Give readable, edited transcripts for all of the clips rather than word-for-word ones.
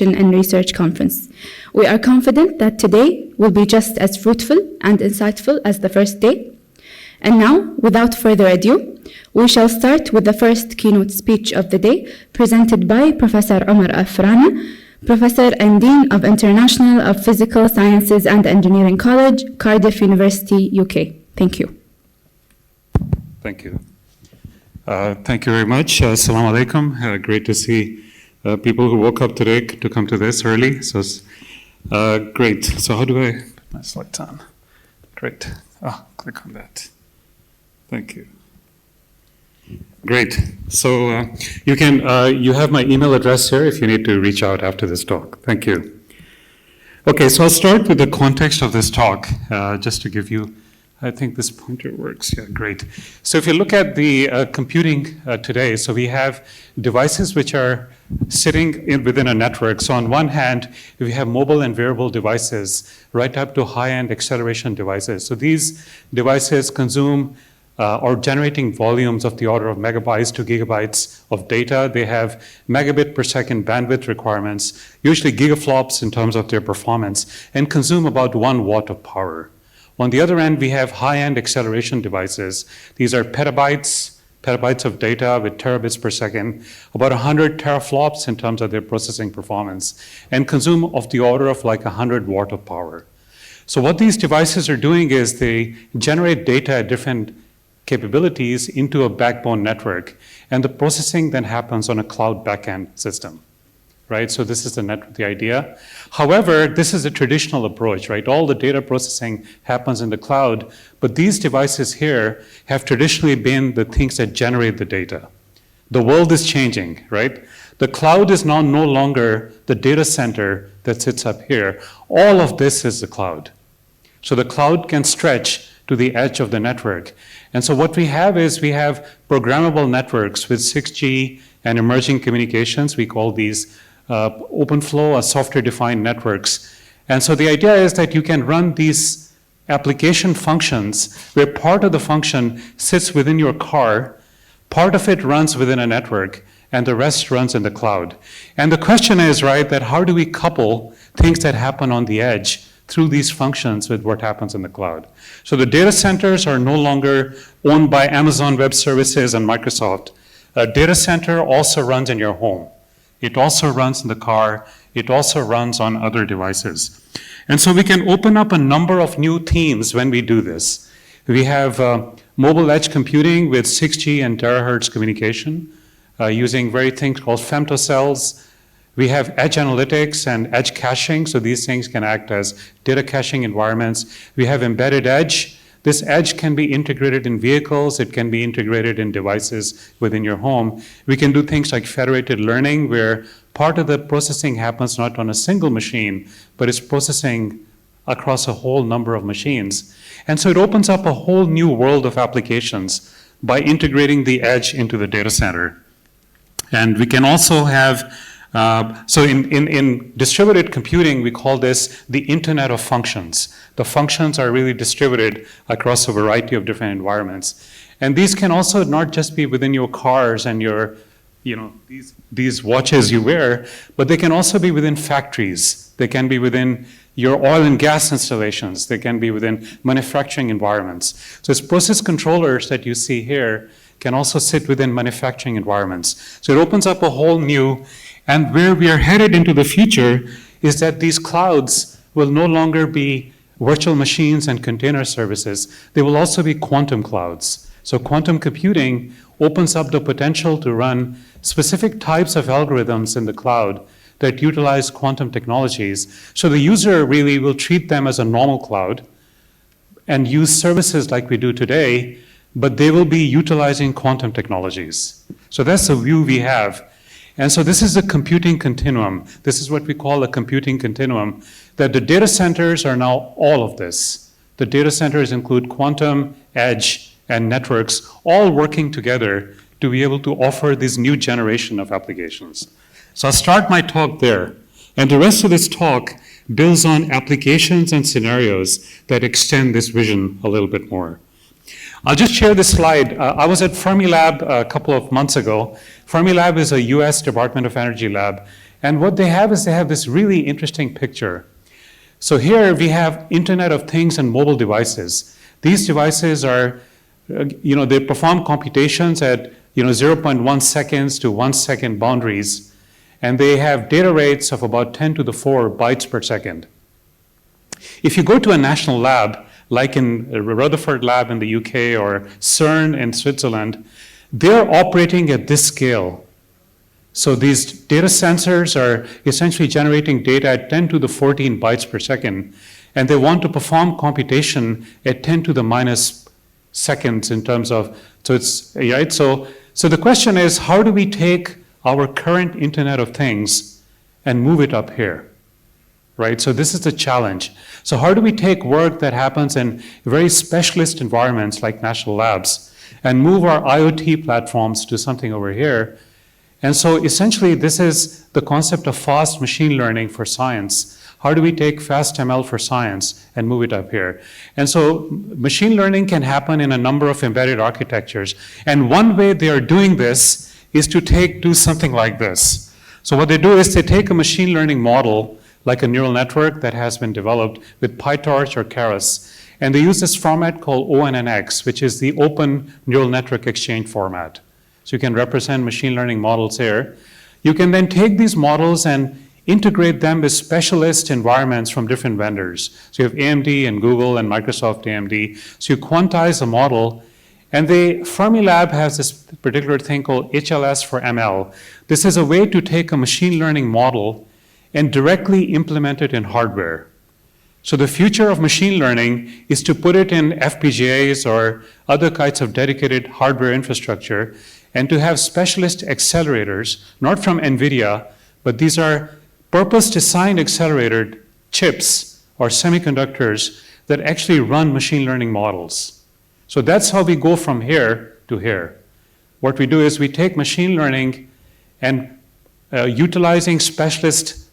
Innovation and Research Conference. We are confident that today will be just as fruitful and insightful as the first day. And now, without further ado, we shall start with the first keynote speech of the day, presented by Professor Omar Afrana, Professor and Dean of International of Physical Sciences and Engineering College, Cardiff University, UK. Thank you. Thank you. Thank you very much. Assalamu alaikum. Great to see people who woke up today to come to this early. So great. So how do I put my slides on? Great. Click on that. Thank you. Great. So you have my email address here if you need to reach out after this talk. Thank you. Okay, so I'll start with the context of this talk, just to give you, I think this pointer works. Yeah, great. So if you look at the computing today, so we have devices which are sitting within a network. So on one hand, we have mobile and wearable devices, right up to high-end acceleration devices. So these devices consume or generating volumes of the order of megabytes to gigabytes of data. They have megabit per second bandwidth requirements, usually gigaflops in terms of their performance, and consume about 1 watt of power. On the other end, we have high-end acceleration devices. These are petabytes of data with terabits per second, about 100 teraflops in terms of their processing performance, and consume of the order of like 100 watt of power. So what these devices are doing is they generate data at different capabilities into a backbone network, and the processing then happens on a cloud backend system, right? So this is the idea. However, this is a traditional approach, right? All the data processing happens in the cloud, but these devices here have traditionally been the things that generate the data. The world is changing, right? The cloud is now no longer the data center that sits up here. All of this is the cloud. So the cloud can stretch to the edge of the network. And so what we have is we have programmable networks with 6G and emerging communications. We call these open flow or software-defined networks. And so the idea is that you can run these application functions where part of the function sits within your car, part of it runs within a network, and the rest runs in the cloud. And the question is, right, that how do we couple things that happen on the edge through these functions with what happens in the cloud? So the data centers are no longer owned by Amazon Web Services and Microsoft. A data center also runs in your home. It also runs in the car. It also runs on other devices. And so we can open up a number of new themes when we do this. We have mobile edge computing with 6G and terahertz communication using things called femtocells. We have edge analytics and edge caching, so these things can act as data caching environments. We have embedded edge. This edge can be integrated in vehicles. It can be integrated in devices within your home. We can do things like federated learning, where part of the processing happens not on a single machine, but it's processing across a whole number of machines. And so it opens up a whole new world of applications by integrating the edge into the data center. And we can also have so in distributed computing, we call this the Internet of Functions. The functions are really distributed across a variety of different environments. And these can also not just be within your cars and your, these watches you wear, but they can also be within factories. They can be within your oil and gas installations. They can be within manufacturing environments. So it's process controllers that you see here can also sit within manufacturing environments. So it opens up a whole new. And where we are headed into the future is that these clouds will no longer be virtual machines and container services. They will also be quantum clouds. So quantum computing opens up the potential to run specific types of algorithms in the cloud that utilize quantum technologies. So the user really will treat them as a normal cloud and use services like we do today, but they will be utilizing quantum technologies. So that's the view we have. And so this is a computing continuum. This is what we call a computing continuum, that the data centers are now all of this. The data centers include quantum, edge, and networks, all working together to be able to offer this new generation of applications. So I'll start my talk there. And the rest of this talk builds on applications and scenarios that extend this vision a little bit more. I'll just share this slide. I was at Fermilab a couple of months ago. Fermilab is a US Department of Energy lab, And what they have is they have this really interesting picture. So here we have Internet of Things and mobile devices. These devices are, they perform computations at 0.1 seconds to 1 second boundaries, and they have data rates of about 10 to the 4 bytes per second. If you go to a national lab, like in Rutherford Lab in the UK or CERN in Switzerland, they're operating at this scale. So these data sensors are essentially generating data at 10 to the 14 bytes per second, and they want to perform computation at 10 to the minus seconds in terms of, so it's, right? So the question is, how do we take our current Internet of Things and move it up here, right? So this is the challenge. So how do we take work that happens in very specialist environments like national labs and move our IoT platforms to something over here? And so essentially, this is the concept of fast machine learning for science. How do we take fast ML for science and move it up here? And so machine learning can happen in a number of embedded architectures. And one way they are doing this is to do something like this. So what they do is they take a machine learning model, like a neural network that has been developed with PyTorch or Keras, and they use this format called ONNX, which is the Open Neural Network Exchange format. So you can represent machine learning models here. You can then take these models and integrate them with specialist environments from different vendors. So you have AMD and Google and Microsoft AMD. So you quantize a model, and the Fermilab has this particular thing called HLS for ML. This is a way to take a machine learning model and directly implement it in hardware. So the future of machine learning is to put it in FPGAs or other kinds of dedicated hardware infrastructure, and to have specialist accelerators, not from NVIDIA, but these are purpose-designed accelerated chips or semiconductors that actually run machine learning models. So that's how we go from here to here. What we do is we take machine learning and utilizing specialist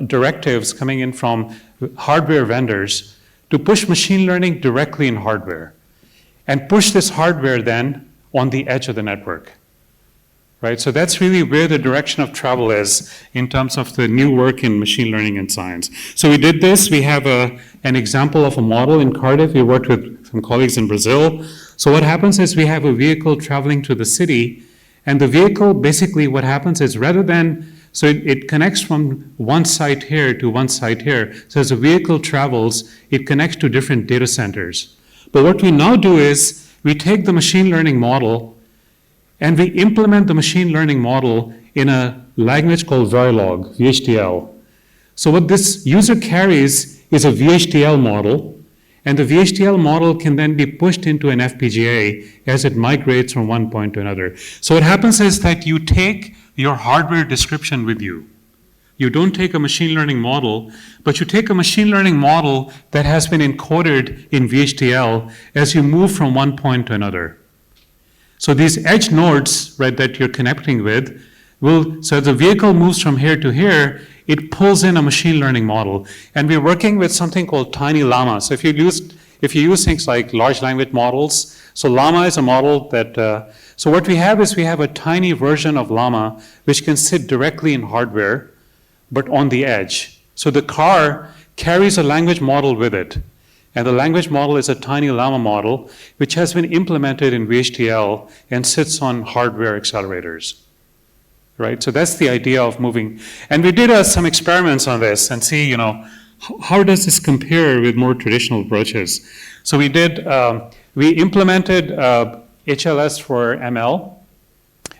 directives coming in from hardware vendors to push machine learning directly in hardware, and push this hardware then on the edge of the network, right? So that's really where the direction of travel is in terms of the new work in machine learning and science. So we did this. We have an example of a model in Cardiff. We worked with some colleagues in Brazil. So what happens is we have a vehicle traveling to the city, and the vehicle, basically what happens is rather than, so it connects from one site here to one site here. So as the vehicle travels, it connects to different data centers. But what we now do is we take the machine learning model and we implement the machine learning model in a language called Verilog, VHDL. So what this user carries is a VHDL model, and the VHDL model can then be pushed into an FPGA as it migrates from one point to another. So what happens is that you take your hardware description with you. You don't take a machine learning model, but you take a machine learning model that has been encoded in VHDL as you move from one point to another. So these edge nodes, right, that you're connecting with so as the vehicle moves from here to here, it pulls in a machine learning model. And we're working with something called Tiny Llama. So if you use things like large language models, so Llama is a model that, so what we have is we have a tiny version of Llama which can sit directly in hardware, but on the edge. So the car carries a language model with it. And the language model is a Tiny Llama model, which has been implemented in VHDL and sits on hardware accelerators. Right? So that's the idea of moving. And we did some experiments on this and see, how does this compare with more traditional approaches? So we implemented HLS for ML.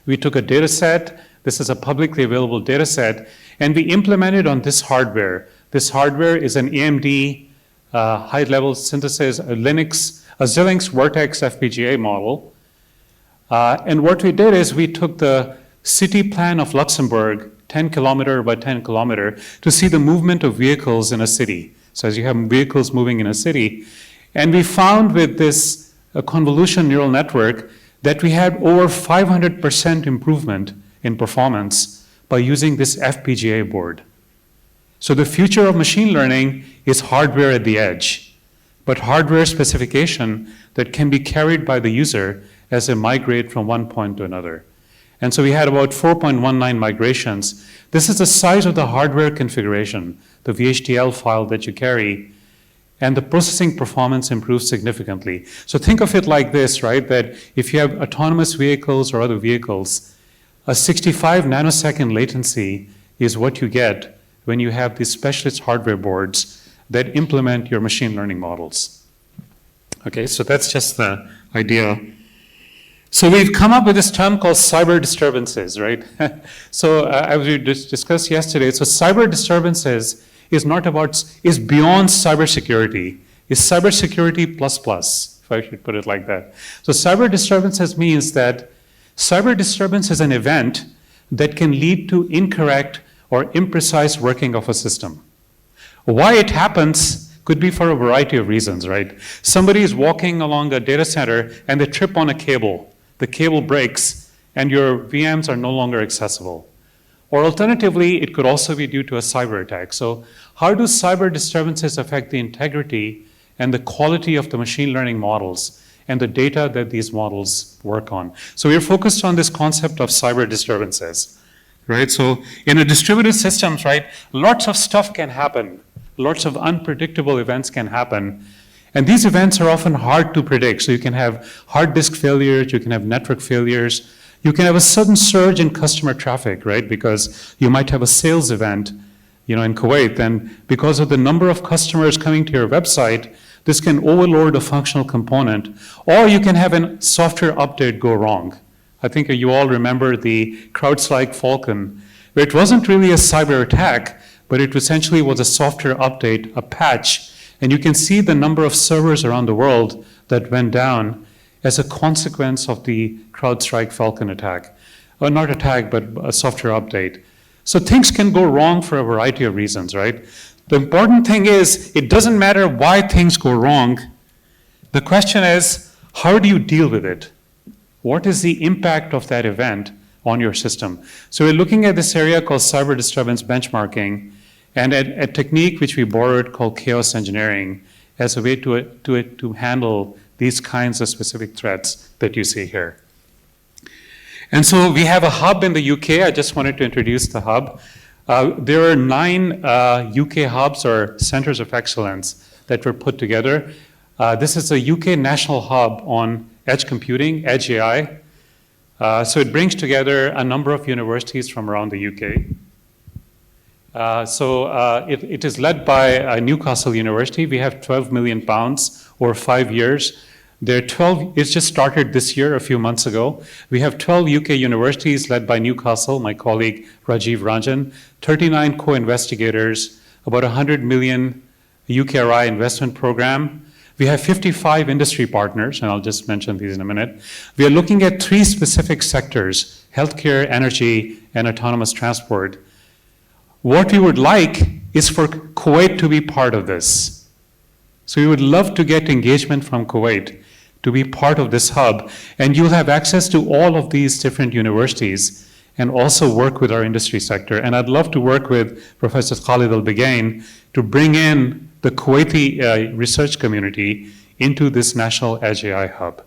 We took a data set. This is a publicly available data set, and we implemented on this hardware. This hardware is an AMD high-level synthesis, a Xilinx Vertex FPGA model. And what we did is we took the city plan of Luxembourg, 10 kilometer by 10 kilometer, to see the movement of vehicles in a city. So as you have vehicles moving in a city. And we found with this convolution neural network that we had over 500% improvement in performance by using this FPGA board. So the future of machine learning is hardware at the edge, but hardware specification that can be carried by the user as they migrate from one point to another. And so we had about 4.19 migrations. This is the size of the hardware configuration, the VHDL file that you carry, and the processing performance improves significantly. So think of it like this, right? That if you have autonomous vehicles or other vehicles, a 65 nanosecond latency is what you get when you have these specialist hardware boards that implement your machine learning models. Okay, so that's just the idea. So we've come up with this term called cyber disturbances, right? So as we discussed yesterday, so cyber disturbances is beyond cybersecurity. Is cybersecurity plus plus, if I should put it like that. So cyber disturbances means that cyber disturbance is an event that can lead to incorrect or imprecise working of a system. Why it happens could be for a variety of reasons, right? Somebody is walking along the data center and they trip on a cable. The cable breaks and your VMs are no longer accessible. Or alternatively, it could also be due to a cyber attack. So how do cyber disturbances affect the integrity and the quality of the machine learning models and the data that these models work on? So we're focused on this concept of cyber disturbances. Right? So in a distributed systems, right, lots of stuff can happen. Lots of unpredictable events can happen. And these events are often hard to predict. So you can have hard disk failures, you can have network failures, you can have a sudden surge in customer traffic, right? Because you might have a sales event, in Kuwait, and because of the number of customers coming to your website, this can overload a functional component, or you can have a software update go wrong. I think you all remember the CrowdStrike Falcon, where it wasn't really a cyber attack, but it essentially was a software update, a patch, and you can see the number of servers around the world that went down as a consequence of the CrowdStrike Falcon attack. Or not attack, but a software update. So things can go wrong for a variety of reasons, right? The important thing is, it doesn't matter why things go wrong. The question is, how do you deal with it? What is the impact of that event on your system? So we're looking at this area called cyber disturbance benchmarking, and a technique which we borrowed called chaos engineering as a way to handle these kinds of specific threats that you see here. And so we have a hub in the UK. I just wanted to introduce the hub. There are 9 UK hubs or centers of excellence that were put together. This is a UK national hub on edge computing, edge AI. So it brings together a number of universities from around the UK. It is led by Newcastle University. We have £12 million over 5 years. It's just started this year, a few months ago. We have 12 UK universities led by Newcastle, my colleague Rajiv Ranjan, 39 co-investigators, about 100 million UKRI investment program. We have 55 industry partners, and I'll just mention these in a minute. We are looking at 3 specific sectors: healthcare, energy, and autonomous transport. What we would like is for Kuwait to be part of this. So we would love to get engagement from Kuwait to be part of this hub, and you'll have access to all of these different universities and also work with our industry sector. And I'd love to work with Professor Khalid Al-Bagain to bring in the Kuwaiti research community into this National Edge AI Hub.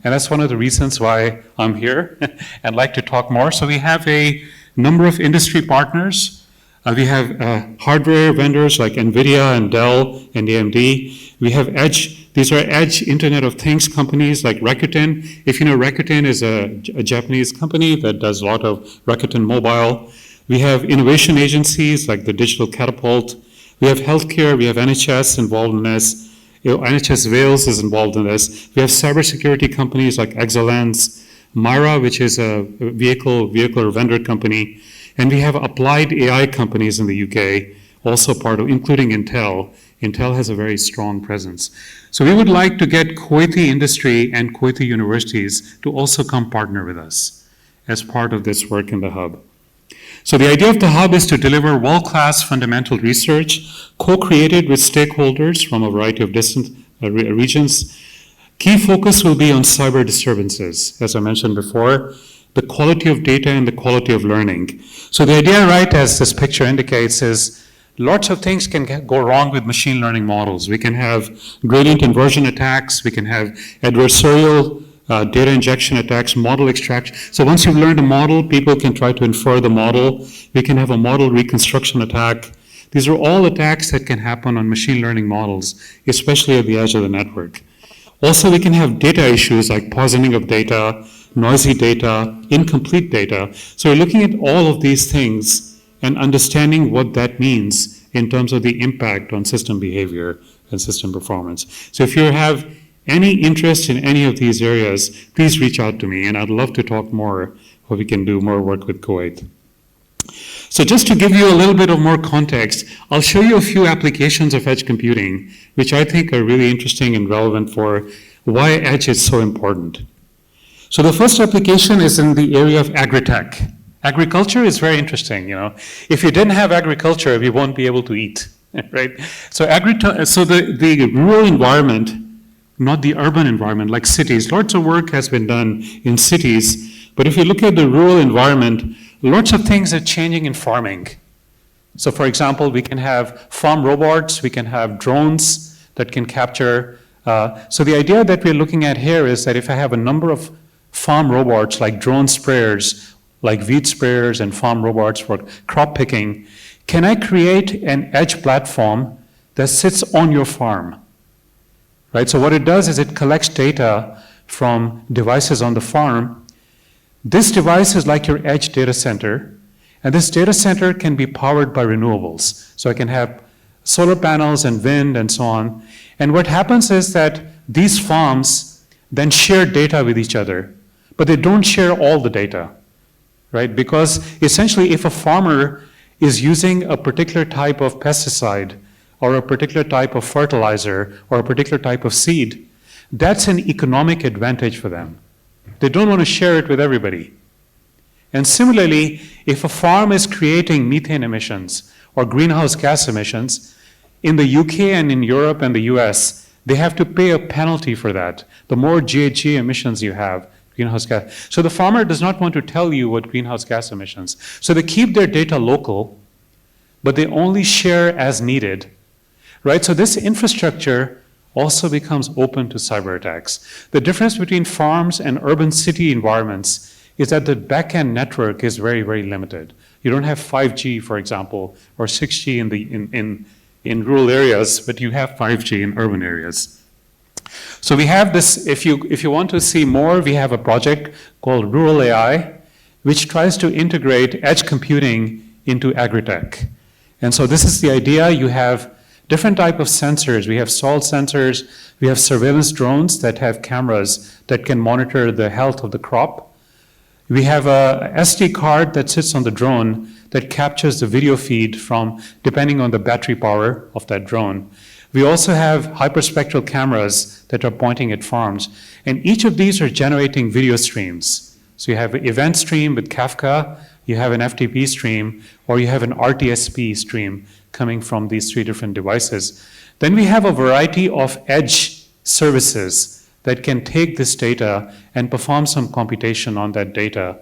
And that's one of the reasons why I'm here and like to talk more. So we have a number of industry partners. We have hardware vendors like NVIDIA and Dell and AMD. We have edge. These are edge Internet of Things companies like Rakuten. If you know, Rakuten is a Japanese company that does a lot of Rakuten Mobile. We have innovation agencies like the Digital Catapult. We have healthcare. We have NHS involved in this. NHS Wales is involved in this. We have cybersecurity companies like Exalens, Myra, which is a vehicle vendor company. And we have applied AI companies in the UK, also part of, including Intel. Intel has a very strong presence. So we would like to get Kuwaiti industry and Kuwaiti universities to also come partner with us as part of this work in the hub. So the idea of the hub is to deliver world-class fundamental research, co-created with stakeholders from a variety of distant regions. Key focus will be on cyber disturbances, as I mentioned before, the quality of data and the quality of learning. So the idea, right, as this picture indicates, is lots of things can go wrong with machine learning models. We can have gradient inversion attacks, we can have adversarial data injection attacks, model extraction. So once you've learned a model, people can try to infer the model. We can have a model reconstruction attack. These are all attacks that can happen on machine learning models, especially at the edge of the network. Also, we can have data issues like poisoning of data, noisy data, incomplete data. So we're looking at all of these things and understanding what that means in terms of the impact on system behavior and system performance. So if you have any interest in any of these areas, please reach out to me, and I'd love to talk more, or we can do more work with Kuwait. So just to give you a little bit of more context, I'll show you a few applications of edge computing, which I think are really interesting and relevant for why edge is so important. So the first application is in the area of agri-tech. Agriculture is very interesting, you know. If you didn't have agriculture, we won't be able to eat, right? So the rural environment, not the urban environment, like cities. Lots of work has been done in cities, but if you look at the rural environment, lots of things are changing in farming. So for example, we can have farm robots, we can have drones that can capture. So the idea that we're looking at here is that if I have a number of farm robots like drone sprayers, like weed sprayers and farm robots for crop picking, can I create an edge platform that sits on your farm? Right? So what it does is it collects data from devices on the farm. This device is like your edge data center, and this data center can be powered by renewables. So I can have solar panels and wind and so on. And what happens is that these farms then share data with each other, but they don't share all the data, right? Because essentially if a farmer is using a particular type of pesticide or a particular type of fertilizer or a particular type of seed, that's an economic advantage for them. They don't want to share it with everybody. And similarly, if a farm is creating methane emissions or greenhouse gas emissions, in the UK and in Europe and the US, they have to pay a penalty for that. The more GHG emissions you have, greenhouse gas. So the farmer does not want to tell you what greenhouse gas emissions. So they keep their data local, but they only share as needed, right? So this infrastructure also becomes open to cyber attacks. The difference between farms and urban city environments is that the back-end network is very, very limited. You don't have 5G, for example, or 6G in rural areas, but you have 5G in urban areas. So we have this, if you want to see more, we have a project called Rural AI, which tries to integrate edge computing into agri-tech. And so this is the idea. You have different type of sensors. We have salt sensors, we have surveillance drones that have cameras that can monitor the health of the crop. We have a SD card that sits on the drone that captures the video feed from, depending on the battery power of that drone. We also have hyperspectral cameras that are pointing at farms. And each of these are generating video streams. So you have an event stream with Kafka, you have an FTP stream, or you have an RTSP stream coming from these three different devices. Then we have a variety of edge services that can take this data and perform some computation on that data.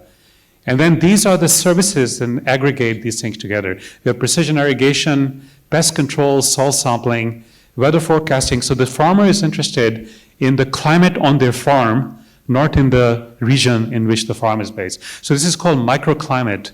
And then these are the services that aggregate these things together. We have precision irrigation, pest control, soil sampling, weather forecasting. So the farmer is interested in the climate on their farm, not in the region in which the farm is based. So this is called microclimate,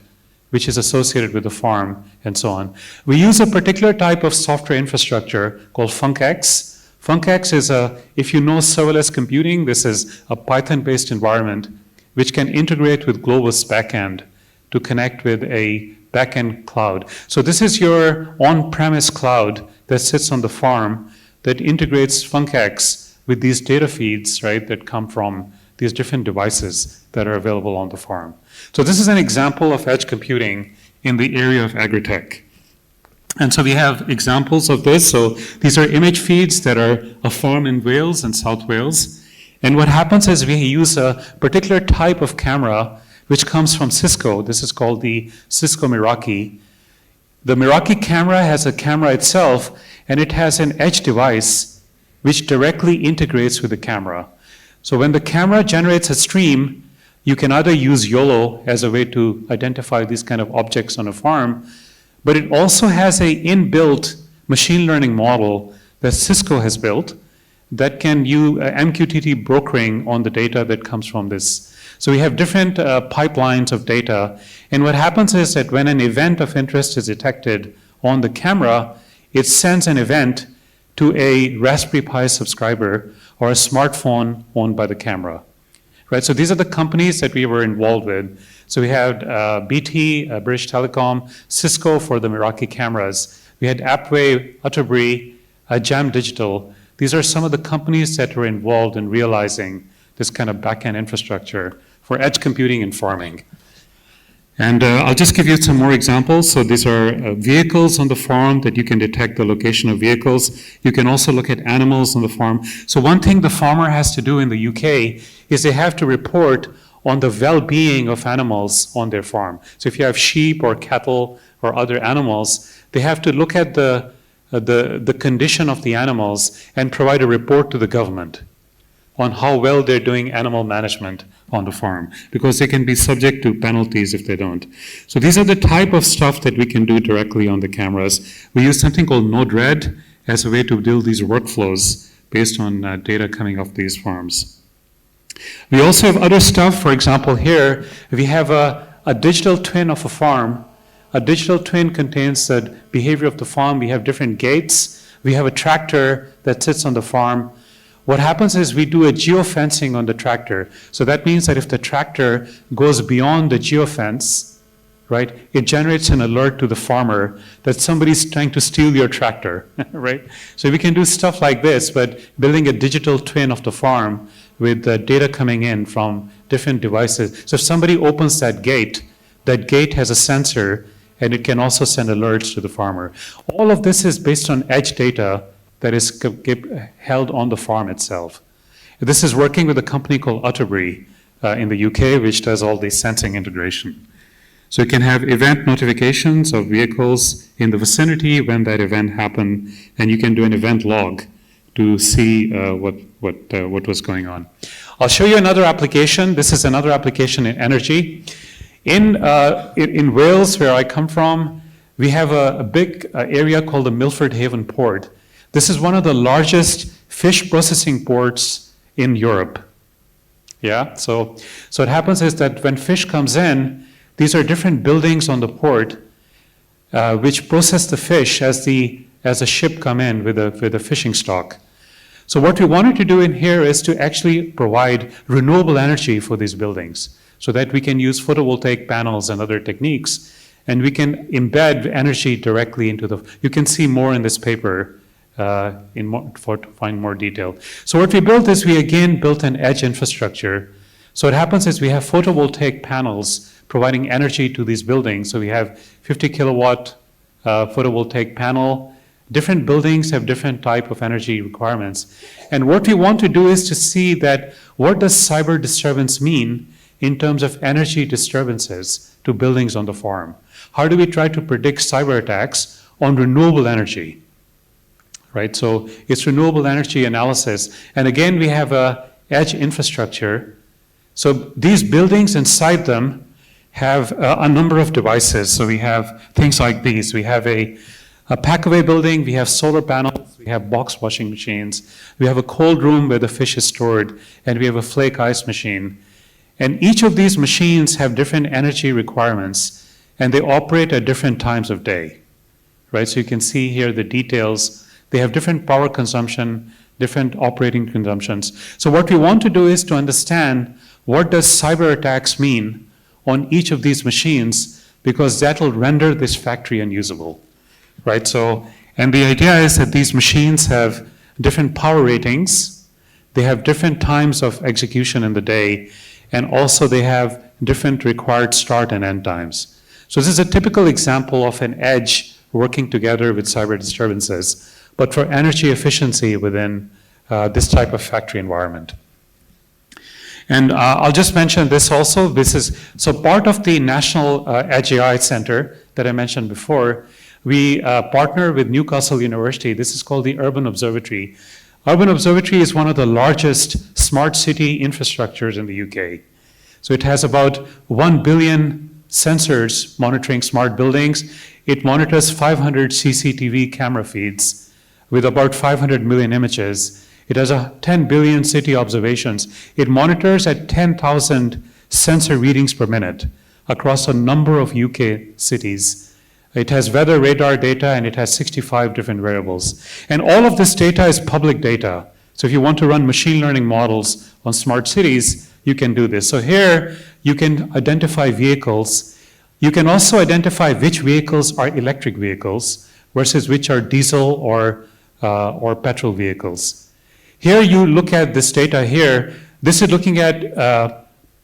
which is associated with the farm and so on. We use a particular type of software infrastructure called FunkX. FunkX is if you know serverless computing, this is a Python-based environment which can integrate with Globus backend to connect with a backend cloud. So this is your on-premise cloud that sits on the farm that integrates FunkX with these data feeds, right, that come from these different devices that are available on the farm. So this is an example of edge computing in the area of agri-tech. And so we have examples of this. So these are image feeds that are a farm in Wales and South Wales. And what happens is we use a particular type of camera which comes from Cisco. This is called the Cisco Meraki. The Meraki camera has a camera itself, and it has an edge device which directly integrates with the camera. So when the camera generates a stream, you can either use YOLO as a way to identify these kind of objects on a farm, but it also has an inbuilt machine learning model that Cisco has built that can use MQTT brokering on the data that comes from this. So we have different pipelines of data. And what happens is that when an event of interest is detected on the camera, it sends an event to a Raspberry Pi subscriber or a smartphone owned by the camera. Right, so these are the companies that we were involved with. So we had BT, British Telecom, Cisco for the Meraki cameras. We had Appway, Utterbury, Jam Digital. These are some of the companies that were involved in realizing this kind of back-end infrastructure for edge computing and farming. And I'll just give you some more examples. So these are vehicles on the farm that you can detect the location of vehicles. You can also look at animals on the farm. So one thing the farmer has to do in the UK is they have to report on the well-being of animals on their farm. So if you have sheep or cattle or other animals, they have to look at the condition of the animals and provide a report to the government on how well they're doing animal management on the farm, because they can be subject to penalties if they don't. So these are the type of stuff that we can do directly on the cameras. We use something called Node-RED as a way to build these workflows based on data coming off these farms. We also have other stuff. For example, here we have a digital twin of a farm. A digital twin contains the behavior of the farm. We have different gates. We have a tractor that sits on the farm. What happens is we do a geofencing on the tractor. So that means that if the tractor goes beyond the geofence, right, it generates an alert to the farmer that somebody's trying to steal your tractor, right? So we can do stuff like this, but building a digital twin of the farm with data coming in from different devices. So if somebody opens that gate has a sensor, and it can also send alerts to the farmer. All of this is based on edge data that is held on the farm itself. This is working with a company called Utterbury in the UK, which does all the sensing integration. So you can have event notifications of vehicles in the vicinity when that event happened, and you can do an event log to see what was going on. I'll show you another application. This is another application in energy. In Wales, where I come from, we have a big area called the Milford Haven Port. This is one of the largest fish processing ports in Europe. Yeah, so it happens is that when fish comes in, these are different buildings on the port which process the fish as a ship come in with a fishing stock. So what we wanted to do in here is to actually provide renewable energy for these buildings so that we can use photovoltaic panels and other techniques, and we can embed energy directly into you can see more in this paper to find more detail. So what we built is we again built an edge infrastructure. So what happens is we have photovoltaic panels providing energy to these buildings. So we have 50 kilowatt photovoltaic panel. Different buildings have different type of energy requirements. And what we want to do is to see that what does cyber disturbance mean in terms of energy disturbances to buildings on the farm? How do we try to predict cyber attacks on renewable energy? Right, so it's renewable energy analysis. And again, we have a edge infrastructure. So these buildings inside them have a number of devices. So we have things like these. We have a pack-away building, we have solar panels, we have box washing machines, we have a cold room where the fish is stored, and we have a flake ice machine. And each of these machines have different energy requirements, and they operate at different times of day. Right, so you can see here the details. They have different power consumption, different operating consumptions. So what we want to do is to understand what does cyber attacks mean on each of these machines, because that will render this factory unusable, right? So, and the idea is that these machines have different power ratings, they have different times of execution in the day, and also they have different required start and end times. So this is a typical example of an edge working together with cyber disturbances, but for energy efficiency within this type of factory environment. And I'll just mention this also. This is, so part of the National Edge AI Center that I mentioned before, we partner with Newcastle University. This is called the Urban Observatory. Urban Observatory is one of the largest smart city infrastructures in the UK. So it has about 1 billion sensors monitoring smart buildings. It monitors 500 CCTV camera feeds with about 500 million images. It has 10 billion city observations. It monitors at 10,000 sensor readings per minute across a number of UK cities. It has weather radar data, and it has 65 different variables. And all of this data is public data. So if you want to run machine learning models on smart cities, you can do this. So here, you can identify vehicles. You can also identify which vehicles are electric vehicles versus which are diesel or petrol vehicles. Here you look at this data here. This is looking at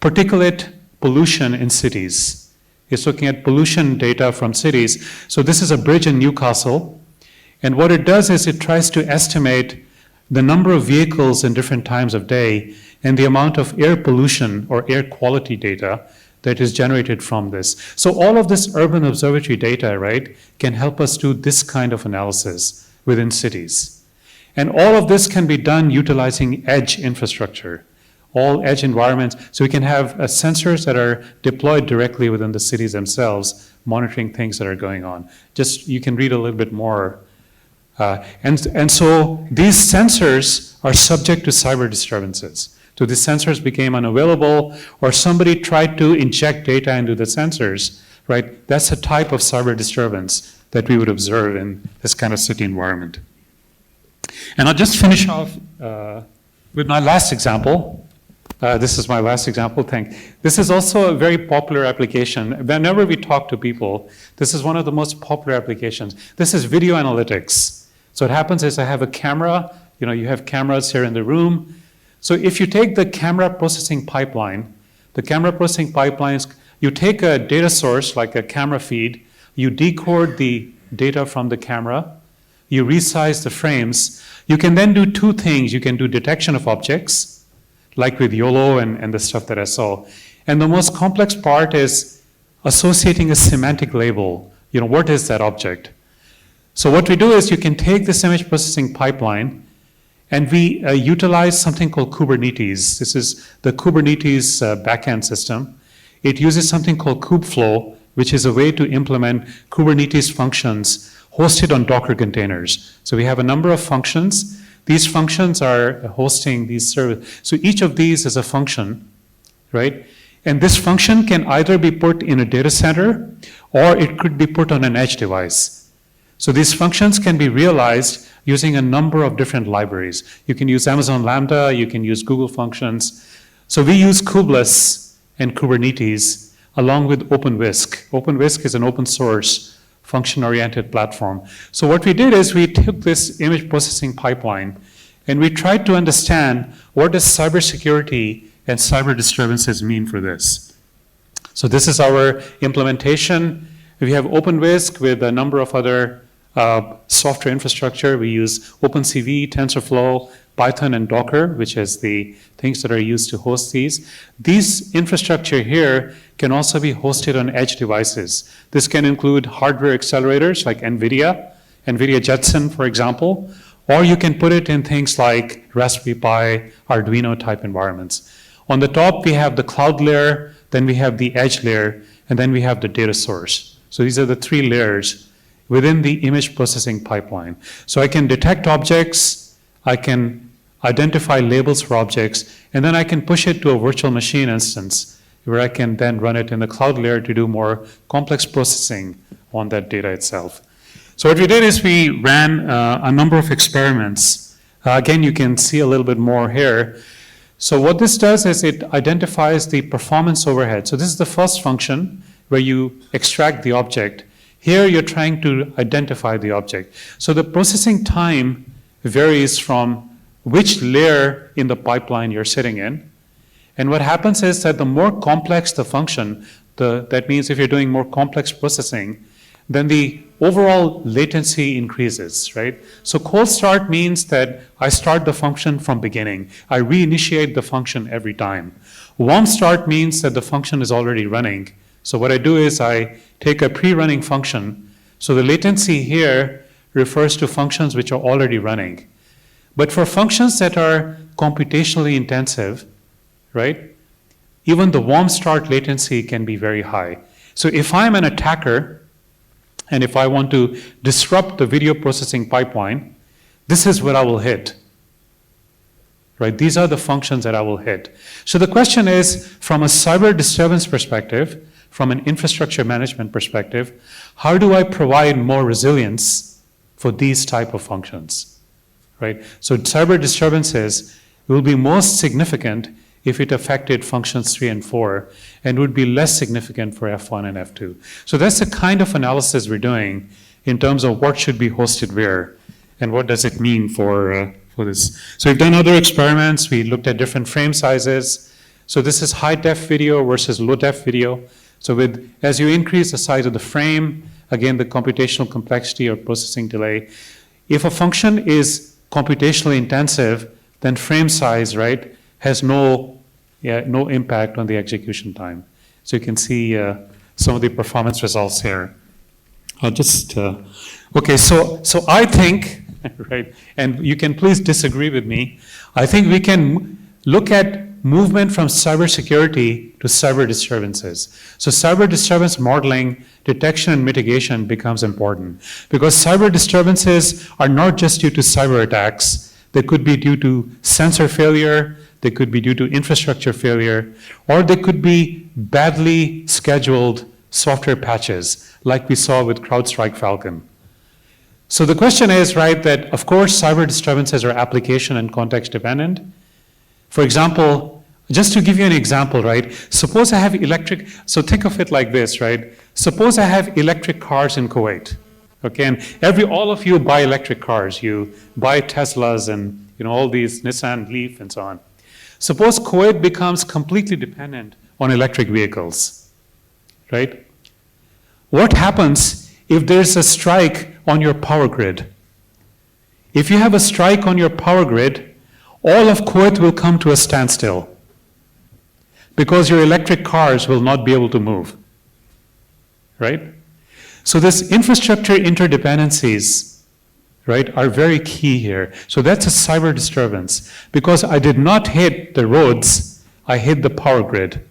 particulate pollution in cities. It's looking at pollution data from cities. So this is a bridge in Newcastle. And what it does is it tries to estimate the number of vehicles in different times of day and the amount of air pollution or air quality data that is generated from this. So all of this urban observatory data, right, can help us do this kind of analysis within cities. And all of this can be done utilizing edge infrastructure, all edge environments, so we can have sensors that are deployed directly within the cities themselves, monitoring things that are going on. Just, you can read a little bit more. And so these sensors are subject to cyber disturbances. So the sensors became unavailable, or somebody tried to inject data into the sensors, right? That's a type of cyber disturbance that we would observe in this kind of city environment. And I'll just finish off with my last example. This is my last example. This is also a very popular application. Whenever we talk to people, this is one of the most popular applications. This is video analytics. So what happens is I have a camera. You have cameras here in the room. So if you take the camera processing pipeline, you take a data source like a camera feed, you decode the data from the camera, you resize the frames. You can then do two things. You can do detection of objects, like with YOLO and the stuff that I saw. And the most complex part is associating a semantic label. What is that object? So what we do is you can take this image processing pipeline, and we utilize something called Kubernetes. This is the Kubernetes backend system. It uses something called kubeflow, which is a way to implement Kubernetes functions hosted on Docker containers. So we have a number of functions. These functions are hosting these services. So each of these is a function, right? And this function can either be put in a data center, or it could be put on an edge device. So these functions can be realized using a number of different libraries. You can use Amazon Lambda, you can use Google Functions. So we use kubeless and Kubernetes along with OpenWhisk. OpenWhisk is an open source function-oriented platform. So what we did is we took this image processing pipeline and we tried to understand what does cybersecurity and cyber disturbances mean for this. So this is our implementation. We have OpenWhisk with a number of other software infrastructure. We use OpenCV, TensorFlow, Python, and Docker, which is the things that are used to host these. These infrastructure here can also be hosted on edge devices. This can include hardware accelerators like NVIDIA Jetson, for example, or you can put it in things like Raspberry Pi, Arduino type environments. On the top, we have the cloud layer, then we have the edge layer, and then we have the data source. So these are the three layers within the image processing pipeline. So I can detect objects, I can identify labels for objects, and then I can push it to a virtual machine instance where I can then run it in the cloud layer to do more complex processing on that data itself. So what we did is we ran a number of experiments. Again, you can see a little bit more here. So what this does is it identifies the performance overhead. So this is the first function where you extract the object. Here you're trying to identify the object. So the processing time varies from which layer in the pipeline you're sitting in. And what happens is that the more complex the function, that means if you're doing more complex processing, then the overall latency increases, right? So cold start means that I start the function from beginning. I reinitiate the function every time. Warm start means that the function is already running. So what I do is I take a pre-running function. So the latency here refers to functions which are already running. But for functions that are computationally intensive, right, even the warm start latency can be very high. So if I'm an attacker, and if I want to disrupt the video processing pipeline, this is what I will hit. right? These are the functions that I will hit. So the question is, from a cyber disturbance perspective, from an infrastructure management perspective, how do I provide more resilience for these type of functions, right? So cyber disturbances will be most significant if it affected functions 3 and 4, and would be less significant for F1 and F2. So that's the kind of analysis we're doing in terms of what should be hosted where, and what does it mean for this. So we've done other experiments. We looked at different frame sizes. So this is high def video versus low def video. So as you increase the size of the frame, again, the computational complexity or processing delay, if a function is computationally intensive, then frame size, right, has no impact on the execution time. So you can see some of the performance results here. I'll just, okay, so I think, right, and you can please disagree with me, I think we can look at movement from cybersecurity to cyber disturbances. So cyber disturbance modeling, detection and mitigation becomes important, because cyber disturbances are not just due to cyber attacks. They could be due to sensor failure, they could be due to infrastructure failure, or they could be badly scheduled software patches, like we saw with CrowdStrike Falcon. So the question is, right, that of course cyber disturbances are application and context dependent. For example, just to give you an example, right, suppose I have electric, so think of it like this, right? Suppose I have electric cars in Kuwait, okay, and all of you buy electric cars, you buy Teslas and all these Nissan Leaf and so on. Suppose Kuwait becomes completely dependent on electric vehicles, right? What happens if there's a strike on your power grid? If you have a strike on your power grid, all of Kuwait will come to a standstill because your electric cars will not be able to move, right? So this infrastructure interdependencies, right, are very key here. So that's a cyber disturbance, because I did not hit the roads, I hit the power grid.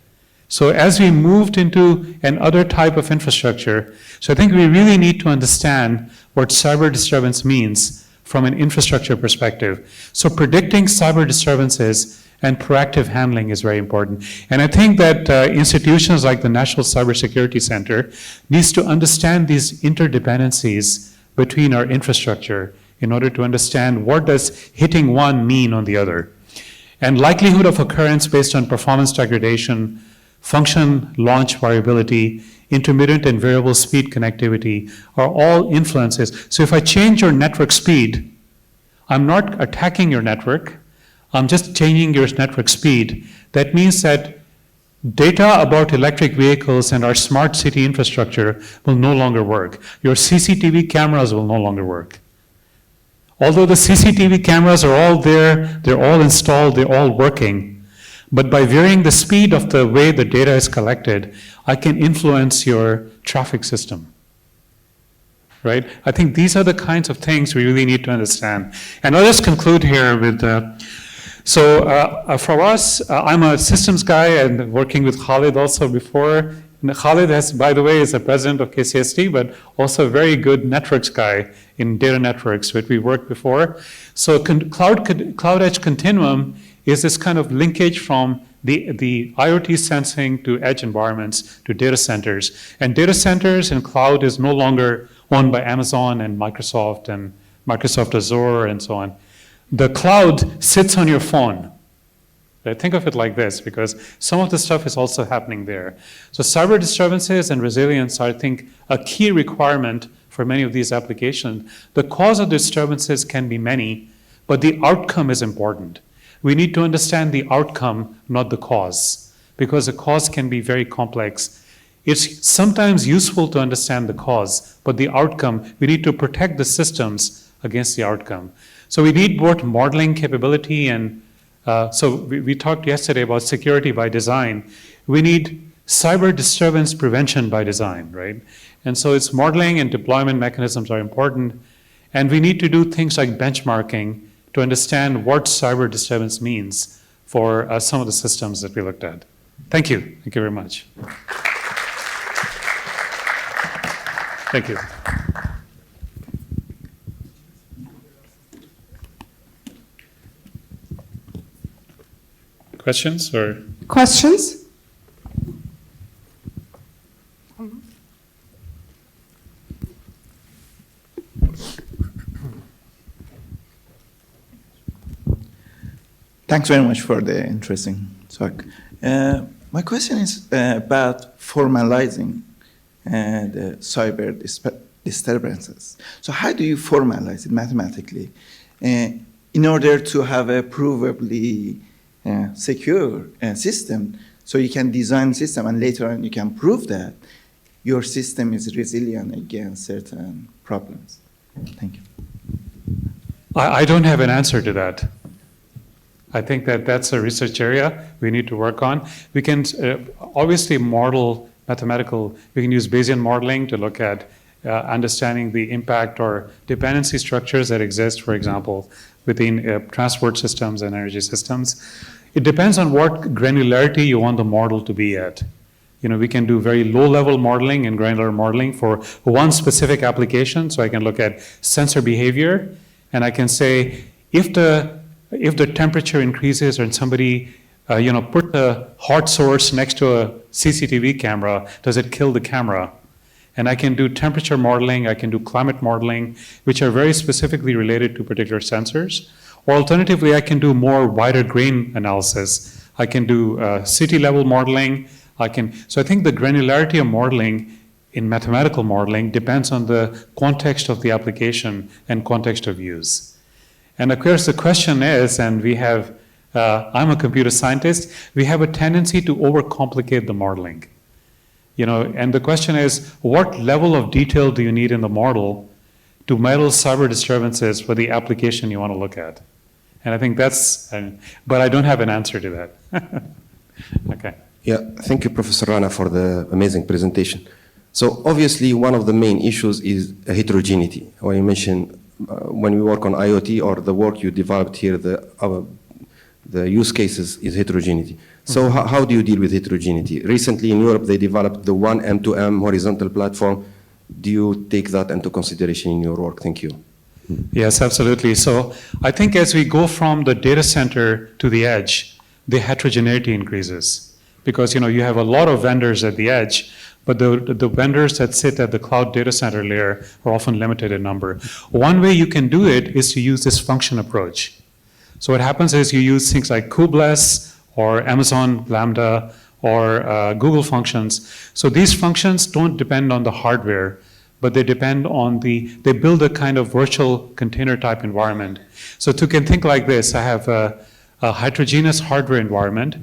So as we moved into another type of infrastructure, so I think we really need to understand what cyber disturbance means from an infrastructure perspective. So predicting cyber disturbances and proactive handling is very important. And I think that institutions like the National Cybersecurity Center needs to understand these interdependencies between our infrastructure in order to understand what does hitting one mean on the other. And likelihood of occurrence based on performance degradation, function launch variability, intermittent and variable speed connectivity are all influences. So if I change your network speed, I'm not attacking your network, I'm just changing your network speed. That means that data about electric vehicles and our smart city infrastructure will no longer work. Your CCTV cameras will no longer work. Although the CCTV cameras are all there, they're all installed, they're all working, but by varying the speed of the way the data is collected, I can influence your traffic system, right? I think these are the kinds of things we really need to understand. And I'll just conclude here with, for us, I'm a systems guy and working with Khalid also before. And Khalid has, by the way, is the president of KCST, but also a very good networks guy in data networks, which we worked before. So Cloud Edge Continuum is this kind of linkage from the IoT sensing to edge environments to data centers. And data centers and cloud is no longer owned by Amazon and Microsoft Azure and so on. The cloud sits on your phone. Think of it like this, because some of the stuff is also happening there. So cyber disturbances and resilience are, I think, a key requirement for many of these applications. The cause of disturbances can be many, but the outcome is important. We need to understand the outcome, not the cause, because the cause can be very complex. It's sometimes useful to understand the cause, but the outcome, we need to protect the systems against the outcome. So we need both modeling capability and so we talked yesterday about security by design. We need cyber disturbance prevention by design, right? And so it's modeling and deployment mechanisms are important. And we need to do things like benchmarking to understand what cyber disturbance means for some of the systems that we looked at. Thank you. Thank you very much. Thank you. questions or? Questions? Thanks very much for the interesting talk. My question is about formalizing the cyber disturbances. So how do you formalize it mathematically in order to have a provably secure system, so you can design a system and later on you can prove that your system is resilient against certain problems? Thank you. I don't have an answer to that. I think that that's a research area we need to work on. We can obviously model mathematical, we can use Bayesian modeling to look at understanding the impact or dependency structures that exist, for example, within transport systems and energy systems. It depends on what granularity you want the model to be at. You know, we can do very low-level modeling and granular modeling for one specific application. So I can look at sensor behavior, and I can say if the temperature increases and somebody put a hot source next to a CCTV camera, does it kill the camera? And I can do temperature modeling, I can do climate modeling, which are very specifically related to particular sensors. Or alternatively, I can do more wider grain analysis. I can do city level modeling. So I think the granularity of modeling in mathematical modeling depends on the context of the application and context of use. And of course, the question is, and we have, I'm a computer scientist, we have a tendency to overcomplicate the modeling. And the question is, what level of detail do you need in the model to model cyber disturbances for the application you want to look at? And I think but I don't have an answer to that. Okay. Yeah, thank you, Professor Rana, for the amazing presentation. So obviously, one of the main issues is heterogeneity. When you mentioned, when we work on IoT or the work you developed here, the use cases is heterogeneity. So how do you deal with heterogeneity? Recently in Europe, they developed the one M2M horizontal platform. Do you take that into consideration in your work? Thank you. Yes, absolutely. So I think as we go from the data center to the edge, the heterogeneity increases. Because you have a lot of vendors at the edge, but the vendors that sit at the cloud data center layer are often limited in number. One way you can do it is to use this function approach. So what happens is you use things like kubeless or Amazon Lambda or Google functions. So these functions don't depend on the hardware, but they depend on they build a kind of virtual container type environment. So you can think like this. I have a heterogeneous hardware environment.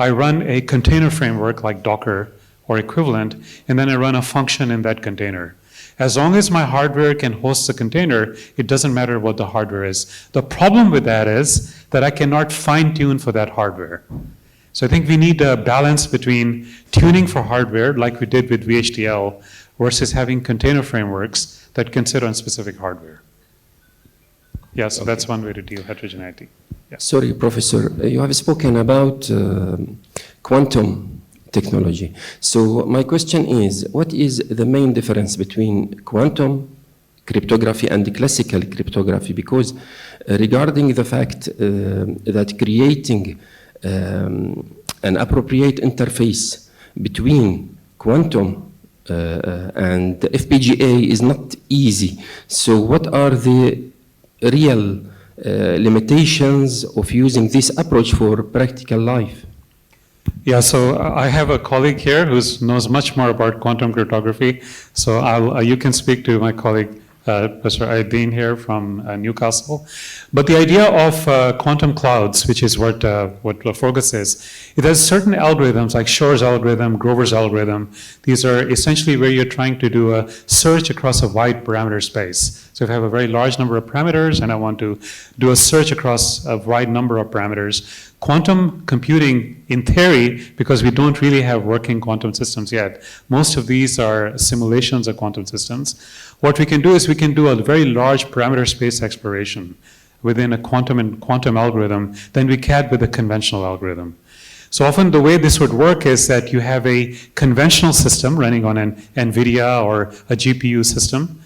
I run a container framework like Docker or equivalent, and then I run a function in that container. As long as my hardware can host the container, it doesn't matter what the hardware is. The problem with that is that I cannot fine-tune for that hardware. So I think we need a balance between tuning for hardware, like we did with VHDL, versus having container frameworks that can sit on specific hardware. Yeah, so that's one way to deal with heterogeneity. Yeah. Sorry, Professor, you have spoken about quantum technology. So my question is, what is the main difference between quantum cryptography and classical cryptography? Because regarding the fact that creating an appropriate interface between quantum and FPGA is not easy. So what are the real limitations of using this approach for practical life? Yeah, so I have a colleague here who knows much more about quantum cryptography. So you can speak to my colleague, Professor Aydin here from Newcastle. But the idea of quantum clouds, which is what Focus is, it has certain algorithms like Shor's algorithm, Grover's algorithm. These are essentially where you're trying to do a search across a wide parameter space. So if I have a very large number of parameters and I want to do a search across a wide number of parameters, quantum computing, in theory, because we don't really have working quantum systems yet, most of these are simulations of quantum systems. What we can do is we can do a very large parameter space exploration within a quantum algorithm than we can with a conventional algorithm. So often the way this would work is that you have a conventional system running on an NVIDIA or a GPU system.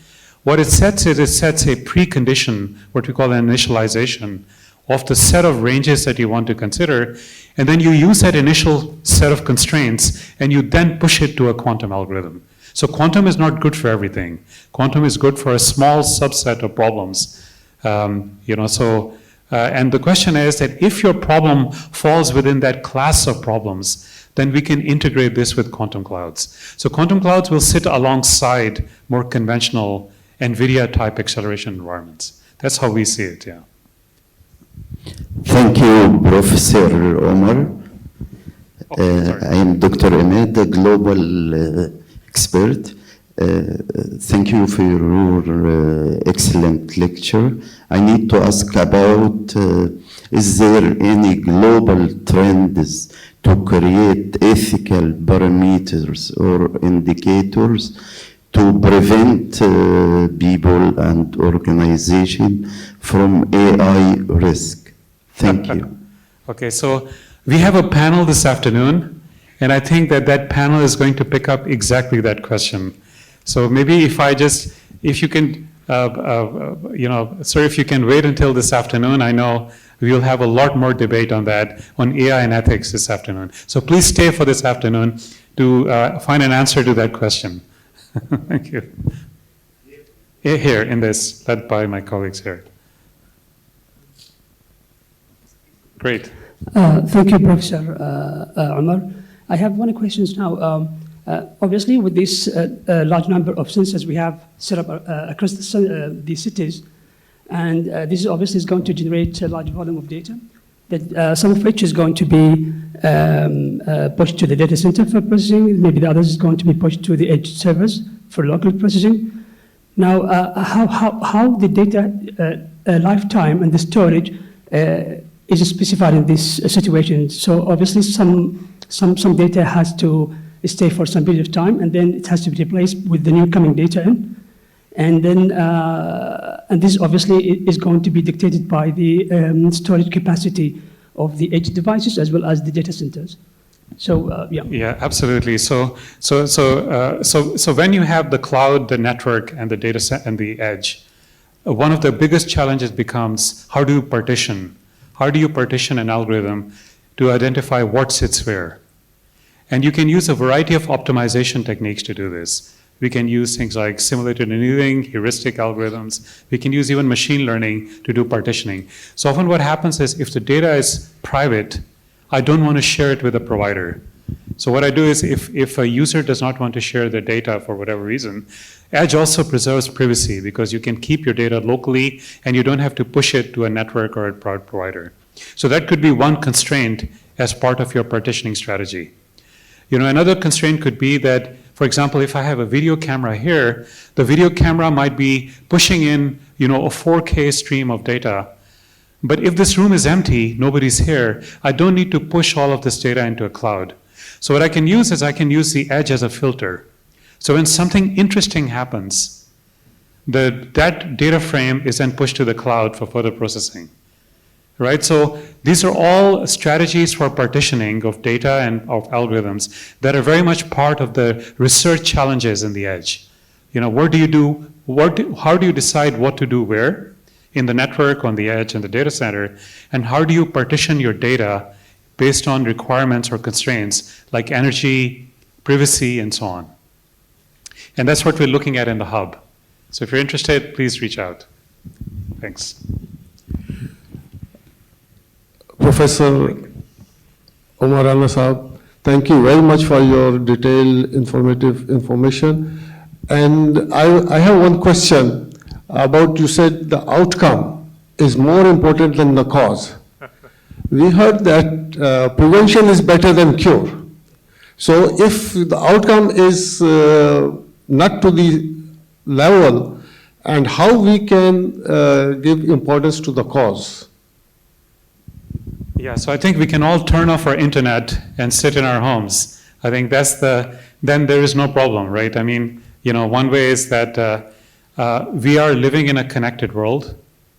What it sets is it sets a precondition, what we call an initialization. of the set of ranges that you want to consider, and then you use that initial set of constraints, and you then push it to a quantum algorithm. So quantum is not good for everything. Quantum is good for a small subset of problems. And the question is that if your problem falls within that class of problems, then we can integrate this with quantum clouds. So quantum clouds will sit alongside more conventional NVIDIA-type acceleration environments. That's how we see it, yeah. Thank you, Professor Omar. I am Dr. Ahmed, a global expert. Thank you for your excellent lecture. I need to ask about, is there any global trends to create ethical parameters or indicators to prevent people and organizations from AI risk? Thank you. Okay, so we have a panel this afternoon, and I think that panel is going to pick up exactly that question. So maybe if you can, sir, if you can wait until this afternoon, I know we'll have a lot more debate on that, on AI and ethics this afternoon. So please stay for this afternoon to find an answer to that question. Thank you. Here in this, led by my colleagues here. Great. Thank you, Professor Omar. I have one question now. Obviously, with this large number of sensors we have set up across the cities, and this obviously is going to generate a large volume of data, that some of which is going to be pushed to the data center for processing, maybe the others is going to be pushed to the edge servers for local processing. Now, how the data lifetime and the storage is specified in this situation? So obviously some data has to stay for some period of time, and then it has to be replaced with the new coming data in. And then, and this obviously is going to be dictated by the storage capacity of the edge devices as well as the data centers. So, yeah. Yeah, absolutely. So when you have the cloud, the network, and the data set and the edge, one of the biggest challenges becomes how do you partition? How do you partition an algorithm to identify what sits where? And you can use a variety of optimization techniques to do this. We can use things like simulated annealing, heuristic algorithms. We can use even machine learning to do partitioning. So often what happens is if the data is private, I don't want to share it with a provider. So what I do is if a user does not want to share their data for whatever reason, Edge also preserves privacy because you can keep your data locally and you don't have to push it to a network or a provider. So that could be one constraint as part of your partitioning strategy. Another constraint could be that, for example, if I have a video camera here, the video camera might be pushing in, a 4K stream of data. But if this room is empty, nobody's here, I don't need to push all of this data into a cloud. So what I can use is I can use the edge as a filter. So when something interesting happens, that data frame is then pushed to the cloud for further processing. Right? So these are all strategies for partitioning of data and of algorithms that are very much part of the research challenges in the edge. How do you decide what to do where? In the network, on the edge, and the data center, and how do you partition your data based on requirements or constraints like energy, privacy, and so on. And that's what we're looking at in the hub. So if you're interested, please reach out. Thanks. Professor Omar Al-Nasab, thank you very much for your detailed, informative information. And I have one question about, you said the outcome is more important than the cause. We heard that prevention is better than cure. So if the outcome is not to the level, and how we can give importance to the cause? Yeah, so I think we can all turn off our internet and sit in our homes. I think then there is no problem, right? I mean, one way is that we are living in a connected world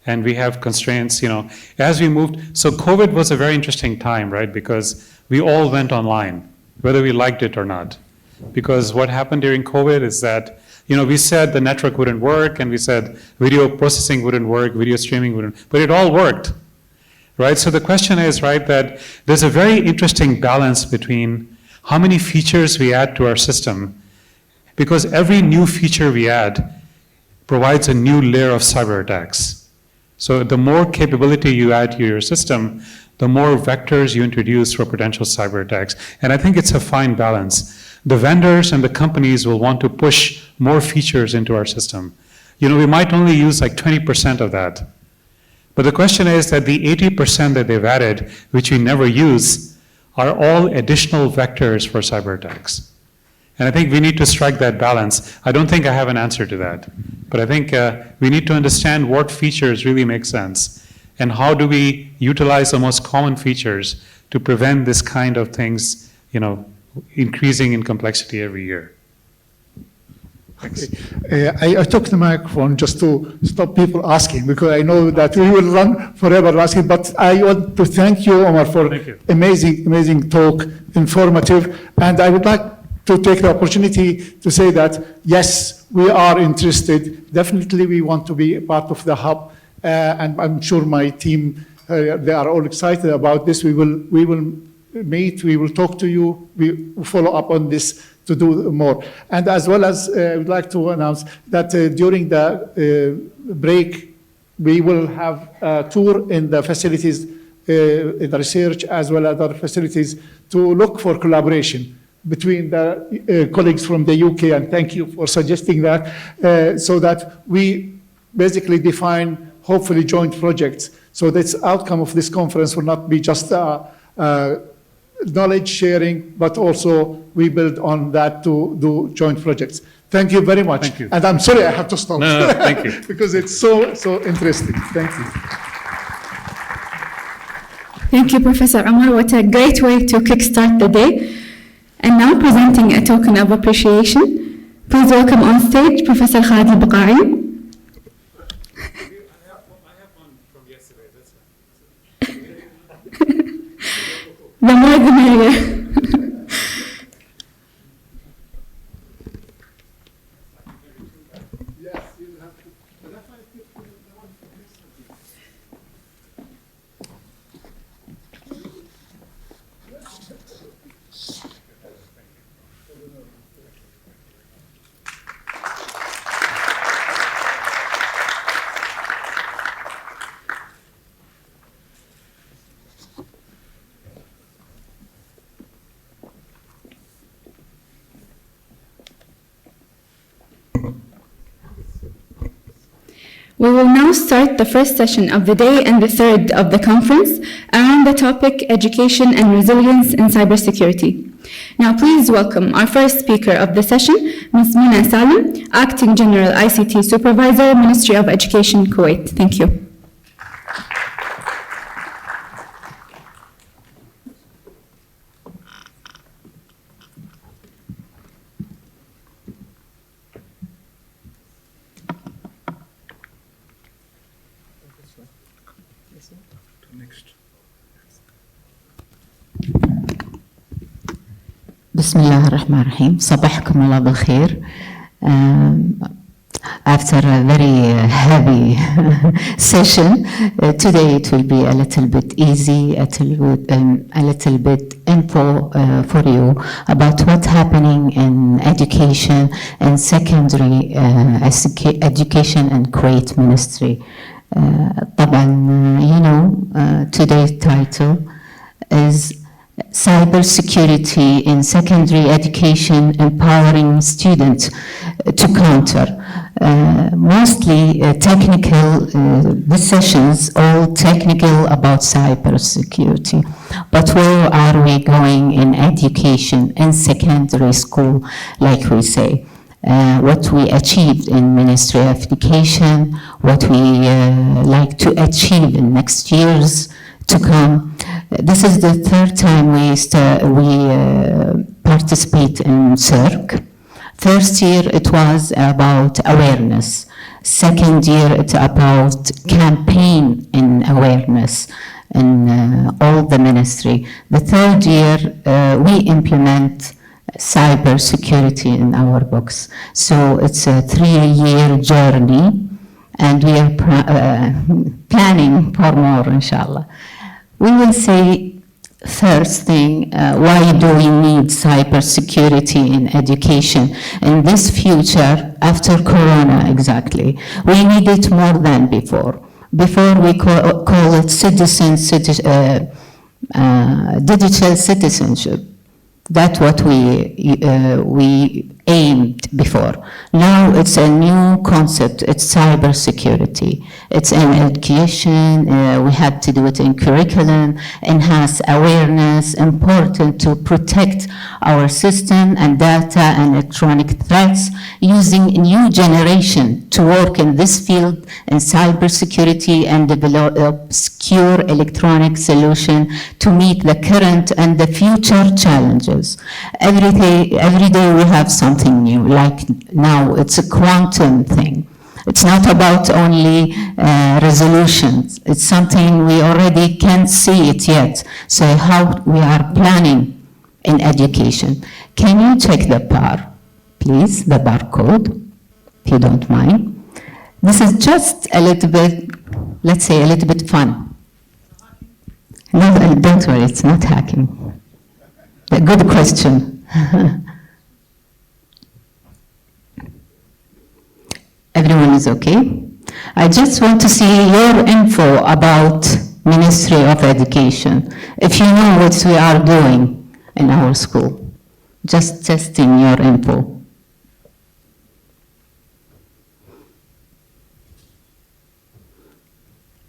and we have constraints, as we moved. So COVID was a very interesting time, right? Because we all went online, whether we liked it or not. Because what happened during COVID is that, we said the network wouldn't work and we said video processing wouldn't work, video streaming wouldn't, but it all worked. right? So the question is, right, that there's a very interesting balance between how many features we add to our system, because every new feature we add provides a new layer of cyber attacks. So the more capability you add to your system, the more vectors you introduce for potential cyber attacks. And I think it's a fine balance. The vendors and the companies will want to push more features into our system. You know, we might only use like 20% of that. But the question is that the 80% that they've added, which we never use, are all additional vectors for cyber attacks. And I think we need to strike that balance. I don't think I have an answer to that. But I think we need to understand what features really make sense and how do we utilize the most common features to prevent this kind of things, you know, increasing in complexity every year. Thanks. I took the microphone just to stop people asking, because I know that we will run forever asking, but I want to thank you, Omar, for amazing talk, informative, and I would like to take the opportunity to say that, yes, we are interested. Definitely we want to be a part of the hub, and I'm sure my team, they are all excited about this. We will meet, we will talk to you, we will follow up on this to do more. And as well as I would like to announce that during the break, we will have a tour in the facilities, in the research, as well as other facilities, to look for collaboration between the colleagues from the UK, and thank you for suggesting that, so that we basically define, hopefully, joint projects. So this outcome of this conference will not be just knowledge sharing, but also we build on that to do joint projects. Thank you very much. Thank you. And I'm sorry I have to stop. No, thank you. Because it's so interesting. Thank you. Thank you, Professor Omar. What a great way to kickstart the day. And now presenting a token of appreciation, please welcome on stage Professor Khalid al-Buqa'i. I have one from yesterday. The more the merrier. We will now start the first session of the day and the third of the conference around the topic Education and Resilience in Cybersecurity. Now please welcome our first speaker of the session, Ms. Mina Salim, Acting General ICT Supervisor, Ministry of Education, Kuwait. Thank you. بسم الله الرحمن الرحيم. صباحكم الله بالخير. After a very heavy session, today it will be a little bit easy, a little bit info for you about what's happening in education and secondary education and Kuwait Ministry. طبعا, you know, today's title is Cybersecurity in Secondary Education, Empowering Students to Counter. Mostly technical, the sessions all technical about cybersecurity. But where are we going in education in secondary school, like we say? What we achieved in Ministry of Education, what we like to achieve in next years to come. This is the third time we participate in CERC. First year it was about awareness. Second year it's about campaign in awareness in all the ministry. The third year we implement cyber security in our books. So it's a 3-year journey, and we are planning for more, inshallah. We will say first thing, why do we need cybersecurity in education in this future after Corona exactly? We need it more than before. Before we call it digital citizenship. That's what we aimed before. Now it's a new concept. It's cybersecurity. It's in education. We have to do it in curriculum, enhance awareness, important to protect our system and data and electronic threats, using a new generation to work in this field in cybersecurity and develop secure electronic solution to meet the current and the future challenges. Every day we have something new, like now it's a quantum thing. It's not about only resolutions. It's something we already can't see it yet. So how we are planning in education. Can you check the bar, please, the barcode, if you don't mind? This is just a little bit, let's say a little bit fun. No, don't worry, it's not hacking. A good question. Everyone is okay? I just want to see your info about Ministry of Education. If you know what we are doing in our school, just testing your info.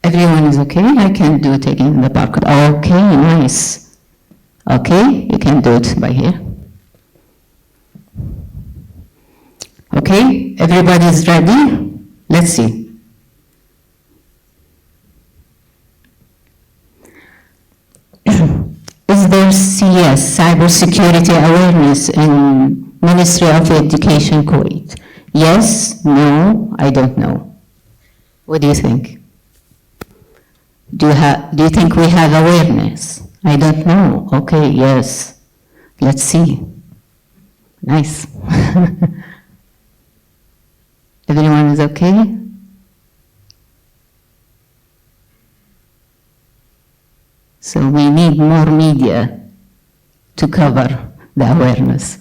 Everyone is okay? I can do it again in the barcode. Okay, nice. Okay, you can do it by here. Okay, everybody is ready? Let's see. Is there CS, cybersecurity awareness in Ministry of Education, Kuwait? Yes, no, I don't know. What do you think? Do you think we have awareness? I don't know. Okay, yes. Let's see. Nice. Everyone is okay? So we need more media to cover the awareness.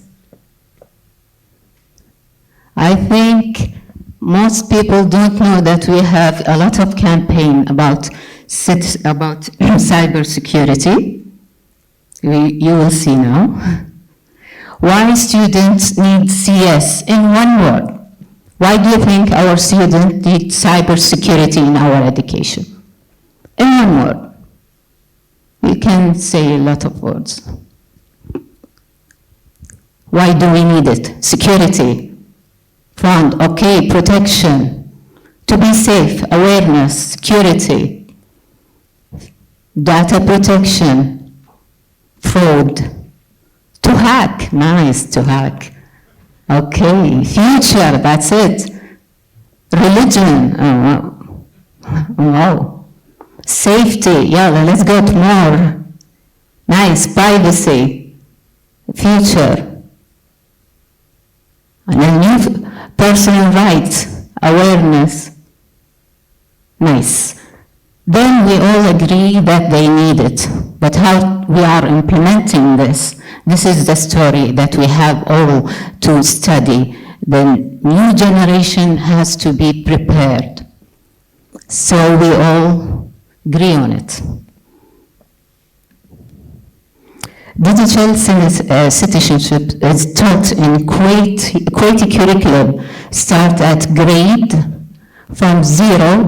I think most people don't know that we have a lot of campaign about cybersecurity. You will see now. Why students need CS in one word? Why do you think our students need cybersecurity in our education? In one word. We can say a lot of words. Why do we need it? Security, fund, okay, protection, to be safe, awareness, security, data protection, fraud, to hack, nice, to hack. Okay, future, that's it. Religion, oh, wow. Safety, yeah, let's go to more. Nice, privacy, future. And then new personal rights, awareness. Nice. Then we all agree that they need it. But how we are implementing this? This is the story that we have all to study. The new generation has to be prepared. So we all agree on it. Digital citizenship is taught in Kuwaiti curriculum. Start at grade from 0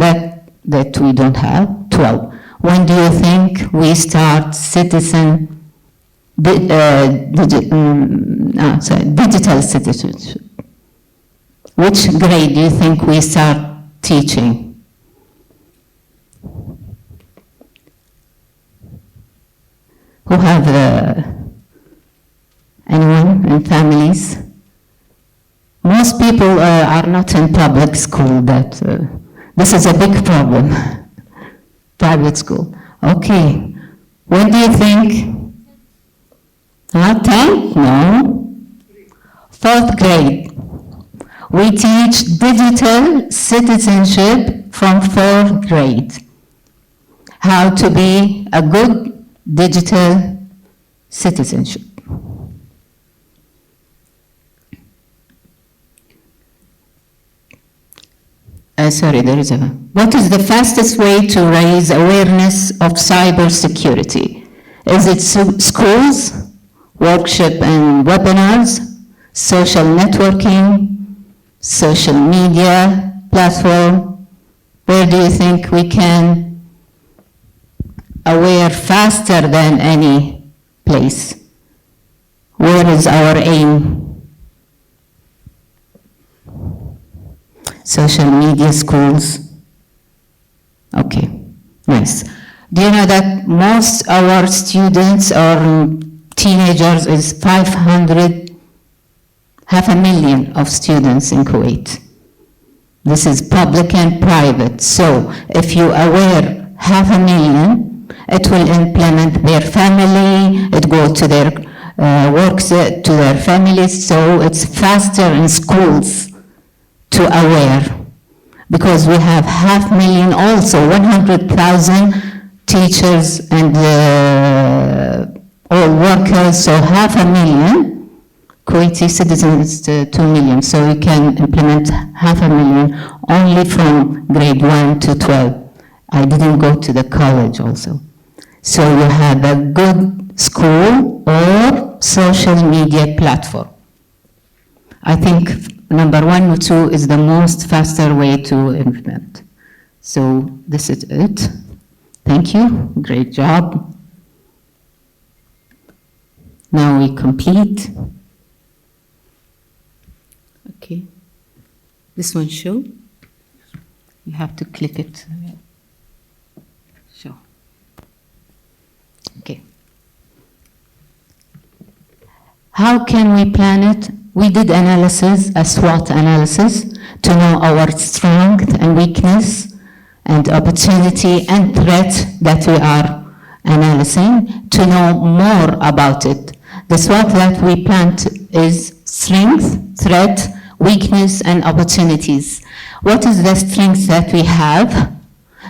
that we don't have, 12. When do you think we start digital citizenship? Which grade do you think we start teaching? Who have anyone in families? Most people are not in public school. This is a big problem. Private school. Okay. When do you think? 10? No. 4th grade. We teach digital citizenship from 4th grade. how to be a good digital citizenship. Sorry, there is a. What is the fastest way to raise awareness of cybersecurity? Is it schools, workshop and webinars, social networking, social media platform? Where do you think we can aware faster than any place? Where is our aim? Social media, schools. Okay, nice. Do you know that most our students or teenagers is 500, 500,000 of students in Kuwait. This is public and private. So if you aware 500,000, it will implement their family, it go to their works to their families. So it's faster in schools to aware, because we have 500,000 also, 100,000 teachers and all workers, so 500,000 Kuwaiti citizens, 2 million. So you can implement 500,000 only from grade 1 to 12. I didn't go to the college also. So you have a good school or social media platform. I think number 1 or 2 is the most faster way to implement. So this is it. Thank you. Great job. Now we complete. Okay. This one show. You have to click it. Show. Okay. How can we plan it? We did analysis, a SWOT analysis, to know our strength and weakness and opportunity and threat that we are analyzing, to know more about it. The SWOT that we planned is strength, threat, weakness, and opportunities. What is the strength that we have?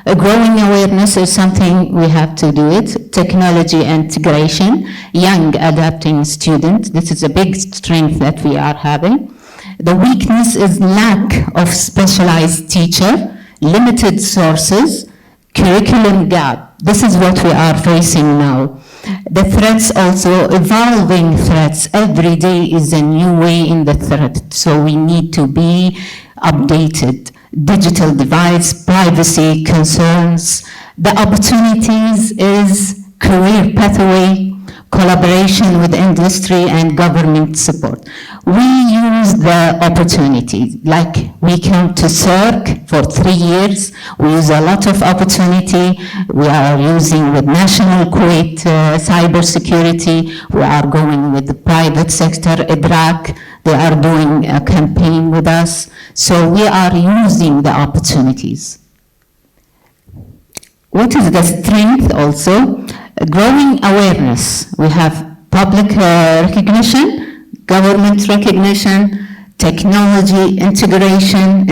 A growing awareness is something we have to do it. Technology integration, young adapting student. This is a big strength that we are having. The weakness is lack of specialized teacher, limited sources, curriculum gap. This is what we are facing now. The threats also, evolving threats. Every day is a new way in the threat. So we need to be updated. Digital divides, privacy concerns. The opportunities is career pathway, collaboration with industry and government support. We use the opportunity, like we come to CERC for 3 years. We use a lot of opportunity. We are using with National Kuwait cybersecurity. We are going with the private sector, IDRAC. They are doing a campaign with us. So we are using the opportunities. What is the strength also? Growing awareness. We have public recognition, government recognition, technology integration,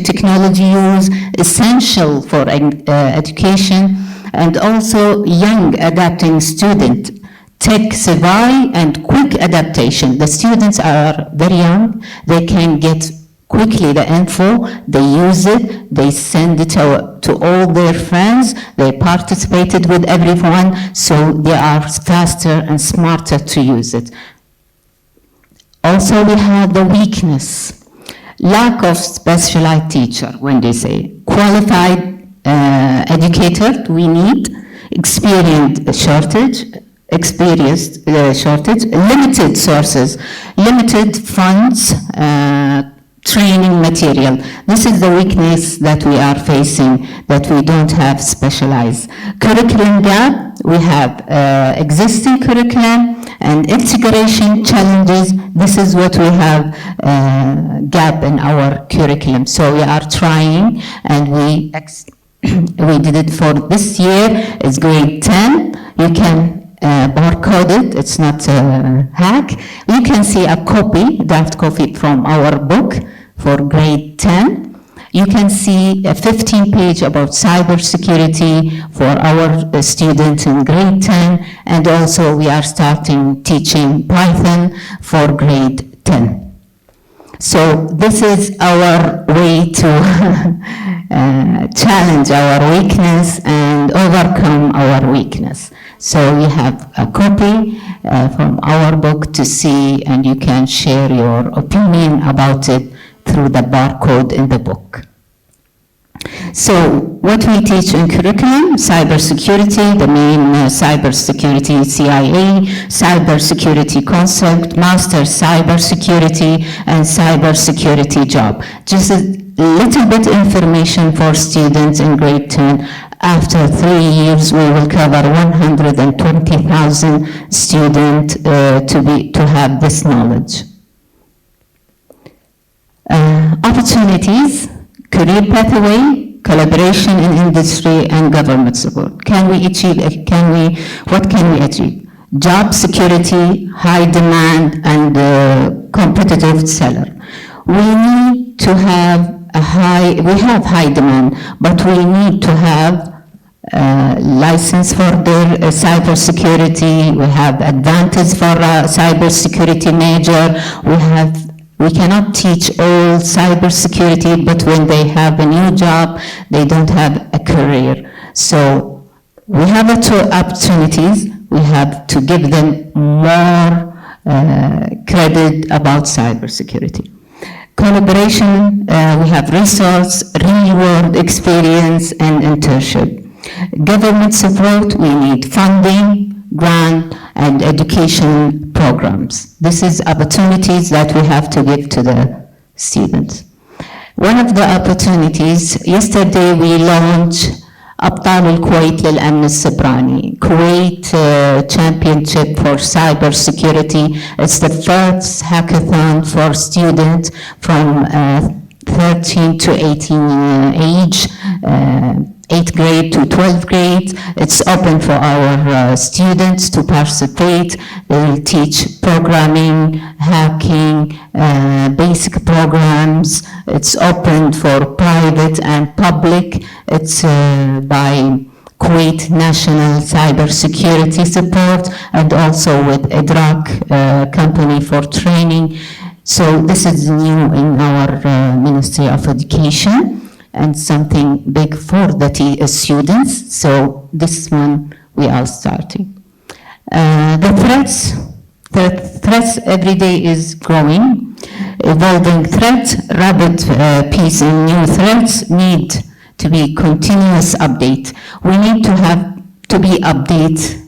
technology use, essential for education, and also young adapting student. Tech savvy and quick adaptation. The students are very young. They can get quickly the info, they use it, they send it to all their friends, they participated with everyone, so they are faster and smarter to use it. Also, we have the weakness, lack of specialized teacher, when they say qualified educator, we need experienced shortage, limited sources, limited funds, training material. This is the weakness that we are facing, that we don't have specialized. Curriculum gap, we have existing curriculum and integration challenges. This is what we have gap in our curriculum. So we are trying, and we did it for this year. It's grade 10. You can barcode it, it's not a hack. You can see a copy, draft copy from our book for grade 10. You can see a 15-page about cybersecurity for our students in grade 10, and also we are starting teaching Python for grade 10. So this is our way to challenge our weakness and overcome our weakness. So you have a copy from our book to see, and you can share your opinion about it through the barcode in the book. So what we teach in curriculum, cybersecurity, the main cybersecurity CIA, cybersecurity concept, master cybersecurity, and cybersecurity job. Just a little bit information for students in grade 10. After 3 years, we will cover 120,000 students to have this knowledge. Opportunities, career pathway, collaboration in industry, and government support. What can we achieve? Job security, high demand, and competitive salary. We need to have we have high demand, but we need to have license for their cybersecurity. We have advantage for a cybersecurity major. We cannot teach all cybersecurity, but when they have a new job, they don't have a career. So we have two opportunities. We have to give them more credit about cybersecurity. Collaboration, we have resource, real-world experience, and internship. Government support, we need funding, grant, and education programs. This is opportunities that we have to give to the students. One of the opportunities, yesterday we launched أبطال الكويت للأمن السبراني, Kuwait Championship for Cybersecurity. It's the first hackathon for students from 13 to 18 age, 8th grade to 12th grade. It's open for our students to participate. They will teach programming, hacking, basic programs. It's open for private and public. It's by Kuwait National Cybersecurity Support, and also with EDRAC company for training. So this is new in our Ministry of Education, and something big for the students. So this one we are starting. The threats every day is growing, evolving threats, rapid pace in new threats need to be continuous update. We need to have to be update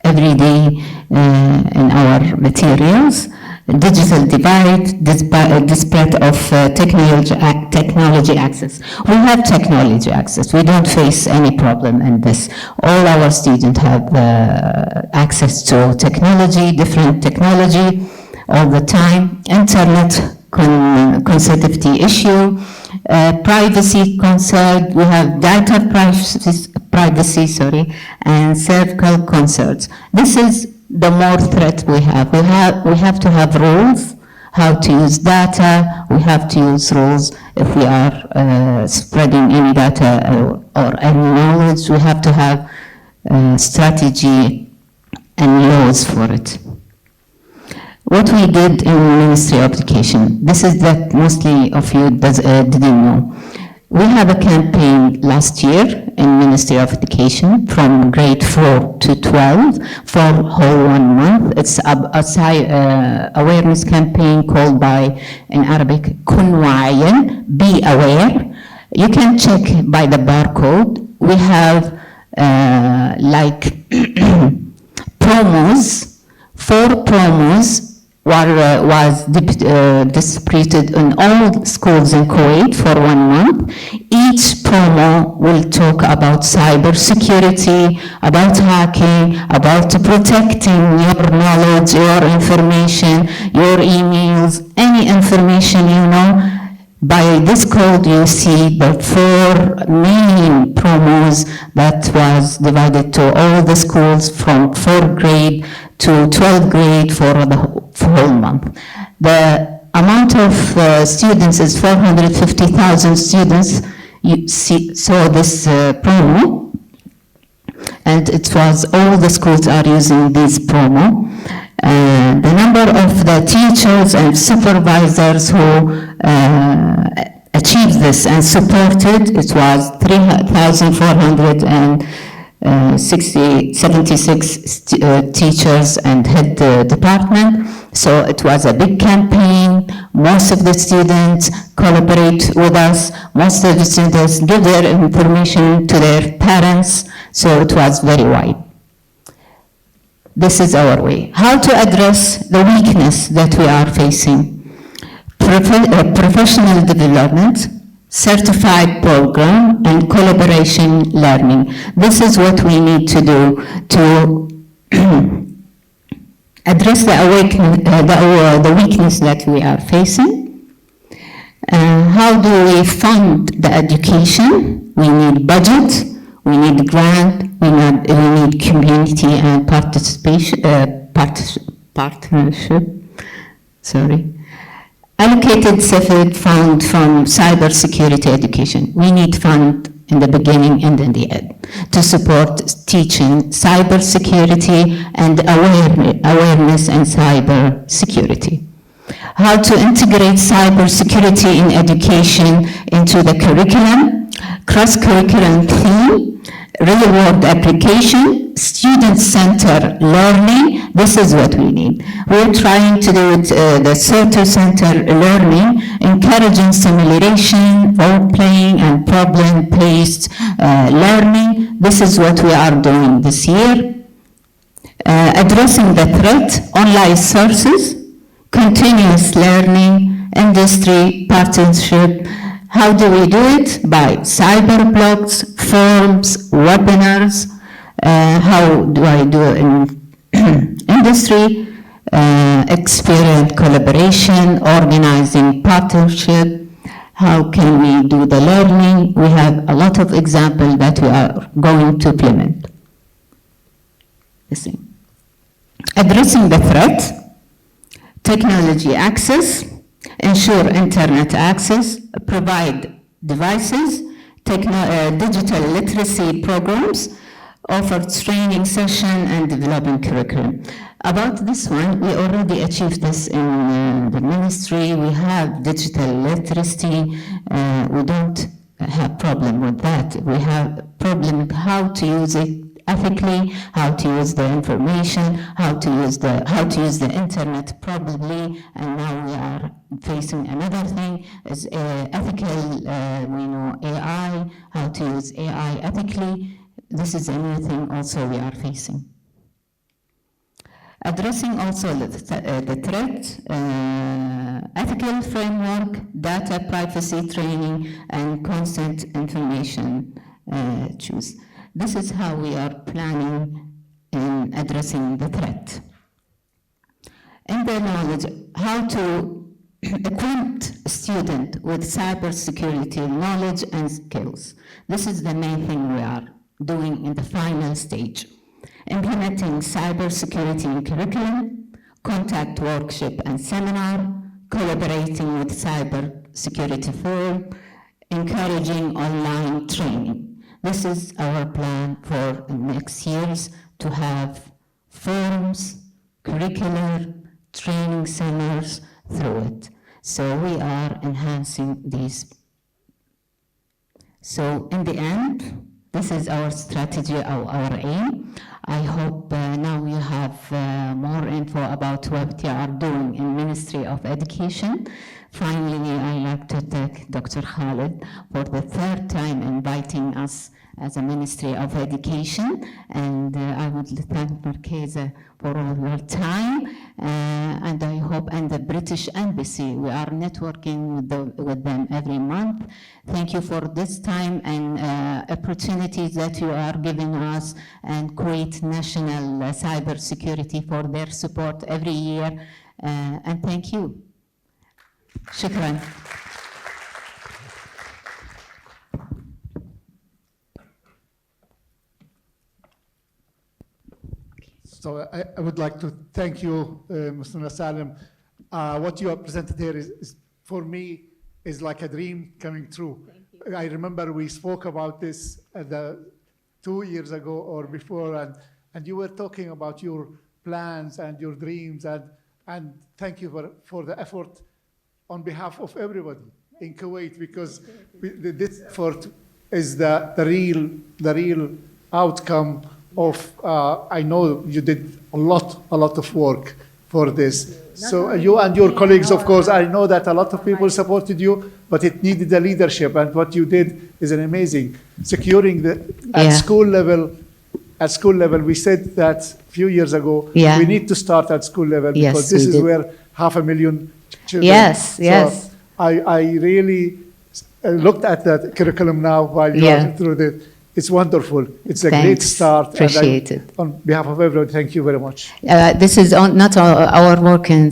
every day in our materials. Digital divide, disparate of technology access. We have technology access. We don't face any problem in this. All our students have access to technology, different technology all the time. Internet sensitivity issue, privacy concern. We have data privacy, and cervical concerns. This is the more threat we have. We have to have rules, how to use data. We have to use rules if we are spreading any data or any knowledge. We have to have strategy and laws for it. What we did in Ministry of Education, this is that mostly of you didn't know. We have a campaign last year in Ministry of Education from grade 4 to 12 for whole 1 month. It's a awareness campaign called by, in Arabic, Kun Waayan, be aware. You can check by the barcode. We have like promos, 4 promos was distributed in all schools in Kuwait for 1 month. Each promo will talk about cybersecurity, about hacking, about protecting your knowledge, your information, your emails, any information you know. By this code, you see the 4 main promos that was divided to all the schools from 4th grade to 12th grade for the whole month. The amount of students is 450,000 students saw this promo, and it was all the schools are using this promo. The number of the teachers and supervisors who achieved this and supported, it was 3,476 teachers and head department. So it was a big campaign. Most of the students collaborate with us. Most of the students give their information to their parents. So it was very wide. This is our way. How to address the weakness that we are facing? Professional development, certified program, and collaboration learning. This is what we need to do to address the weakness that we are facing. How do we fund the education? We need budget, we need grant, we need community and participation, partnership. Sorry. Allocated separate fund from cybersecurity education. We need fund in the beginning and in the end to support teaching cybersecurity and awareness in cybersecurity. How to integrate cybersecurity in education into the curriculum, cross-curriculum theme, real-world application, student-centered learning. This is what we need. We're trying to do it, the CERC-centered learning, encouraging simulation, role-playing, and problem-based learning. This is what we are doing this year. Addressing the threat, online sources, continuous learning, industry partnership. How do we do it? By cyber blogs, forums, webinars. How do I do it in industry? Experience collaboration, organizing partnership. How can we do the learning? We have a lot of examples that we are going to implement. Addressing the threat, technology access, ensure internet access, provide devices, digital literacy programs, offer training session and developing curriculum. About this one, we already achieved this in the ministry. We have digital literacy. We don't have problem with that. We have problem how to use it ethically, how to use the information, how to use the internet probably, and now we are facing another thing is ethical, we know AI, how to use AI ethically. This is a new thing also we are facing. Addressing also the threat, ethical framework, data privacy training, and consent information choose. This is how we are planning in addressing the threat. And the knowledge, how to equip students with cybersecurity knowledge and skills. This is the main thing we are doing in the final stage. Implementing cybersecurity in curriculum, contact workshop and seminar, collaborating with cybersecurity forum, encouraging online training. This is our plan for next years, to have forums, curricular, training centers through it. So we are enhancing these. So in the end, this is our strategy, our aim. I hope now you have more info about what you are doing in Ministry of Education. Finally, I'd like to thank Dr. Khalid for the third time inviting us as a Ministry of Education, and I would thank Markeza for all your time, and I hope, and the British Embassy, we are networking with them every month. Thank you for this time and opportunities that you are giving us, and Kuwait National Cybersecurity for their support every year, and thank you. Shukran. So I would like to thank you, Mr. Salim. what you have presented here is for me, is like a dream coming true. I remember we spoke about this 2 years ago or before, and you were talking about your plans and your dreams, and thank you for the effort on behalf of everybody in Kuwait, because this effort is the real outcome of, I know you did a lot of work for this. So you and your colleagues, of course, I know that a lot of people supported you, but it needed the leadership, and what you did is an amazing. Securing at school level, we said that a few years ago, we need to start at school level, because this is where 500,000 children. Yes, yes. So I really looked at that curriculum now while you are through this. It's wonderful. It's a great start. Appreciate it. On behalf of everyone, thank you very much. This is not our work in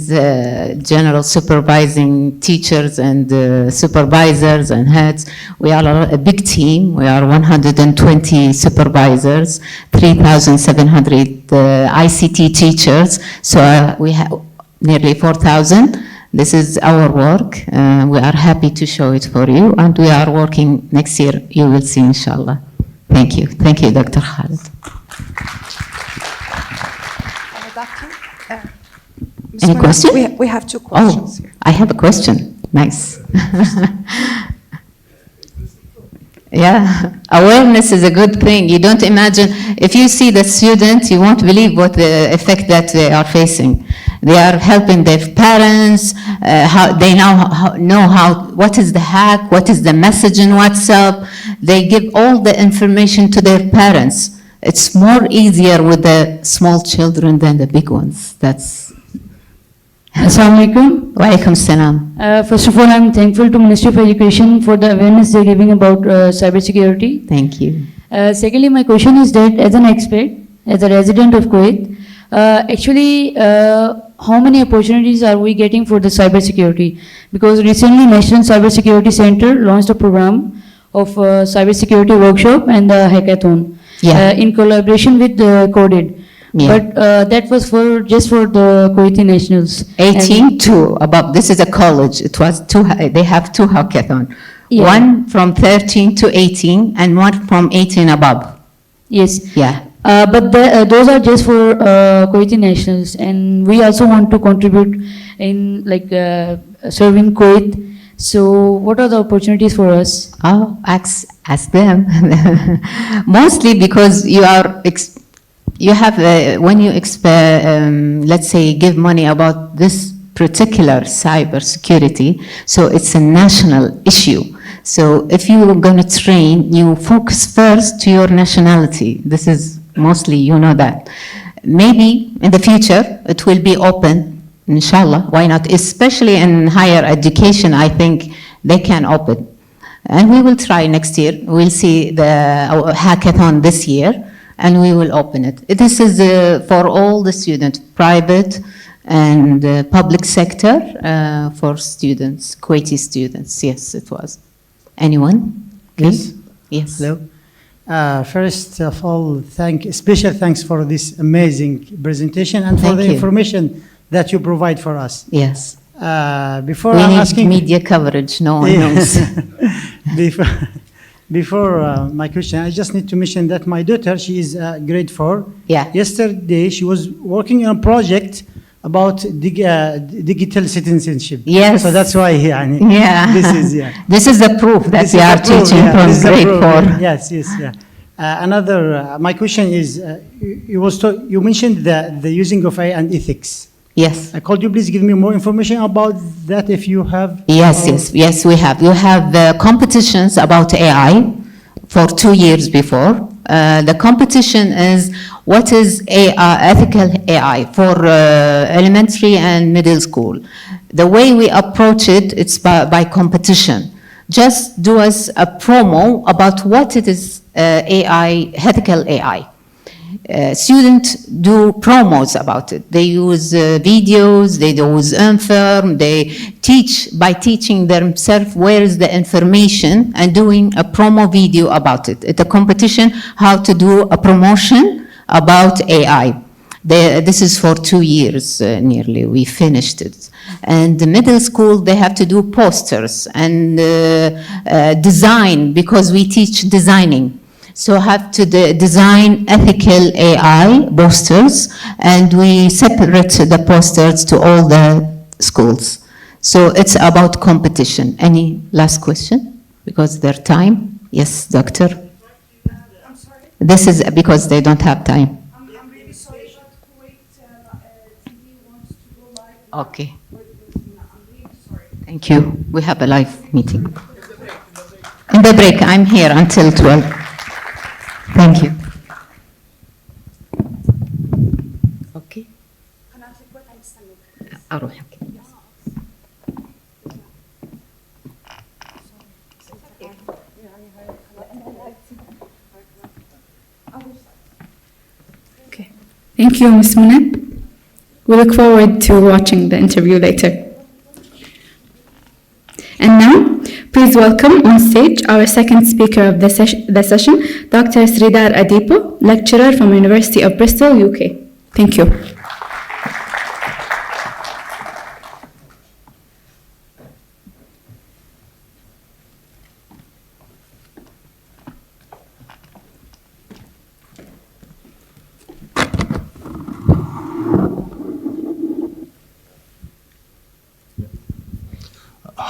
general supervising teachers and supervisors and heads. We are a big team. We are 120 supervisors, 3,700 ICT teachers. So we have nearly 4,000. This is our work. We are happy to show it for you, and we are working next year. You will see, inshallah. Thank you. Thank you, Dr. Khalid. Any question? We have two questions here. I have a question. Nice. Yeah, awareness is a good thing. You don't imagine, if you see the students, you won't believe what the effect that they are facing. They are helping their parents, how they now know what is the hack, what is the message in WhatsApp. They give all the information to their parents. It's more easier with the small children than the big ones. That's. Assalamu alaikum. Wa alaikum salam. First of all, I'm thankful to Ministry of Education for the awareness they're giving about cybersecurity. Thank you. Secondly, my question is that as an expert, as a resident of Kuwait, actually, how many opportunities are we getting for the cybersecurity? Because recently, National Cybersecurity Center launched a program of cybersecurity workshop and the hackathon in collaboration with Coded. Yeah. But that was just for the Kuwaiti nationals. 18 to above. This is a college. It was they have two hackathons. Yeah. One from 13 to 18 and one from 18 above. Yes. Yeah. But those are just for Kuwaiti nationals, and we also want to contribute in serving Kuwait. So what are the opportunities for us? Oh, ask them. Mostly because you are. You have, when you let's say, give money about this particular cybersecurity, so it's a national issue. So if you are going to train, you focus first to your nationality. This is mostly, you know that. Maybe in the future, it will be open, inshallah, why not? Especially in higher education, I think they can open. And we will try next year. We'll see the hackathon this year. And we will open it. This is for all the students, private and public sector, for students, Kuwaiti students. Yes, it was. Anyone? Yes. Yes. Hello. First of all, special thanks for this amazing presentation and for the information that you provide for us. Yes. Before we I'm need asking media coverage. No one knows. Before my question, I just need to mention that my daughter, she is grade 4. Yeah. Yesterday, she was working on a project about digital citizenship. Yes. So that's why, this is the proof that we are teaching from grade 4. Yes, yeah. My question is, you mentioned the using of AI and ethics. Yes. Could you please give me more information about that if you have? Yes, we have. You have competitions about AI for 2 years before. The competition is what is ethical AI for elementary and middle school. The way we approach it, it's by competition. Just do us a promo about what it is AI, ethical AI. Students do promos about it. They use videos, they use info, they teach by teaching themselves where is the information and doing a promo video about it. It's a competition how to do a promotion about AI. This is for 2 years nearly. We finished it. And the middle school, they have to do posters and design, because we teach designing. So have to design ethical AI posters, and we separate the posters to all the schools. So it's about competition. Any last question? Because their time. Yes, doctor. I'm sorry. This is because they don't have time. I'm really sorry, but Kuwait TV wants to go live. Okay. I'm really sorry. Thank you. We have a live meeting. In the break, I'm here until 12. Thank you. Okay. أروح. Okay. Thank you, Ms. Muna. We look forward to watching the interview later. And now, please welcome on stage our second speaker of the session, Dr. Sridhar Adipo, lecturer from University of Bristol, UK. Thank you.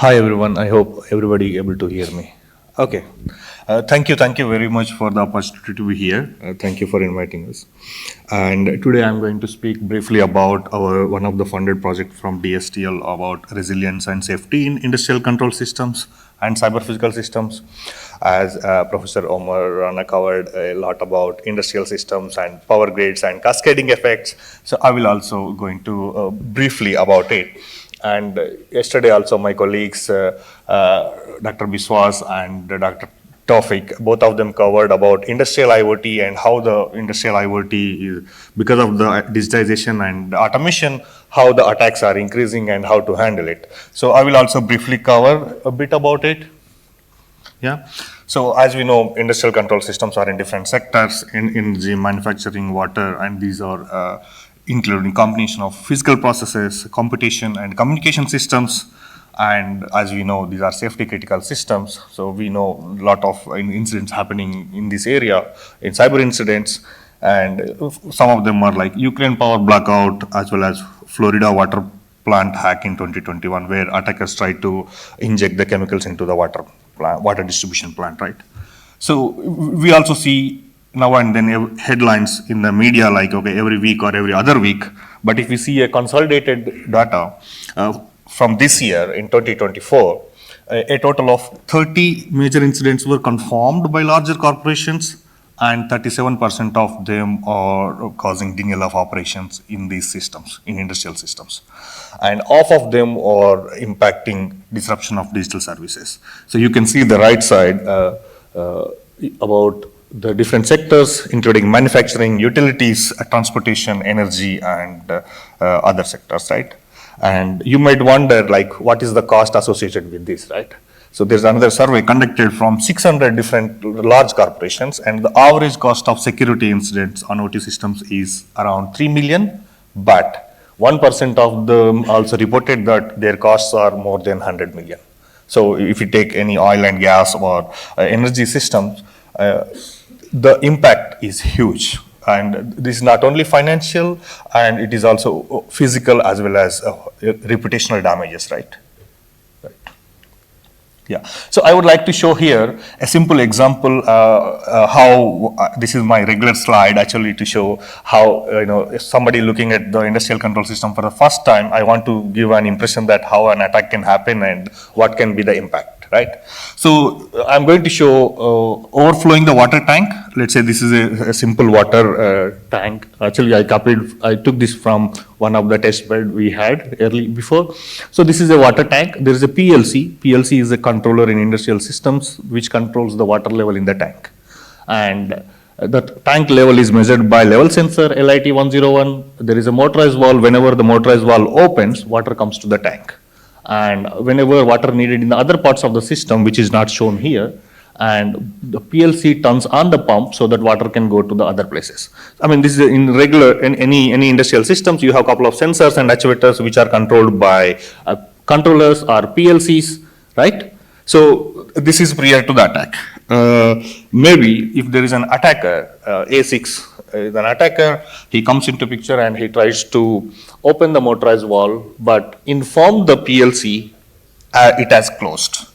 Hi everyone, I hope everybody able to hear me. Okay, thank you very much for the opportunity to be here. Thank you for inviting us. And today I'm going to speak briefly about one of the funded projects from DSTL about resilience and safety in industrial control systems and cyber physical systems. As Professor Omar Rana covered a lot about industrial systems and power grids and cascading effects, so I will also going to briefly about it. And yesterday also my colleagues, Dr. Biswas and Dr. Tawfiq, both of them covered about industrial IoT and how the industrial IoT is, because of the digitization and automation, how the attacks are increasing and how to handle it. So I will also briefly cover a bit about it. Yeah. So as we know, industrial control systems are in different sectors, in the manufacturing, water, and these are including combination of physical processes, computation, and communication systems. And as we know, these are safety critical systems. So we know a lot of incidents happening in this area, in cyber incidents. And some of them are like Ukraine power blackout, as well as Florida water plant hack in 2021, where attackers tried to inject the chemicals into the water distribution plant, right? So we also see now and then headlines in the media like, okay, every week or every other week. But if we see a consolidated data from this year in 2024, a total of 30 major incidents were confirmed by larger corporations, and 37% of them are causing denial of operations in these systems, in industrial systems. And half of them are impacting disruption of digital services. So you can see the right side about the different sectors, including manufacturing, utilities, transportation, energy, and other sectors, right? And you might wonder, like, what is the cost associated with this, right? So there's another survey conducted from 600 different large corporations, and the average cost of security incidents on OT systems is around 3 million, but 1% of them also reported that their costs are more than 100 million. So if you take any oil and gas or energy systems, the impact is huge, and this is not only financial, and it is also physical as well as reputational damages, right? Yeah, so I would like to show here a simple example how this is my regular slide actually to show how, if somebody looking at the industrial control system for the first time, I want to give an impression that how an attack can happen and what can be the impact, right? So I'm going to show overflowing the water tank. Let's say this is a simple water tank. Actually, I took this from one of the test bed we had early before. So this is a water tank. There is a PLC. PLC is a controller in industrial systems which controls the water level in the tank. And the tank level is measured by level sensor LIT 101. There is a motorized valve. Whenever the motorized valve opens, water comes to the tank. And whenever water needed in the other parts of the system, which is not shown here, and the PLC turns on the pump so that water can go to the other places. I mean, this is in regular, in any industrial systems, you have a couple of sensors and actuators which are controlled by controllers or PLCs, right? So this is prior to the attack. Maybe if there is an attacker, A6 is an attacker, he comes into picture and he tries to open the motorized valve, but inform the PLC it has closed.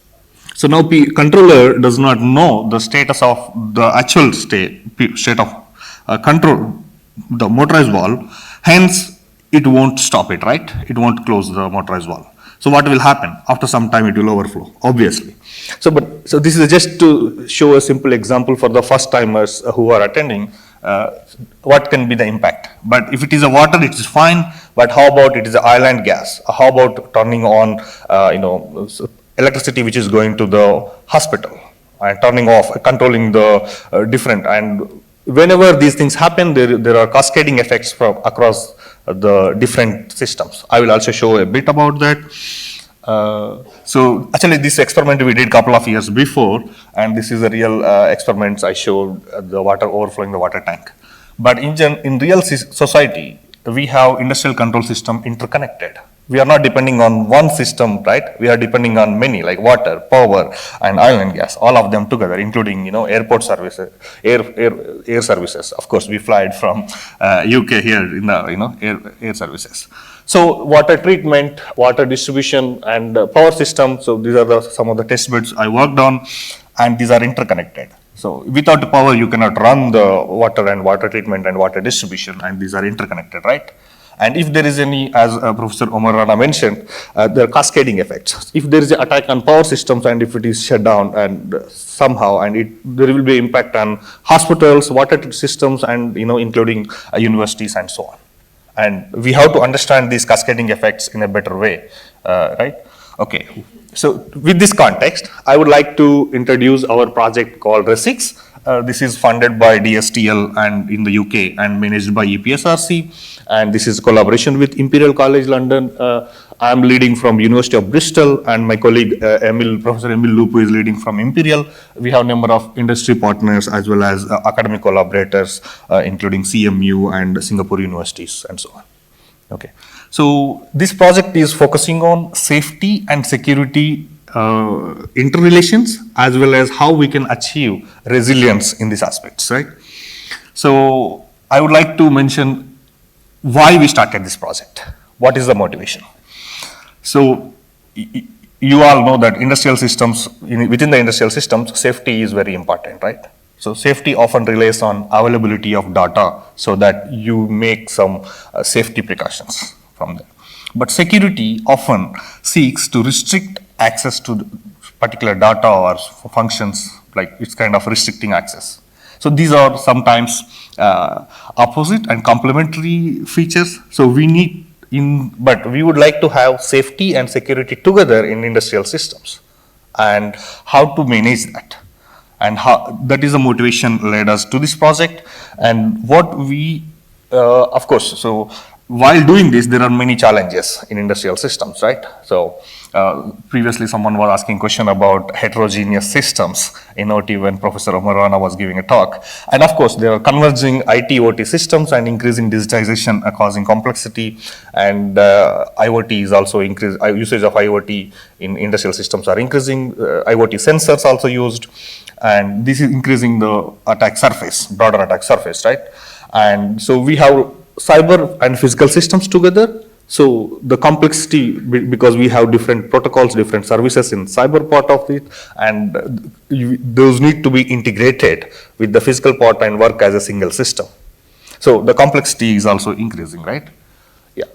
So now controller does not know the status of the actual state of control, the motorized valve, hence it won't stop it, right? It won't close the motorized valve. So what will happen? After some time it will overflow, obviously. So this is just to show a simple example for the first timers who are attending, what can be the impact. But if it is a water, it is fine, but how about it is an oil and gas? How about turning on, electricity which is going to the hospital and turning off, controlling the different, and whenever these things happen, there are cascading effects from across the different systems. I will also show a bit about that. So actually this experiment we did a couple of years before, and this is a real experiment I showed the water overflowing the water tank. But in real society, we have industrial control system interconnected. We are not depending on one system, right? We are depending on many, like water, power, and oil and gas, all of them together, including airport services, air services. Of course, we fly it from UK here in the air services. So water treatment, water distribution, and power system. So these are some of the test beds I worked on, and these are interconnected. So without the power, you cannot run the water and water treatment and water distribution, and these are interconnected, right? And if there is any, as Professor Omar Rana mentioned, there are cascading effects. If there is an attack on power systems and if it is shut down and somehow, and there will be impact on hospitals, water systems, and including universities and so on. And we have to understand these cascading effects in a better way, right? Okay. So with this context, I would like to introduce our project called RESIX. This is funded by DSTL and in the UK and managed by EPSRC. And this is collaboration with Imperial College London. I am leading from University of Bristol, and my colleague Professor Emil Lupu is leading from Imperial. We have a number of industry partners as well as academic collaborators, including CMU and Singapore universities and so on. Okay. So this project is focusing on safety and security interrelations, as well as how we can achieve resilience in these aspects, right? So I would like to mention why we started this project. What is the motivation? So you all know that industrial systems, within the industrial systems, safety is very important, right? So safety often relies on availability of data so that you make some safety precautions from there. But security often seeks to restrict access to particular data or functions, like it's kind of restricting access. So these are sometimes opposite and complementary features. So we need but we would like to have safety and security together in industrial systems, and how to manage that. And how that is the motivation led us to this project. And what we, of course, so while doing this, there are many challenges in industrial systems, right? So previously someone was asking a question about heterogeneous systems in OT when Professor Omar Rana was giving a talk. And of course, there are converging IT-OT systems and increasing digitization causing complexity. And IoT is also increased, usage of IoT in industrial systems are increasing, IoT sensors also used. And this is increasing the attack surface, broader attack surface, right? And so we have cyber and physical systems together. So the complexity, because we have different protocols, different services in cyber part of it, and those need to be integrated with the physical part and work as a single system. So the complexity is also increasing, right? Yeah.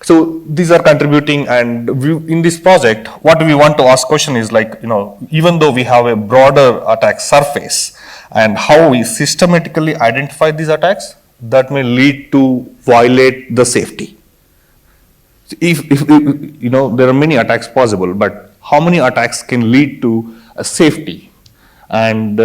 So these are contributing, and in this project, what we want to ask question is like, even though we have a broader attack surface, and how we systematically identify these attacks, that may lead to violate the safety. If there are many attacks possible, but how many attacks can lead to a safety? And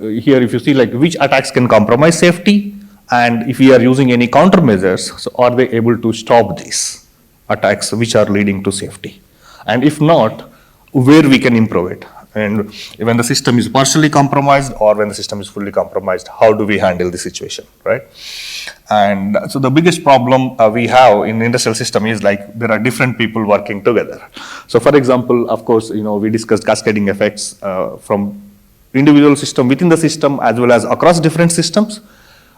here, if you see like which attacks can compromise safety, and if we are using any countermeasures, so are they able to stop these attacks which are leading to safety? And if not, where we can improve it? And when the system is partially compromised or when the system is fully compromised, how do we handle the situation, right? And so the biggest problem we have in the industrial system is like there are different people working together. So for example, of course, we discussed cascading effects from individual system within the system as well as across different systems.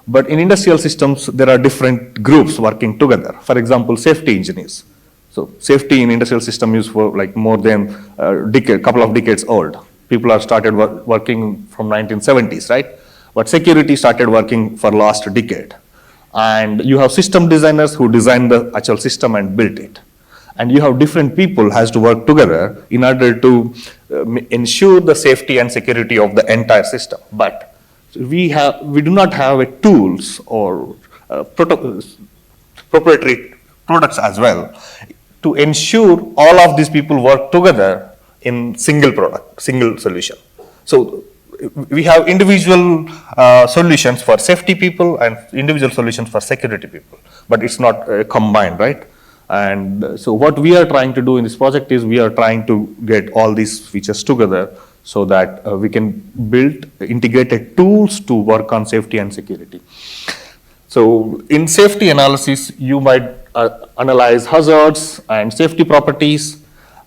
But in industrial systems, there are different groups working together. For example, safety engineers. So safety in industrial system is for like more than a couple of decades old. People are started working from 1970s, right? But security started working for last decade. And you have system designers who designed the actual system and built it. And you have different people has to work together in order to ensure the safety and security of the entire system. But we do not have a tools or proprietary products as well to ensure all of these people work together in single product, single solution. So we have individual solutions for safety people and individual solutions for security people, but it's not combined, right? And so what we are trying to do in this project is we are trying to get all these features together so that we can build integrated tools to work on safety and security. So in safety analysis, you might analyze hazards and safety properties.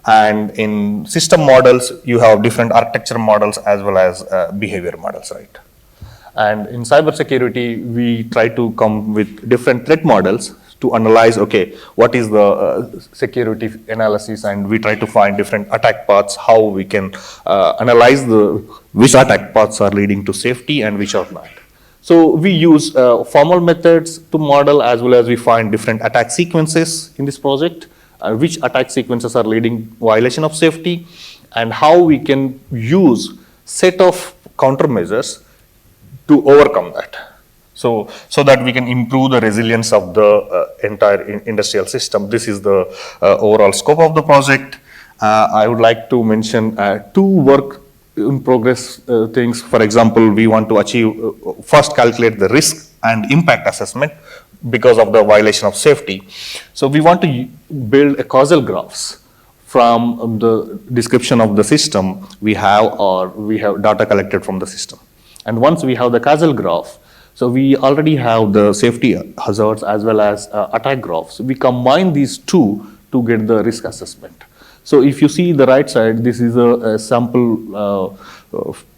And in system models, you have different architecture models as well as behavior models, right? And in cybersecurity, we try to come with different threat models to analyze, okay, what is the security analysis, and we try to find different attack paths, how we can analyze which attack paths are leading to safety and which are not. So we use formal methods to model as well as we find different attack sequences in this project, which attack sequences are leading violation of safety, and how we can use set of countermeasures to overcome that. So that we can improve the resilience of the entire industrial system. This is the overall scope of the project. I would like to mention two work in progress things. For example, we want to achieve, first calculate the risk and impact assessment because of the violation of safety. So we want to build a causal graphs from the description of the system we have, or we have data collected from the system. And once we have the causal graph, so we already have the safety hazards as well as attack graphs. We combine these two to get the risk assessment. So if you see the right side, this is a sample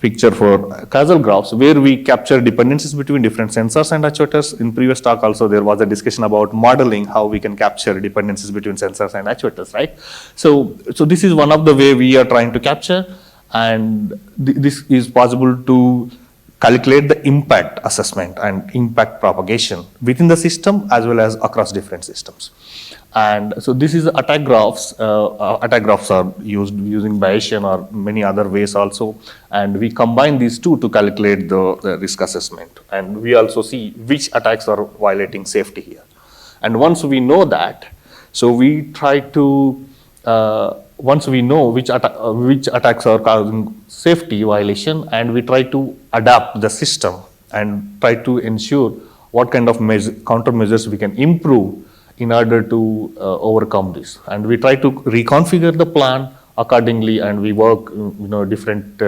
picture for causal graphs where we capture dependencies between different sensors and actuators. In previous talk also there was a discussion about modeling how we can capture dependencies between sensors and actuators, right? So this is one of the way we are trying to capture, and this is possible to calculate the impact assessment and impact propagation within the system as well as across different systems. And so this is attack graphs. Attack graphs are used using Bayesian or many other ways also. And we combine these two to calculate the risk assessment. And we also see which attacks are violating safety here. And once we know that, so we try to, once we know which attacks are causing safety violation, and we try to adapt the system and try to ensure what kind of countermeasures we can improve in order to overcome this. And we try to reconfigure the plan accordingly, and we work, different,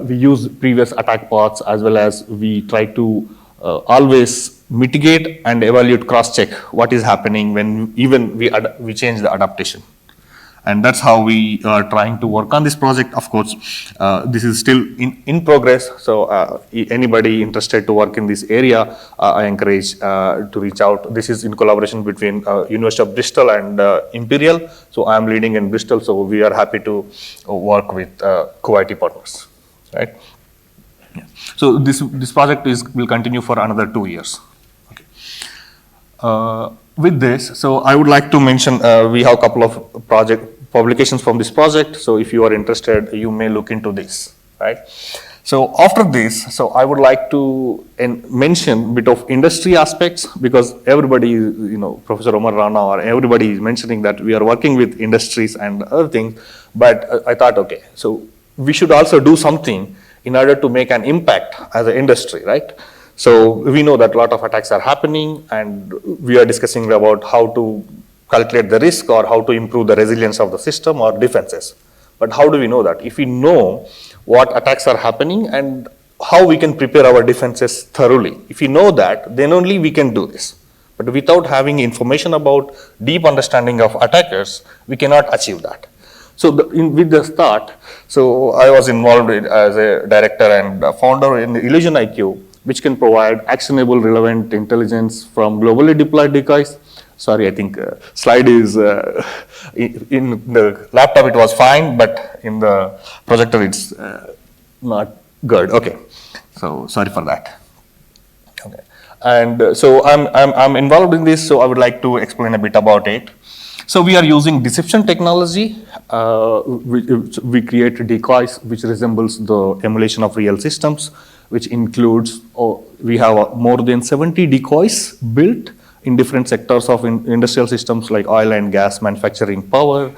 we use previous attack paths as well as we try to always mitigate and evaluate, cross-check what is happening when even we change the adaptation. And that's how we are trying to work on this project. Of course, this is still in progress. So anybody interested to work in this area, I encourage to reach out. This is in collaboration between University of Bristol and Imperial. So I'm leading in Bristol. So we are happy to work with Kuwaiti partners, right? Yeah. So this project will continue for another 2 years. Okay. With this, so I would like to mention we have a couple of publications from this project. So if you are interested, you may look into this, right? So after this, so I would like to mention a bit of industry aspects, because everybody, Professor Omar Rana or everybody is mentioning that we are working with industries and other things. But I thought, okay, so we should also do something in order to make an impact as an industry, right? So we know that a lot of attacks are happening, and we are discussing about how to calculate the risk or how to improve the resilience of the system or defenses. But how do we know that? If we know what attacks are happening and how we can prepare our defenses thoroughly. If we know that, then only we can do this. But without having information about deep understanding of attackers, we cannot achieve that. So with the start, so I was involved as a director and founder in Illusion IQ, which can provide actionable, relevant intelligence from globally deployed decoys. Sorry, I think slide is, in the laptop it was fine, but in the projector it's not good. Okay, so sorry for that. Okay, and so I'm involved in this, so I would like to explain a bit about it. So we are using deception technology. We create decoys which resembles the emulation of real systems, which includes, we have more than 70 decoys built in different sectors of industrial systems like oil and gas, manufacturing, power.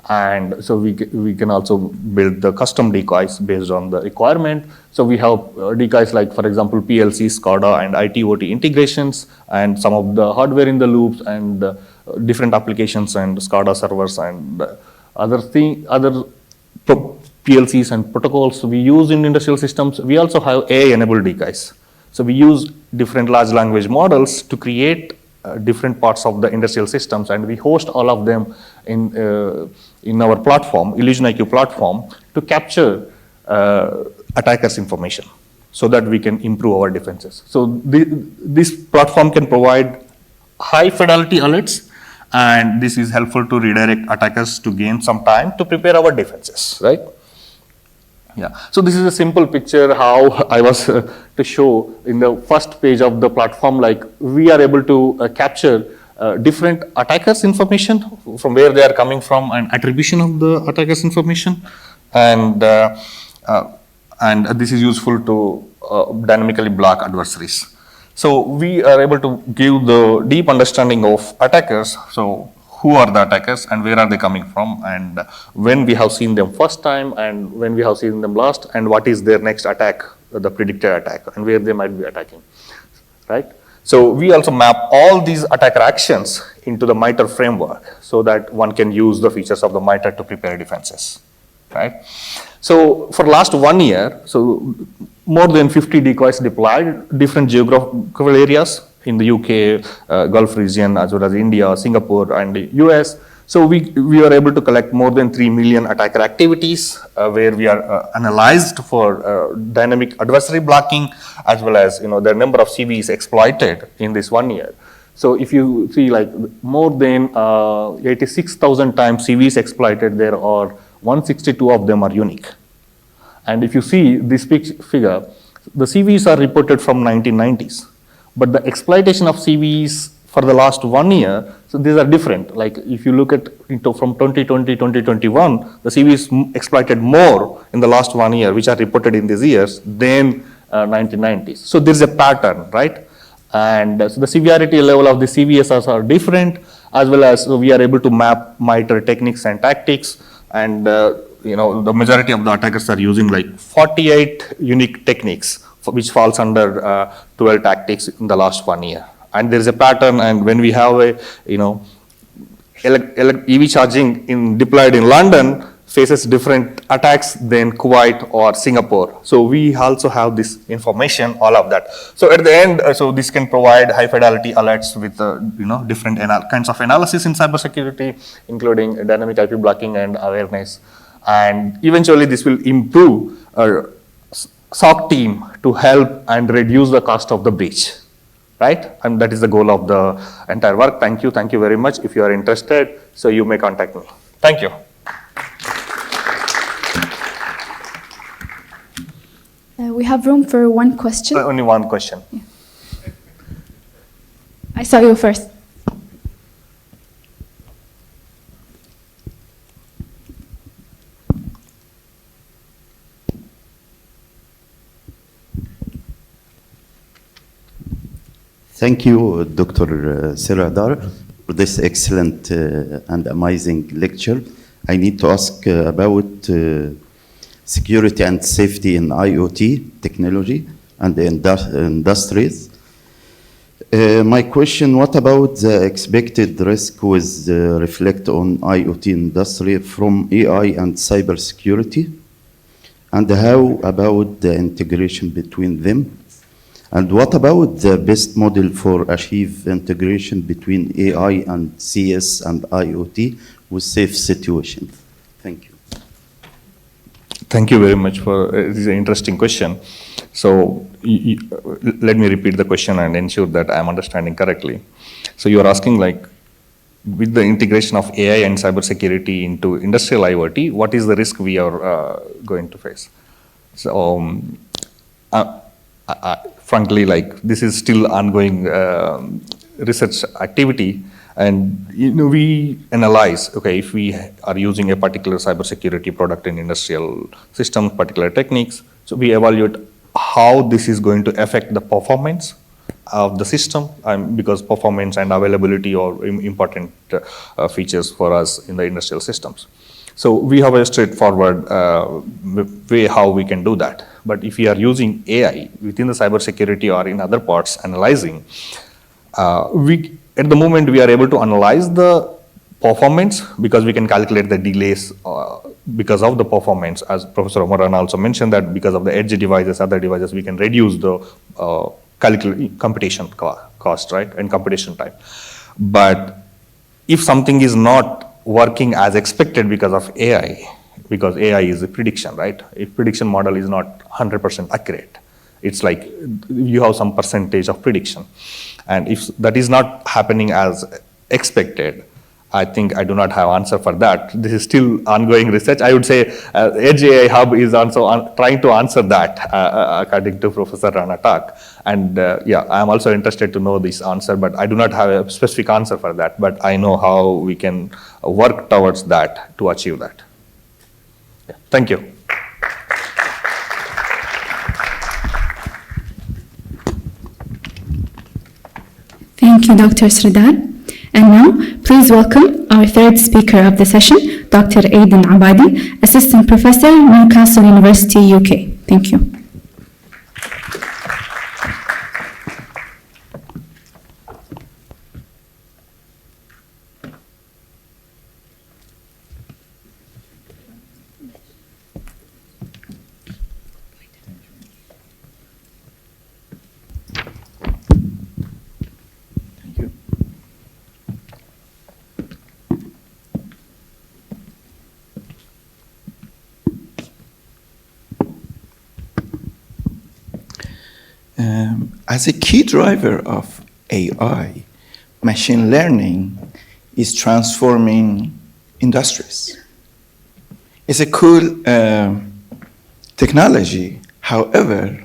And so we can also build the custom decoys based on the requirement. So we have decoys like, for example, PLC, SCADA, and IT/OT integrations, and some of the hardware in the loops, and different applications and SCADA servers and other PLCs and protocols we use in industrial systems. We also have AI-enabled decoys. So we use different large language models to create different parts of the industrial systems, and we host all of them in our platform, Illusion IQ platform, to capture attackers' information so that we can improve our defenses. So this platform can provide high fidelity alerts, and this is helpful to redirect attackers to gain some time to prepare our defenses, right? Yeah, so this is a simple picture how I was to show in the first page of the platform, like we are able to capture different attackers' information from where they are coming from and attribution of the attackers' information. And this is useful to dynamically block adversaries. So we are able to give the deep understanding of attackers. So who are the attackers and where are they coming from, and when we have seen them first time and when we have seen them last, and what is their next attack, the predicted attack, and where they might be attacking, right? So we also map all these attacker actions into the MITRE framework so that one can use the features of the MITRE to prepare defenses, right? So for last 1 year, so more than 50 decoys deployed, different geographical areas in the UK, Gulf region, as well as India, Singapore, and the US. So we are able to collect more than 3 million attacker activities where we are analyzed for dynamic adversary blocking, as well as the number of CVEs exploited in this 1 year. So if you see, like more than 86,000 times CVEs exploited, there are 162 of them are unique. And if you see this figure, the CVEs are reported from 1990s. But the exploitation of CVEs for the last 1 year, so these are different. Like if you look at from 2020, 2021, the CVEs exploited more in the last 1 year, which are reported in these years, than 1990s. So there's a pattern, right? And so the severity level of the CVEs are different, as well as we are able to map MITRE techniques and tactics. And the majority of the attackers are using like 48 unique techniques, which falls under 12 tactics in the last 1 year. And there is a pattern, and when we have a, EV charging deployed in London faces different attacks than Kuwait or Singapore. So we also have this information, all of that. So at the end, so this can provide high fidelity alerts with, different kinds of analysis in cybersecurity, including dynamic IP blocking and awareness. And eventually this will improve our SOC team to help and reduce the cost of the breach, right? And that is the goal of the entire work. Thank you very much. If you are interested, so you may contact me. Thank you. We have room for one question. Only one question. Yeah. I saw you first. Thank you, Dr. Siradar, for this excellent and amazing lecture. I need to ask about security and safety in IoT technology and the industries. My question, what about the expected risk with reflect on IoT industry from AI and cybersecurity? And how about the integration between them? And what about the best model for achieve integration between AI and CS and IoT with safe situation? Thank you. Thank you very much for this is an interesting question. So let me repeat the question and ensure that I'm understanding correctly. So you're asking, like, with the integration of AI and cybersecurity into industrial IoT, what is the risk we are going to face? So frankly, like, this is still ongoing research activity. And we analyze, okay, if we are using a particular cybersecurity product in industrial systems, particular techniques, so we evaluate how this is going to affect the performance of the system, because performance and availability are important features for us in the industrial systems. So we have a straightforward way how we can do that. But if we are using AI within the cybersecurity or in other parts analyzing, at the moment, we are able to analyze the performance because we can calculate the delays because of the performance. As Professor Omaran also mentioned, that because of the edge devices, other devices, we can reduce the computation cost, right, and computation time. But if something is not working as expected because of AI, because AI is a prediction, right? If prediction model is not 100% accurate, it's like you have some percentage of prediction. And if that is not happening as expected, I think I do not have answer for that. This is still ongoing research. I would say Edge AI Hub is also trying to answer that, according to Professor Ranatak. And yeah, I'm also interested to know this answer, but I do not have a specific answer for that. But I know how we can work towards that to achieve that. Yeah. Thank you. Thank you, Dr. Sridhar. And now, please welcome our third speaker of the session, Dr. Aidan Abadi, Assistant Professor, Newcastle University, UK. Thank you. As a key driver of AI, machine learning is transforming industries. It's a cool technology. However,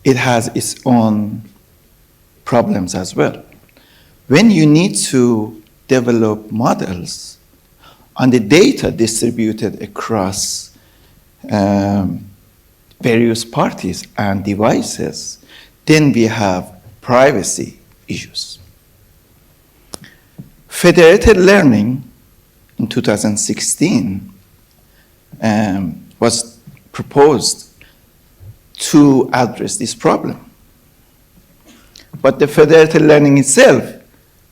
it has its own problems as well. When you need to develop models on the data distributed across various parties and devices, then we have privacy issues. Federated learning in 2016 was proposed to address this problem. But the federated learning itself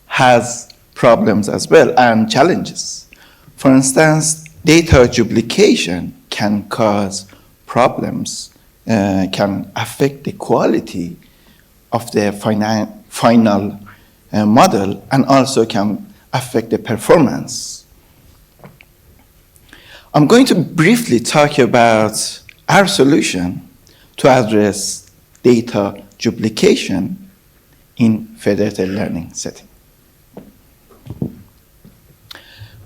has problems as well and challenges. For instance, data duplication can cause problems, can affect the quality of the final model, and also can affect the performance. I'm going to briefly talk about our solution to address data duplication in federated learning setting.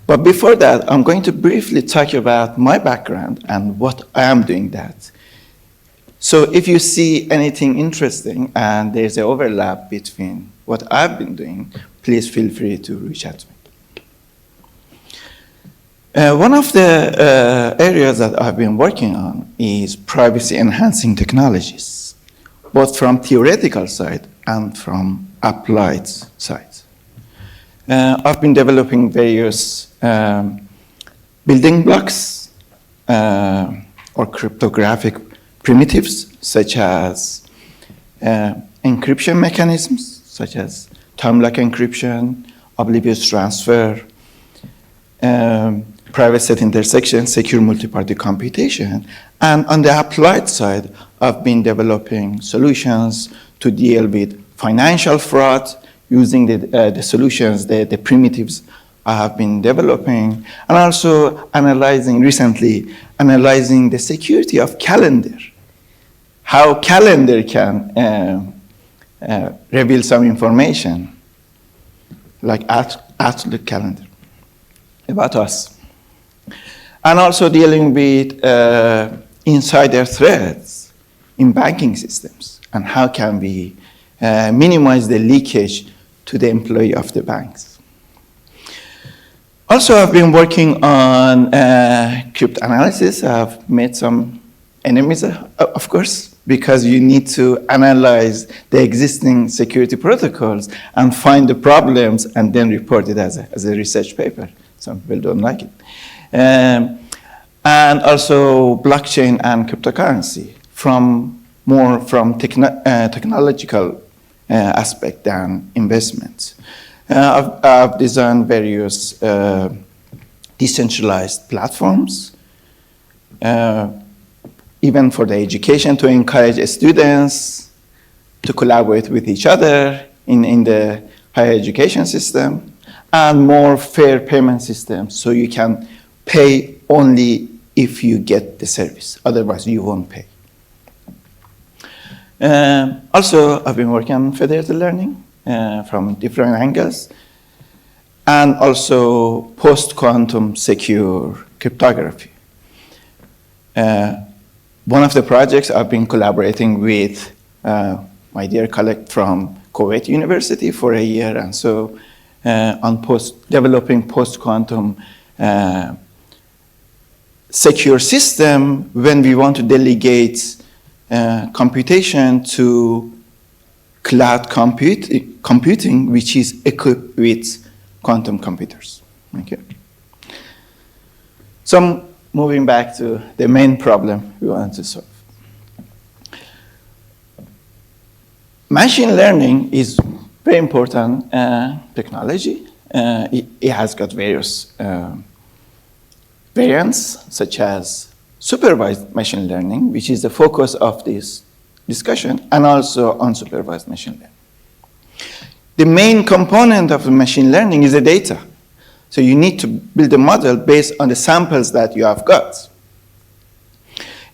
But before that, I'm going to briefly talk about my background and what I am doing that. So if you see anything interesting and there's an overlap between what I've been doing, please feel free to reach out to me. One of the areas that I've been working on is privacy-enhancing technologies, both from theoretical side and from applied side. I've been developing various building blocks or cryptographic primitives, such as encryption mechanisms, such as time lock encryption, oblivious transfer, private set intersection, secure multi-party computation. And on the applied side, I've been developing solutions to deal with financial fraud using the solutions, the primitives I have been developing, and also recently analyzing the security of calendar, how calendar can reveal some information, like Outlook calendar, about us. And also dealing with insider threats in banking systems, and how can we minimize the leakage to the employee of the banks. Also, I've been working on cryptanalysis. I've made some enemies, of course, because you need to analyze the existing security protocols and find the problems and then report it as a research paper. Some people don't like it. And also blockchain and cryptocurrency more from technological aspect than investments. I've designed various decentralized platforms, even for the education, to encourage students to collaborate with each other in the higher education system, and more fair payment systems, so you can pay only if you get the service, otherwise you won't pay. Also, I've been working on federated learning from different angles, and also post-quantum secure cryptography. One of the projects I've been collaborating with my dear colleague from Kuwait University for a year, and so on developing post-quantum secure system when we want to delegate computation to cloud computing, which is equipped with quantum computers. Okay. So moving back to the main problem we want to solve. Machine learning is very important technology. It has got various variants, such as supervised machine learning, which is the focus of this discussion, and also unsupervised machine learning. The main component of machine learning is the data. So you need to build a model based on the samples that you have got.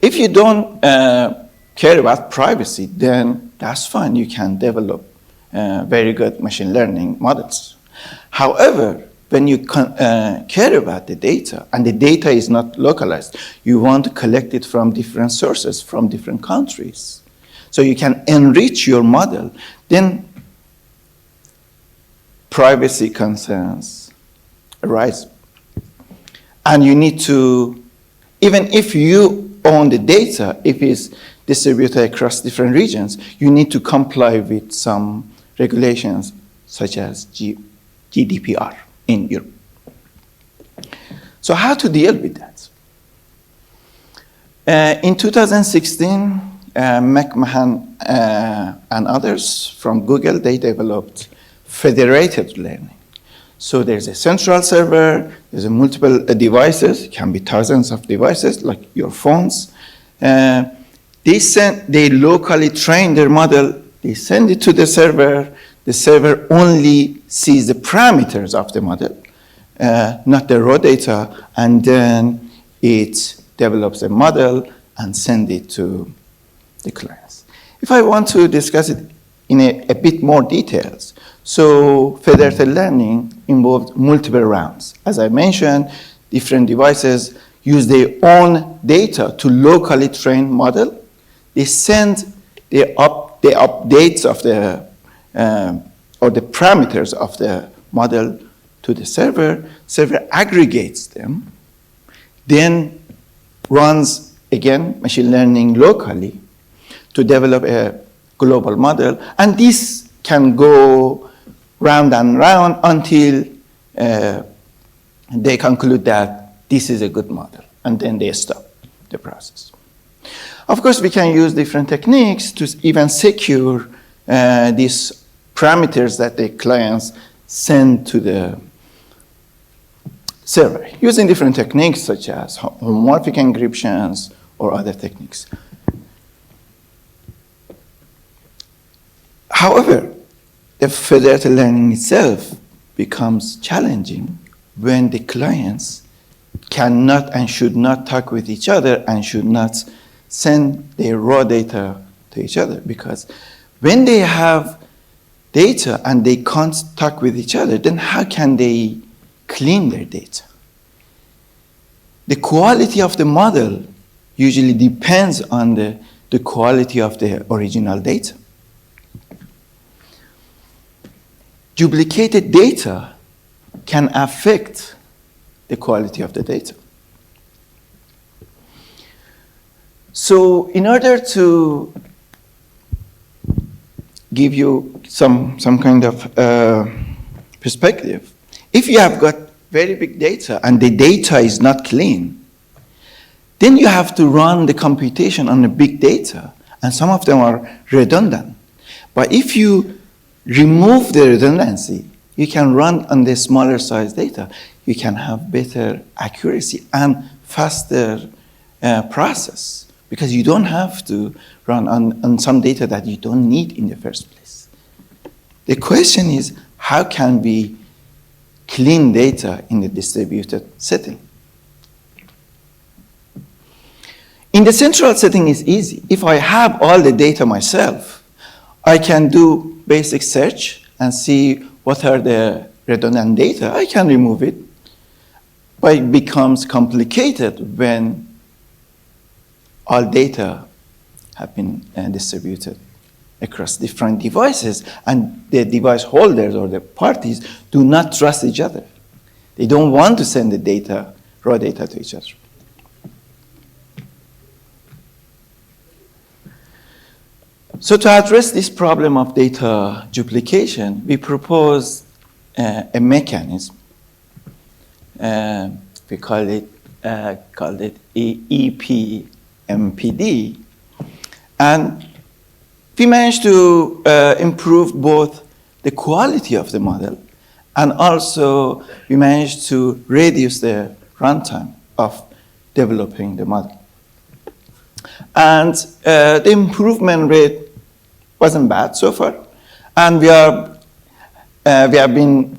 If you don't care about privacy, then that's fine. You can develop very good machine learning models. However, when you care about the data, and the data is not localized, you want to collect it from different sources, from different countries, so you can enrich your model, then privacy concerns arise. And you need to, even if you own the data, if it's distributed across different regions, you need to comply with some regulations, such as GDPR in Europe. So how to deal with that? In 2016, McMahon and others from Google, they developed federated learning. So there's a central server, there's a multiple devices, it can be thousands of devices, like your phones. They locally train their model, they send it to the server only sees the parameters of the model, not the raw data, and then it develops a model and sends it to the clients. If I want to discuss it in a bit more details, so federated learning involved multiple rounds. As I mentioned, different devices use their own data to locally train model. They send the updates of the or the parameters of the model to the server. Server aggregates them, then runs again machine learning locally to develop a global model, and this can go round and round until they conclude that this is a good model, and then they stop the process. Of course, we can use different techniques to even secure these parameters that the clients send to the server using different techniques such as homomorphic encryptions or other techniques. However, the federated learning itself becomes challenging when the clients cannot and should not talk with each other and should not send their raw data to each other, because when they have data and they can't talk with each other, then how can they clean their data? The quality of the model usually depends on the quality of the original data. Duplicated data can affect the quality of the data. So in order to give you some kind of perspective, if you have got very big data and the data is not clean, then you have to run the computation on the big data, and some of them are redundant. But if you remove the redundancy, you can run on the smaller size data. You can have better accuracy and faster process, because you don't have to run on some data that you don't need in the first place. The question is, how can we clean data in the distributed setting? In the central setting, it's easy. If I have all the data myself, I can do basic search and see what are the redundant data. I can remove it. But it becomes complicated when all data have been distributed across different devices, and the device holders or the parties do not trust each other. They don't want to send the data, raw data, to each other. So to address this problem of data duplication, we propose a mechanism. We call it EPMPD, and we managed to improve both the quality of the model, and also we managed to reduce the runtime of developing the model. And the improvement rate wasn't bad so far, and we have been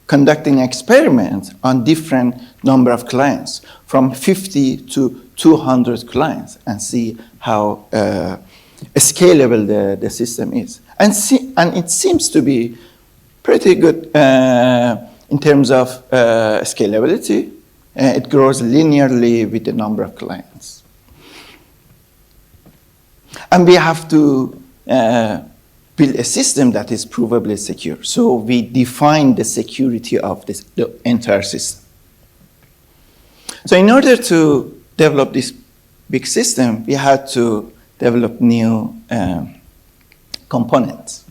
conducting experiments on different number of clients, from 50 to 200 clients, and see how scalable the system is. And it seems to be pretty good in terms of scalability. It grows linearly with the number of clients. And we have to build a system that is provably secure. So we define the security of the entire system. So in order to develop this big system, we had to develop new components.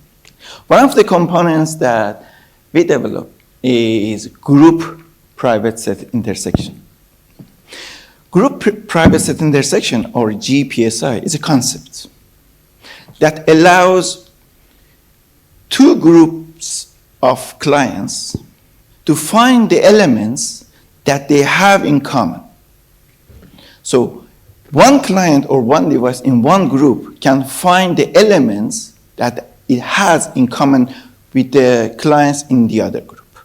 One of the components that we developed is group private set intersection. Group private set intersection, or GPSI, is a concept that allows two groups of clients to find the elements that they have in common. So one client or one device in one group can find the elements that it has in common with the clients in the other group,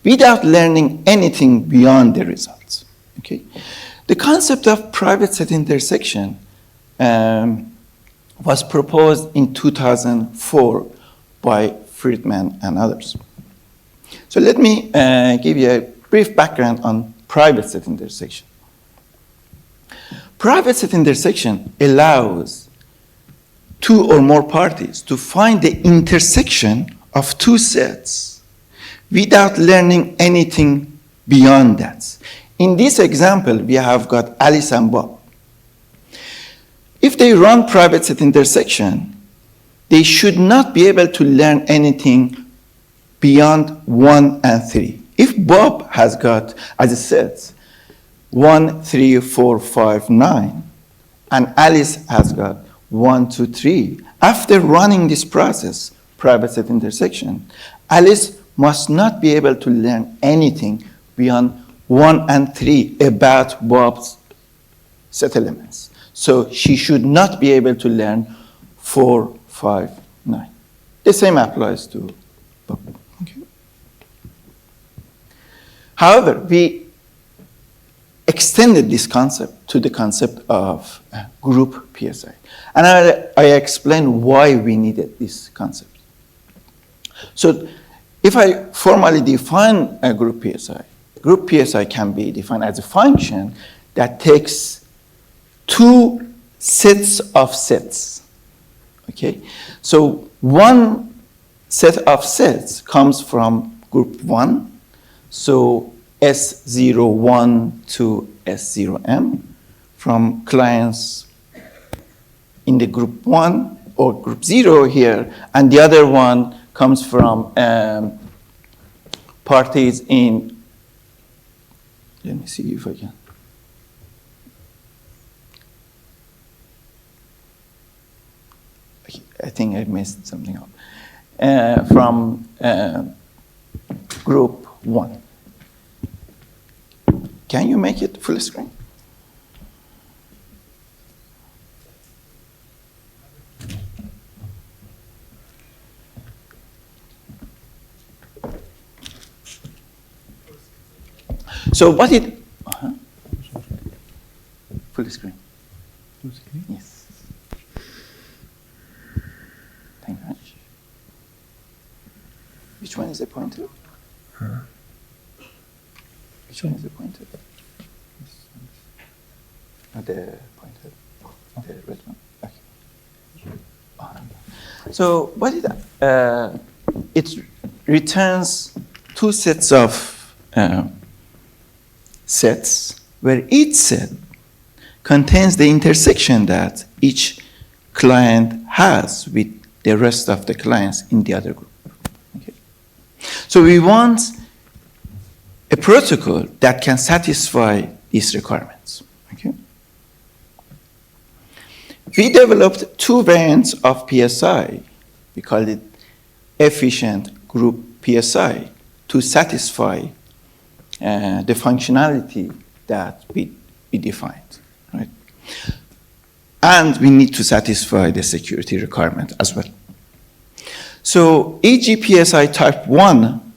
without learning anything beyond the results. Okay? The concept of private set intersection was proposed in 2004 by Friedman and others. So let me give you a brief background on private set intersection. Private set intersection allows two or more parties to find the intersection of two sets without learning anything beyond that. In this example, we have got Alice and Bob. If they run private set intersection, they should not be able to learn anything beyond 1 and 3. If Bob has got, as a set, 1, 3, 4, 5, 9, and Alice has got 1, 2, 3, After running this process, private set intersection, Alice must not be able to learn anything beyond 1 and 3 about Bob's set elements. So she should not be able to learn 4, 5, 9. The same applies to Bob. Okay. However, we extended this concept to the concept of group PSI. And I explained why we needed this concept. So if I formally define a group PSI can be defined as a function that takes 2 sets of sets. Okay? So one set of sets comes from group 1. So S01 to S0M from clients in the group 1 or group 0 here, and the other one comes from parties in, let me see if I can. I think I messed something up. From group 1. Can you make it full screen? So what it, full screen. Yes. Thank you very much. Which one is the pointer? Which one is the pointer? Not the pointer. The red one. Okay. So what it returns 2 sets of sets where each set contains the intersection that each client has with the rest of the clients in the other group. Okay. So we want a protocol that can satisfy these requirements. Okay. We developed 2 variants of PSI. We called it efficient group PSI to satisfy the functionality that we defined, right? And we need to satisfy the security requirement as well. So EGPSI type 1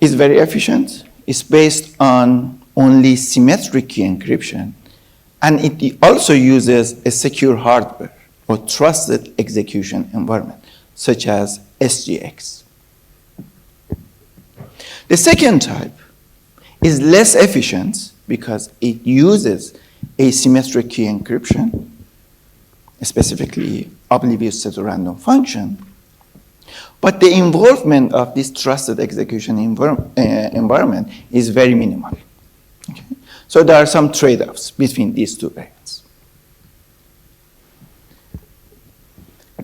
is very efficient. It's based on only symmetric key encryption, and it also uses a secure hardware or trusted execution environment, such as SGX. The second type is less efficient because it uses asymmetric key encryption, specifically oblivious pseudo-random function. But the involvement of this trusted execution environment is very minimal. Okay? So there are some trade-offs between these 2 variants.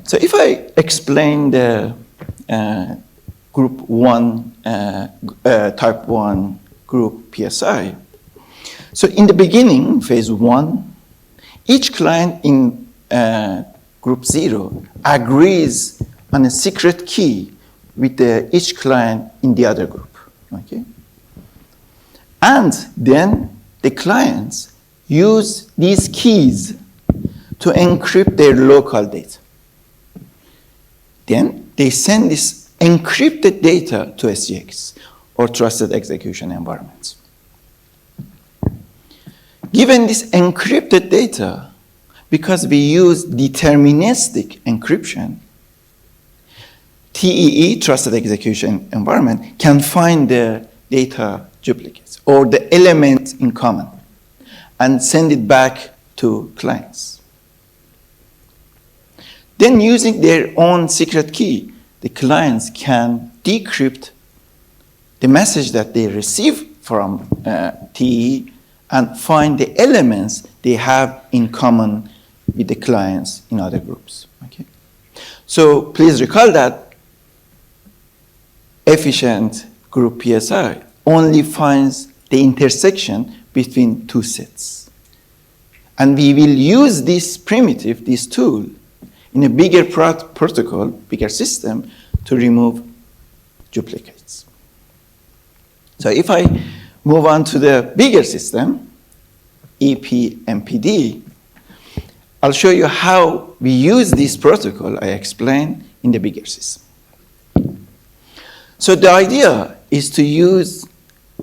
So if I explain the group 1, type 1 group PSI. So in the beginning, phase 1, each client in group 0 agrees on a secret key with each client in the other group. Okay? And then the clients use these keys to encrypt their local data. Then they send this encrypted data to SGX, or trusted execution environments. Given this encrypted data, because we use deterministic encryption, TEE, trusted execution environment, can find the data duplicates or the elements in common and send it back to clients. Then using their own secret key, the clients can decrypt the message that they receive from TE and find the elements they have in common with the clients in other groups. Okay? So please recall that efficient group PSI only finds the intersection between 2 sets. And we will use this primitive, this tool, in a bigger protocol, bigger system, to remove duplicates. So if I move on to the bigger system, EPMPD, I'll show you how we use this protocol I explained in the bigger system. So the idea is to use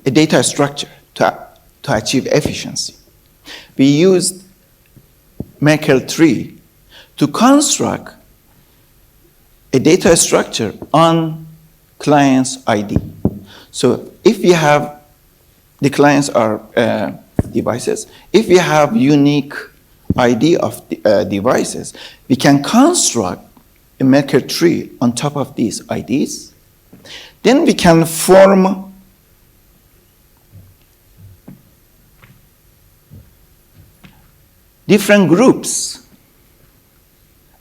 a data structure to achieve efficiency. We used Merkle tree to construct a data structure on client's ID. So if we have, the clients are devices, if we have unique ID of devices, we can construct a Merkle tree on top of these IDs. Then we can form different groups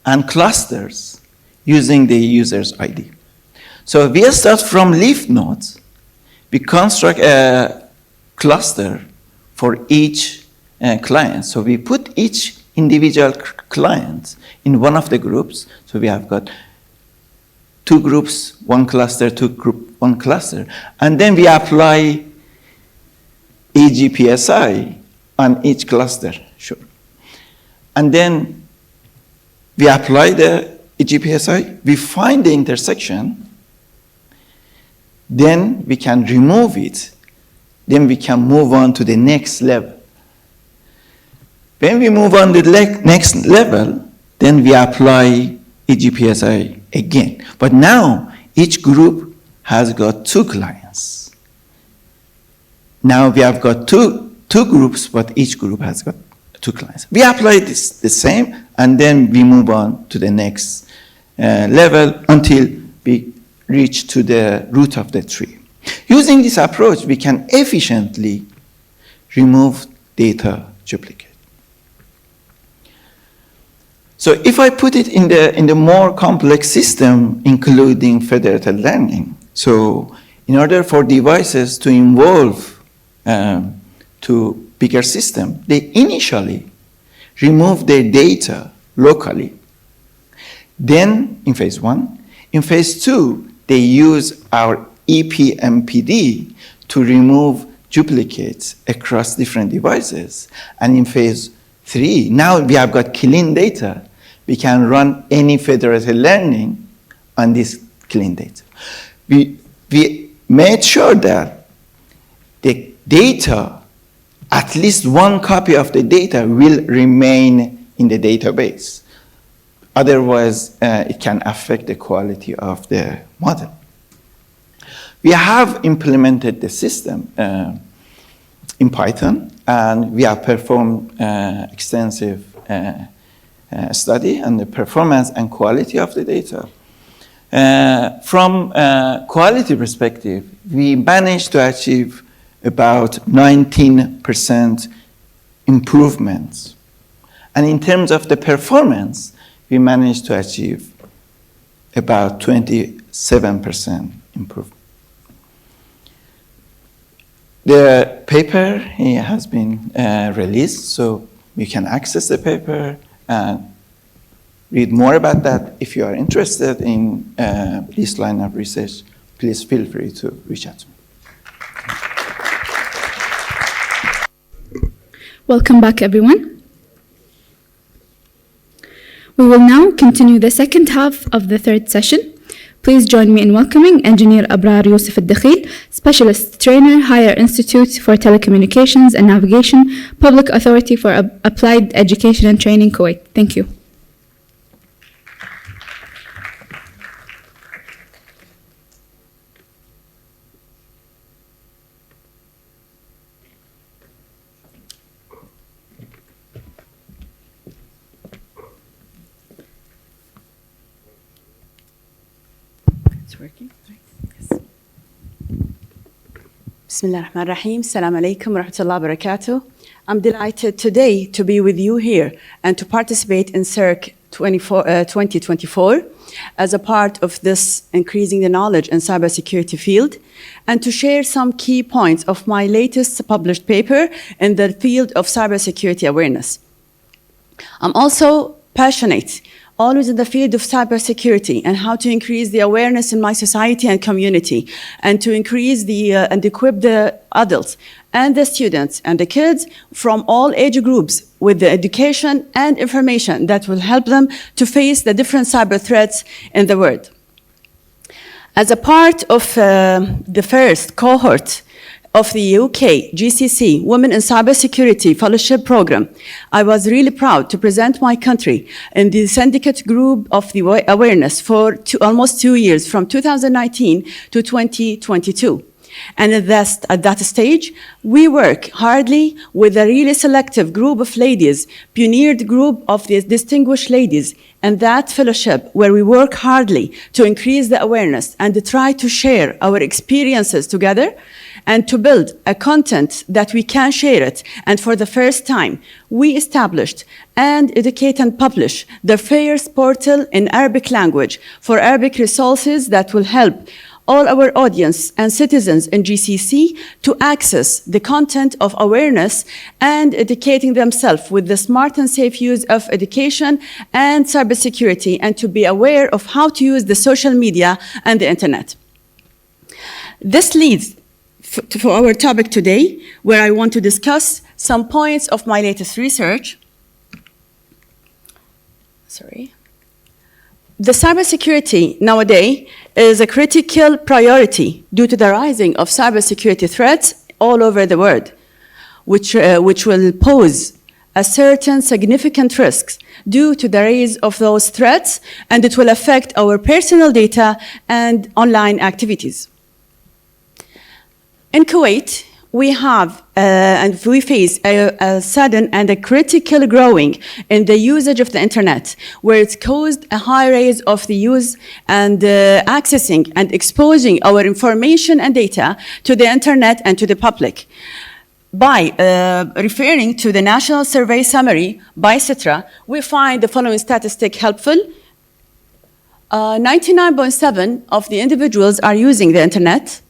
and clusters using the user's ID. So we start from leaf nodes. We construct a cluster for each client. So we put each individual client in one of the groups. So we have got 2 groups, 1 cluster, 2 group, 1 cluster. And then we apply EGPSI on each cluster, sure. And then we apply the EGPSI, we find the intersection, then we can remove it, then we can move on to the next level. When we move on to the next level, then we apply EGPSI again. But now each group has got 2 clients. Now we have got two groups, but each group has got 2 clients. We apply this the same, and then we move on to the next level until we reach to the root of the tree. Using this approach, we can efficiently remove data duplicate. So if I put it in the more complex system, including federated learning, so in order for devices to evolve to bigger system, they initially remove their data locally. Then in phase 1, in phase 2, they use our EPMPD to remove duplicates across different devices. And in phase 3, now we have got clean data. We can run any federated learning on this clean data. We made sure that the data, at least 1 copy of the data will remain in the database. Otherwise, it can affect the quality of the model. We have implemented the system in Python, and we have performed extensive study on the performance and quality of the data. From a quality perspective, we managed to achieve about 19% improvements. And in terms of the performance, we managed to achieve about 27% improvement. The paper has been released, so you can access the paper and read more about that. If you are interested in this line of research, please feel free to reach out to me. Welcome back, everyone. We will now continue the second half of the third session. Please join me in welcoming Engineer Abrar Yusuf Al-Dakhil, Specialist Trainer, Higher Institute for Telecommunications and Navigation, Public Authority for Applied Education and Training, Kuwait. Thank you. Working? Yes. Bismillah ar-Rahman ar-Rahim. Assalamu alaikum wa rahmatullahi wa barakatuh. I'm delighted today to be with you here and to participate in CERC 2024 as a part of this increasing the knowledge in cybersecurity field, and to share some key points of my latest published paper in the field of cybersecurity awareness. I'm also passionate always in the field of cybersecurity and how to increase the awareness in my society and community, and to increase and equip the adults and the students and the kids from all age groups with the education and information that will help them to face the different cyber threats in the world. As a part of the first cohort of the UK GCC Women in Cybersecurity Fellowship Program, I was really proud to present my country in the syndicate group of the awareness for almost 2 years, from 2019 to 2022. And at that stage, we work hardly with a really selective group of ladies, pioneered group of these distinguished ladies, and that fellowship where we work hardly to increase the awareness and to try to share our experiences together and to build a content that we can share it. And for the first time, we established and educate and publish the FAIRS portal in Arabic language for Arabic resources that will help all our audience and citizens in GCC to access the content of awareness and educating themselves with the smart and safe use of education and cybersecurity, and to be aware of how to use the social media and the internet. This leads to our topic today, where I want to discuss some points of my latest research. The cybersecurity nowadays is a critical priority due to the rising of cybersecurity threats all over the world, which will pose a certain significant risks due to the rise of those threats, and it will affect our personal data and online activities. In Kuwait, we have and we face a sudden and a critical growing in the usage of the internet, where it's caused a high rate of the use and accessing and exposing our information and data to the internet and to the public. By referring to the National Survey Summary by CITRA, we find the following statistic helpful. 99.7% of the individuals are using the internet.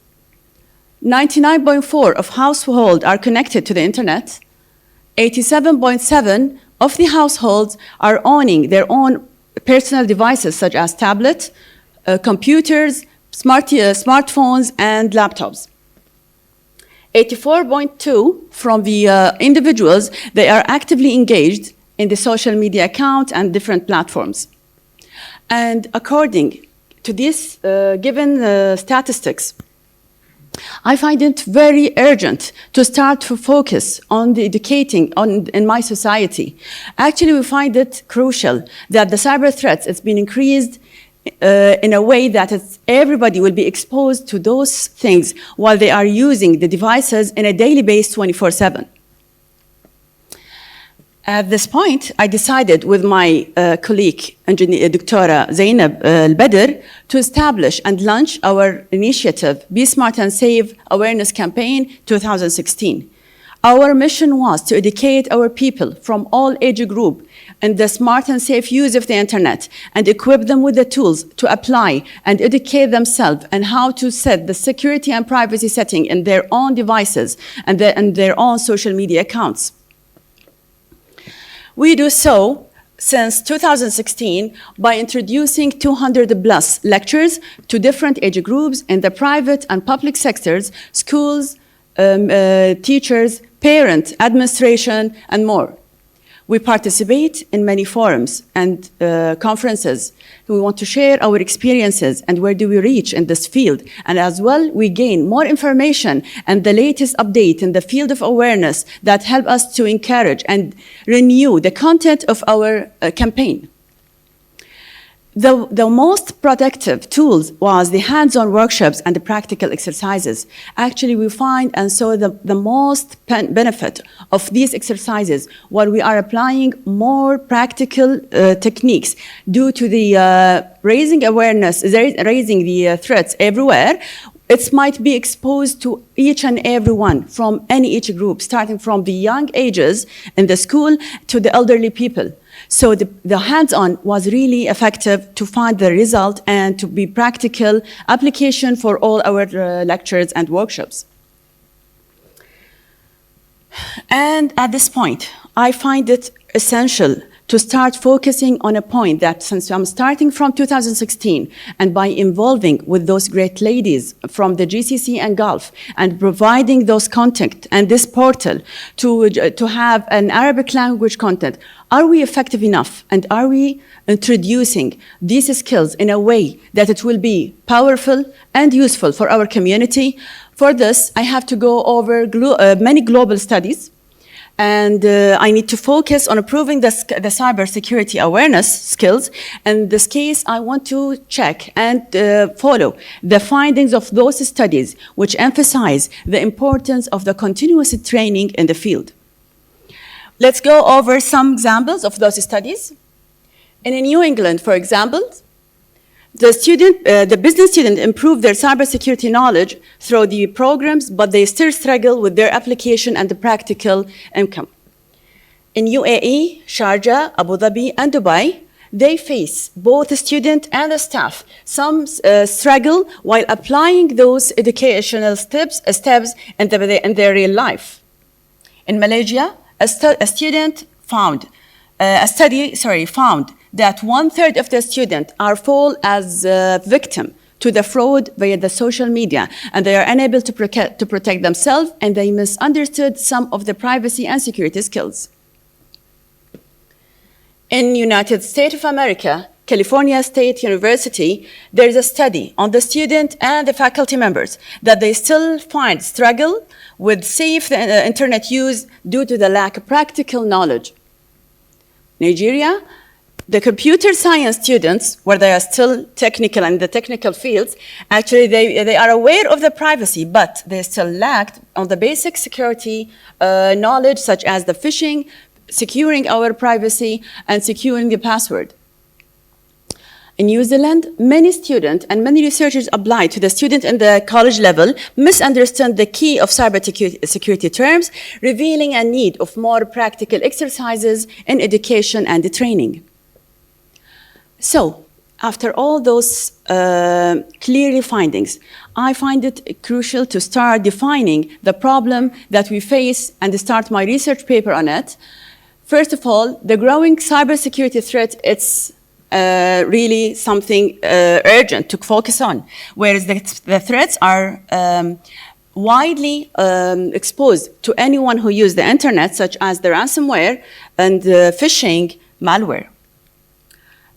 99.4% of households are connected to the internet. 87.7% of the households are owning their own personal devices, such as tablets, computers, smartphones, and laptops. 84.2% from the individuals, they are actively engaged in the social media account and different platforms. And according to these given statistics, I find it very urgent to start to focus on the educating in my society. Actually, we find it crucial that the cyber threats, it's been increased in a way that everybody will be exposed to those things while they are using the devices in a daily basis 24/7. At this point, I decided with my colleague, Dr. Zainab Al-Badr, to establish and launch our initiative, Be Smart and Safe Awareness Campaign 2016. Our mission was to educate our people from all age groups in the smart and safe use of the internet, and equip them with the tools to apply and educate themselves and how to set the security and privacy setting in their own devices and their own social media accounts. We do so since 2016 by introducing 200+ lectures to different age groups in the private and public sectors, schools, teachers, parents, administration, and more. We participate in many forums and conferences. We want to share our experiences and where do we reach in this field. And as well, we gain more information and the latest update in the field of awareness that help us to encourage and renew the content of our campaign. The most productive tools was the hands-on workshops and the practical exercises. Actually, we find and so the most benefit of these exercises while we are applying more practical techniques due to the raising awareness, raising the threats everywhere. It might be exposed to each and every one from any age group, starting from the young ages in the school to the elderly people. So the hands-on was really effective to find the result and to be practical application for all our lectures and workshops. And at this point, I find it essential to start focusing on a point that since I'm starting from 2016 and by involving with those great ladies from the GCC and Gulf and providing those content and this portal to have an Arabic language content, are we effective enough and are we introducing these skills in a way that it will be powerful and useful for our community? For this, I have to go over many global studies. And I need to focus on improving the cybersecurity awareness skills. In this case, I want to check and follow the findings of those studies which emphasize the importance of the continuous training in the field. Let's go over some examples of those studies. In New England, for example, the business student improved their cybersecurity knowledge through the programs, but they still struggle with their application and the practical income. In UAE, Sharjah, Abu Dhabi, and Dubai, they face, both the student and the staff, some struggle while applying those educational steps in their real life. In Malaysia, a study found that 1/3 of the students fall as a victim to the fraud via the social media, and they are unable to protect themselves, and they misunderstood some of the privacy and security skills. In United States of America, California State University, there is a study on the student and the faculty members that they still find struggle with safe internet use due to the lack of practical knowledge. Nigeria, the computer science students, where they are still technical in the technical fields, actually they are aware of the privacy, but they still lacked on the basic security knowledge, such as the phishing, securing our privacy, and securing the password. In New Zealand, many students and many researchers applied to the student in the college level misunderstand the key of cybersecurity terms, revealing a need of more practical exercises in education and training. So, after all those clear findings, I find it crucial to start defining the problem that we face and start my research paper on it. First of all, the growing cybersecurity threat, it's really something urgent to focus on, whereas the threats are widely exposed to anyone who uses the internet, such as the ransomware and phishing malware.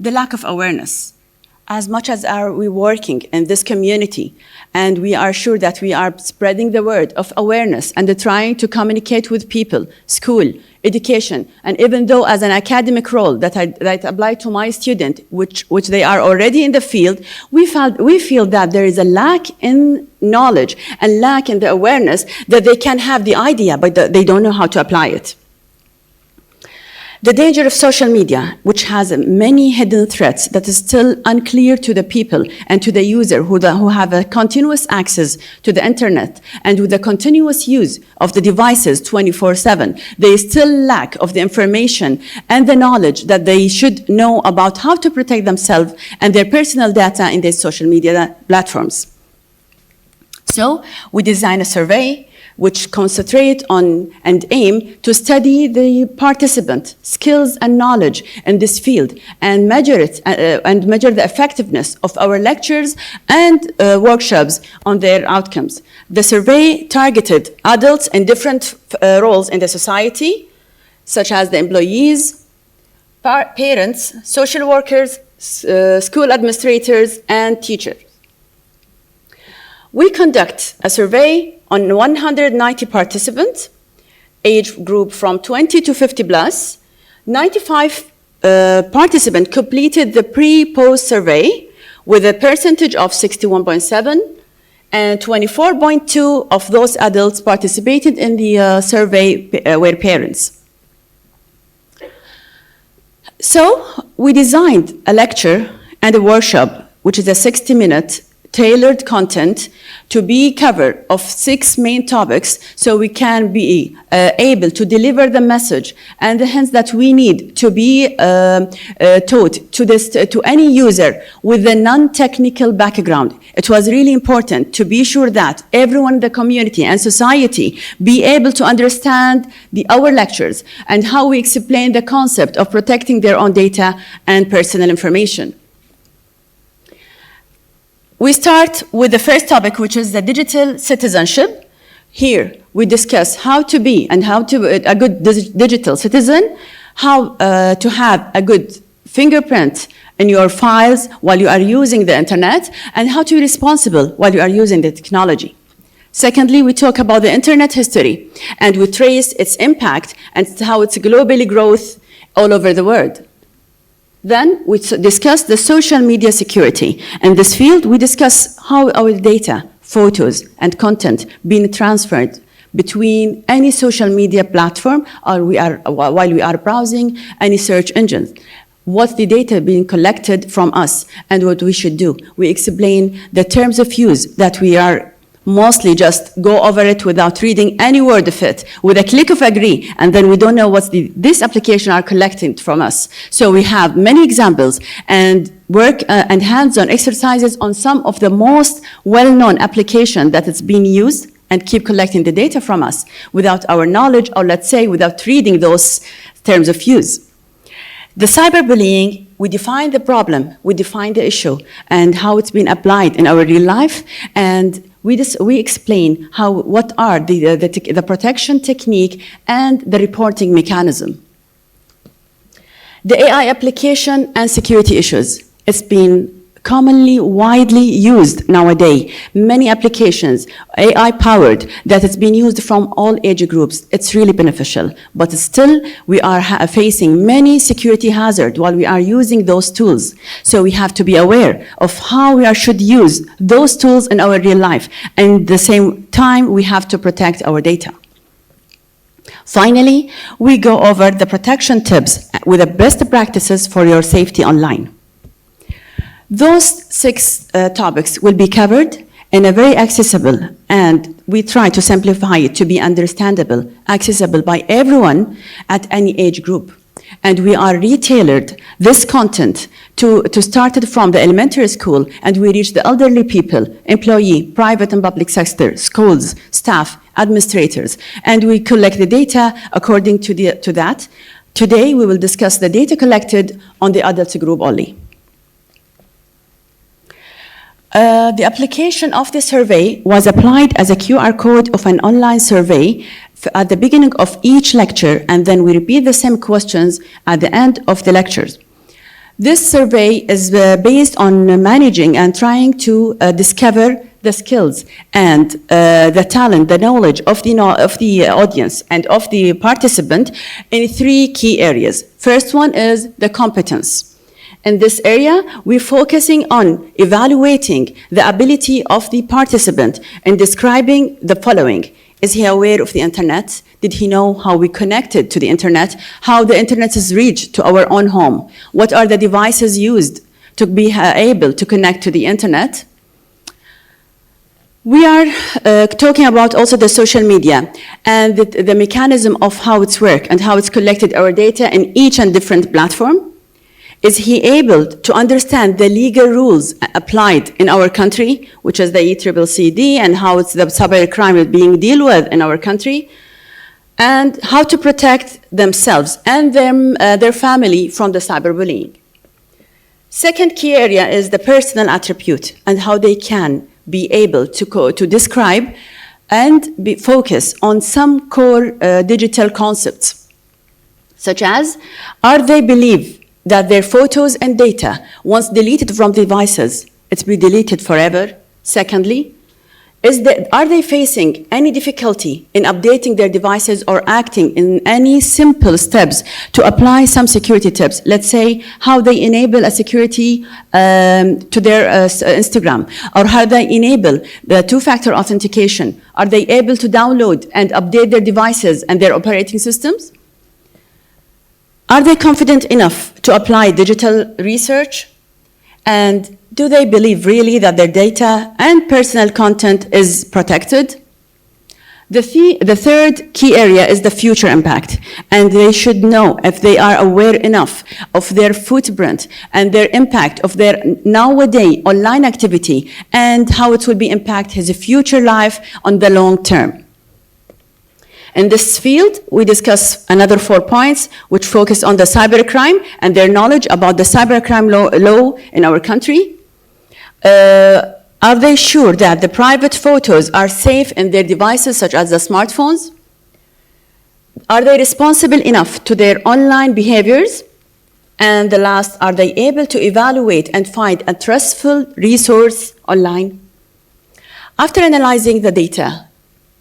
The lack of awareness. As much as are we working in this community, and we are sure that we are spreading the word of awareness and trying to communicate with people, school, education, and even though as an academic role that I apply to my student, which they are already in the field, we feel that there is a lack in knowledge and lack in the awareness that they can have the idea, but they don't know how to apply it. The danger of social media, which has many hidden threats that is still unclear to the people and to the user who have a continuous access to the internet and with the continuous use of the devices 24/7, they still lack of the information and the knowledge that they should know about how to protect themselves and their personal data in their social media platforms. So we designed a survey which concentrate on and aim to study the participant skills and knowledge in this field and measure it and measure the effectiveness of our lectures and workshops on their outcomes. The survey targeted adults in different roles in the society, such as the employees, parents, social workers, school administrators, and teachers. We conduct a survey on 190 participants, age group from 20 to 50 plus. 95 participants completed the pre-post survey with a percentage of 61.7, and 24.2 of those adults participated in the survey were parents. So we designed a lecture and a workshop, which is a 60-minute tailored content to be covered of 6 main topics, so we can be able to deliver the message and hence that we need to be taught to any user with a non-technical background. It was really important to be sure that everyone in the community and society be able to understand our lectures and how we explain the concept of protecting their own data and personal information. We start with the first topic, which is the digital citizenship. Here, we discuss how to be and how to be a good digital citizen, how to have a good fingerprint in your files while you are using the internet, and how to be responsible while you are using the technology. Secondly, we talk about the internet history, and we trace its impact and how it's globally growth all over the world. Then we discuss the social media security. In this field, we discuss how our data, photos, and content being transferred between any social media platform or while we are browsing any search engines. What's the data being collected from us and what we should do. We explain the terms of use that we are mostly just go over it without reading any word of it, with a click of agree, and then we don't know what this application are collecting from us. So we have many examples and work and hands-on exercises on some of the most well-known applications that it's being used and keep collecting the data from us without our knowledge, or let's say without reading those terms of use. The cyberbullying, we define the problem, we define the issue, and how it's been applied in our real life, and we explain what are the protection technique and the reporting mechanism. The AI application and security issues. It's been commonly, widely used nowadays. Many applications, AI-powered, that it's been used from all age groups. It's really beneficial. But still, we are facing many security hazards while we are using those tools. So we have to be aware of how we should use those tools in our real life. And at the same time, we have to protect our data. Finally, we go over the protection tips with the best practices for your safety online. Those 6 topics will be covered in a very accessible, and we try to simplify it to be understandable, accessible by everyone at any age group. And we are retailored this content to start it from the elementary school, and we reach the elderly people, employee, private and public sector, schools, staff, administrators, and we collect the data according to that. Today, we will discuss the data collected on the adult group only. The application of the survey was applied as a QR code of an online survey at the beginning of each lecture, and then we repeat the same questions at the end of the lectures. This survey is based on managing and trying to discover the skills and the talent, the knowledge of the audience and of the participant in 3 key areas. First one is the competence. In this area, we're focusing on evaluating the ability of the participant in describing the following. Is he aware of the internet? Did he know how we connected to the internet? How the internet is reached to our own home? What are the devices used to be able to connect to the internet? We are talking about also the social media and the mechanism of how it's work and how it's collected our data in each and different platform. Is he able to understand the legal rules applied in our country, which is the ECCC, and how it's the cybercrime is being dealt with in our country, and how to protect themselves and their family from the cyberbullying. Second key area is the personal attribute and how they can be able to describe and focus on some core digital concepts, such as, are they believe that their photos and data, once deleted from devices, it's be deleted forever? Secondly, are they facing any difficulty in updating their devices or acting in any simple steps to apply some security tips? Let's say how they enable a security to their Instagram, or how they enable the 2-factor authentication. Are they able to download and update their devices and their operating systems? Are they confident enough to apply digital research? And do they believe really that their data and personal content is protected? The third key area is the future impact, and they should know if they are aware enough of their footprint and their impact of their nowadays online activity and how it will be impact his future life on the long term. In this field, we discuss another 4 points which focus on the cybercrime and their knowledge about the cybercrime law in our country. Are they sure that the private photos are safe in their devices, such as the smartphones? Are they responsible enough to their online behaviors? And the last, are they able to evaluate and find a trustful resource online? After analyzing the data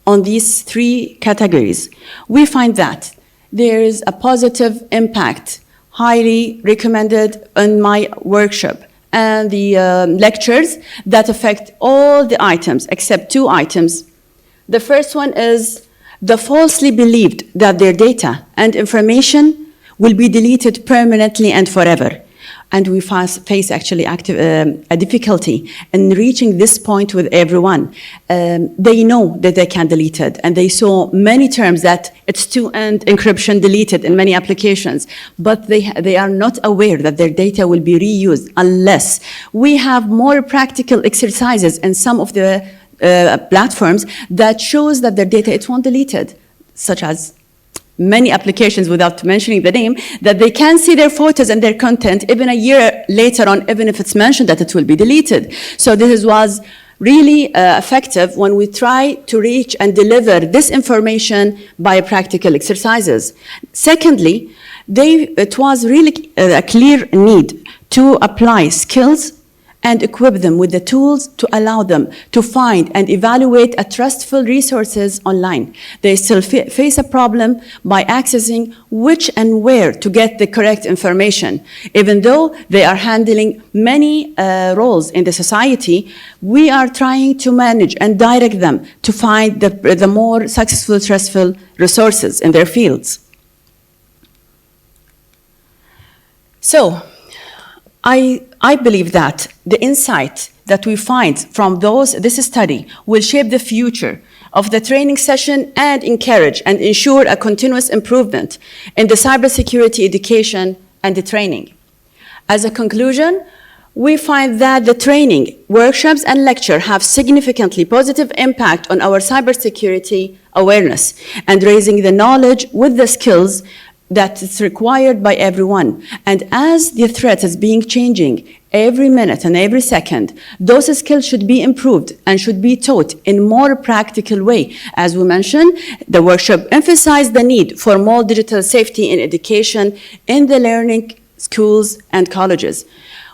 on these 3 categories, we find that there is a positive impact, highly recommended in my workshop and the lectures that affect all the items except 2 items. The first one is the falsely believed that their data and information will be deleted permanently and forever. And we face actually a difficulty in reaching this point with everyone. They know that they can delete it, and they saw many terms that it's two-end encryption deleted in many applications, but they are not aware that their data will be reused unless we have more practical exercises in some of the platforms that shows that their data, it won't deleted, such as many applications, without mentioning the name, that they can see their photos and their content even a year later on, even if it's mentioned that it will be deleted. So this was really effective when we try to reach and deliver this information by practical exercises. Secondly, it was really a clear need to apply skills and equip them with the tools to allow them to find and evaluate a trustful resources online. They still face a problem by accessing which and where to get the correct information. Even though they are handling many roles in the society, we are trying to manage and direct them to find the more successful, trustful resources in their fields. So, I believe that the insight that we find from this study will shape the future of the training session and encourage and ensure a continuous improvement in the cybersecurity education and the training. As a conclusion, we find that the training, workshops, and lecture have significantly positive impact on our cybersecurity awareness and raising the knowledge with the skills that is required by everyone. And as the threat is being changing every minute and every second, those skills should be improved and should be taught in more practical way. As we mentioned, the workshop emphasized the need for more digital safety in education in the learning schools and colleges.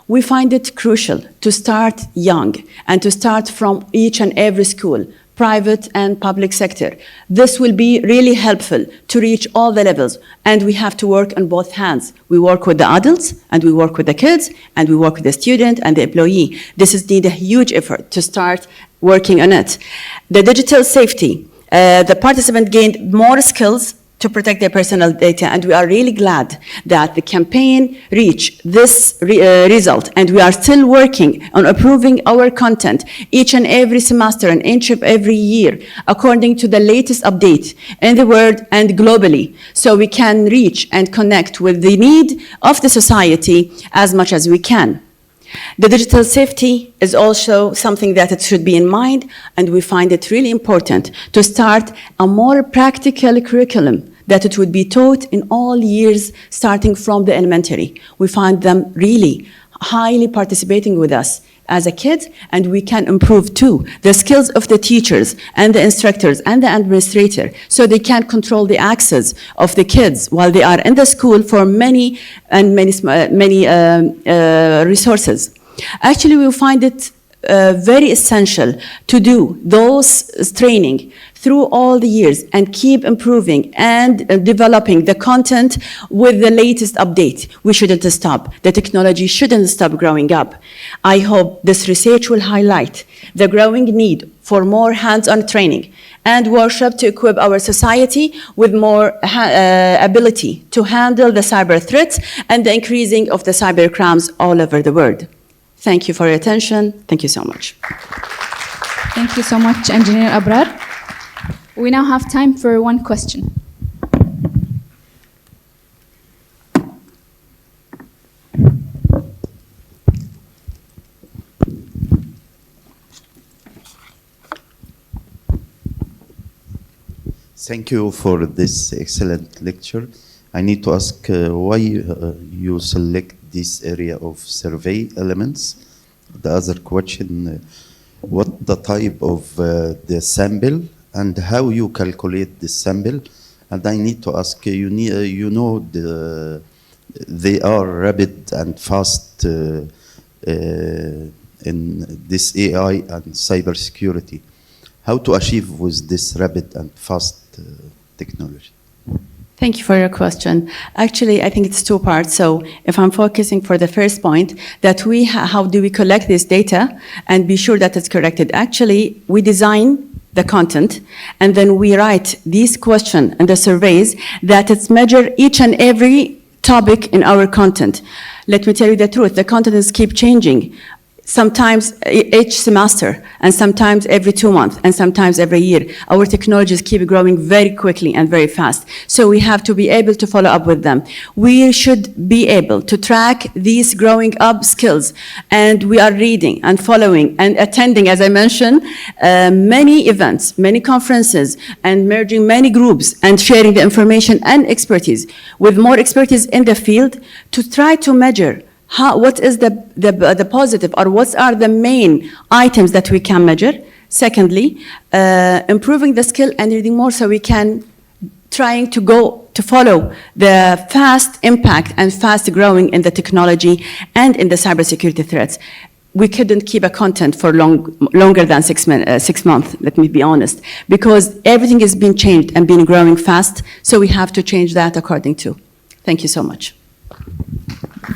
We find it crucial to start young and to start from each and every school, private and public sector. This will be really helpful to reach all the levels, and we have to work on both hands. We work with the adults, and we work with the kids, and we work with the student and the employee. This is need a huge effort to start working on it. The digital safety, the participant gained more skills to protect their personal data, and we are really glad that the campaign reached this result, and we are still working on improving our content each and every semester and each of every year according to the latest update in the world and globally, so we can reach and connect with the need of the society as much as we can. The digital safety is also something that it should be in mind, and we find it really important to start a more practical curriculum that it would be taught in all years starting from the elementary. We find them really highly participating with us as a kid, and we can improve too the skills of the teachers and the instructors and the administrator, so they can control the access of the kids while they are in the school for many resources. Actually, we find it very essential to do those training through all the years and keep improving and developing the content with the latest update. We shouldn't stop. The technology shouldn't stop growing up. I hope this research will highlight the growing need for more hands-on training and workshop to equip our society with more ability to handle the cyber threats and the increasing of the cyber crimes all over the world. Thank you for your attention. Thank you so much. Thank you so much, Engineer Abrar. We now have time for one question. Thank you for this excellent lecture. I need to ask why you select this area of survey elements. The other question, what the type of the sample and how you calculate the sample. And I need to ask you, they are rapid and fast in this AI and cybersecurity. How to achieve with this rapid and fast technology? Thank you for your question. Actually, I think it's two parts. So if I'm focusing for the first point, that how do we collect this data and be sure that it's corrected? Actually, we design the content, and then we write these questions and the surveys that it's measure each and every topic in our content. Let me tell you the truth, the content is keep changing. Sometimes each semester, and sometimes every 2 months, and sometimes every year. Our technologies keep growing very quickly and very fast. So we have to be able to follow up with them. We should be able to track these growing up skills. And we are reading and following and attending, as I mentioned, many events, many conferences, and merging many groups and sharing the information and expertise with more expertise in the field to try to measure what is the positive, or what are the main items that we can measure. Secondly, improving the skill and reading more so we can trying to go to follow the fast impact and fast growing in the technology and in the cybersecurity threats. We couldn't keep a content for longer than 6 months, let me be honest, because everything is being changed and been growing fast, so we have to change that according to. Thank you so much.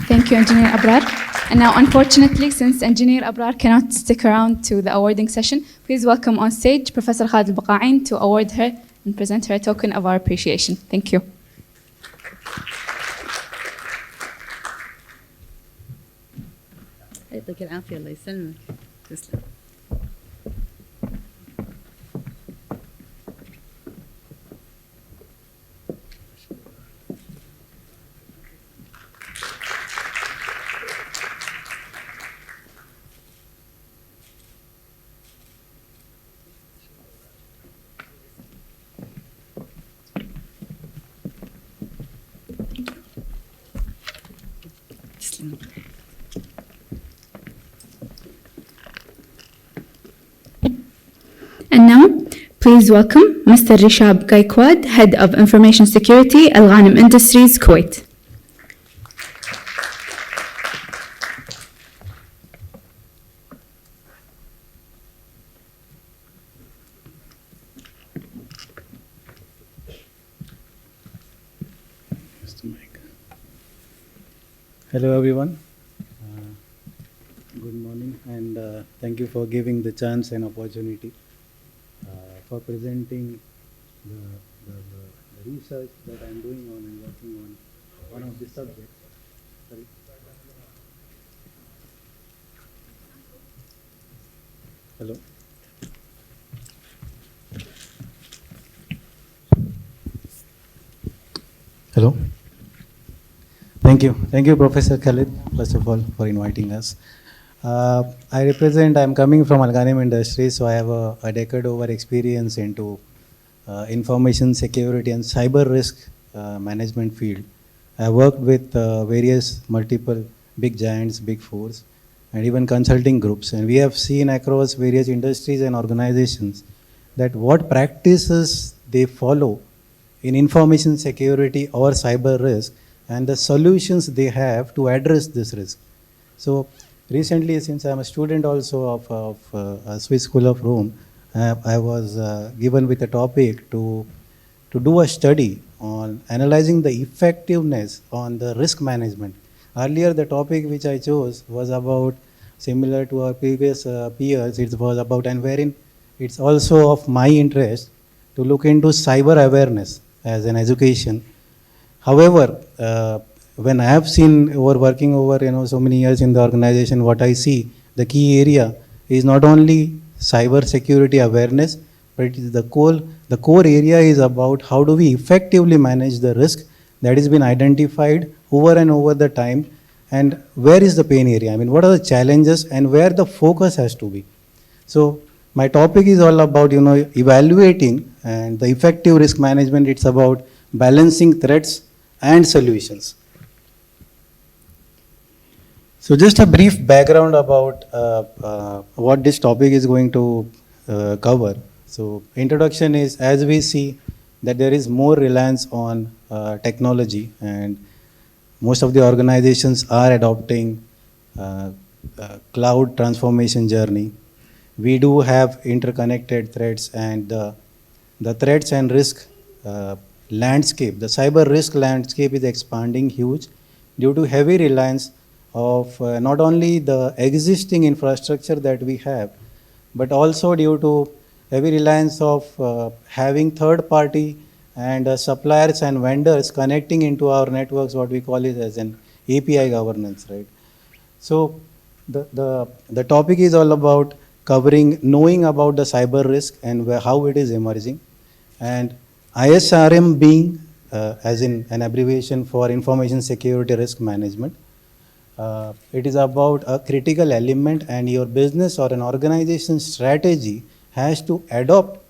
Thank you, Engineer Abrar. And now, unfortunately, since Engineer Abrar cannot stick around to the awarding session, please welcome on stage Professor Khalid Al-Baqa'in to award her and present her a token of our appreciation. Thank you. يعطيك العافية الله يسلمك. تسلم. And now, please welcome Mr. Rishab Gaikwad, Head of Information Security, Al Ghanim Industries, Kuwait. Hello everyone. Good morning, and thank you for giving the chance and opportunity for presenting the research that I'm doing on and working on one of the subjects. Sorry. Hello. Hello. Thank you, Professor Khalid, first of all, for inviting us. I'm coming from Al Ghanim Industries, so I have a decade over experience into information security and cyber risk management field. I worked with various multiple big giants, big fours, and even consulting groups. And we have seen across various industries and organizations that what practices they follow in information security or cyber risk and the solutions they have to address this risk. So recently, since I'm a student also of a Swiss School of Rome, I was given with a topic to do a study on analyzing the effectiveness on the risk management. Earlier, the topic which I chose was about, similar to our previous peers, it was about, and wherein it's also of my interest to look into cyber awareness as an education. However, when I have seen working over so many years in the organization, what I see, the key area is not only cyber security awareness, but it is the core area is about how do we effectively manage the risk that has been identified over and over the time, and where is the pain area? I mean, what are the challenges and where the focus has to be? So my topic is all about evaluating and the effective risk management. It's about balancing threats and solutions. So just a brief background about what this topic is going to cover. So introduction is, as we see that there is more reliance on technology, and most of the organizations are adopting cloud transformation journey. We do have interconnected threats, and the threats and risk landscape, the cyber risk landscape is expanding huge due to heavy reliance of not only the existing infrastructure that we have, but also due to heavy reliance of having third party and suppliers and vendors connecting into our networks, what we call it as an API governance, right? So the topic is all about covering, knowing about the cyber risk and how it is emerging, and ISRM being as in an abbreviation for Information Security Risk Management. It is about a critical element, and your business or an organization's strategy has to adopt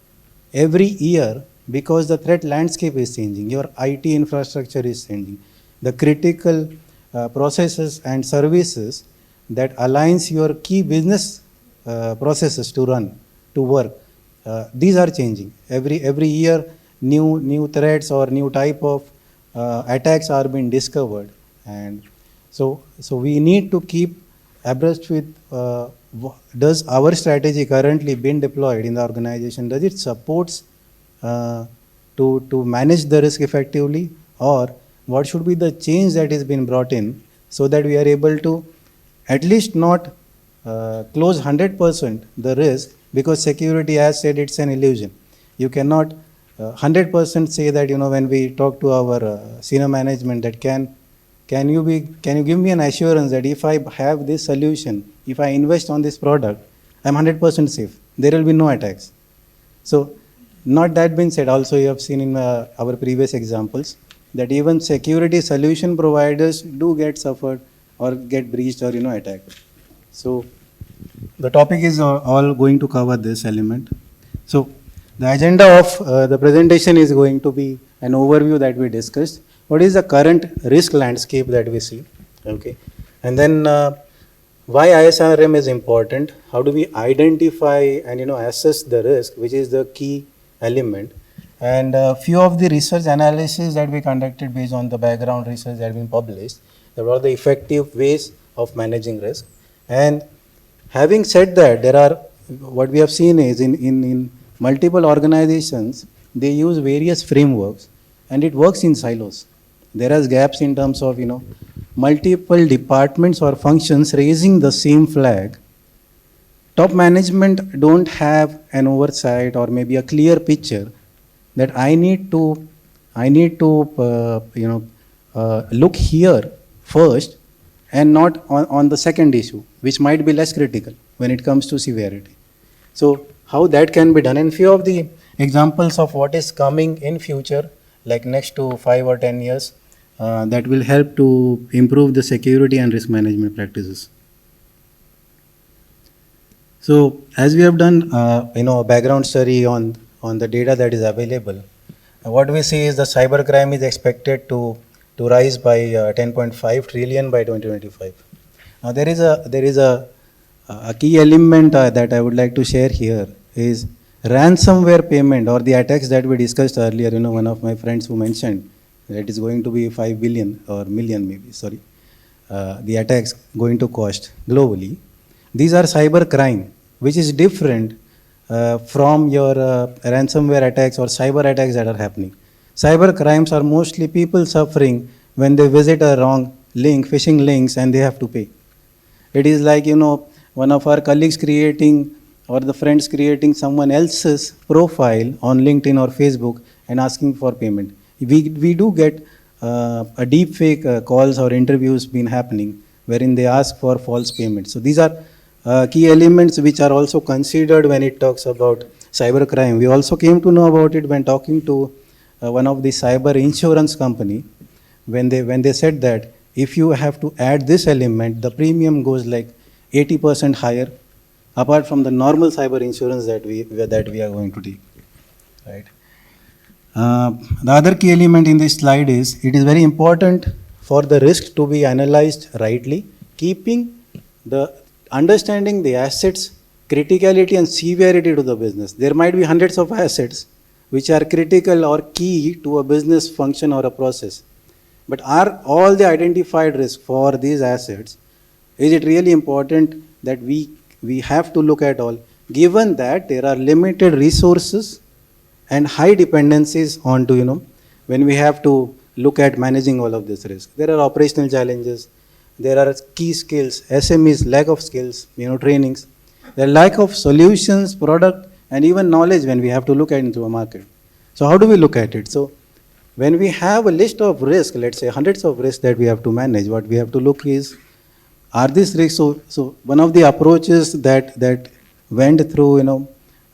every year because the threat landscape is changing, your IT infrastructure is changing, the critical processes and services that aligns your key business processes to run, to work, these are changing. Every year new threats or new type of attacks are being discovered, and so we need to keep abreast with does our strategy currently being deployed in the organization, does it supports to manage the risk effectively, or what should be the change that is being brought in so that we are able to at least not close 100% the risk, because security, as said, it's an illusion. You cannot 100% say that, when we talk to our senior management, that can you give me an assurance that if I have this solution, if I invest on this product, I'm 100% safe, there will be no attacks. So not that being said, also you have seen in our previous examples that even security solution providers do get suffered or get breached or attacked. So the topic is all going to cover this element. So the agenda of the presentation is going to be an overview that we discussed. What is the current risk landscape that we see? Okay, and then why ISRM is important? How do we identify and assess the risk, which is the key element? And a few of the research analysis that we conducted based on the background research that have been published about the effective ways of managing risk. And having said that, there are, what we have seen is in multiple organizations, they use various frameworks and it works in silos. There are gaps in terms of, multiple departments or functions raising the same flag. Top management don't have an oversight or maybe a clear picture that I need to look here first and not on the second issue, which might be less critical when it comes to severity. So how that can be done, and few of the examples of what is coming in future, like next to 5 or 10 years, that will help to improve the security and risk management practices. So as we have done, a background study on the data that is available, what we see is the cybercrime is expected to rise by 10.5 trillion by 2025. Now there is a key element that I would like to share here is ransomware payment or the attacks that we discussed earlier. One of my friends who mentioned that it is going to be 5 billion or million maybe, sorry, the attacks going to cost globally. These are cyber crime, which is different from your ransomware attacks or cyber attacks that are happening. Cyber crimes are mostly people suffering when they visit a wrong link, phishing links, and they have to pay. It is like, one of our colleagues creating or the friends creating someone else's profile on LinkedIn or Facebook and asking for payment. We do get a deep fake calls or interviews been happening wherein they ask for false payments. So these are key elements which are also considered when it talks about cybercrime. We also came to know about it when talking to one of the cyber insurance company, when they said that if you have to add this element, the premium goes like 80% higher, apart from the normal cyber insurance that we are going to take, right? The other key element in this slide is it is very important for the risk to be analyzed rightly, keeping the understanding the assets, criticality and severity to the business. There might be hundreds of assets which are critical or key to a business function or a process. But are all the identified risks for these assets, is it really important that we have to look at all, given that there are limited resources and high dependencies onto, when we have to look at managing all of this risk. There are operational challenges, there are key skills, SMEs, lack of skills, trainings, there are lack of solutions, product, and even knowledge when we have to look at into a market. So how do we look at it? So when we have a list of risks, let's say hundreds of risks that we have to manage, what we have to look is, are these risks, so one of the approaches that went through,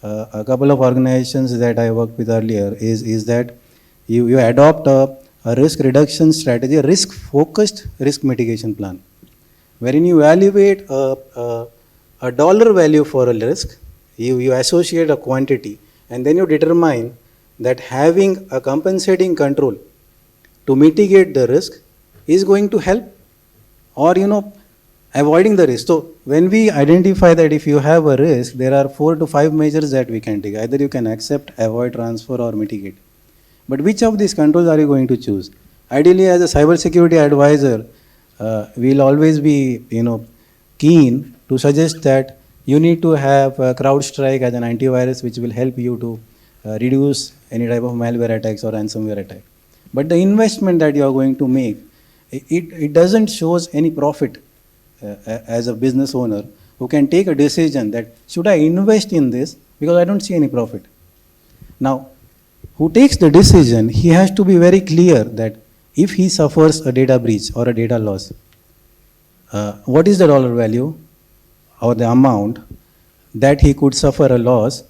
a couple of organizations that I worked with earlier is that you adopt a risk reduction strategy, a risk-focused risk mitigation plan, wherein you evaluate a dollar value for a risk, you associate a quantity, and then you determine that having a compensating control to mitigate the risk is going to help, or avoiding the risk. So when we identify that if you have a risk, there are 4 to 5 measures that we can take. Either you can accept, avoid, transfer, or mitigate. But which of these controls are you going to choose? Ideally, as a cybersecurity advisor, we'll always be keen to suggest that you need to have CrowdStrike as an antivirus, which will help you to reduce any type of malware attacks or ransomware attack. But the investment that you are going to make, it doesn't show any profit. As a business owner who can take a decision that should I invest in this because I don't see any profit. Now, who takes the decision, he has to be very clear that if he suffers a data breach or a data loss, what is the dollar value or the amount that he could suffer a loss.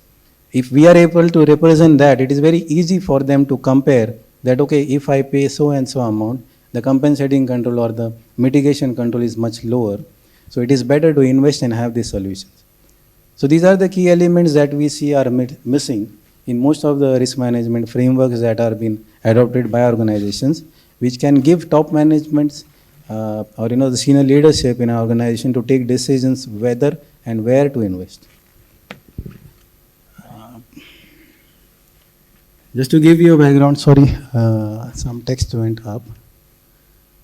If we are able to represent that, it is very easy for them to compare that, okay, if I pay so and so amount, the compensating control or the mitigation control is much lower. So it is better to invest and have these solutions. So these are the key elements that we see are missing in most of the risk management frameworks that are being adopted by organizations, which can give top managements or the senior leadership in an organization to take decisions whether and where to invest. Just to give you a background, sorry, some text went up.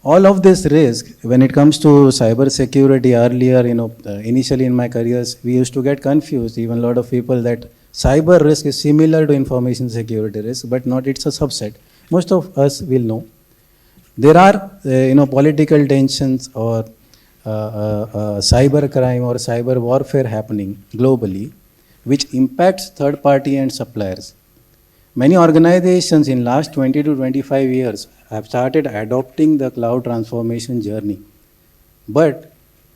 All of this risk, when it comes to cyber security earlier, initially in my careers, we used to get confused, even a lot of people, that cyber risk is similar to information security risk, but not, it's a subset. Most of us will know. There are, political tensions or cyber crime or cyber warfare happening globally, which impacts third party and suppliers. Many organizations in last 20 to 25 years have started adopting the cloud transformation journey. But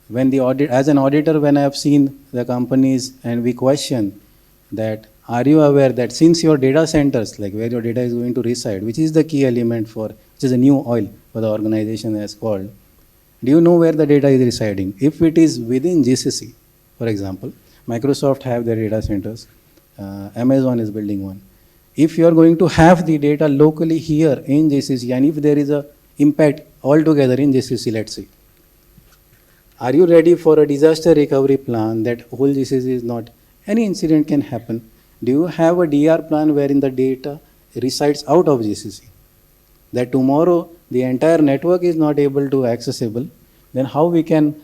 when as an auditor, when I have seen the companies and we question that, are you aware that since your data centers, like where your data is going to reside, which is the key element for, which is a new oil for the organization as called, do you know where the data is residing? If it is within GCC, for example, Microsoft have their data centers, Amazon is building one. If you are going to have the data locally here in GCC, and if there is a impact altogether in GCC, let's say, are you ready for a disaster recovery plan that whole GCC is not, any incident can happen? Do you have a DR plan wherein the data resides out of GCC? That tomorrow the entire network is not able to accessible, then how we can,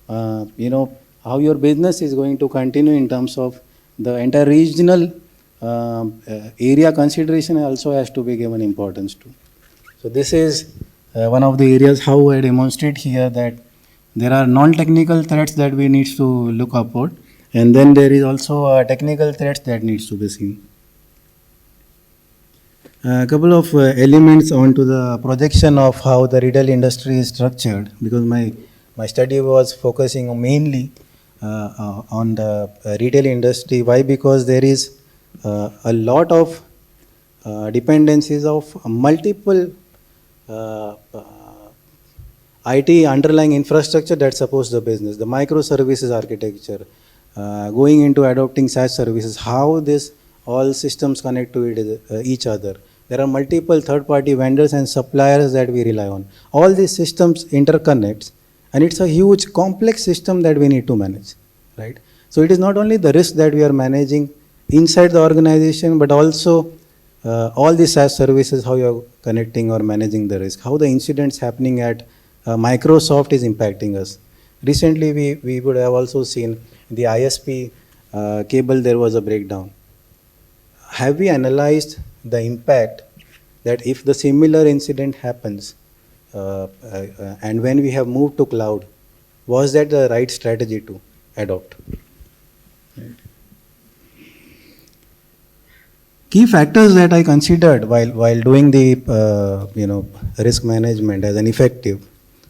how your business is going to continue in terms of the entire regional area consideration also has to be given importance to. So this is one of the areas how I demonstrate here that there are non-technical threats that we need to look upward, and then there is also technical threats that needs to be seen. A couple of elements onto the projection of how the retail industry is structured, because my study was focusing mainly on the retail industry. Why? Because there is a lot of dependencies of multiple IT underlying infrastructure that supports the business, the microservices architecture, going into adopting SaaS services, how this all systems connect to each other. There are multiple third-party vendors and suppliers that we rely on. All these systems interconnect, and it's a huge complex system that we need to manage, right? So it is not only the risk that we are managing inside the organization, but also all the SaaS services, how you are connecting or managing the risk, how the incidents happening at Microsoft is impacting us. Recently, we would have also seen the ISP cable, there was a breakdown. Have we analyzed the impact that if the similar incident happens and when we have moved to cloud, was that the right strategy to adopt? Right. Key factors that I considered while doing the risk management as an effective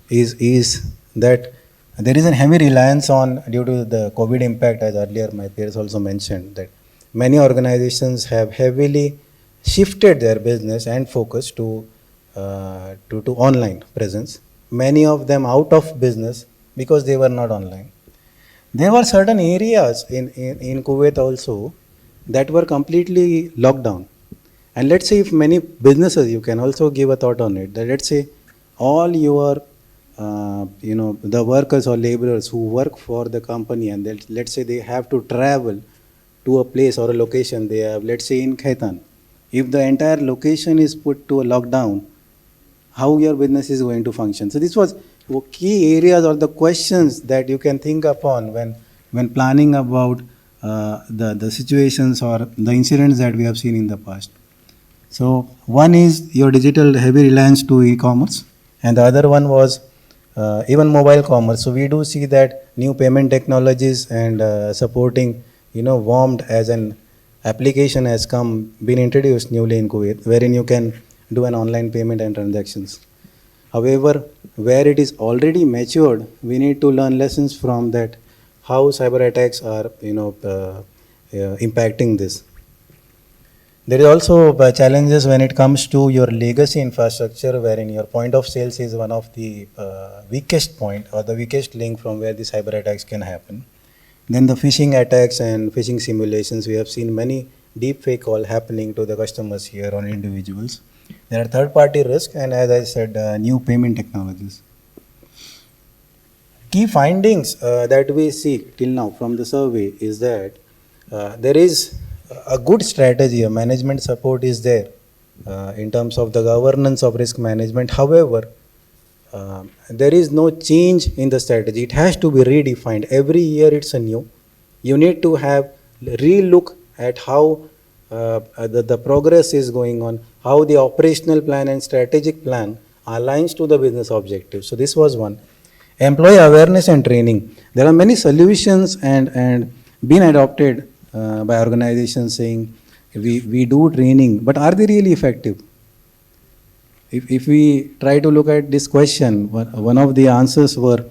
is that there is a heavy reliance on, due to the COVID impact, as earlier my peers also mentioned, that many organizations have heavily shifted their business and focus to online presence. Many of them out of business because they were not online. There were certain areas in Kuwait also that were completely locked down. And let's say if many businesses, you can also give a thought on it, that let's say all your the workers or laborers who work for the company, and let's say they have to travel to a place or a location they have, let's say in Khaitan. If the entire location is put to a lockdown, how your business is going to function? So this was key areas or the questions that you can think upon when planning about the situations or the incidents that we have seen in the past. So one is your digital heavy reliance to e-commerce, and the other one was even mobile commerce. So we do see that new payment technologies and supporting, warmed as an application has been introduced newly in Kuwait, wherein you can do an online payment and transactions. However, where it is already matured, we need to learn lessons from that, how cyber attacks are, impacting this. There is also challenges when it comes to your legacy infrastructure, wherein your point of sales is one of the weakest point or the weakest link from where the cyber attacks can happen. Then the phishing attacks and phishing simulations, we have seen many deep fake calls happening to the customers here on individuals. There are third-party risk, and as I said, new payment technologies. Key findings that we see till now from the survey is that there is a good strategy, a management support is there in terms of the governance of risk management. However, there is no change in the strategy. It has to be redefined. Every year it's a new. You need to have re-look at how the progress is going on, how the operational plan and strategic plan aligns to the business objectives. So this was one. Employee awareness and training. There are many solutions and been adopted by organizations saying we do training, but are they really effective? If we try to look at this question, one of the answers were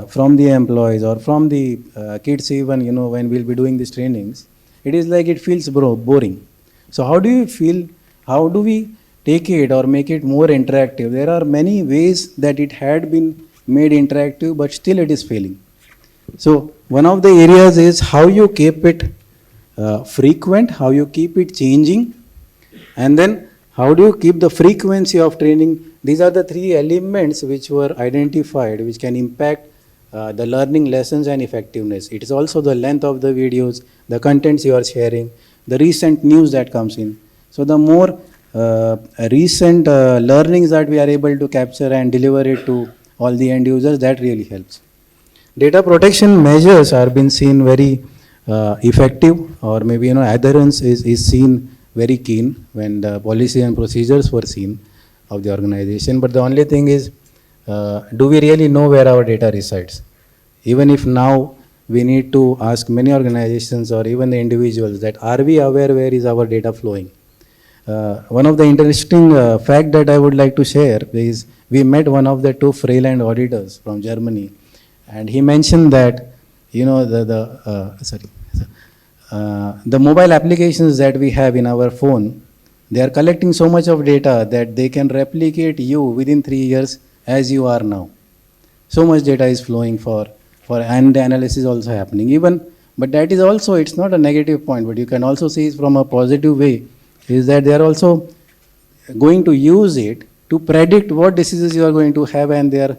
from the employees or from the kids even, when we'll be doing these trainings, it is like it feels boring. So how do you feel, how do we take it or make it more interactive? There are many ways that it had been made interactive, but still it is failing. So one of the areas is how you keep it frequent, how you keep it changing, and then how do you keep the frequency of training? These are the three elements which were identified, which can impact the learning lessons and effectiveness. It is also the length of the videos, the contents you are sharing, the recent news that comes in. So the more recent learnings that we are able to capture and deliver it to all the end users, that really helps. Data protection measures are been seen very effective, or maybe adherence is seen very keen when the policy and procedures were seen of the organization. But the only thing is, do we really know where our data resides? Even if now we need to ask many organizations or even the individuals that are we aware where is our data flowing? One of the interesting fact that I would like to share is we met one of the top freelance auditors from Germany, and he mentioned that, you know, the mobile applications that we have in our phone, they are collecting so much of data that they can replicate you within 3 years as you are now. So much data is flowing and the analysis also happening. But that is also, it's not a negative point, but you can also see it from a positive way, is that they are also going to use it to predict what diseases you are going to have, and they are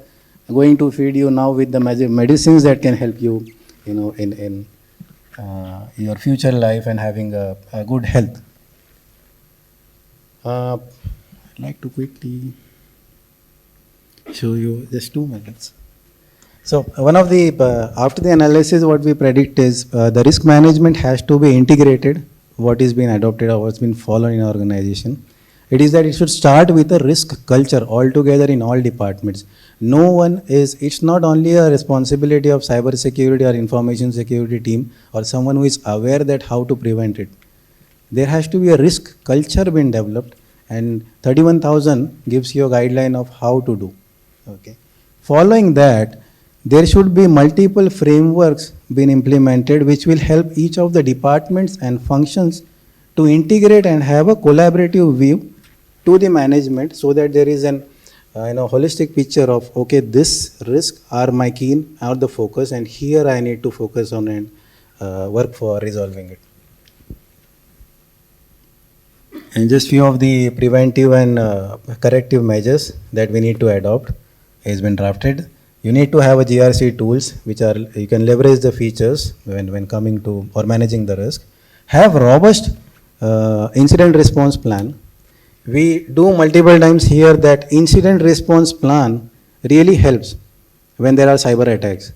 going to feed you now with the medicines that can help you, you know, in your future life and having a good health. I'd like to quickly show you just 2 minutes. So one of the, after the analysis, what we predict is the risk management has to be integrated, what is being adopted or what's been followed in our organization. It is that it should start with a risk culture altogether in all departments. No one is, it's not only a responsibility of cybersecurity or information security team or someone who is aware that how to prevent it. There has to be a risk culture being developed, and 31,000 gives you a guideline of how to do. Okay. Following that, there should be multiple frameworks being implemented which will help each of the departments and functions to integrate and have a collaborative view to the management, so that there is an holistic picture of, okay, this risk are my keen or the focus, and here I need to focus on and work for resolving it. And just few of the preventive and corrective measures that we need to adopt has been drafted. You need to have a GRC tools which are, you can leverage the features when coming to or managing the risk. Have robust incident response plan. We do multiple times here that incident response plan really helps when there are cyber attacks.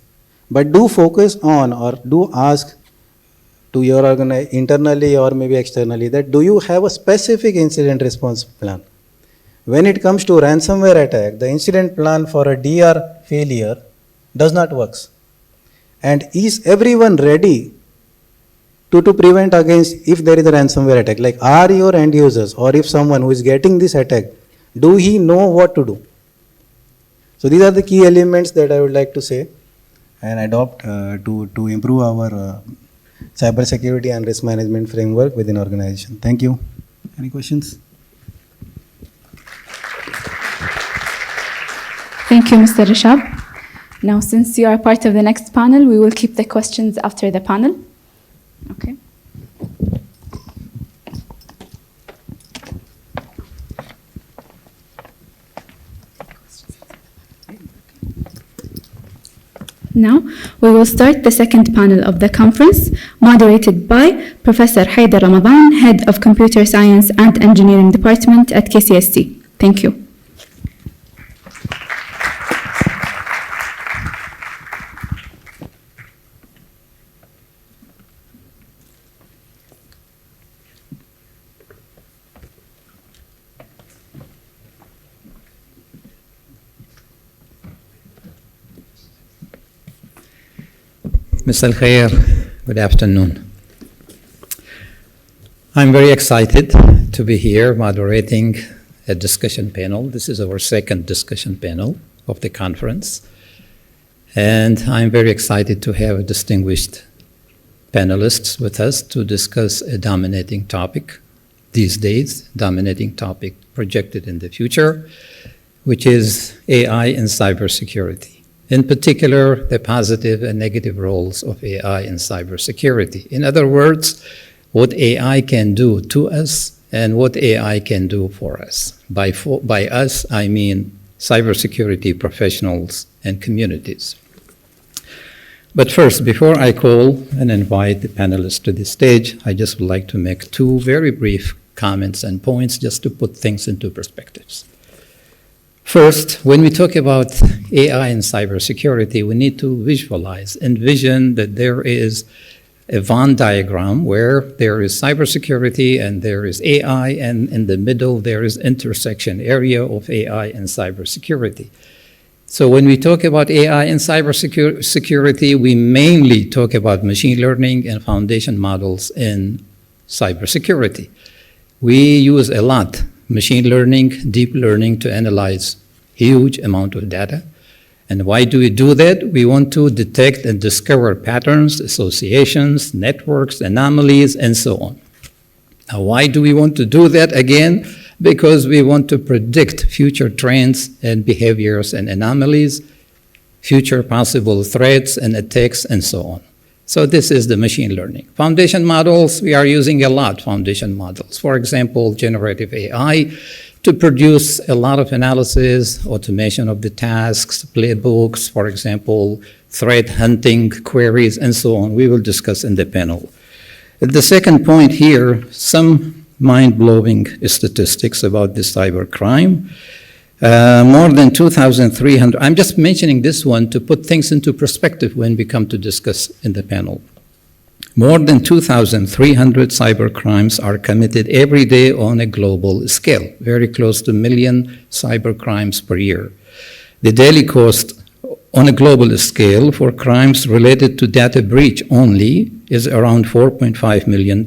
But do focus on or do ask to your organization internally or maybe externally that do you have a specific incident response plan? When it comes to ransomware attack, the incident plan for a DR failure does not work. And is everyone ready to prevent against if there is a ransomware attack? Like, are your end users, or if someone who is getting this attack, do he know what to do? So these are the key elements that I would like to say and adopt to improve our cybersecurity and risk management framework within organization. Thank you. Any questions? Thank you, Mr. Rishab. Now, since you are part of the next panel, we will keep the questions after the panel. Okay. Now, we will start the second panel of the conference, moderated by Professor Haider Ramadan, Head of Computer Science and Engineering Department at KCST. Thank you. Mr. Khair, good afternoon. I'm very excited to be here moderating a discussion panel. This is our second discussion panel of the conference. And I'm very excited to have distinguished panelists with us to discuss a dominating topic these days, dominating topic projected in the future, which is AI and cybersecurity. In particular, the positive and negative roles of AI in cybersecurity. In other words, what AI can do to us and what AI can do for us. By us, I mean cybersecurity professionals and communities. But first, before I call and invite the panelists to the stage, I just would like to make two very brief comments and points just to put things into perspectives. First, when we talk about AI and cybersecurity, we need to envision that there is a Venn diagram where there is cybersecurity and there is AI, and in the middle there is intersection area of AI and cybersecurity. So when we talk about AI and cybersecurity, we mainly talk about machine learning and foundation models in cybersecurity. We use a lot machine learning, deep learning to analyze huge amount of data. And why do we do that? We want to detect and discover patterns, associations, networks, anomalies, and so on. Now, why do we want to do that again? Because we want to predict future trends and behaviors and anomalies, future possible threats and attacks, and so on. So this is the machine learning. Foundation models, we are using a lot foundation models. For example, generative AI to produce a lot of analysis, automation of the tasks, playbooks, for example, threat hunting queries, and so on. We will discuss in the panel. The second point here, some mind-blowing statistics about the cybercrime. More than 2,300, I'm just mentioning this one to put things into perspective when we come to discuss in the panel. More than 2,300 cybercrimes are committed every day on a global scale, very close to 1 million cybercrimes per year. The daily cost on a global scale for crimes related to data breach only is around $4.5 million.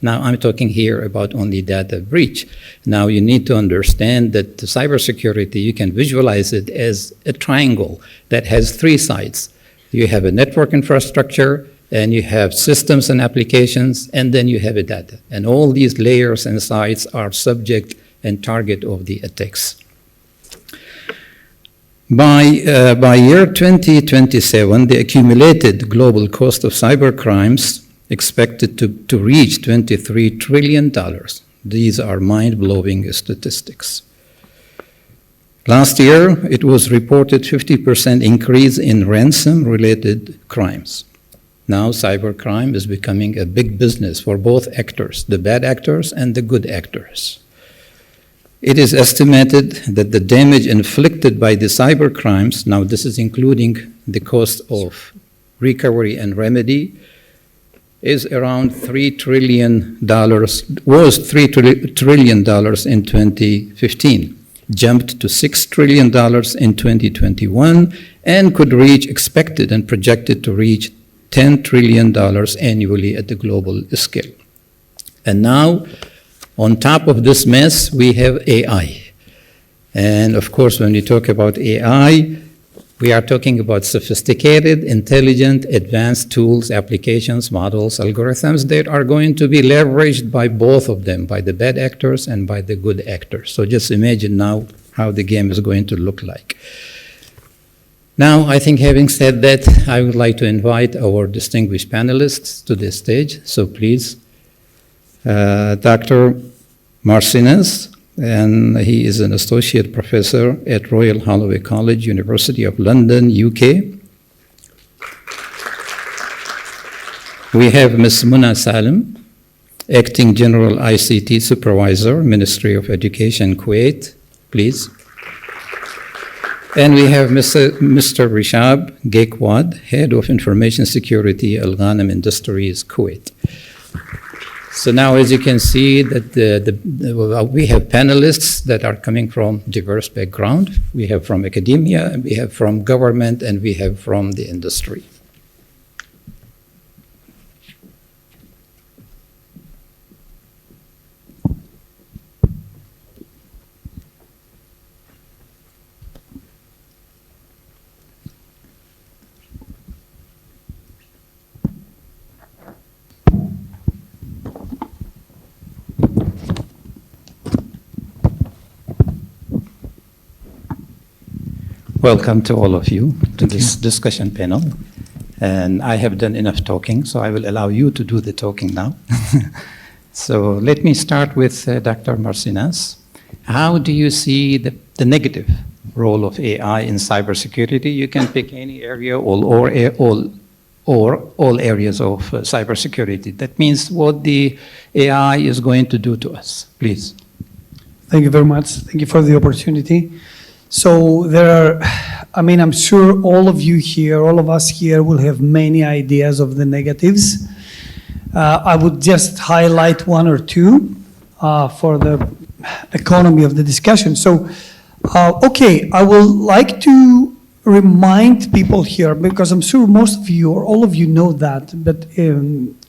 Now, I'm talking here about only data breach. Now, you need to understand that the cybersecurity, you can visualize it as a triangle that has 3 sides. You have a network infrastructure, and you have systems and applications, and then you have a data. And all these layers and sides are subject and target of the attacks. By year 2027, the accumulated global cost of cybercrimes expected to reach $23 trillion. These are mind-blowing statistics. Last year, it was reported 50% increase in ransom-related crimes. Now, cybercrime is becoming a big business for both actors, the bad actors and the good actors. It is estimated that the damage inflicted by the cybercrimes, now this is including the cost of recovery and remedy, is around $3 trillion, was $3 trillion in 2015, jumped to $6 trillion in 2021, and could reach, expected and projected to reach $10 trillion annually at the global scale. And now, on top of this mess, we have AI. And of course, when we talk about AI, we are talking about sophisticated, intelligent, advanced tools, applications, models, algorithms that are going to be leveraged by both of them, by the bad actors and by the good actors. So just imagine now how the game is going to look like. Now, I think having said that, I would like to invite our distinguished panelists to the stage. So please, Dr. Marcinez, and he is an associate professor at Royal Holloway College, University of London, UK. We have Ms. Muna Salim, Acting General ICT Supervisor, Ministry of Education, Kuwait, please. And we have Mr. Rishab Gaikwad, Head of Information Security, Al Ghanem Industries, Kuwait. So now, as you can see, that we have panelists that are coming from diverse backgrounds. We have from academia, and we have from government, and we have from the industry. Welcome to all of you to this discussion panel. And I have done enough talking, so I will allow you to do the talking now. So let me start with Dr. Marcinez. How do you see the negative role of AI in cybersecurity? You can pick any area or all areas of cybersecurity. That means what the AI is going to do to us. Please. Thank you very much. Thank you for the opportunity. So there are, I'm sure all of you here, all of us here will have many ideas of the negatives. I would just highlight one or two for the economy of the discussion. So, okay, I would like to remind people here, because I'm sure most of you or all of you know that, but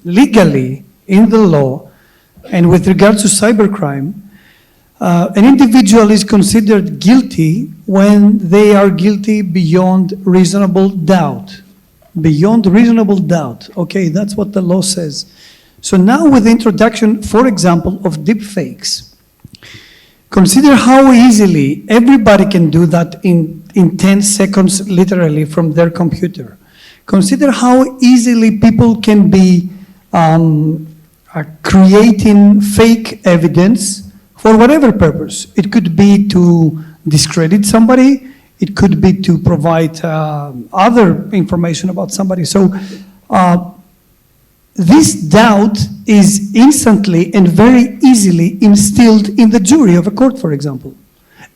legally, in the law, And with regards to cybercrime, an individual is considered guilty when they are guilty beyond reasonable doubt. Beyond reasonable doubt. Okay, that's what the law says. So now with the introduction, for example, of deepfakes, consider how easily everybody can do that in 10 seconds, literally, from their computer. Consider how easily people can be creating fake evidence for whatever purpose. It could be to discredit somebody. It could be to provide other information about somebody. So this doubt is instantly and very easily instilled in the jury of a court, for example.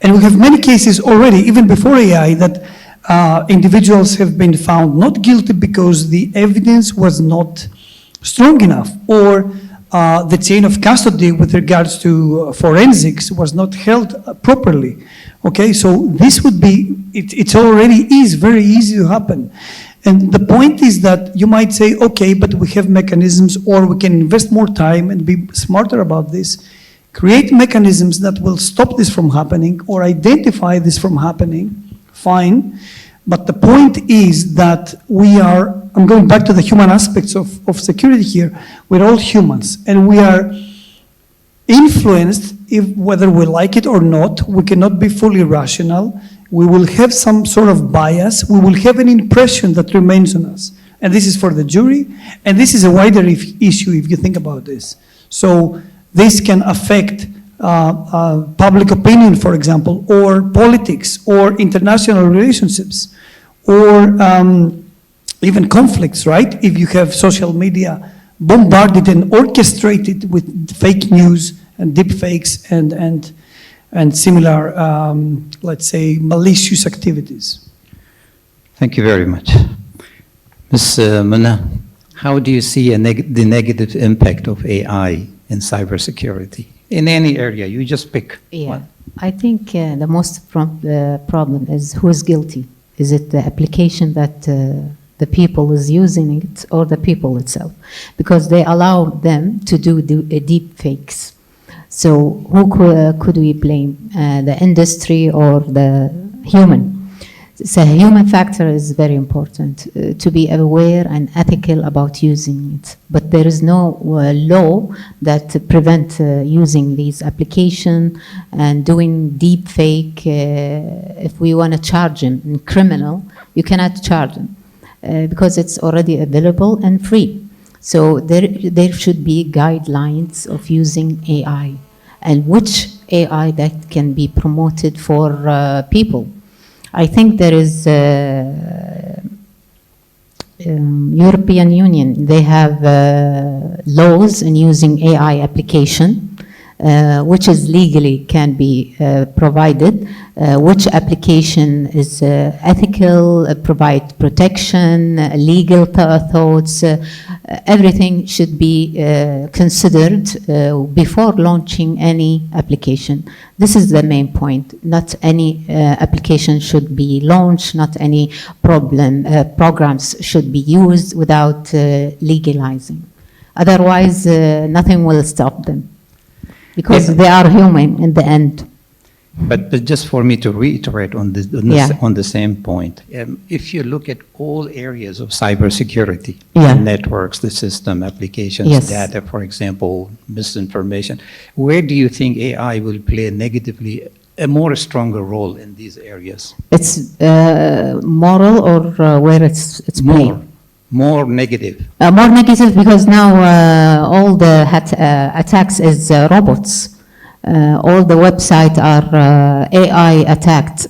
And we have many cases already, even before AI, that individuals have been found not guilty because the evidence was not strong enough, or the chain of custody with regards to forensics was not held properly. Okay, so this would be, it's already is very easy to happen. And the point is that you might say, okay, but we have mechanisms, or we can invest more time and be smarter about this, create mechanisms that will stop this from happening or identify this from happening, fine. But the point is that we are, I'm going back to the human aspects of security here, we're all humans, and we are influenced, whether we like it or not. We cannot be fully rational. We will have some sort of bias. We will have an impression that remains on us. And this is for the jury, and this is a wider issue if you think about this. So this can affect public opinion, for example, or politics, or international relationships, or even conflicts, right? If you have social media bombarded and orchestrated with fake news and deep fakes and similar, let's say, malicious activities. Thank you very much. Ms. Mona, how do you see the negative impact of AI in cybersecurity? In any area, you just pick one. I think the most problem is who is guilty. Is it the application that the people is using it, or the people itself? Because they allow them to do deep fakes. So who could we blame? The industry or the human? So human factor is very important to be aware and ethical about using it. But there is no law that prevent using these applications and doing deep fake. If we want to charge them in criminal, you cannot charge them because it's already available and free. So there should be guidelines of using AI and which AI that can be promoted for people. I think there is European Union. They have laws in using AI application, which is legally can be provided. Which application is ethical, provide protection, legal thoughts. Everything should be considered before launching any application. This is the main point. Not any application should be launched, not any programs should be used without legalizing. Otherwise, nothing will stop them because they are human in the end. But just for me to reiterate on the same point, if you look at all areas of cybersecurity, networks, the system, applications, data, for example, misinformation, where do you think AI will play a more stronger role in these areas? It's moral or where it's playing? More negative. More negative because now all the attacks is robots. All the websites are AI attacked.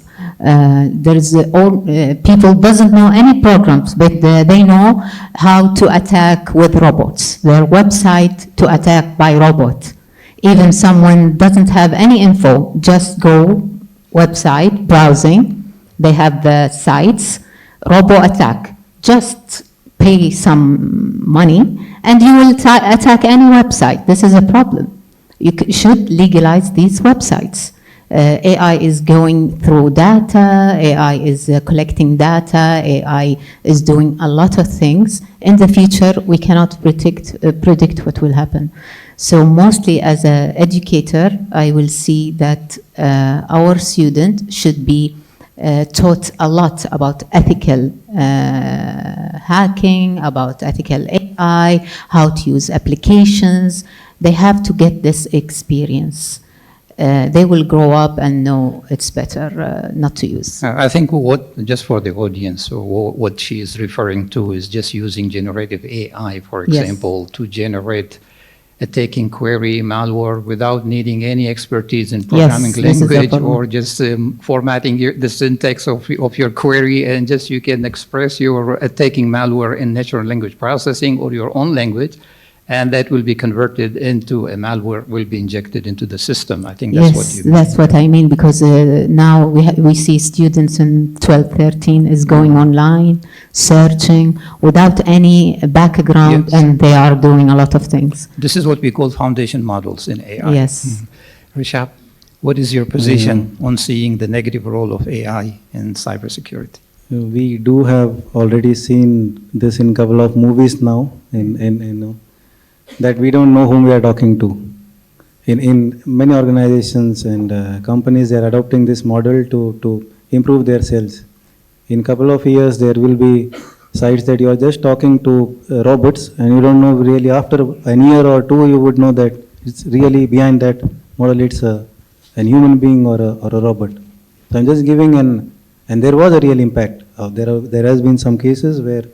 People doesn't know any programs, but they know how to attack with robots. Their website to attack by robot. Even someone doesn't have any info, just go website browsing. They have the sites, robot attack. Just pay some money, and you will attack any website. This is a problem. You should legalize these websites. AI is going through data, AI is collecting data, AI is doing a lot of things. In the future, we cannot predict what will happen. So mostly as an educator, I will see that our student should be taught a lot about ethical hacking, about ethical AI, how to use applications. They have to get this experience. They will grow up and know it's better not to use. I think just for the audience, what she is referring to is just using generative AI, for example, to generate a taking query malware without needing any expertise in programming language, or just formatting the syntax of your query, and just you can express your taking malware in natural language processing or your own language, and that will be converted into a malware, will be injected into the system. I think that's what you mean. That's what I mean, because now we see students in 12, 13 is going online, searching without any background, and they are doing a lot of things. This is what we call foundation models in AI. Yes. Rishab, what is your position on seeing the negative role of AI in cybersecurity? We do have already seen this in a couple of movies now, that we don't know whom we are talking to. In many organizations and companies, they are adopting this model to improve their sales. In a couple of years, there will be sites that you are just talking to robots, and you don't know really, after a year or two, you would know that it's really behind that model, it's a human being or a robot. So I'm just giving and there was a real impact. There has been some cases where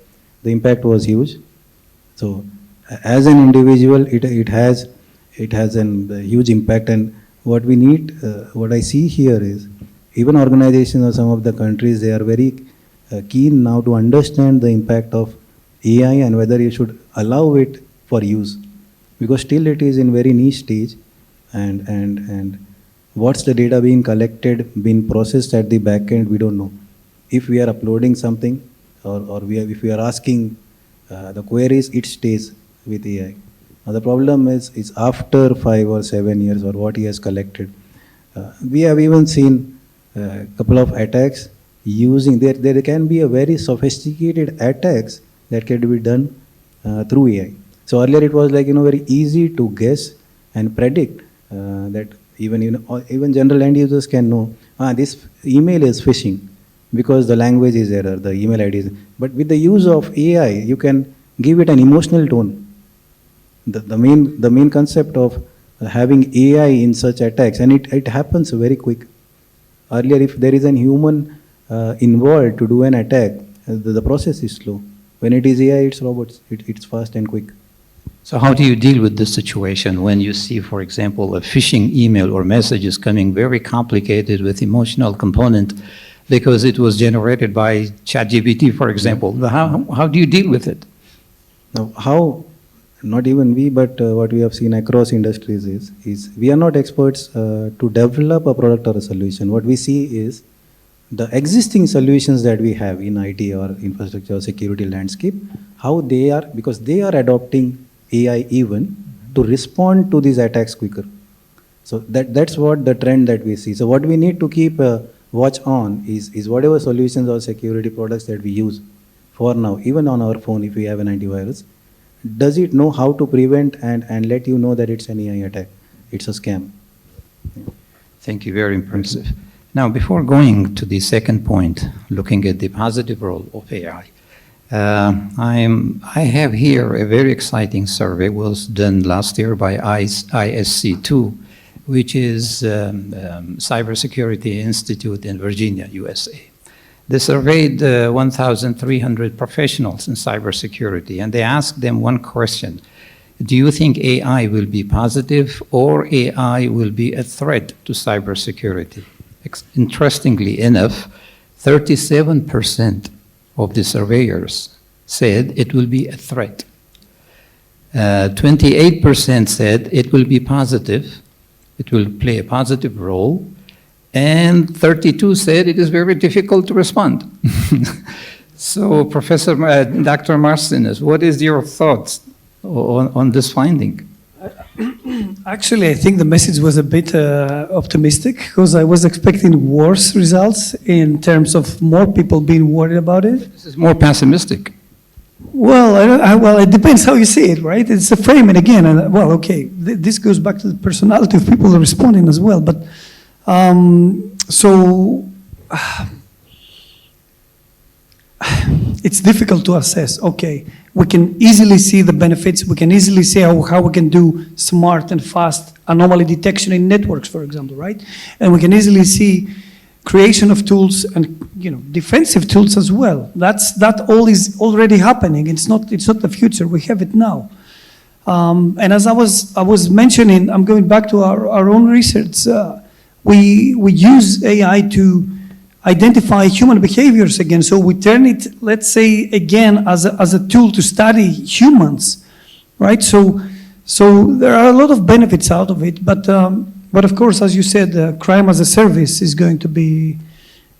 the impact was huge. So as an individual, it has a huge impact, and what we need, what I see here is, even organizations or some of the countries, they are very keen now to understand the impact of AI and whether you should allow it for use, because still it is in very niche stage, and what's the data being collected, being processed at the back end, we don't know. If we are uploading something or if we are asking the queries, it stays with AI. Now the problem is after 5 or 7 years or what he has collected. We have even seen a couple of attacks using, there can be a very sophisticated attacks that can be done through AI. So earlier it was like, very easy to guess and predict that even general end users can know, this email is phishing because the language is error, the email ID is, but with the use of AI, you can give it an emotional tone. The main concept of having AI in such attacks, and it happens very quick. Earlier, if there is a human involved to do an attack, the process is slow. When it is AI, it's robots. It's fast and quick. So how do you deal with this situation when you see, for example, a phishing email or messages coming very complicated with emotional component because it was generated by ChatGPT, for example? How do you deal with it? Now, not even we, but what we have seen across industries is we are not experts to develop a product or a solution. What we see is the existing solutions that we have in IT or infrastructure or security landscape, how they are, because they are adopting AI even to respond to these attacks quicker. So that's what the trend that we see. So what we need to keep watch on is whatever solutions or security products that we use for now, even on our phone, if we have an antivirus, does it know how to prevent and let you know that it's an AI attack? It's a scam. Thank you, very impressive. Now, before going to the second point, looking at the positive role of AI, I have here a very exciting survey was done last year by ISC2, which is Cybersecurity Institute in Virginia, USA. They surveyed 1,300 professionals in cybersecurity, and they asked them one question: do you think AI will be positive or AI will be a threat to cybersecurity? Interestingly enough, 37% of the surveyors said it will be a threat. 28% said it will be positive, it will play a positive role, and 32% said it is very difficult to respond. So, Dr. Marcinus, what is your thoughts on this finding? Actually, I think the message was a bit optimistic, because I was expecting worse results in terms of more people being worried about it. This is more pessimistic. Well, well, it depends how you see it, right? It's a framing again, and well, okay, this goes back to the personality of people responding as well. But so it's difficult to assess. Okay, we can easily see the benefits. We can easily see how we can do smart and fast anomaly detection in networks, for example, right? And we can easily see creation of tools and defensive tools as well. That all is already happening. It's not the future. We have it now. And as I was mentioning, I'm going back to our own research. We use AI to identify human behaviors again. So we turn it, let's say, again as a tool to study humans, right? So there are a lot of benefits out of it, but of course, as you said, crime as a service is going to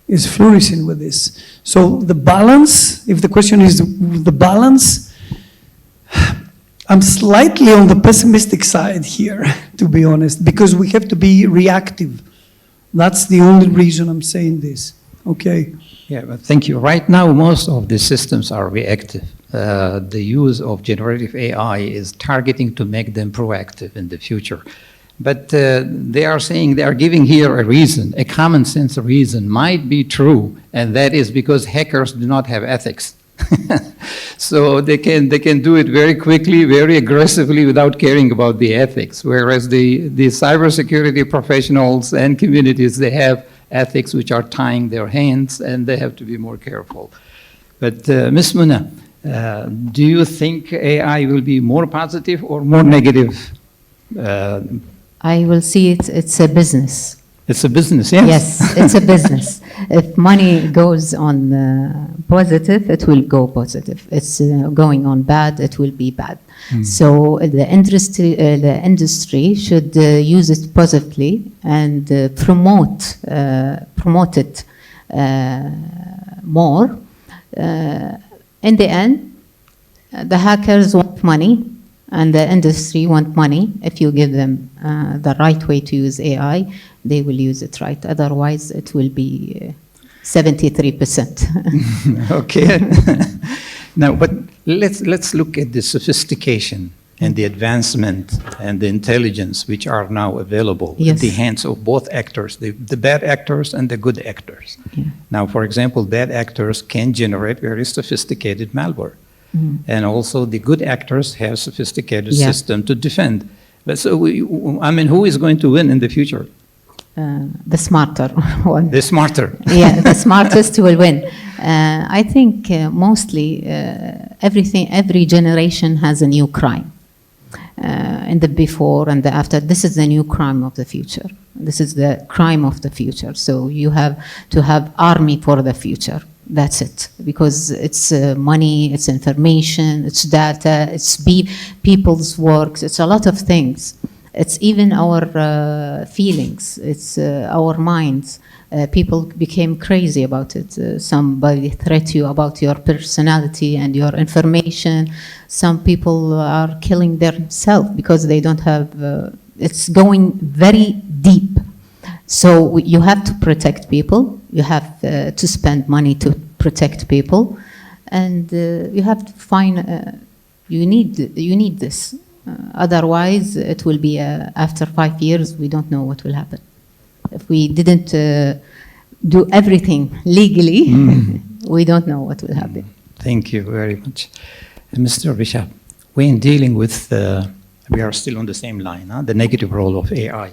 is flourishing with this. So the balance, if the question is the balance, I'm slightly on the pessimistic side here, to be honest, because we have to be reactive. That's the only reason I'm saying this, okay? Yeah, but thank you. Right now, most of the systems are reactive. The use of generative AI is targeting to make them proactive in the future. But they are saying, they are giving here a reason, a common sense reason might be true, and that is because hackers do not have ethics. So they can do it very quickly, very aggressively without caring about the ethics, whereas the cybersecurity professionals and communities, they have ethics which are tying their hands, and they have to be more careful. But Ms. Muna, do you think AI will be more positive or more negative? I will see it's a business. It's a business, yes. Yes, it's a business. If money goes on positive, it will go positive. It's going on bad, it will be bad. So the industry should use it positively and promote it more. In the end, the hackers want money, and the industry want money. If you give them the right way to use AI, they will use it right. Otherwise, it will be 73%. Okay. Now, but let's look at the sophistication and the advancement and the intelligence which are now available in the hands of both actors, the bad actors and the good actors. Yeah. Now, for example, bad actors can generate very sophisticated malware. And also the good actors have sophisticated system to defend. But so, who is going to win in the future? The smarter one. The smarter. Yeah, the smartest will win. I think mostly every generation has a new crime. In the before and the after, this is the new crime of the future. This is the crime of the future. So you have to have army for the future. That's it, because it's money, it's information, it's data, it's people's works, it's a lot of things. It's even our feelings, it's our minds. People became crazy about it. Somebody threat you about your personality and your information. Some people are killing themselves because they don't have, it's going very deep. So you have to protect people. You have to spend money to protect people, and you have to find. You need this. Otherwise, it will be after 5 years. We don't know what will happen if we didn't do everything legally. We don't know what will happen. Thank you very much, Mr. Bishop. When dealing with, we are still on the same line. The negative role of AI.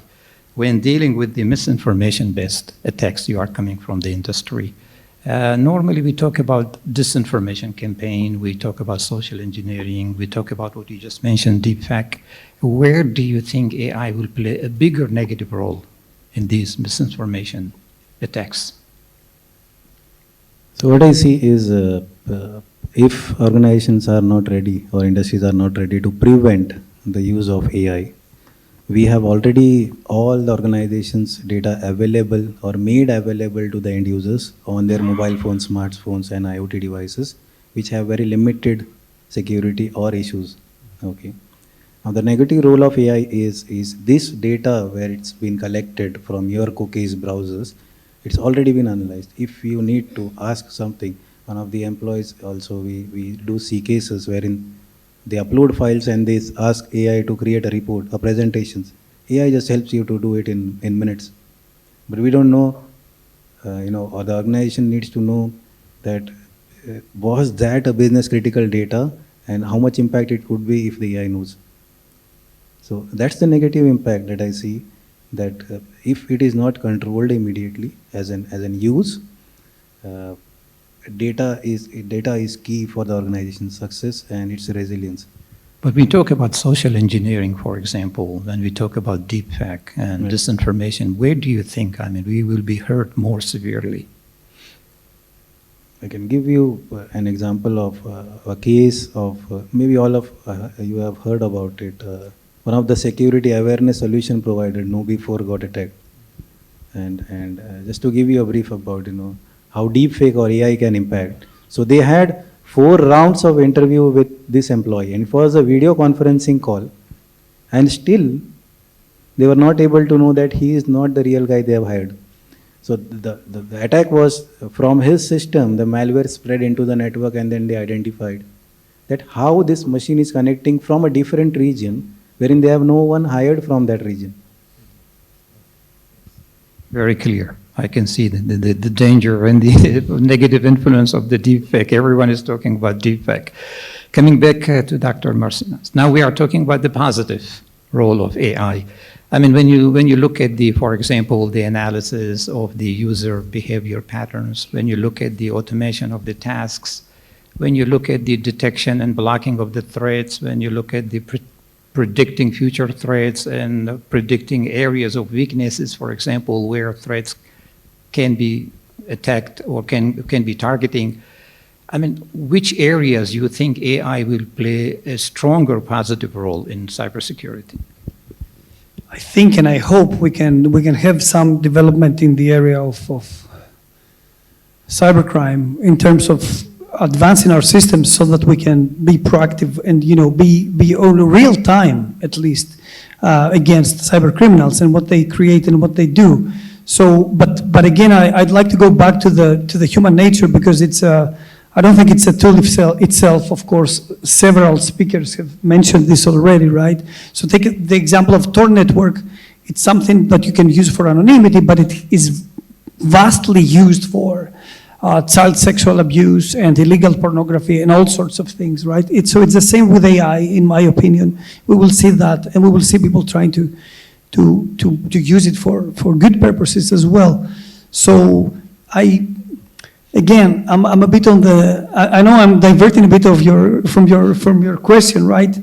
When dealing with the misinformation-based attacks, you are coming from the industry. Normally, we talk about disinformation campaign, we talk about social engineering, we talk about what you just mentioned, deepfake. Where do you think AI will play a bigger negative role in these misinformation attacks? So what I see is if organizations are not ready or industries are not ready to prevent the use of AI, we have already all the organizations' data available or made available to the end users on their mobile phones, smartphones, and IoT devices, which have very limited security or issues. Okay. Now the negative role of AI is this data where it's been collected from your cookies, browsers, it's already been analyzed. If you need to ask something, one of the employees also, we do see cases wherein they upload files and they ask AI to create a report or presentations. AI just helps you to do it in minutes. But we don't know, or the organization needs to know that was that a business critical data and how much impact it could be if the AI knows. So that's the negative impact that I see, that if it is not controlled immediately as an use, data is key for the organization's success and its resilience. But we talk about social engineering, for example, when we talk about deepfake and Right. disinformation, where do you think, we will be hurt more severely? I can give you an example of a case of, maybe all of you have heard about it. One of the security awareness solution provider, KnowBe4, got attacked. And just to give you a brief about, how deepfake or AI can impact. So they had 4 rounds of interview with this employee, and it was a video conferencing call, and still they were not able to know that he is not the real guy they have hired. So the attack was from his system, the malware spread into the network, and then they identified that how this machine is connecting from a different region wherein they have no one hired from that region. Very clear. I can see the danger and the negative influence of the deepfake. Everyone is talking about deepfake. Coming back to Dr. Marcinas. Now we are talking about the positive role of AI. When you look at for example, the analysis of the user behavior patterns, when you look at the automation of the tasks, when you look at the detection and blocking of the threats, when you look at the predicting future threats and predicting areas of weaknesses, for example, where threats can be attacked or can be targeting. Which areas you think AI will play a stronger positive role in cybersecurity? I think and I hope we can have some development in the area of cybercrime in terms of advancing our systems so that we can be proactive and be on real time at least against cyber criminals and what they create and what they do. So, but again, I'd like to go back to the human nature, because I don't think it's a tool itself. Of course, several speakers have mentioned this already, right? So take the example of Tor network. It's something that you can use for anonymity, but it is vastly used for child sexual abuse and illegal pornography and all sorts of things, right? So it's the same with AI, in my opinion. We will see that, and we will see people trying to use it for good purposes as well. So again, I'm a bit on I know I'm diverting a bit of from your question, right?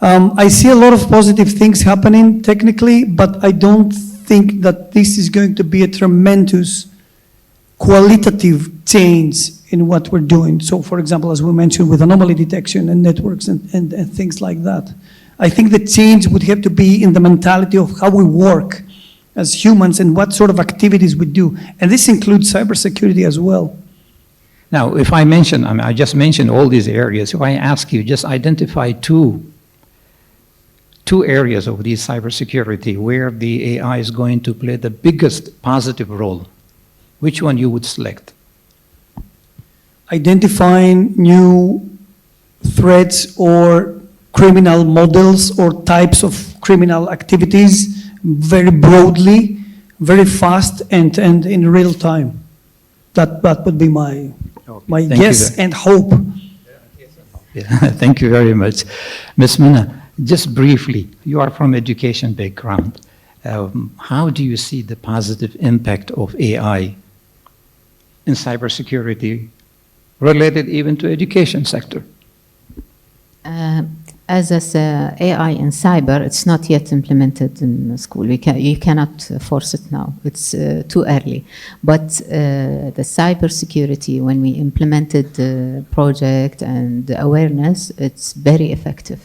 I see a lot of positive things happening technically, but I don't think that this is going to be a tremendous qualitative change in what we're doing. So for example, as we mentioned, with anomaly detection and networks and things like that. I think the change would have to be in the mentality of how we work as humans and what sort of activities we do. And this includes cybersecurity as well. Now, if I mention, I just mentioned all these areas. If I ask you, just identify two areas of these cybersecurity where the AI is going to play the biggest positive role, which one you would select? Identifying new threats or criminal models or types of criminal activities very broadly, very fast, and in real time. That would be my guess and hope. Yeah, thank you very much. Ms. Mina, just briefly, you are from education background. How do you see the positive impact of AI in cybersecurity related even to education sector? As AI in cyber, it's not yet implemented in school. You cannot force it now. It's too early. But the cybersecurity, when we implemented the project and the awareness, it's very effective.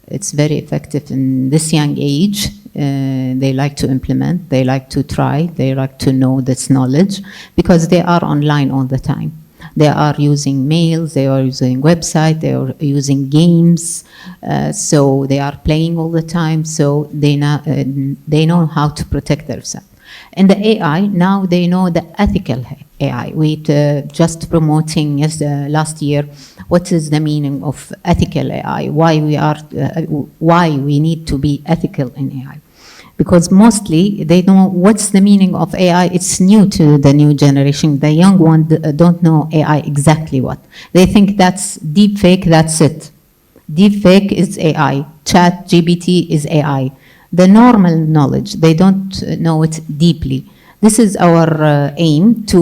It's very effective in this young age. They like to implement, they like to try, they like to know this knowledge because they are online all the time. They are using mails, they are using website, they are using games, so they are playing all the time, so they know how to protect themselves. And the AI, now they know the ethical AI. We just promoting last year what is the meaning of ethical AI, why we need to be ethical in AI. Because mostly they know what's the meaning of AI. It's new to the new generation. The young one don't know AI exactly what. They think that's deep fake, that's it. Deep fake is AI. Chat GPT is AI. The normal knowledge, they don't know it deeply. This is our aim, to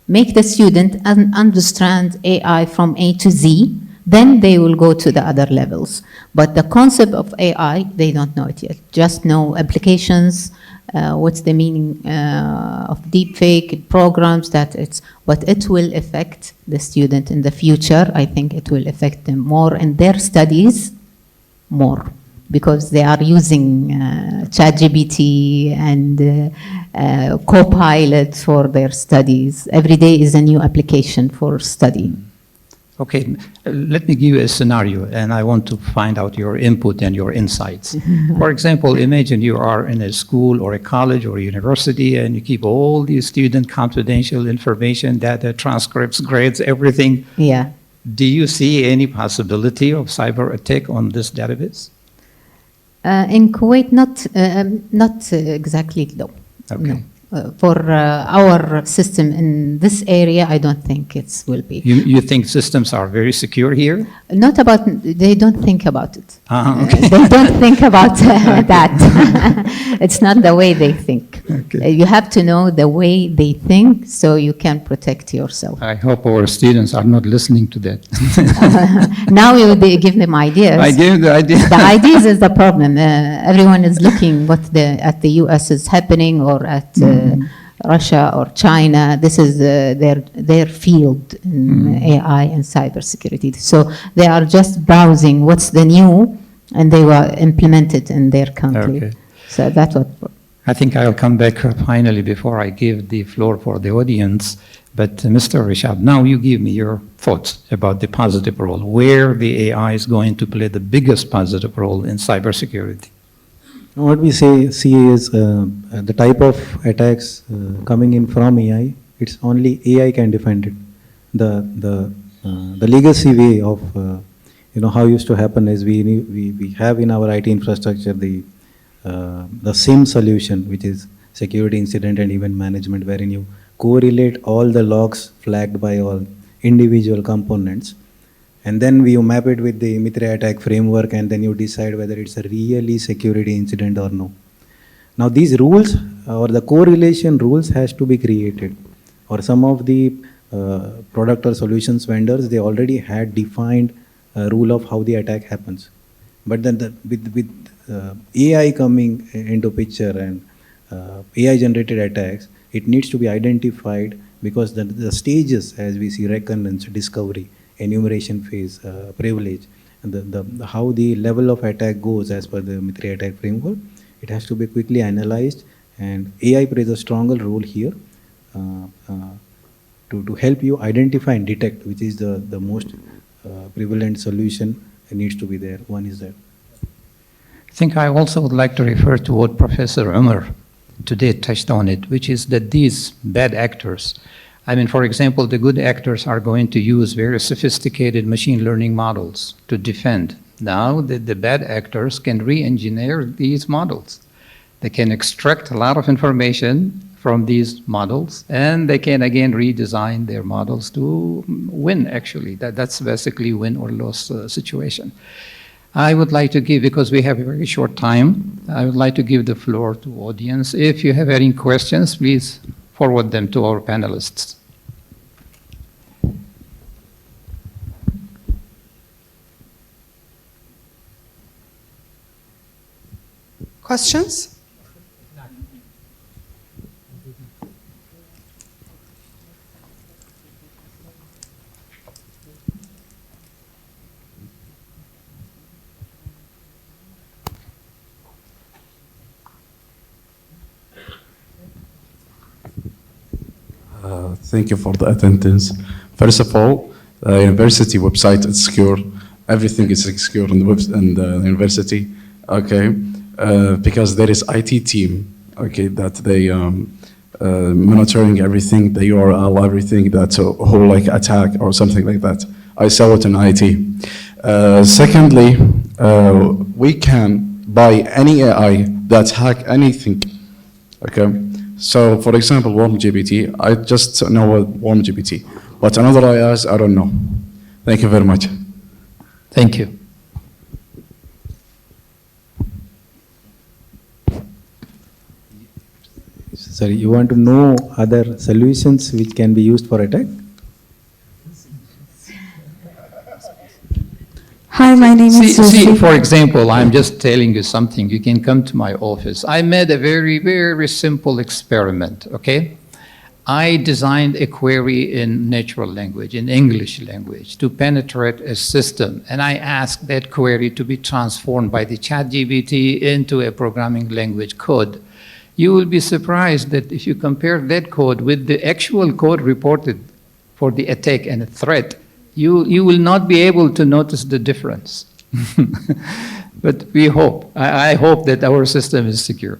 make the student understand AI from A to Z. Then they will go to the other levels. But the concept of AI, they don't know it yet. Just know applications, what's the meaning of deepfake programs, but it will affect the student in the future. I think it will affect them more in their studies more, because they are using ChatGPT and Copilot for their studies. Every day is a new application for study. Okay, let me give you a scenario, and I want to find out your input and your insights. For example, imagine you are in a school or a college or a university, and you keep all these student confidential information, data, transcripts, grades, everything. Yeah. Do you see any possibility of cyber attack on this database? In Kuwait, not exactly, no. Okay. No. For our system in this area, I don't think it will be. You think systems are very secure here? Not about, they don't think about it. Okay. They don't think about that. It's not the way they think. Okay. You have to know the way they think so you can protect yourself. I hope our students are not listening to that. Now you give them ideas. I gave the idea. The ideas is the problem. Everyone is looking what at the US is happening, or at Russia or China. This is their field in AI and cybersecurity. So they are just browsing what's the new, and they will implement it in their country. Okay. So that's what. I think I'll come back finally before I give the floor for the audience. But Mr. Rishad, now you give me your thoughts about the positive role, where the AI is going to play the biggest positive role in cybersecurity. What we see is the type of attacks coming in from AI. It's only AI can defend it. The legacy way of how it used to happen is we have in our IT infrastructure the SIM solution, which is security incident and event management, wherein you correlate all the logs flagged by all individual components. And then you map it with the Mitra attack framework, and then you decide whether it's a really security incident or no. Now these rules, or the correlation rules, has to be created. Or some of the product or solutions vendors, they already had defined a rule of how the attack happens. But then with AI coming into picture and AI generated attacks, it needs to be identified, because the stages, as we see, recurrence, discovery, enumeration phase, privilege, and how the level of attack goes as per the Mitra attack framework, it has to be quickly analyzed, and AI plays a stronger role here to help you identify and detect which is the most prevalent solution needs to be there. One is that. I think I also would like to refer to what Professor Umar today touched on it, which is that these bad actors, I mean, for example, the good actors are going to use very sophisticated machine learning models to defend. Now, the bad actors can re-engineer these models. They can extract a lot of information from these models, and they can again redesign their models to win, actually. That's basically win or loss situation. I would like to give, because we have a very short time, I would like to give the floor to audience. If you have any questions, please forward them to our panelists. Questions? Thank you for the attendance. First of all, the university website is secure. Everything is secure in the university. Okay, because there is IT team. Okay, that they monitoring everything, the URL, everything that's a whole like attack or something like that. I saw it in IT. Secondly, we can buy any AI that hack anything. Okay. So, for example, WormGPT, I just know WormGPT, but another AIs, I don't know. Thank you very much. Thank you. Sorry, you want to know other solutions which can be used for attack? Hi, my name is Susie. See, for example, I'm just telling you something. You can come to my office. I made a very, very simple experiment, okay? I designed a query in natural language, in English language, to penetrate a system. And I asked that query to be transformed by the ChatGPT into a programming language code. You will be surprised that if you compare that code with the actual code reported for the attack and the threat, you will not be able to notice the difference. But we hope, I hope that our system is secure.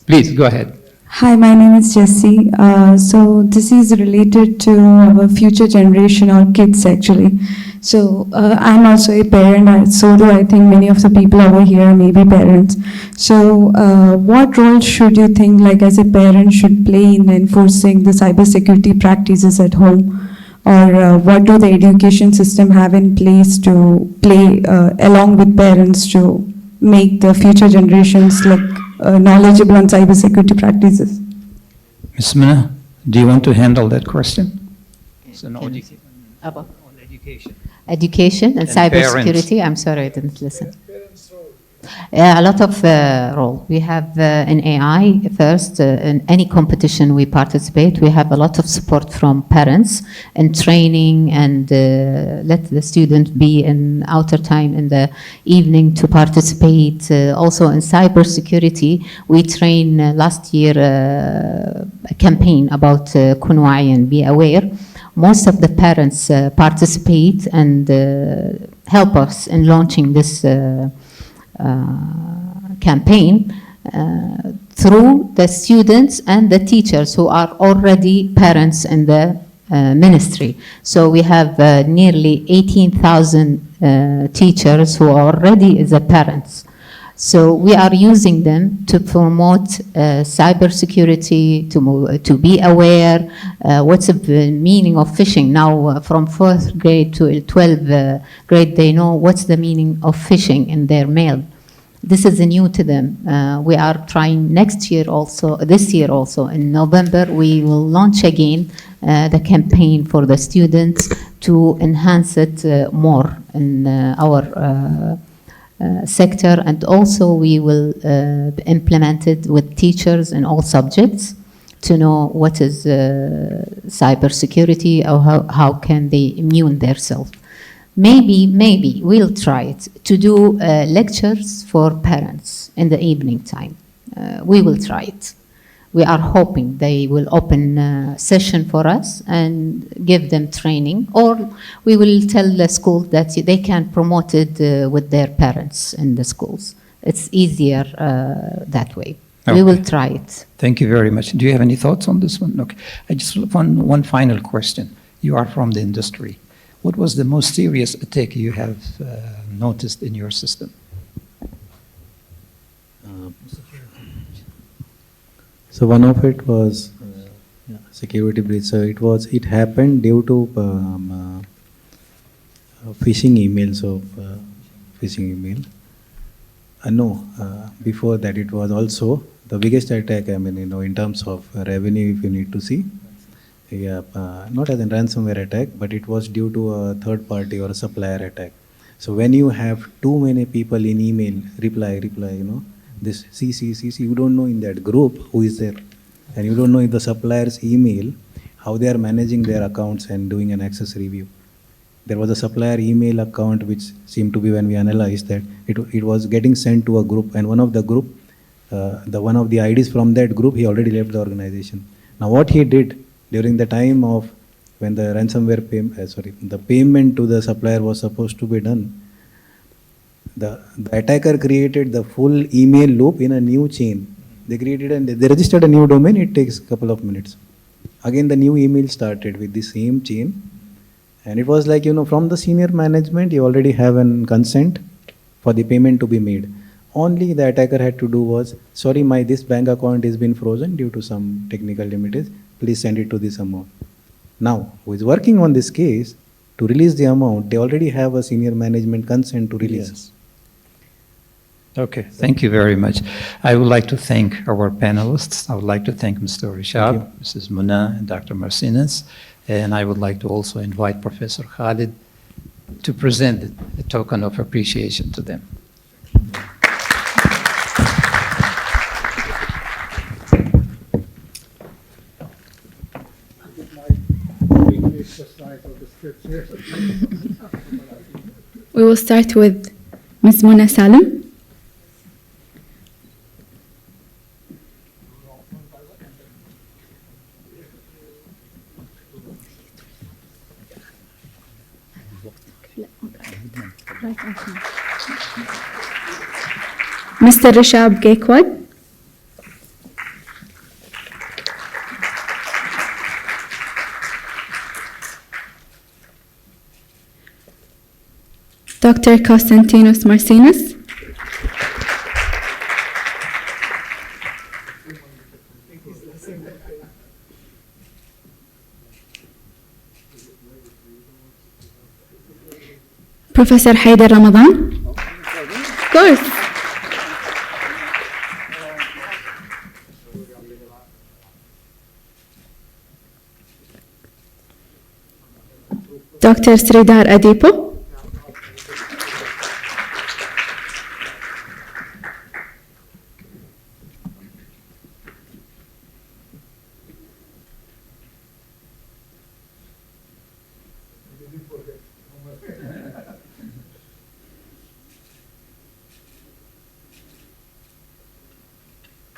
Please, go ahead. Hi, my name is Jessie. So this is related to our future generation or kids actually. So I'm also a parent, and so do I think many of the people over here may be parents. So what role should you think, like as a parent, should play in enforcing the cybersecurity practices at home? Or what do the education system have in place to play along with parents to make the future generations like knowledgeable on cybersecurity practices? Ms. Mina, do you want to handle that question? It's an education. Education and cybersecurity. I'm sorry, I didn't listen. A lot of role. We have in AI first, in any competition we participate, we have a lot of support from parents in training and let the student be in outer time in the evening to participate. Also in cybersecurity, we train last year a campaign about Kuwait and be aware. Most of the parents participate and help us in launching this campaign through the students and the teachers who are already parents in the ministry. So we have nearly 18,000 teachers who are already the parents. So we are using them to promote cybersecurity, to be aware what's the meaning of phishing. Now from 4th grade to 12th grade, they know what's the meaning of phishing in their mail. This is new to them. We are trying next year also, this year also, in November, we will launch again the campaign for the students to enhance it more in our sector, and also we will implement it with teachers in all subjects to know what is cybersecurity or how can they immune themselves. Maybe we'll try it to do lectures for parents in the evening time. We will try it. We are hoping they will open a session for us and give them training, or we will tell the school that they can promote it with their parents in the schools. It's easier that way. Okay. We will try it. Thank you very much. Do you have any thoughts on this one? Okay. I just want one final question. You are from the industry. What was the most serious attack you have noticed in your system? So one of it was security breach. So it happened due to phishing emails of phishing email. No, before that it was also the biggest attack. I mean, in terms of revenue, if you need to see. Yeah, not as a ransomware attack, but it was due to a third party or a supplier attack. So when you have too many people in email, reply, this CC, you don't know in that group who is there. And you don't know in the supplier's email how they are managing their accounts and doing an access review. There was a supplier email account which seemed to be, when we analyzed that, it was getting sent to a group, and one of the group, one of the IDs from that group, he already left the organization. Now what he did, during the time of when the ransomware the payment to the supplier was supposed to be done, the attacker created the full email loop in a new chain. They created and they registered a new domain. It takes a couple of minutes. Again, the new email started with the same chain. And it was like, from the senior management, you already have an consent for the payment to be made. Only the attacker had to do was, sorry, this bank account has been frozen due to some technical limitations. Please send it to this amount. Now, who is working on this case to release the amount, they already have a senior management consent to release. Yes. Okay, thank you very much. I would like to thank our panelists. I would like to thank Mr. Rishab, Mrs. Muna, and Dr. Marcinez. And I would like to also invite Professor Khalid to present a token of appreciation to them. We will start with Ms. Muna Salim. Mr. Rishab Gaikwad. Dr. Konstantinos Marcinez. Professor Haider Ramadan. Of course. Dr. Sridhar Adipo.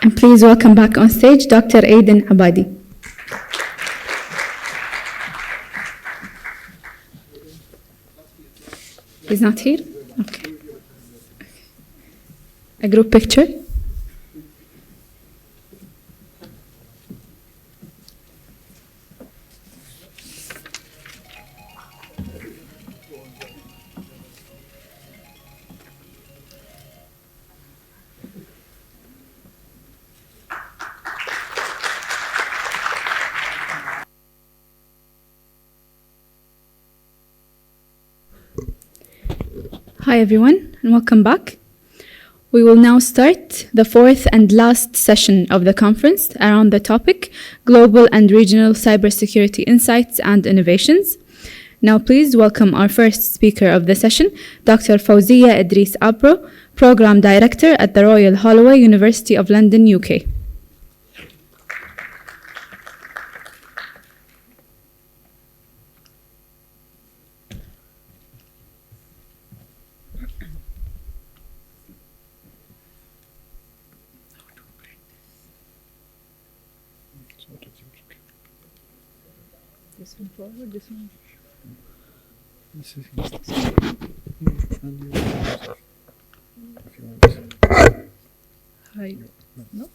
And please welcome back on stage Dr. Aiden Abadi. He's not here? Okay. A group picture. Hi everyone, and welcome back. We will now start the fourth and last session of the conference around the topic Global and Regional Cybersecurity Insights and Innovations. Now please welcome our first speaker of the session, Dr. Fawzia Idris Abro, Program Director at the Royal Holloway, University of London, UK. This one forward, this one. Hi. No?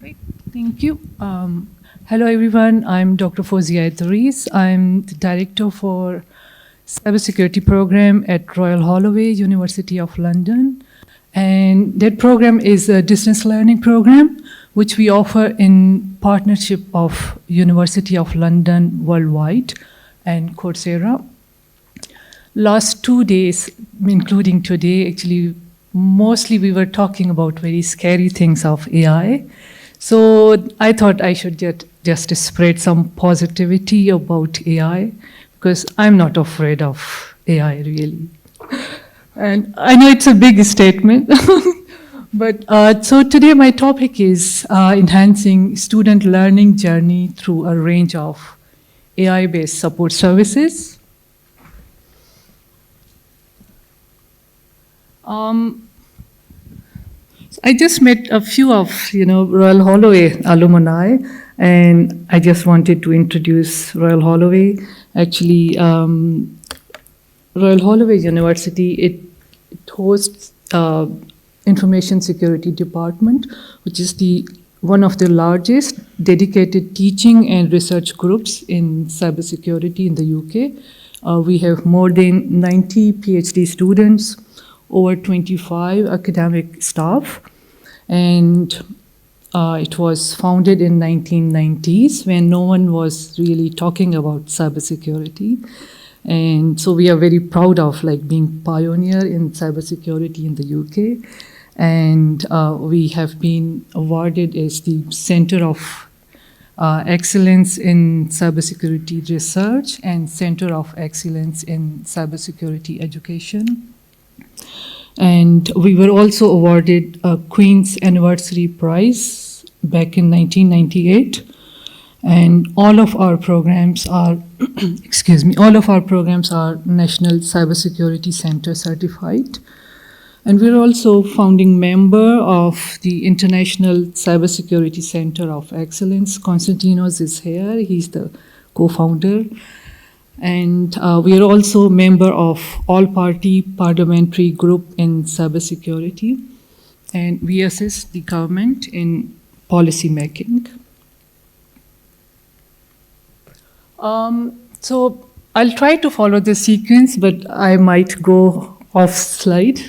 Right. Thank you. Hello, everyone. I'm Dr. Fawzia Idris. I'm the Director for Cybersecurity Program at Royal Holloway, University of London. And that program is a distance learning program, which we offer in partnership of University of London worldwide and Coursera. Last 2 days, including today, actually, mostly we were talking about very scary things of AI. So I thought I should just spread some positivity about AI, because I'm not afraid of AI, really. And I know it's a big statement, but so today my topic is enhancing student learning journey through a range of AI-based support services. I just met a few of Royal Holloway alumni, and I just wanted to introduce Royal Holloway. Actually, Royal Holloway University, it hosts Information Security Department, which is one of the largest dedicated teaching and research groups in cybersecurity in the UK. We have more than 90 PhD students, over 25 academic staff, and it was founded in 1990s when no one was really talking about cybersecurity. And so we are very proud of being pioneer in cybersecurity in the UK. And we have been awarded as the Center of Excellence in Cybersecurity Research and Center of Excellence in Cybersecurity Education. And we were also awarded a Queen's Anniversary Prize back in 1998. And all of our programs are, all of our programs are National Cybersecurity Center certified. And we're also founding member of the International Cybersecurity Center of Excellence. Konstantinos is here, he's the co-founder. And we are also member of all-party parliamentary group in cybersecurity. And we assist the government in policy making. So I'll try to follow the sequence, but I might go off slide.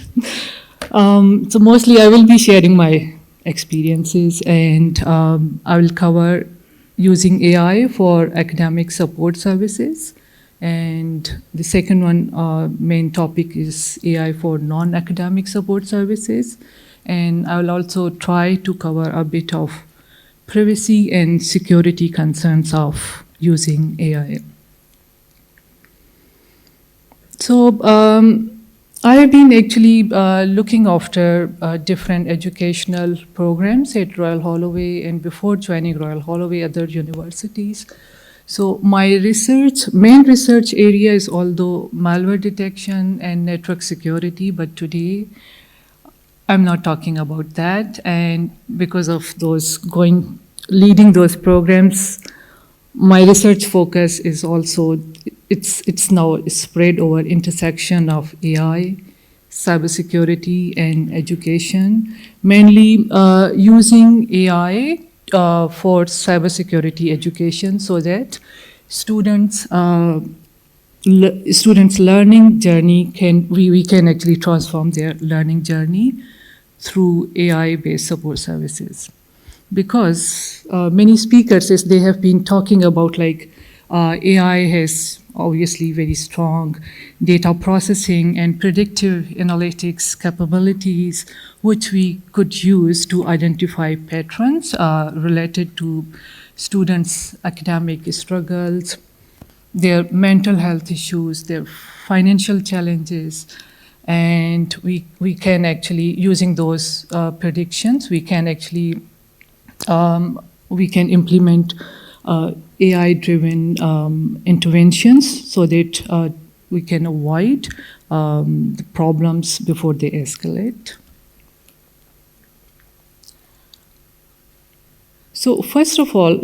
So mostly I will be sharing my experiences, and I will cover using AI for academic support services. And the second one, main topic, is AI for non-academic support services. And I will also try to cover a bit of privacy and security concerns of using AI. So I have been actually looking after different educational programs at Royal Holloway, and before joining Royal Holloway, other universities. So my main research area is although malware detection and network security, but today I'm not talking about that. And because of leading those programs, my research focus is also, it's now spread over intersection of AI, cybersecurity, and education, mainly using AI for cybersecurity education, so that students' learning journey we can actually transform their learning journey through AI-based support services. Because many speakers, as they have been talking about, AI has obviously very strong data processing and predictive analytics capabilities, which we could use to identify patterns related to students' academic struggles, their mental health issues, their financial challenges. And we can actually, using those predictions, we can actually implement AI-driven interventions so that we can avoid the problems before they escalate. So first of all,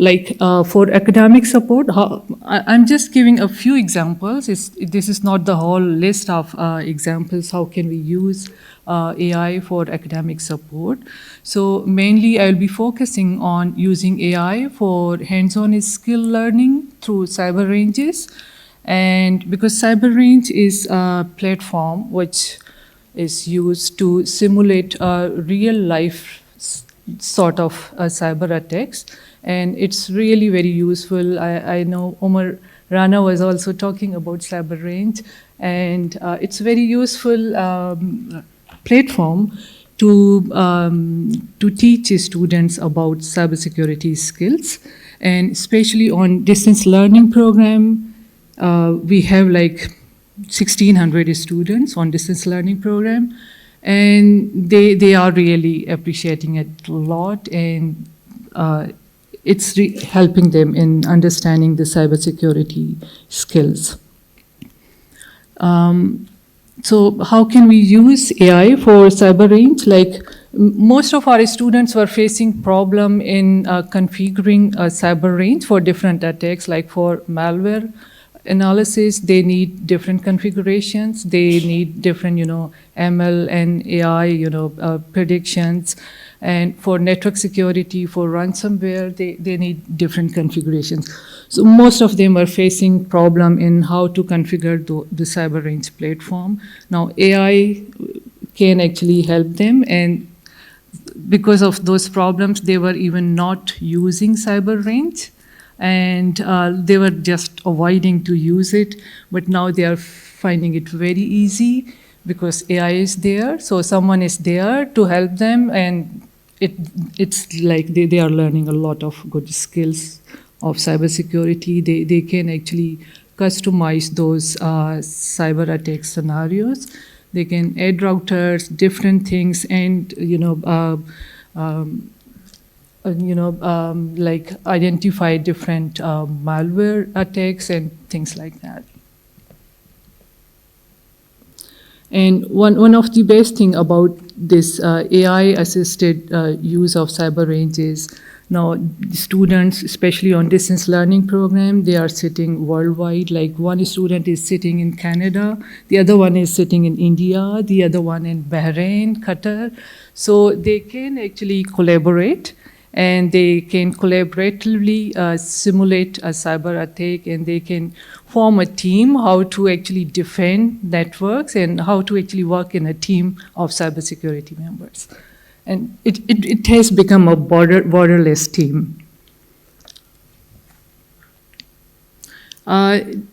for academic support, I'm just giving a few examples. This is not the whole list of examples. How can we use AI for academic support? So mainly I'll be focusing on using AI for hands-on skill learning through cyber ranges. And because cyber range is a platform which is used to simulate real life sort of cyber attacks, and it's really very useful. I know Omar Rana was also talking about cyber range, and it's very useful platform to teach students about cybersecurity skills, and especially on distance learning program. We have 1,600 students on distance learning program, and they are really appreciating it a lot, and it's helping them in understanding the cybersecurity skills. So how can we use AI for cyber range? Most of our students were facing problem in configuring a cyber range for different attacks, like for malware analysis, they need different configurations. They need different, ML and AI, predictions. And for network security, for ransomware, they need different configurations. So most of them are facing problem in how to configure the cyber range platform. Now AI can actually help them, and because of those problems, they were even not using cyber range, and they were just avoiding to use it. But now they are finding it very easy because AI is there. So someone is there to help them, and it's like they are learning a lot of good skills of cybersecurity. They can actually customize those cyber attack scenarios. They can add routers, different things, and like identify different malware attacks and things like that. And one of the best thing about this AI-assisted use of cyber range is now the students, especially on distance learning program, they are sitting worldwide. Like one student is sitting in Canada, the other one is sitting in India, the other one in Bahrain, Qatar. So they can actually collaborate, and they can collaboratively simulate a cyber attack, and they can form a team how to actually defend networks and how to actually work in a team of cybersecurity members. And it has become a borderless team.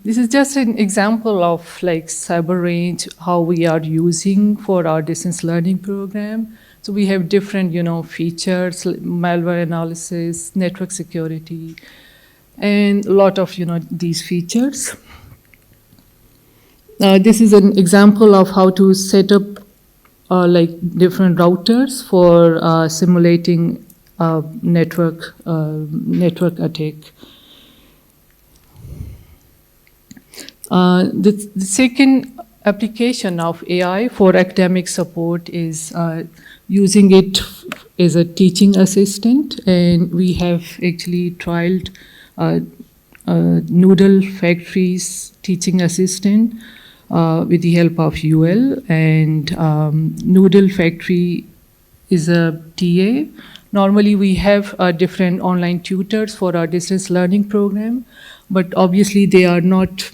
This is just an example of like cyber range, how we are using for our distance learning program. So we have different, features, malware analysis, network security, and a lot of, these features. This is an example of how to set up like different routers for simulating network attack. The second application of AI for academic support is using it as a teaching assistant, and we have actually trialed Noodle Factory's teaching assistant with the help of UL, and Noodle Factory is a TA. Normally we have different online tutors for our distance learning program, but obviously they are not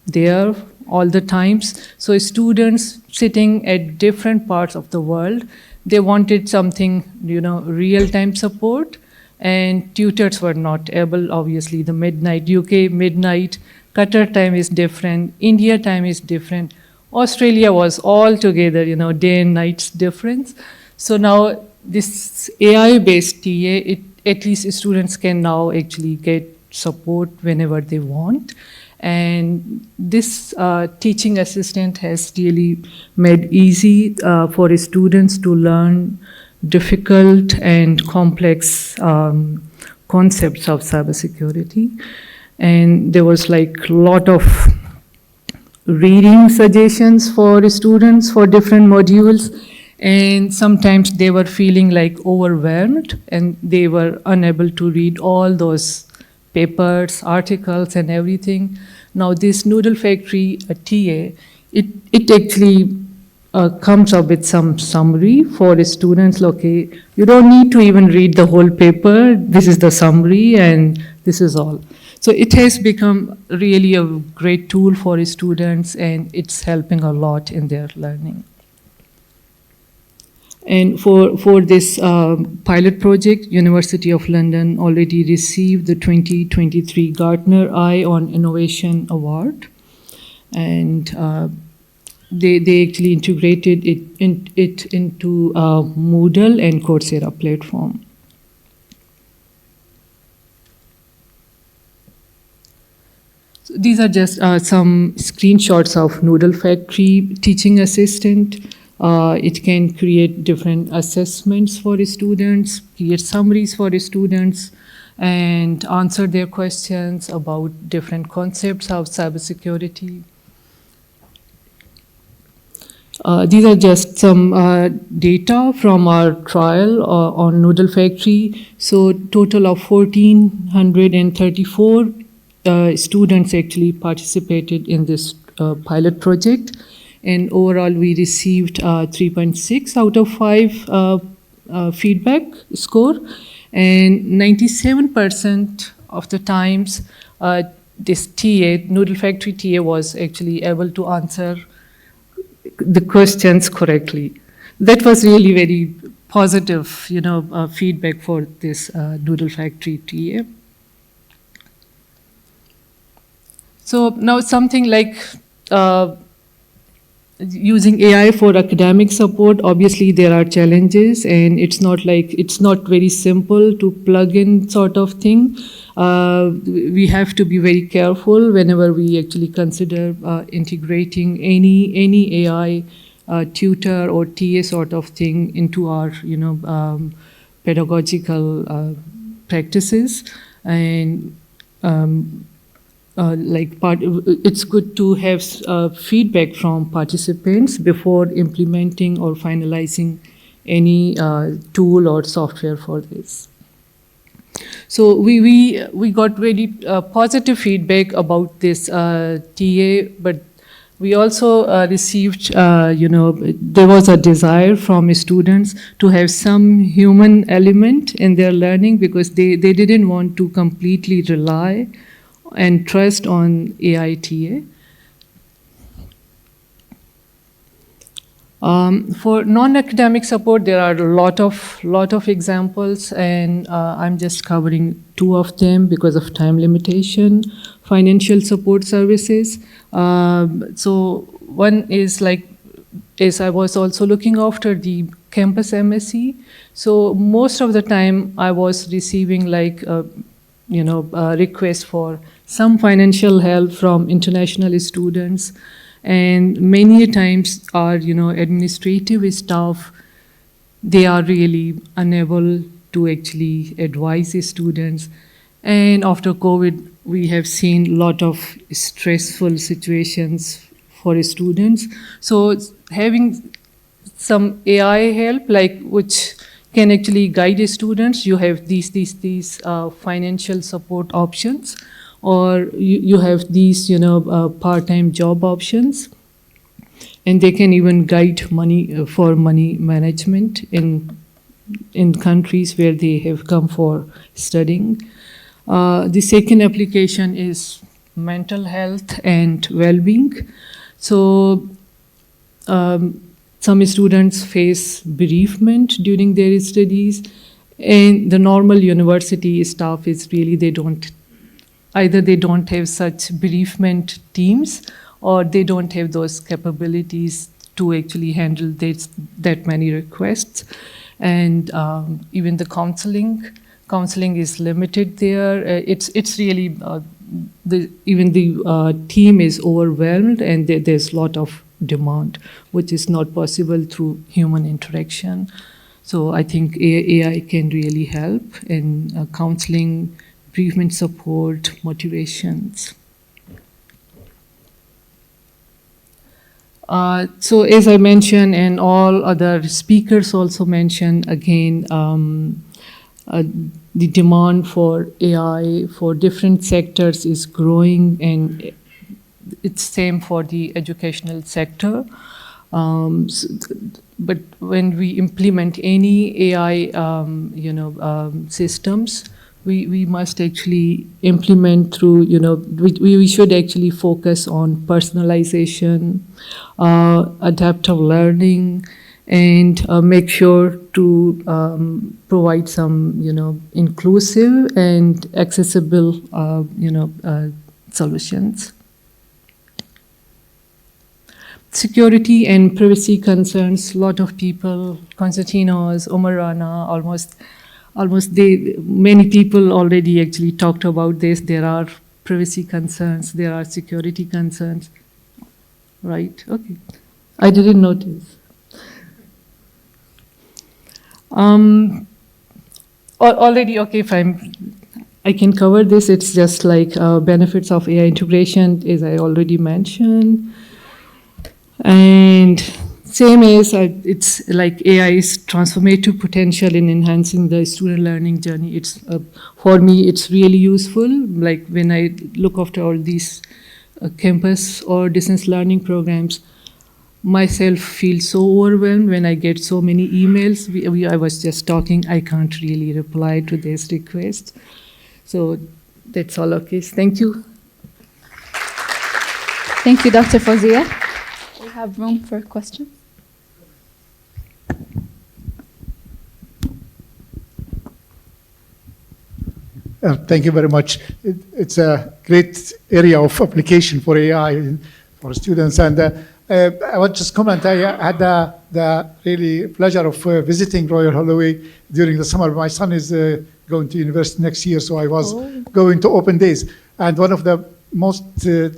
there all the times. So students sitting at different parts of the world, they wanted something, real-time support, and tutors were not able. Obviously the midnight, UK midnight, Qatar time is different, India time is different, Australia was all together, day and night's difference. So now this AI-based TA, at least students can now actually get support whenever they want. And this teaching assistant has really made easy for students to learn difficult and complex concepts of cybersecurity. And there was like a lot of reading suggestions for students for different modules, and sometimes they were feeling like overwhelmed and they were unable to read all those papers, articles, and everything. Now this Noodle Factory TA, it actually comes up with some summary for students. Okay, you don't need to even read the whole paper. This is the summary, and this is all. So it has become really a great tool for students, and it's helping a lot in their learning. And for this pilot project, University of London already received the 2023 Gartner Eye on Innovation Award. And they actually integrated it into Moodle and Coursera platform. So these are just some screenshots of Noodle Factory teaching assistant. It can create different assessments for students, create summaries for students, and answer their questions about different concepts of cybersecurity. These are just some data from our trial on Noodle Factory. So total of 1,434 students actually participated in this pilot project, and overall we received 3.6 out of 5 feedback score, and 97% of the times this TA, Noodle Factory TA, was actually able to answer the questions correctly. That was really very positive, feedback for this Noodle Factory TA. So now something like using AI for academic support. Obviously there are challenges, and it's not very simple to plug in sort of thing. We have to be very careful whenever we actually consider integrating any AI tutor or TA sort of thing into our pedagogical practices. And it's good to have feedback from participants before implementing or finalizing any tool or software for this. So we got very positive feedback about this TA, but we also received, there was a desire from students to have some human element in their learning, because they didn't want to completely rely and trust on AI TA. For non-academic support, there are a lot of examples, and I'm just covering 2 of them because of time limitation. Financial support services. So one is as I was also looking after the campus MSc. So most of the time I was receiving requests for some financial help from international students. And many times our, administrative staff, they are really unable to actually advise the students. And after COVID, we have seen a lot of stressful situations for students. So having some AI help, which can actually guide the students, you have these financial support options, or you have these, part-time job options, and they can even guide money management in countries where they have come for studying. The second application is mental health and well-being. So some students face bereavement during their studies, and the normal university staff is really, either they don't have such bereavement teams, or they don't have those capabilities to actually handle that many requests. And even the counseling is limited there. It's really, even the team is overwhelmed, and there's a lot of demand, which is not possible through human interaction. So I think AI can really help in counseling, bereavement support, motivations. So as I mentioned, and all other speakers also mentioned, again, the demand for AI for different sectors is growing, and it's same for the educational sector. But when we implement any AI, systems, we must actually implement through, we should actually focus on personalization, adaptive learning, and make sure to provide some, inclusive and accessible, solutions. Security and privacy concerns, a lot of people, Konstantinos, Umar Rana, many people already actually talked about this. There are privacy concerns, there are security concerns, right? Okay, I didn't notice. Already, okay, I can cover this. It's just like benefits of AI integration, as I already mentioned. And same as it's like AI's transformative potential in enhancing the student learning journey. It's for me, it's really useful. Like when I look after all these campus or distance learning programs, myself feel so overwhelmed when I get so many emails. I was just talking, I can't really reply to this request. So that's all, okay. Thank you. Thank you, Dr. Fawzia. We have room for questions. Thank you very much. It's a great area of application for AI for students. And I want to just comment, I had the really pleasure of visiting Royal Holloway during the summer. My son is going to university next year, so I was going to open days. And one of the most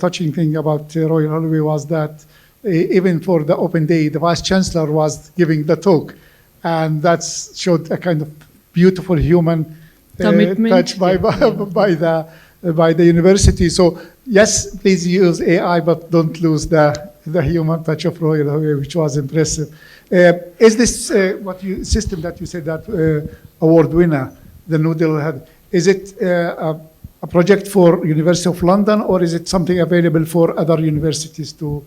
touching thing about Royal Holloway was that even for the open day, the Vice Chancellor was giving the talk. And that showed a kind of beautiful human touch by the university. So yes, please use AI, but don't lose the human touch of Royal Holloway, which was impressive. Is this system that you said that award winner, the Noodle had, is it a project for University of London, or is it something available for other universities to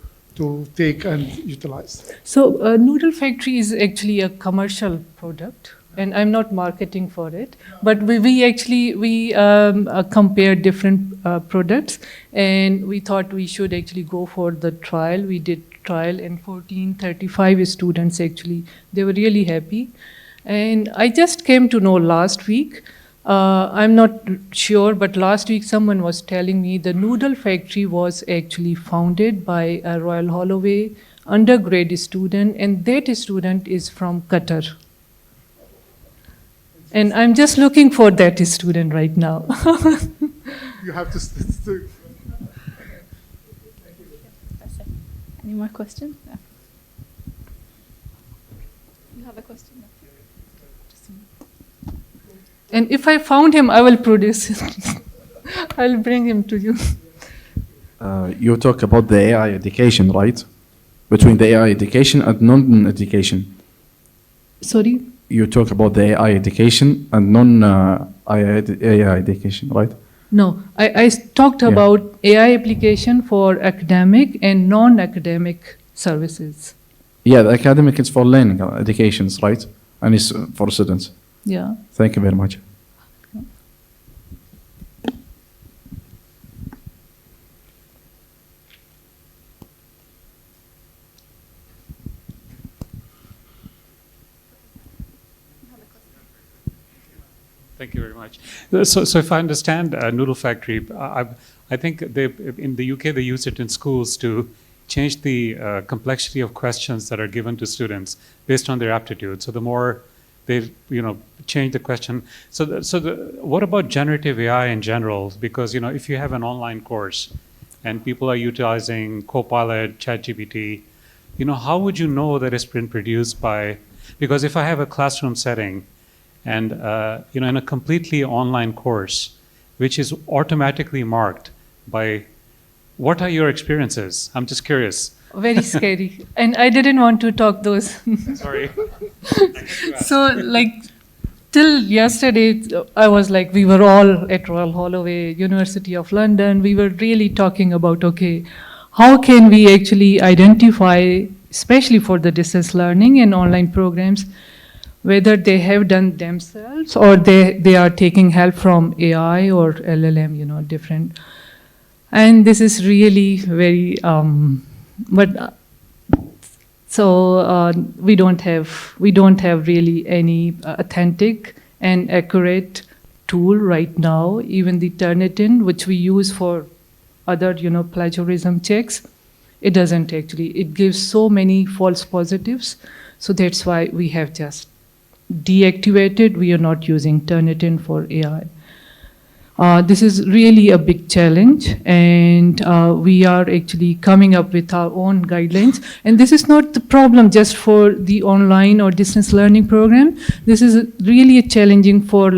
take and utilize? So Noodle Factory is actually a commercial product, and I'm not marketing for it, but we actually compared different products, and we thought we should actually go for the trial. We did trial, and 35 students actually, they were really happy. And I just came to know last week, I'm not sure, but last week someone was telling me the Noodle Factory was actually founded by a Royal Holloway undergrad student, and that student is from Qatar. And I'm just looking for that student right now. You have to. Any more questions? No. You have a question? No. And if I found him, I will produce him. I'll bring him to you. You talk about the AI education, right? Between the AI education and non-education. Sorry? You talk about the AI education and non-AI education, right? No, I talked about AI application for academic and non-academic services. Yeah, the academic is for learning educations, right? And it's for students. Yeah. Thank you very much. Thank you very much. So if I understand Noodle Factory, I think in the UK they use it in schools to change the complexity of questions that are given to students based on their aptitude. So the more they change the question. What about generative AI in general? Because if you have an online course and people are utilizing Copilot, ChatGPT, how would you know that it's been produced by? Because if I have a classroom setting and in a completely online course, which is automatically marked by, what are your experiences? I'm just curious. Very scary. And I didn't want to talk those. Sorry. So till yesterday, I was we were all at Royal Holloway, University of London. We were really talking about, okay, how can we actually identify, especially for the distance learning and online programs, whether they have done themselves or they are taking help from AI or LLM, different. And this is really very, we don't have really any authentic and accurate tool right now. Even the Turnitin, which we use for other, plagiarism checks, it doesn't actually. It gives so many false positives. So that's why we have just deactivated. We are not using Turnitin for AI. This is really a big challenge, and we are actually coming up with our own guidelines. And this is not the problem just for the online or distance learning program. This is really challenging for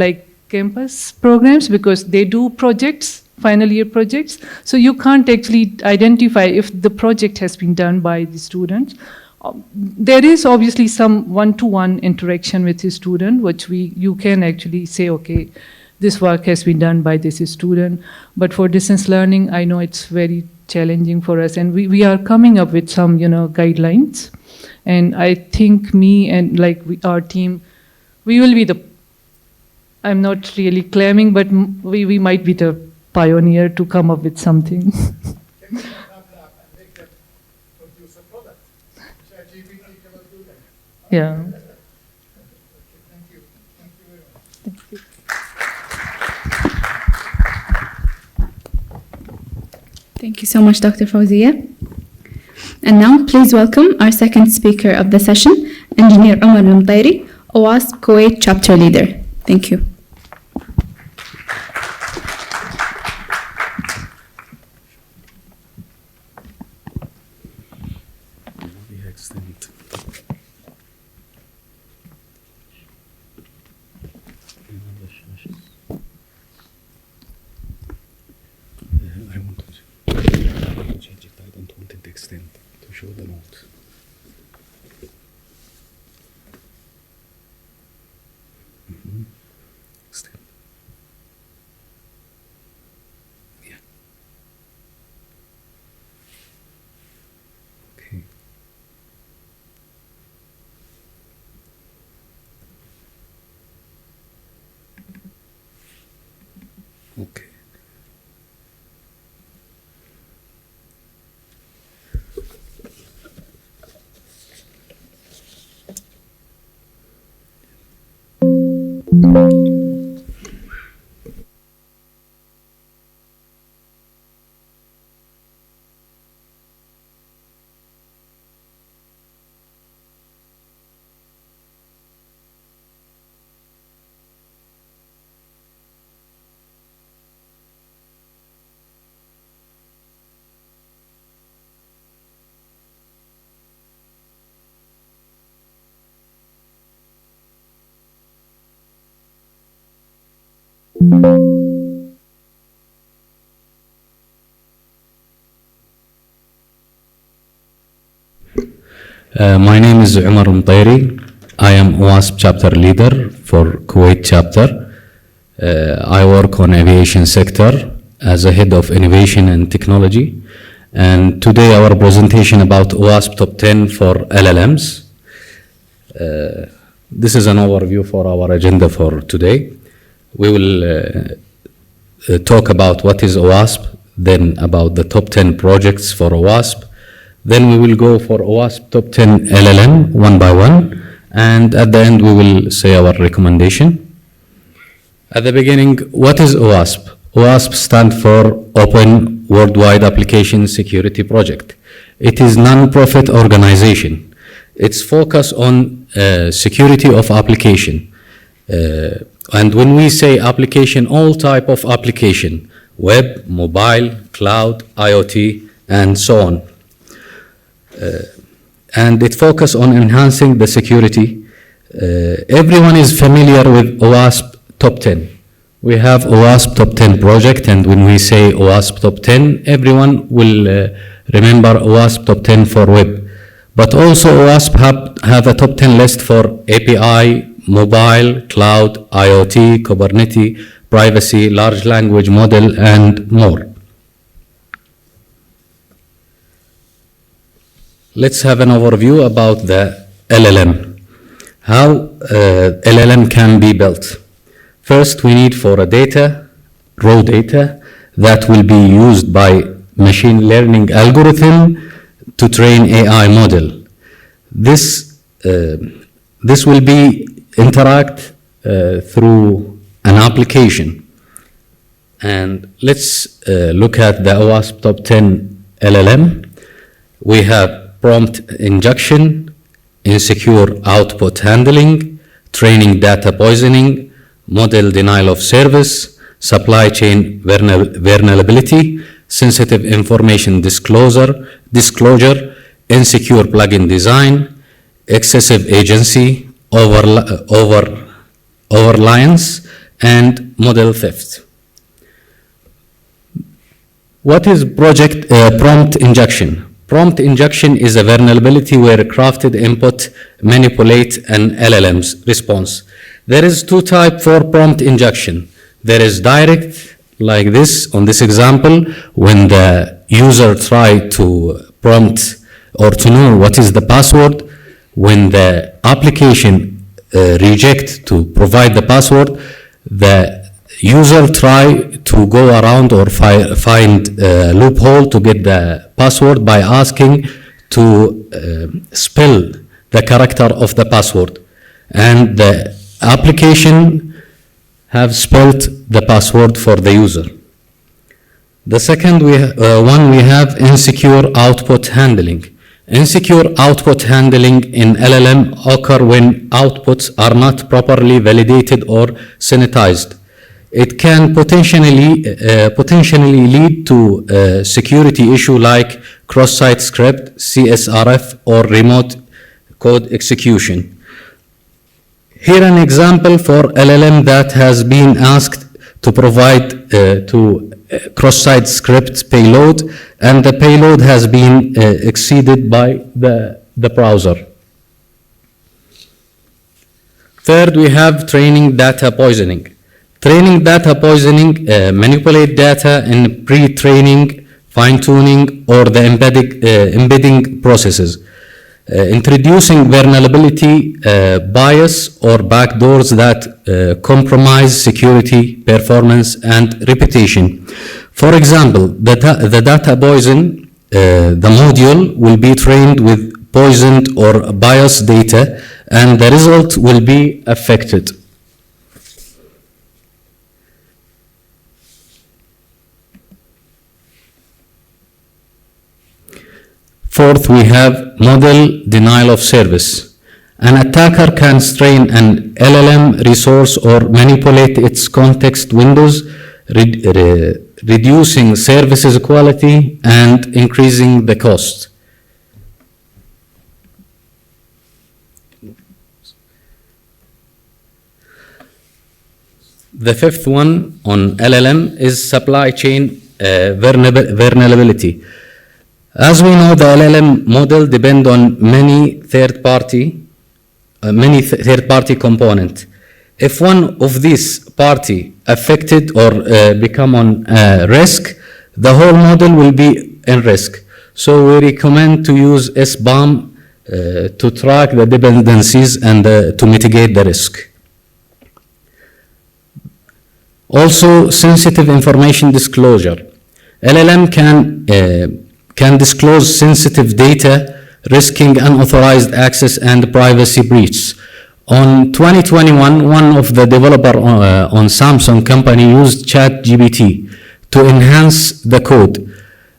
campus programs because they do projects, final year projects. So you can't actually identify if the project has been done by the students there is obviously some one-to-one interaction with the student, which you can actually say, okay, this work has been done by this student. But for distance learning, I know it's very challenging for us, and we are coming up with some, guidelines. And I think me and our team, we will be I'm not really claiming, but we might be the pioneer to come up with something. Yeah. Thank you so much, Dr. Fawzia. And now, please welcome our second speaker of the session, Engineer Omar Al-Mtairi, OWASP Kuwait Chapter Leader. Thank you. Okay. My name is Omar Al-Mtairi. I am OWASP chapter leader for Kuwait chapter. I work on aviation sector as a head of innovation and technology. And today our presentation about OWASP top 10 for LLMs. This is an overview for our agenda for today. We will talk about what is OWASP, then about the top 10 projects for OWASP. Then we will go for OWASP top 10 LLM one by one. And at the end, we will say our recommendation. At the beginning, what is OWASP? OWASP stands for Open Worldwide Application Security Project. It is a non-profit organization. It's focused on security of application. And when we say application, all type of application, web, mobile, cloud, IoT, and so on. And it focuses on enhancing the security. Everyone is familiar with OWASP top 10. We have OWASP top 10 project, and when we say OWASP top 10, everyone will remember OWASP top 10 for web. But also OWASP have a top 10 list for API, mobile, cloud, IoT, Kubernetes, privacy, large language model, and more. Let's have an overview about the LLM. How LLM can be built. First, we need for a data, raw data, that will be used by machine learning algorithm to train AI model. This will be interact through an application. And let's look at the OWASP top 10 LLM. We have prompt injection, insecure output handling, training data poisoning, model denial of service, supply chain vulnerability, sensitive information disclosure, insecure plugin design, excessive agency, overreliance, and model theft. What is prompt injection? Prompt injection is a vulnerability where crafted input manipulate an LLM's response. There is two types for prompt injection. There is direct, like this, on this example, when the user try to prompt or to know what is the password. When the application reject to provide the password, the user try to go around or find a loophole to get the password by asking to spell the character of the password. And the application have spelled the password for the user. The second one we have insecure output handling. Insecure output handling in LLM occur when outputs are not properly validated or sanitized. It can potentially lead to a security issue like cross-site script, CSRF, or remote code execution. Here an example for LLM that has been asked to provide to cross-site script payload, and the payload has been exceeded by the browser. Third, we have training data poisoning. Training data poisoning manipulate data in pre-training, fine-tuning, or the embedding processes. Introducing vulnerability, bias, or backdoors that compromise security, performance, and reputation. For example, the data poison, the module will be trained with poisoned or biased data, and the result will be affected. Fourth, we have model denial of service. An attacker can strain an LLM resource or manipulate its context windows, reducing services quality and increasing the cost. The fifth one on LLM is supply chain vulnerability. As we know, the LLM model depends on many third-party components. If one of these party affected or become on risk, the whole model will be in risk. So we recommend to use SBOM to track the dependencies and to mitigate the risk. Also, sensitive information disclosure. LLM can disclose sensitive data, risking unauthorized access and privacy breaches. On 2021, one of the developers on Samsung company used ChatGPT to enhance the code.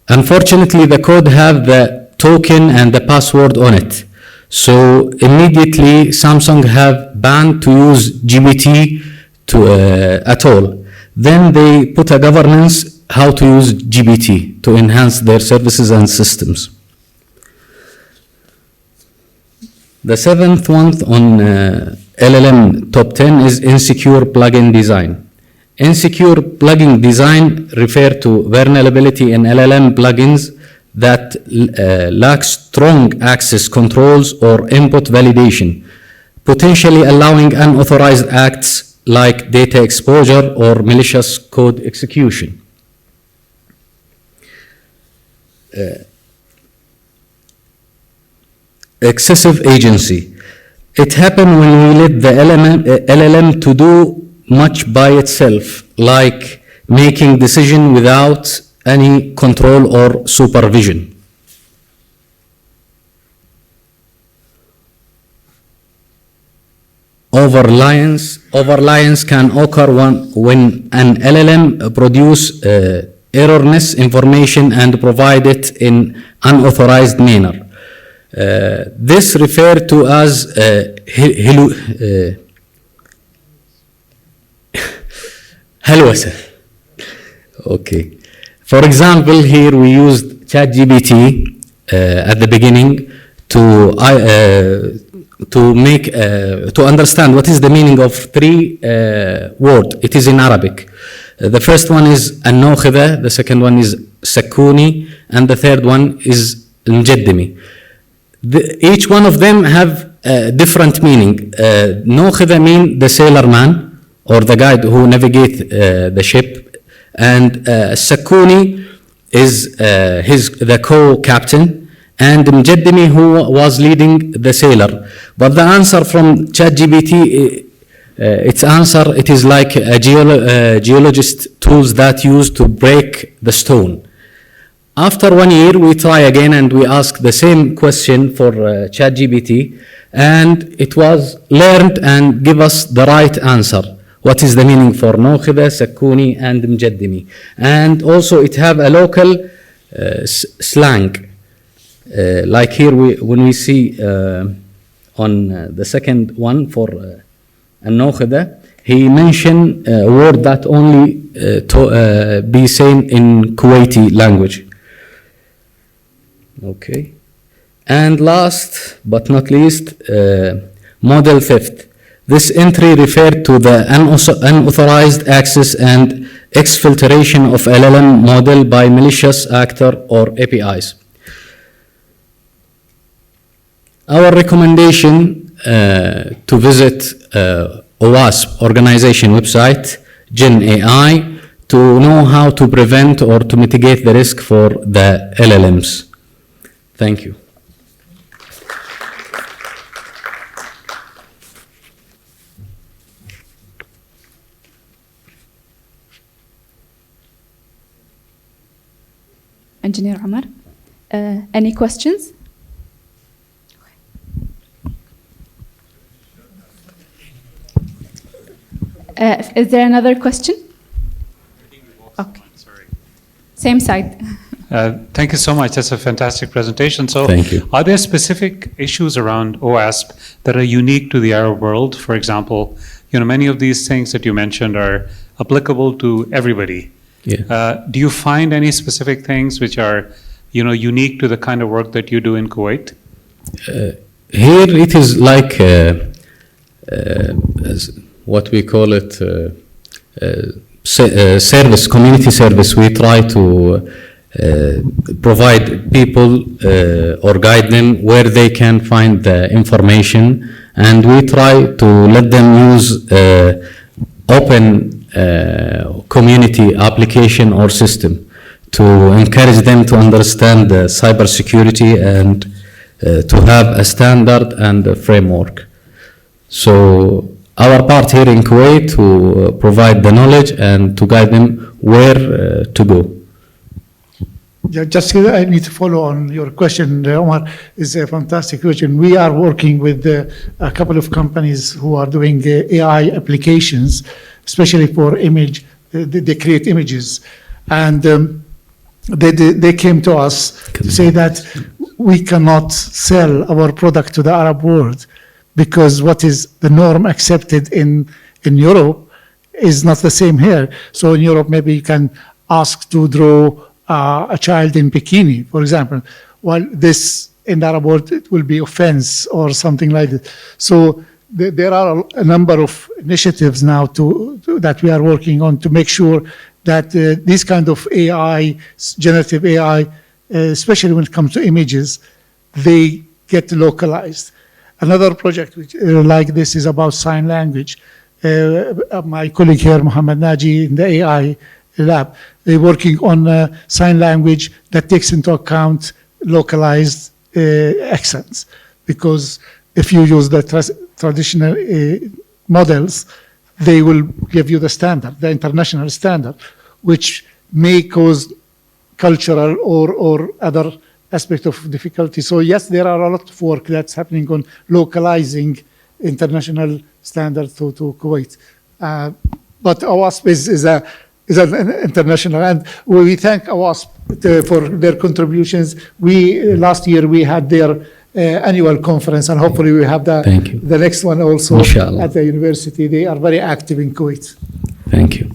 Unfortunately, the code have the token and the password on it. So immediately, Samsung have banned to use GPT at all. Then they put a governance how to use GPT to enhance their services and systems. The seventh one on LLM top 10 is insecure plugin design. Insecure plugin design refer to vulnerability in LLM plugins that lack strong access controls or input validation, potentially allowing unauthorized acts like data exposure or malicious code execution. Excessive agency. It happens when we let the LLM to do much by itself, like making decision without any control or supervision. Overreliance can occur when an LLM produce erroneous information and provide it in unauthorized manner. This referred to as halwasa. Okay. For example, here we used ChatGPT at the beginning to understand what is the meaning of three words. It is in Arabic. The first one is النوخذة, the second one is sakuni, and the third one is المجدمي. Each one of them have different meaning. نوخذة mean the sailor man or the guy who navigate the ship, and Sakuni is the co-captain, and Mjaddimi who was leading the sailor. But the answer from ChatGPT, its answer, it is like a geologist tools that used to break the stone. After 1 year, we try again and we ask the same question for ChatGPT, and it was learned and give us the right answer. What is the meaning for Nokhida, Sakuni, and Mjaddimi? And also it have a local slang. Like here, when we see on the second one for Nokhida, he mentioned a word that only be seen in Kuwaiti language. Okay. And last but not least, model fifth. This entry referred to the unauthorized access and exfiltration of LLM model by malicious actor or APIs. Our recommendation to visit OWASP organization website, Gen AI, to know how to prevent or to mitigate the risk for the LLMs. Thank you. Engineer Omar, any questions? Is there another question? Okay. Same side. Thank you so much. That's a fantastic presentation. So, Thank you. Are there specific issues around OWASP that are unique to the Arab world? For example, many of these things that you mentioned are applicable to everybody. Yeah. Do you find any specific things which are, unique to the kind of work that you do in Kuwait? Here it is like what we call it service, community service. We try to provide people or guide them where they can find the information, and we try to let them use open community application or system to encourage them to understand the cybersecurity and to have a standard and a framework. So our part here in Kuwait to provide the knowledge and to guide them where to go. Yeah, just I need to follow on your question, Omar. Is a fantastic question. We are working with a couple of companies who are doing AI applications, especially for image. They create images, and they came to us to say that we cannot sell our product to the Arab world because what is the norm accepted in Europe is not the same here. So in Europe, maybe you can ask to draw a child in bikini, for example. While this in the Arab world, it will be offense or something like that. So there are a number of initiatives now that we are working on to make sure that this kind of AI, generative AI, especially when it comes to images, they get localized. Another project which, like this is about sign language. My colleague here, Mohammed Naji, in the AI lab, they're working on sign language that takes into account localized accents. Because if you use the traditional models, they will give you the standard, the international standard, which may cause cultural or other aspect of difficulty. So yes, there are a lot of work that's happening on localizing international standards to Kuwait. But OWASP is an international, and we thank OWASP for their contributions. Last year we had their annual conference, and hopefully we have the next one also Inshallah. at the university. They are very active in Kuwait. Thank you.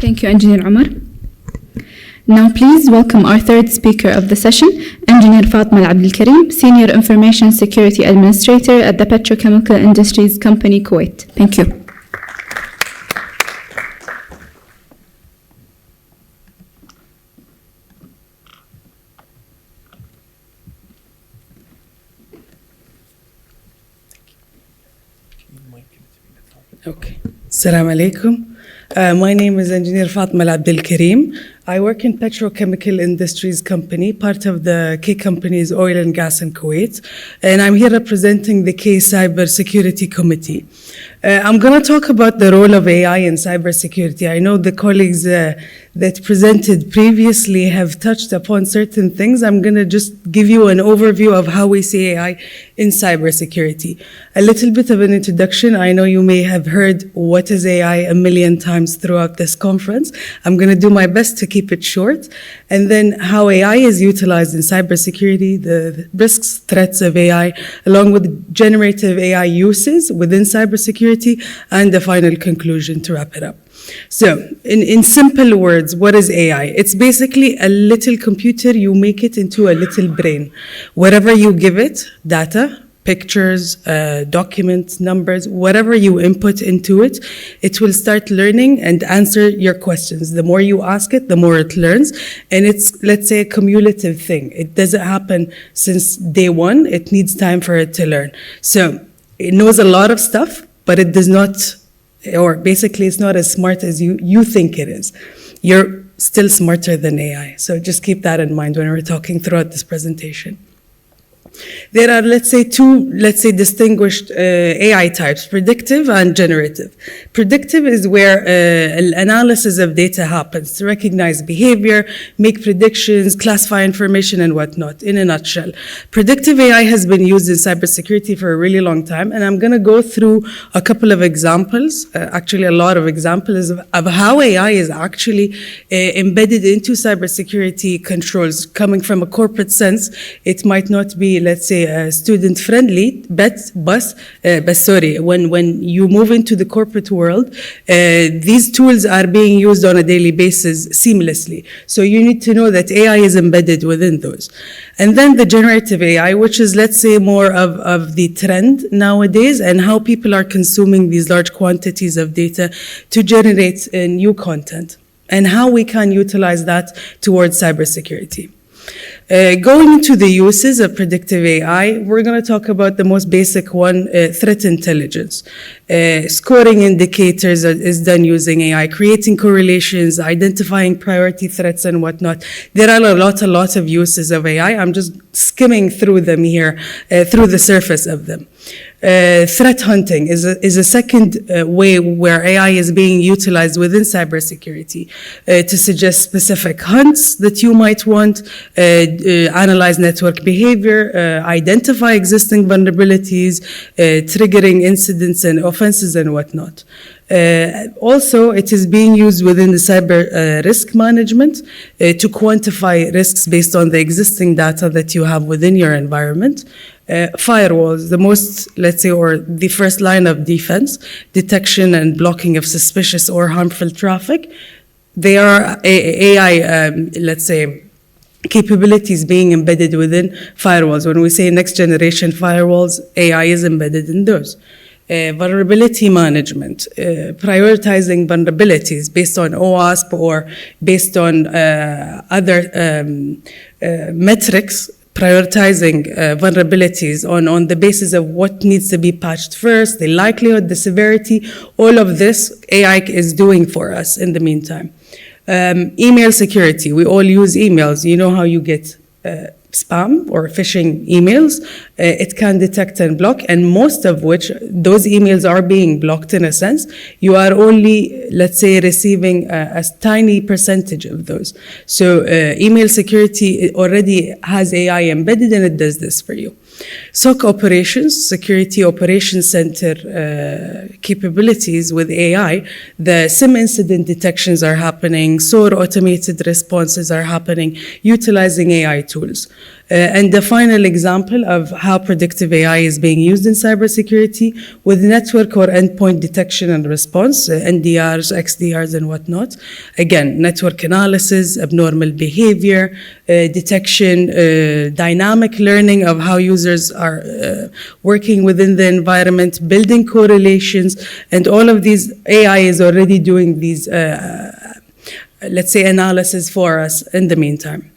Thank you, Engineer Omar. Now, please welcome our third speaker of the session, Engineer Fatma Abdel Karim, Senior Information Security Administrator at the Petrochemical Industries Company, Kuwait. Thank you. Okay. Assalamu alaikum. My name is Engineer Fatma Abdel Karim. I work in Petrochemical Industries Company, part of the K Company's Oil and Gas in Kuwait, and I'm here representing the K Cybersecurity Committee. I'm going to talk about the role of AI in cybersecurity. I know the colleagues that presented previously have touched upon certain things. I'm going to just give you an overview of how we see AI in cybersecurity. A little bit of an introduction. I know you may have heard what is AI a million times throughout this conference. I'm going to do my best to keep it short. And then how AI is utilized in cybersecurity, the risks, threats of AI, along with generative AI uses within cybersecurity, and the final conclusion to wrap it up. So, in simple words, what is AI? It's basically a little computer, you make it into a little brain. Whatever you give it, data, pictures, documents, numbers, whatever you input into it, it will start learning and answer your questions. The more you ask it, the more it learns. And it's, let's say, a cumulative thing. It doesn't happen since day one. It needs time for it to learn. So, it knows a lot of stuff, but it does not, or basically it's not as smart as you think it is. You're still smarter than AI. So just keep that in mind when we're talking throughout this presentation. There are, let's say, two, distinguished AI types, predictive and generative. Predictive is where analysis of data happens to recognize behavior, make predictions, classify information, and whatnot, in a nutshell. Predictive AI has been used in cybersecurity for a really long time, and I'm going to go through a couple of examples, actually a lot of examples of how AI is actually embedded into cybersecurity controls. Coming from a corporate sense, it might not be, let's say, student-friendly, but when you move into the corporate world, these tools are being used on a daily basis seamlessly. So you need to know that AI is embedded within those. And then the generative AI, which is, let's say, more of the trend nowadays and how people are consuming these large quantities of data to generate new content and how we can utilize that towards cybersecurity. Going into the uses of predictive AI, we're going to talk about the most basic one, threat intelligence. Scoring indicators is done using AI, creating correlations, identifying priority threats and whatnot. There are a lot of uses of AI. I'm just skimming through them here, through the surface of them. Threat hunting is a second way where AI is being utilized within cybersecurity to suggest specific hunts that you might want, analyze network behavior, identify existing vulnerabilities, triggering incidents and offenses and whatnot. Also, it is being used within the cyber risk management to quantify risks based on the existing data that you have within your environment. Firewalls, the most, let's say, or the first line of defense, detection and blocking of suspicious or harmful traffic. They are AI, let's say, capabilities being embedded within firewalls. When we say next generation firewalls, AI is embedded in those. Vulnerability management, prioritizing vulnerabilities based on OWASP or based on other metrics, prioritizing vulnerabilities on the basis of what needs to be patched first, the likelihood, the severity, all of this AI is doing for us in the meantime. Email security, we all use emails. You know how you get spam or phishing emails. It can detect and block, and most of which, those emails are being blocked in a sense. You are only, let's say, receiving a tiny percentage of those. So email security already has AI embedded and it does this for you. SOC operations, Security Operations Center capabilities with AI, the SIM incident detections are happening, SOAR automated responses are happening, utilizing AI tools. And the final example of how predictive AI is being used in cybersecurity with network or endpoint detection and response, NDRs, XDRs, and whatnot. Again, network analysis, abnormal behavior, detection, dynamic learning of how users are working within the environment, building correlations, and all of these AI is already doing these, let's say, analysis for us in the meantime.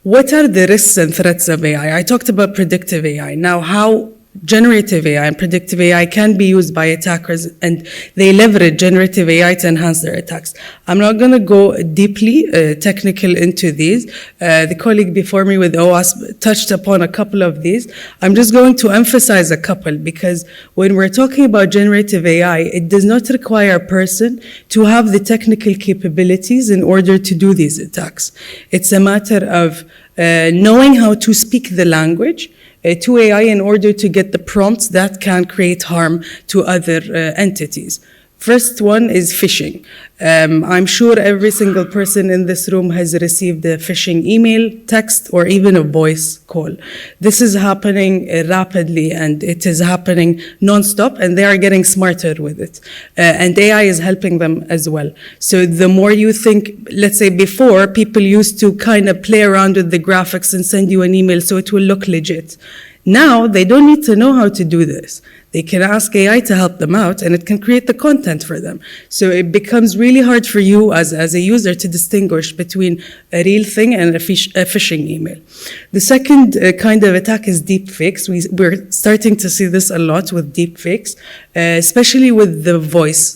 What are the risks and threats of AI? I talked about predictive AI. Now, how generative AI and predictive AI can be used by attackers, and they leverage generative AI to enhance their attacks. I'm not going to go deeply technical into these. The colleague before me with OWASP touched upon a couple of these. I'm just going to emphasize a couple, because when we're talking about generative AI, it does not require a person to have the technical capabilities in order to do these attacks. It's a matter of knowing how to speak the language to AI in order to get the prompts that can create harm to other entities. First one is phishing. I'm sure every single person in this room has received a phishing email, text, or even a voice call. This is happening rapidly, and it is happening nonstop, and they are getting smarter with it. And AI is helping them as well. So the more you think, let's say before, people used to kind of play around with the graphics and send you an email so it will look legit. Now, they don't need to know how to do this. They can ask AI to help them out, and it can create the content for them. So it becomes really hard for you as a user to distinguish between a real thing and a phishing email. The second kind of attack is deepfakes. We're starting to see this a lot with deepfakes, especially with the voice,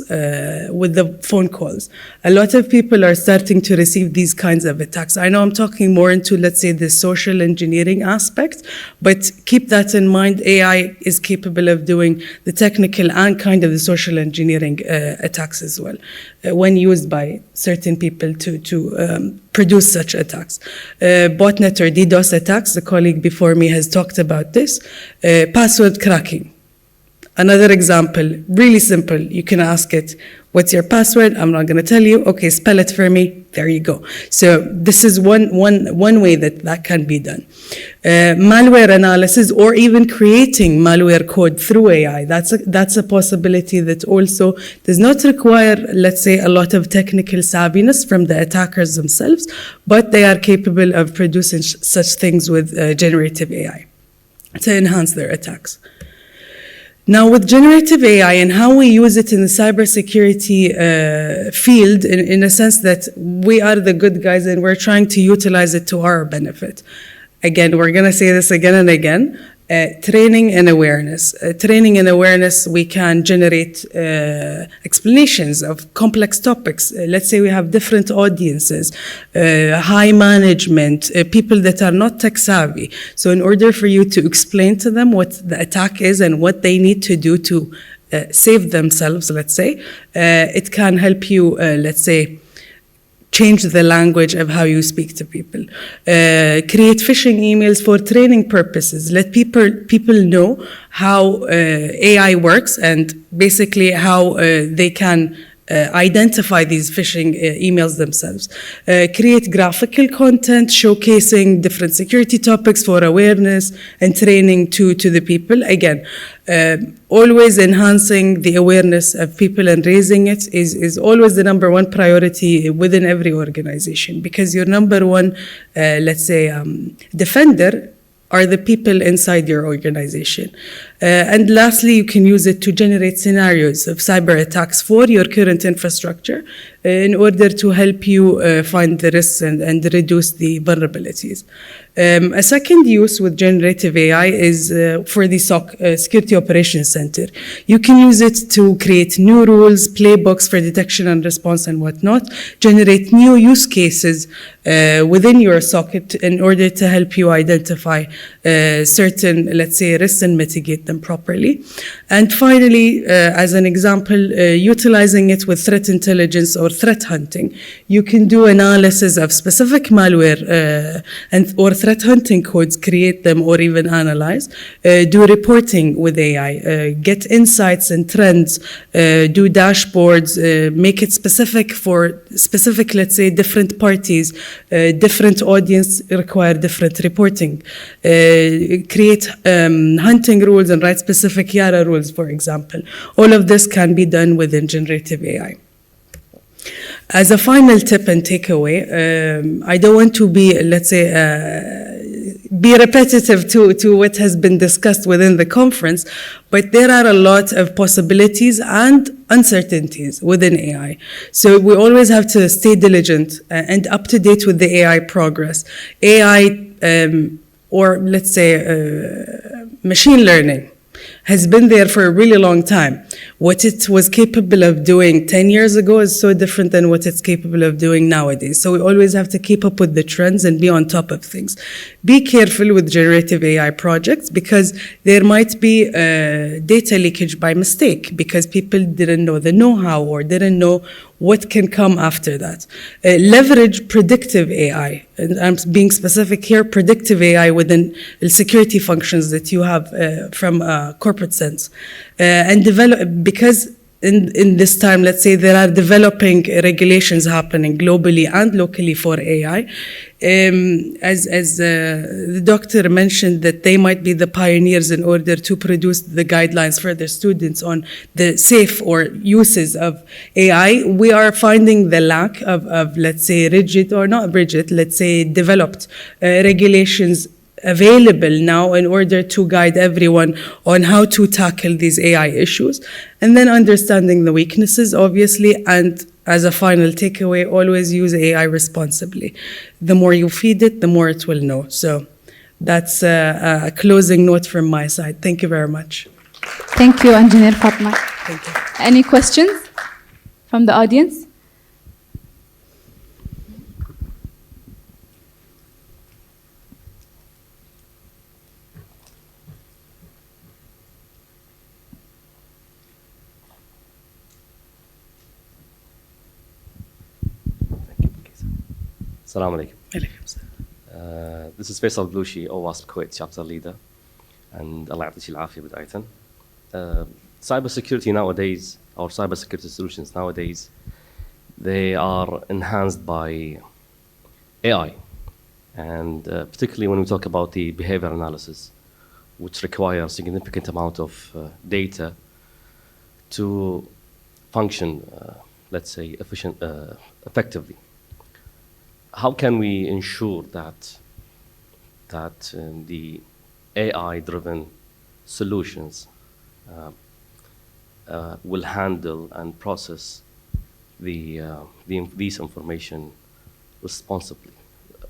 with the phone calls. A lot of people are starting to receive these kinds of attacks. I know I'm talking more into, let's say, the social engineering aspect, but keep that in mind. AI is capable of doing the technical and kind of the social engineering attacks as well, when used by certain people to produce such attacks. Botnet or DDoS attacks, the colleague before me has talked about this. Password cracking. Another example, really simple. You can ask it, what's your password? I'm not going to tell you. Okay, spell it for me. There you go. So this is one way that can be done. Malware analysis, or even creating malware code through AI. That's a possibility that also does not require, let's say, a lot of technical savviness from the attackers themselves, but they are capable of producing such things with generative AI to enhance their attacks. Now, with generative AI and how we use it in the cybersecurity field, in a sense that we are the good guys and we're trying to utilize it to our benefit. Again, we're going to say this again and again. Training and awareness. Training and awareness, we can generate explanations of complex topics. Let's say we have different audiences, high management, people that are not tech savvy. So in order for you to explain to them what the attack is and what they need to do to save themselves, let's say, it can help you, let's say, change the language of how you speak to people. Create phishing emails for training purposes. Let people know how AI works and basically how they can identify these phishing emails themselves. Create graphical content showcasing different security topics for awareness and training to the people. Again, always enhancing the awareness of people and raising it is always the number one priority within every organization, because your number one, let's say, defender are the people inside your organization. And lastly, you can use it to generate scenarios of cyber attacks for your current infrastructure in order to help you find the risks and reduce the vulnerabilities. A second use with generative AI is for the SOC, Security Operations Center. You can use it to create new rules, playbooks for detection and response and whatnot, generate new use cases within your SOC in order to help you identify certain, let's say, risks and mitigate them properly. And finally, as an example, utilizing it with threat intelligence or threat hunting. You can do analysis of specific malware or threat hunting codes, create them or even analyze, do reporting with AI, get insights and trends, do dashboards, make it specific for specific, let's say, different parties, different audience require different reporting, create hunting rules and write specific Yara rules, for example. All of this can be done within generative AI. As a final tip and takeaway, I don't want to be, let's say, be repetitive to what has been discussed within the conference, but there are a lot of possibilities and uncertainties within AI. So we always have to stay diligent and up to date with the AI progress. AI, or let's say machine learning, has been there for a really long time. What it was capable of doing 10 years ago is so different than what it's capable of doing nowadays. So we always have to keep up with the trends and be on top of things. Be careful with generative AI projects because there might be data leakage by mistake because people didn't know the know-how or didn't know what can come after that. Leverage predictive AI, and I'm being specific here, predictive AI within the security functions that you have from a corporate sense. And develop, because in this time, let's say there are developing regulations happening globally and locally for AI. As the doctor mentioned that they might be the pioneers in order to produce the guidelines for their students on the safe or uses of AI. We are finding the lack of let's say, rigid or not rigid, let's say developed regulations available now in order to guide everyone on how to tackle these AI issues. And then understanding the weaknesses, obviously, and as a final takeaway, always use AI responsibly. The more you feed it, the more it will know. So that's a closing note from my side. Thank you very much. Thank you, Engineer Fatma. Thank you. Any questions from the audience? Assalamu alaikum. This is Faisal Blushi, OWASP Kuwait chapter leader, and Allah ya'tihi al-afiyah bidayatan. Cybersecurity nowadays, or cybersecurity solutions nowadays, they are enhanced by AI, and particularly when we talk about the behavior analysis, which require a significant amount of data to function, let's say, effectively. How can we ensure that the AI-driven solutions will handle and process these information responsibly?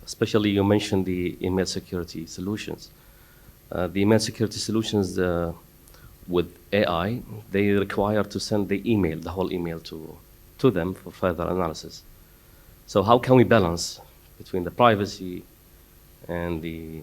Especially, you mentioned the email security solutions. The email security solutions with AI, they require to send the email, the whole email to them for further analysis. So how can we balance between the privacy and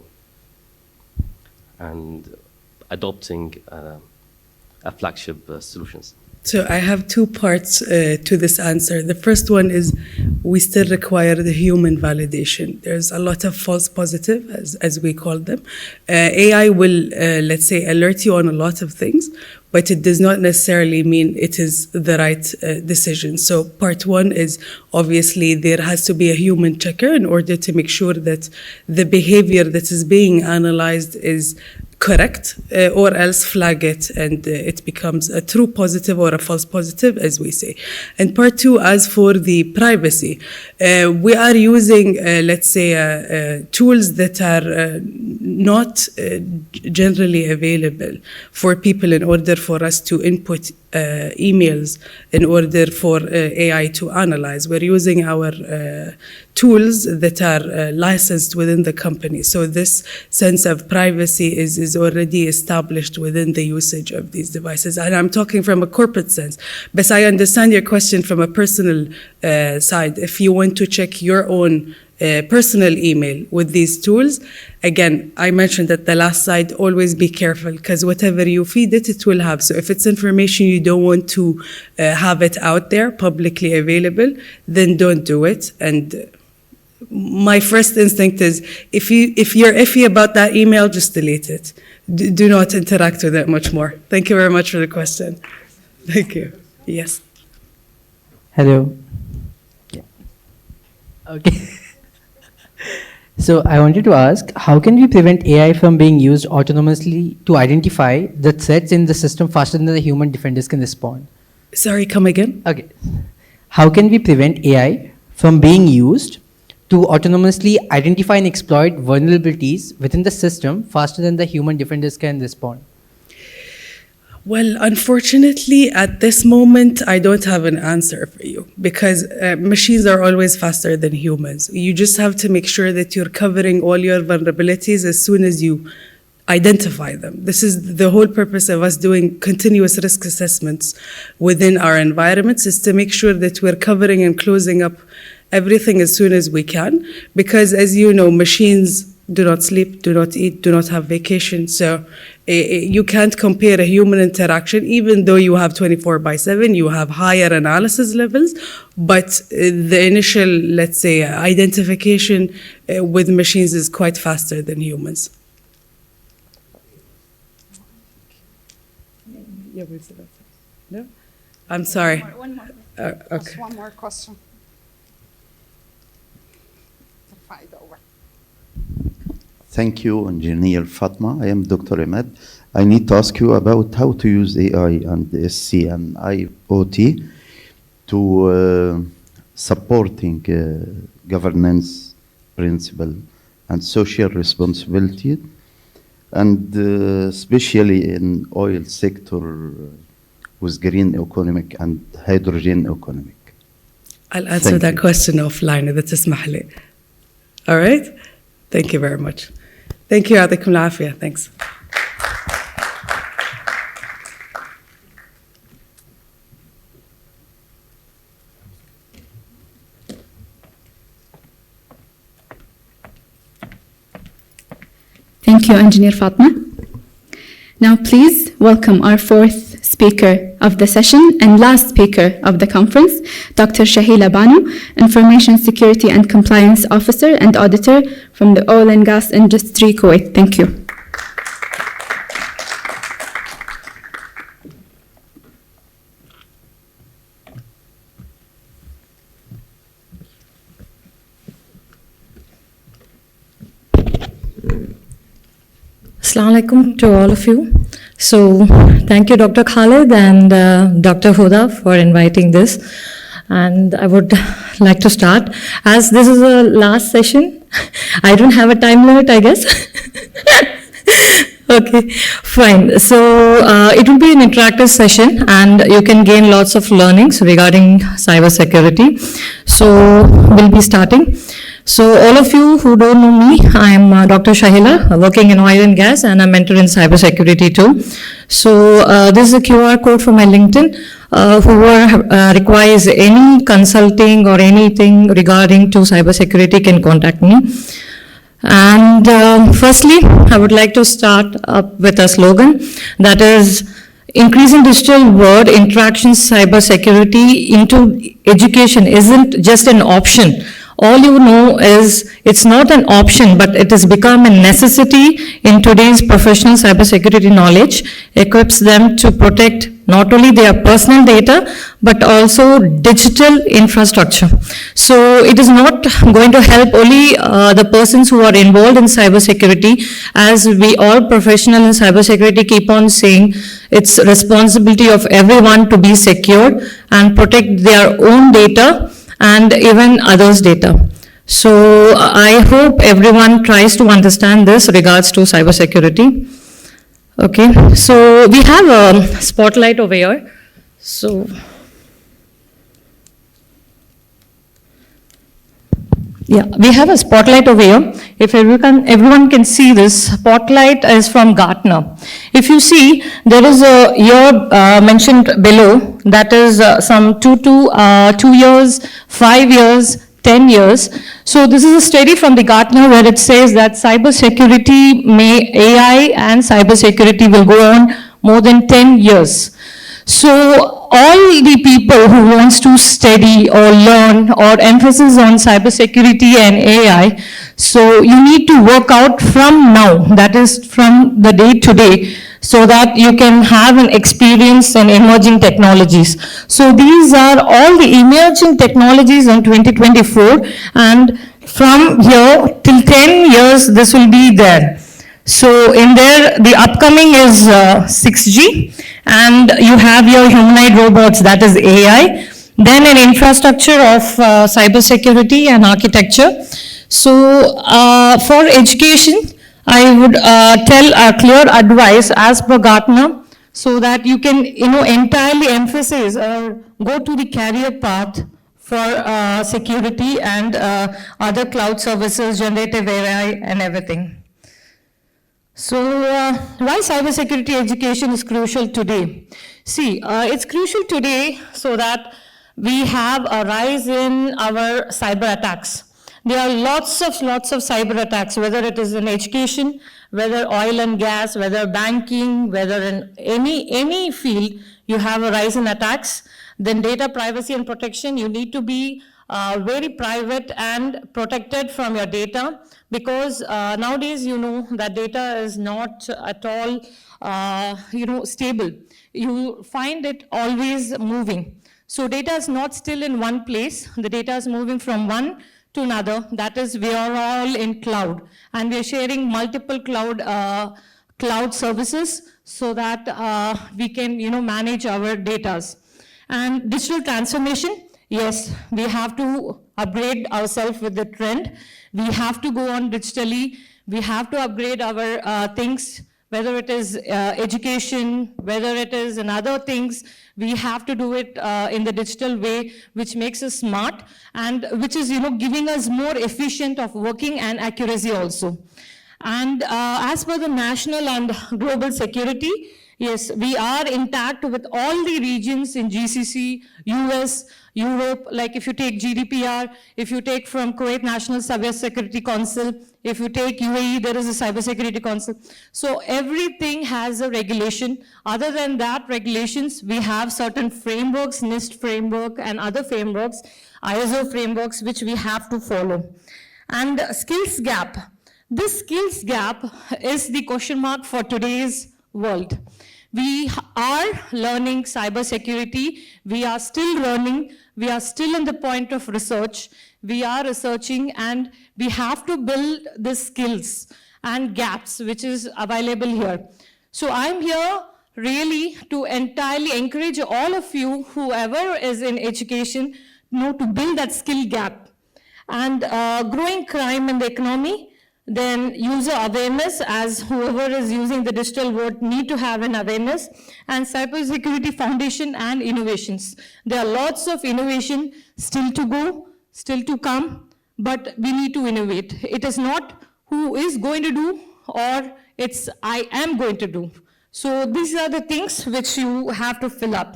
adopting a flagship solutions? So I have two parts to this answer. The first one is we still require the human validation. There's a lot of false positive, as we call them. AI will, let's say, alert you on a lot of things, but it does not necessarily mean it is the right decision. So part one is obviously there has to be a human checker in order to make sure that the behavior that is being analyzed is correct, or else flag it and it becomes a true positive or a false positive, as we say. And part two, as for the privacy, we are using, let's say, tools that are not generally available for people in order for us to input emails in order for AI to analyze. We're using our tools that are licensed within the company. So this sense of privacy is already established within the usage of these devices. And I'm talking from a corporate sense, but I understand your question from a personal side. If you want to check your own personal email with these tools, again, I mentioned at the last slide, always be careful, because whatever you feed it, it will have. So if it's information you don't want to have it out there, publicly available, then don't do it. And my first instinct is if you're iffy about that email, just delete it. Do not interact with it much more. Thank you very much for the question. Thank you. Yes. Hello. Yeah. Okay. So I wanted to ask, how can we prevent AI from being used autonomously to identify the threats in the system faster than the human defenders can respond? Sorry, come again? Okay. How can we prevent AI from being used to autonomously identify and exploit vulnerabilities within the system faster than the human defenders can respond? Well, unfortunately, at this moment, I don't have an answer for you because machines are always faster than humans. You just have to make sure that you're covering all your vulnerabilities as soon as you identify them. This is the whole purpose of us doing continuous risk assessments within our environments, is to make sure that we're covering and closing up everything as soon as we can. Because as you know, machines do not sleep, do not eat, do not have vacation. So you can't compare a human interaction, even though you have 24/7, you have higher analysis levels, but the initial, let's say, identification with machines is quite faster than humans. No? I'm sorry. One more. Okay. Just one more question. Thank you, Engineer Fatma. I am Dr. Ahmed. I need to ask you about how to use AI and SC and IoT to supporting governance principle and social responsibility, and especially in oil sector with green economic and hydrogen economic. I'll answer that question offline إذا تسمح لي. All right? Thank you very much. Thank you. يعطيكم العافية. Thanks. Thank you, Engineer Fatma. Now, please welcome our fourth speaker of the session and last speaker of the conference, Dr. Shahila Banu, Information Security and Compliance Officer and Auditor from the Oil and Gas Industry, Kuwait. Thank you. Assalamu alaikum to all of you. So thank you, Dr. Khalid and Dr. Huda for inviting this. And I would like to start. As this is a last session, I don't have a time limit, I guess. Okay, fine. So it will be an interactive session and you can gain lots of learnings regarding cybersecurity. So we'll be starting. So all of you who don't know me, I am Dr. Shahila, working in oil and gas, and a mentor in cybersecurity too. So this is a QR code for my LinkedIn. Whoever requires any consulting or anything regarding to cybersecurity can contact me. And firstly, I would like to start up with a slogan that is increasing digital world interaction cybersecurity into education isn't just an option. All you know is it's not an option, but it has become a necessity in today's professional cybersecurity knowledge, equips them to protect not only their personal data, but also digital infrastructure. So it is not going to help only the persons who are involved in cybersecurity, as we all professionals in cybersecurity keep on saying it's responsibility of everyone to be secure and protect their own data and even others' data. So I hope everyone tries to understand this regards to cybersecurity. Okay, so we have a spotlight over here. So yeah, we have a spotlight over here. If everyone can see this, spotlight is from Gartner. If you see, there is a year mentioned below, that is some 2 years, 5 years, 10 years. So this is a study from the Gartner where it says that AI and cybersecurity will go on more than 10 years. So all the people who wants to study or learn or emphasis on cybersecurity and AI, so you need to work out from now, that is from the day to day, so that you can have an experience in emerging technologies. So these are all the emerging technologies in 2024, and from here till 10 years this will be there. So in there, the upcoming is 6G, and you have your humanoid robots, that is AI. Then an infrastructure of cybersecurity and architecture. So for education, I would tell a clear advice as per Gartner, so that you can entirely emphasize or go to the career path for security and other cloud services, generative AI, and everything. So why cybersecurity education is crucial today? See, it's crucial today so that we have a rise in our cyber attacks. There are lots of cyber attacks, whether it is in education, whether oil and gas, whether banking, whether in any field, you have a rise in attacks. Then data privacy and protection, you need to be very private and protected from your data, because nowadays that data is not at all stable. You find it always moving. So data is not still in one place. The data is moving from one to another. That is, we are all in cloud, and we are sharing multiple cloud services so that we can manage our data. And digital transformation, yes, we have to upgrade ourselves with the trend. We have to go on digitally. We have to upgrade our things, whether it is education, whether it is in other things. We have to do it in the digital way, which makes us smart and which is giving us more efficient of working and accuracy also. And as per the national and global security, yes, we are intact with all the regions in GCC, US, Europe, like if you take GDPR, if you take from Kuwait National Cybersecurity Council, if you take UAE, there is a Cybersecurity Council. So everything has a regulation. Other than that regulations, we have certain frameworks, NIST framework and other frameworks, ISO frameworks, which we have to follow. And skills gap. This skills gap is the question mark for today's world. We are learning cybersecurity. We are still learning. We are still in the point of research. We are researching, and we have to build the skills and gaps which is available here. So I'm here really to entirely encourage all of you, whoever is in education, to build that skill gap. And growing crime in the economy, then user awareness, as whoever is using the digital world need to have an awareness, and cybersecurity foundation and innovations. There are lots of innovation still to go, still to come, but we need to innovate. It is not who is going to do, or it's I am going to do. So these are the things which you have to fill up.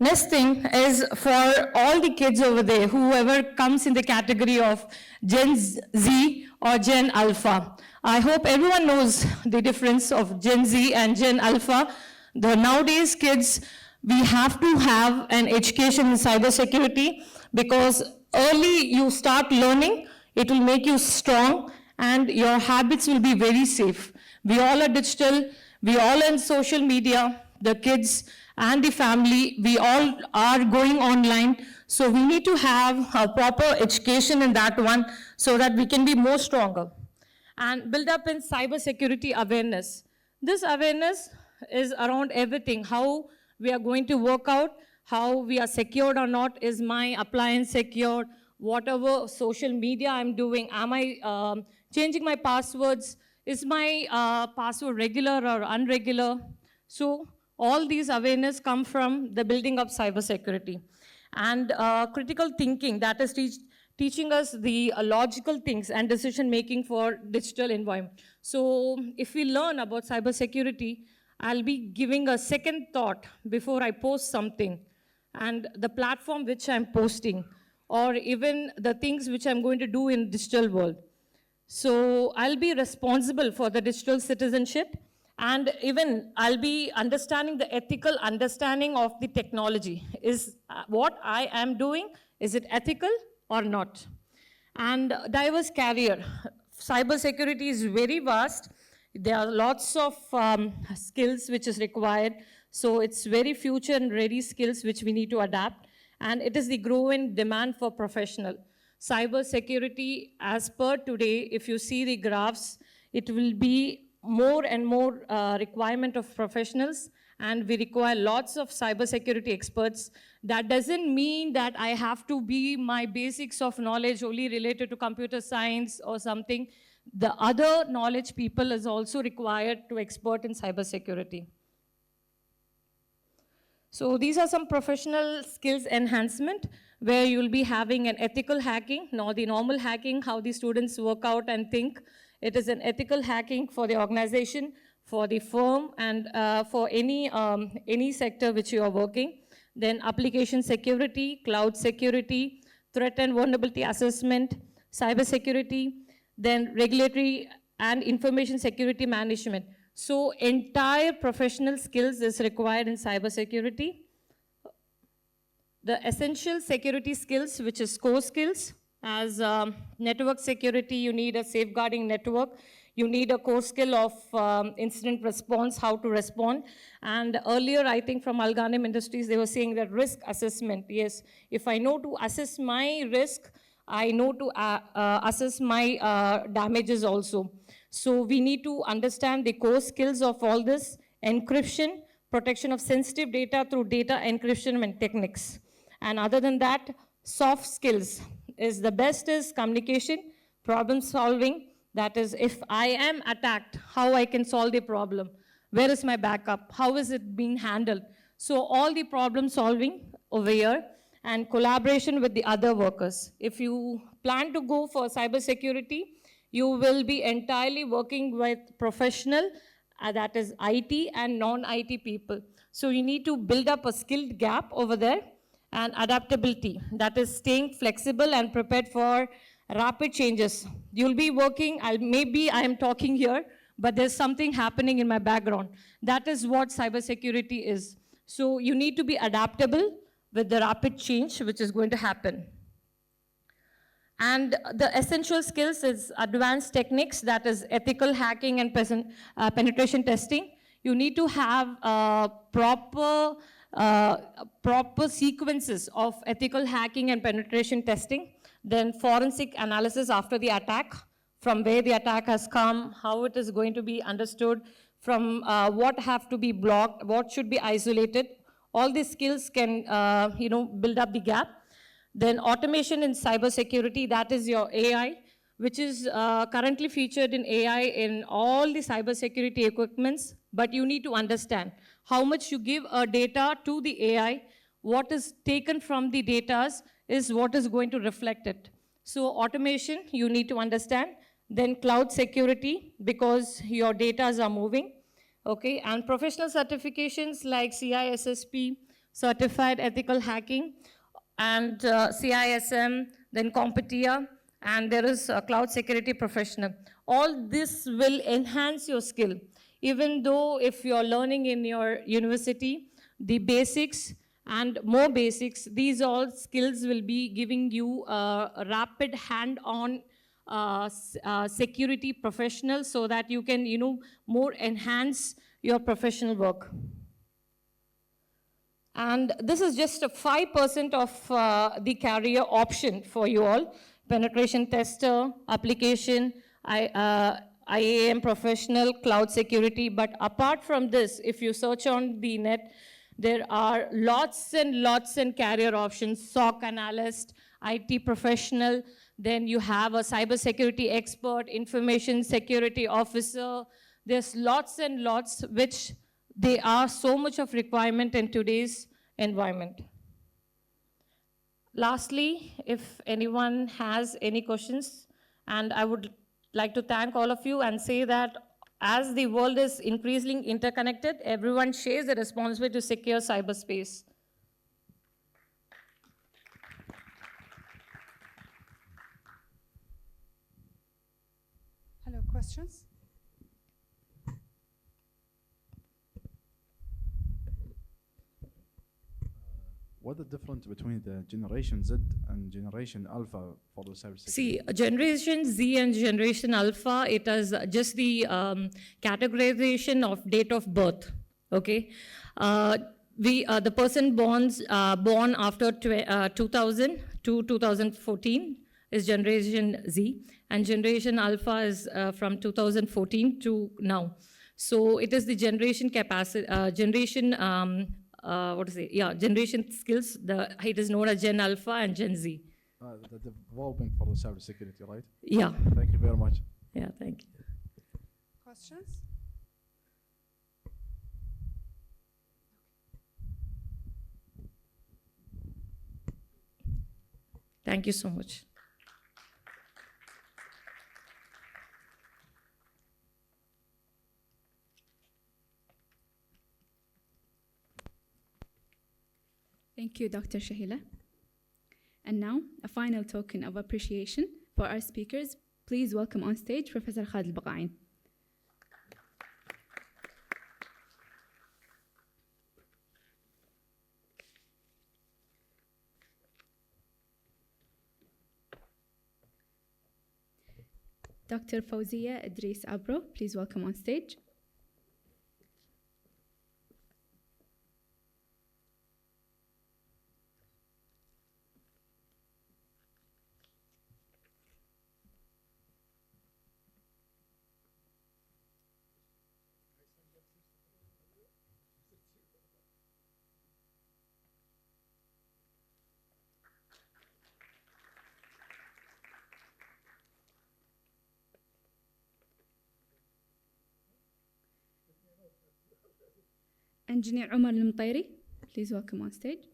Next thing is for all the kids over there, whoever comes in the category of Gen Z or Gen Alpha. I hope everyone knows the difference of Gen Z and Gen Alpha. The nowadays kids, we have to have an education in cybersecurity, because early you start learning, it will make you strong and your habits will be very safe. We all are digital, we all in social media, the kids and the family, we all are going online. So we need to have a proper education in that one so that we can be more stronger. And build up in cybersecurity awareness. This awareness is around everything, how we are going to work out, how we are secured or not, is my appliance secured, whatever social media I'm doing, am I changing my passwords, is my password regular or unregular? So all these awareness come from the building of cybersecurity. And critical thinking, that is teaching us the logical things and decision making for digital environment. So if we learn about cybersecurity, I'll be giving a second thought before I post something, and the platform which I'm posting, or even the things which I'm going to do in digital world. So I'll be responsible for the digital citizenship, And even I'll be understanding the ethical understanding of the technology. Is what I am doing, is it ethical or not? And diverse career. Cybersecurity is very vast. There are lots of skills which is required. So it's very future and ready skills which we need to adapt. And it is the growing demand for professional. Cybersecurity, as per today, if you see the graphs, it will be more and more requirement of professionals, and we require lots of cybersecurity experts. That doesn't mean that I have to be my basics of knowledge only related to computer science or something. The other knowledge people is also required to expert in cybersecurity. So these are some professional skills enhancement where you'll be having an ethical hacking, not the normal hacking, how the students work out and think. It is an ethical hacking for the organization, for the firm, and for any sector which you are working. Then application security, cloud security, threat and vulnerability assessment, cyber security, then regulatory and information security management. So entire professional skills is required in cybersecurity. The essential security skills, which is core skills, as network security, you need a safeguarding network. You need a core skill of incident response, how to respond. And earlier, I think from Alganim Industries, they were saying that risk assessment. Yes, if I know to assess my risk, I know to assess my damages also. So we need to understand the core skills of all this: encryption, protection of sensitive data through data encryption and techniques. And other than that, soft skills is the best is communication, problem solving. That is, if I am attacked, how I can solve the problem. Where is my backup? How is it being handled? So all the problem solving over here, and collaboration with the other workers. If you plan to go for cybersecurity, you will be entirely working with professional, that is IT and non-IT people. So you need to build up a skilled gap over there, and adaptability, that is staying flexible and prepared for rapid changes. You'll be working, maybe I am talking here, but there's something happening in my background. That is what cybersecurity is. So you need to be adaptable with the rapid change which is going to happen. And the essential skills is advanced techniques, that is ethical hacking and penetration testing. You need to have proper sequences of ethical hacking and penetration testing. Then forensic analysis after the attack, from where the attack has come, how it is going to be understood, from what have to be blocked, what should be isolated. All these skills can build up the gap. Then automation in cybersecurity, that is your AI, which is currently featured in AI in all the cybersecurity equipments, but you need to understand how much you give a data to the AI, what is taken from the data is what is going to reflect it. So automation, you need to understand. Then cloud security, because your data are moving. Okay, and professional certifications like CISSP, Certified Ethical Hacking, and CISM, then CompTIA, and there is a cloud security professional. All this will enhance your skill. Even though if you're learning in your university, the basics and more basics, these all skills will be giving you a rapid hand-on security professional so that you can, more enhance your professional work. And this is just a 5% of the career option for you all. Penetration tester, application, IAM professional, cloud security. But apart from this, if you search on the net, there are lots and career options: SOC analyst, IT professional, then you have a cybersecurity expert, information security officer. There's lots and lots, which they are so much of requirement in today's environment. Lastly, if anyone has any questions, and I would like to thank all of you and say that as the world is increasingly interconnected, everyone shares the responsibility to secure cyberspace. Hello, questions? what the difference between the Generation Z and Generation Alpha for the cybersecurity? See, Generation Z and Generation Alpha, it is just the categorization of date of birth. Okay, the person born after 2000 to 2014 is Generation Z, and Generation Alpha is from 2014 to now. So it is the generation capacity, generation skills. It is known as Gen Alpha and Gen Z. The development for the cybersecurity, right? Yeah. Thank you very much. Yeah, thank you. Questions? Thank you so much. Thank you, Dr. Shahila. And now, a final token of appreciation for our speakers. Please welcome on stage Professor Khalid Baqain. Dr. Fawzia Idris Abro, please welcome on stage. Engineer Omar Al-Mtairi, please welcome on stage.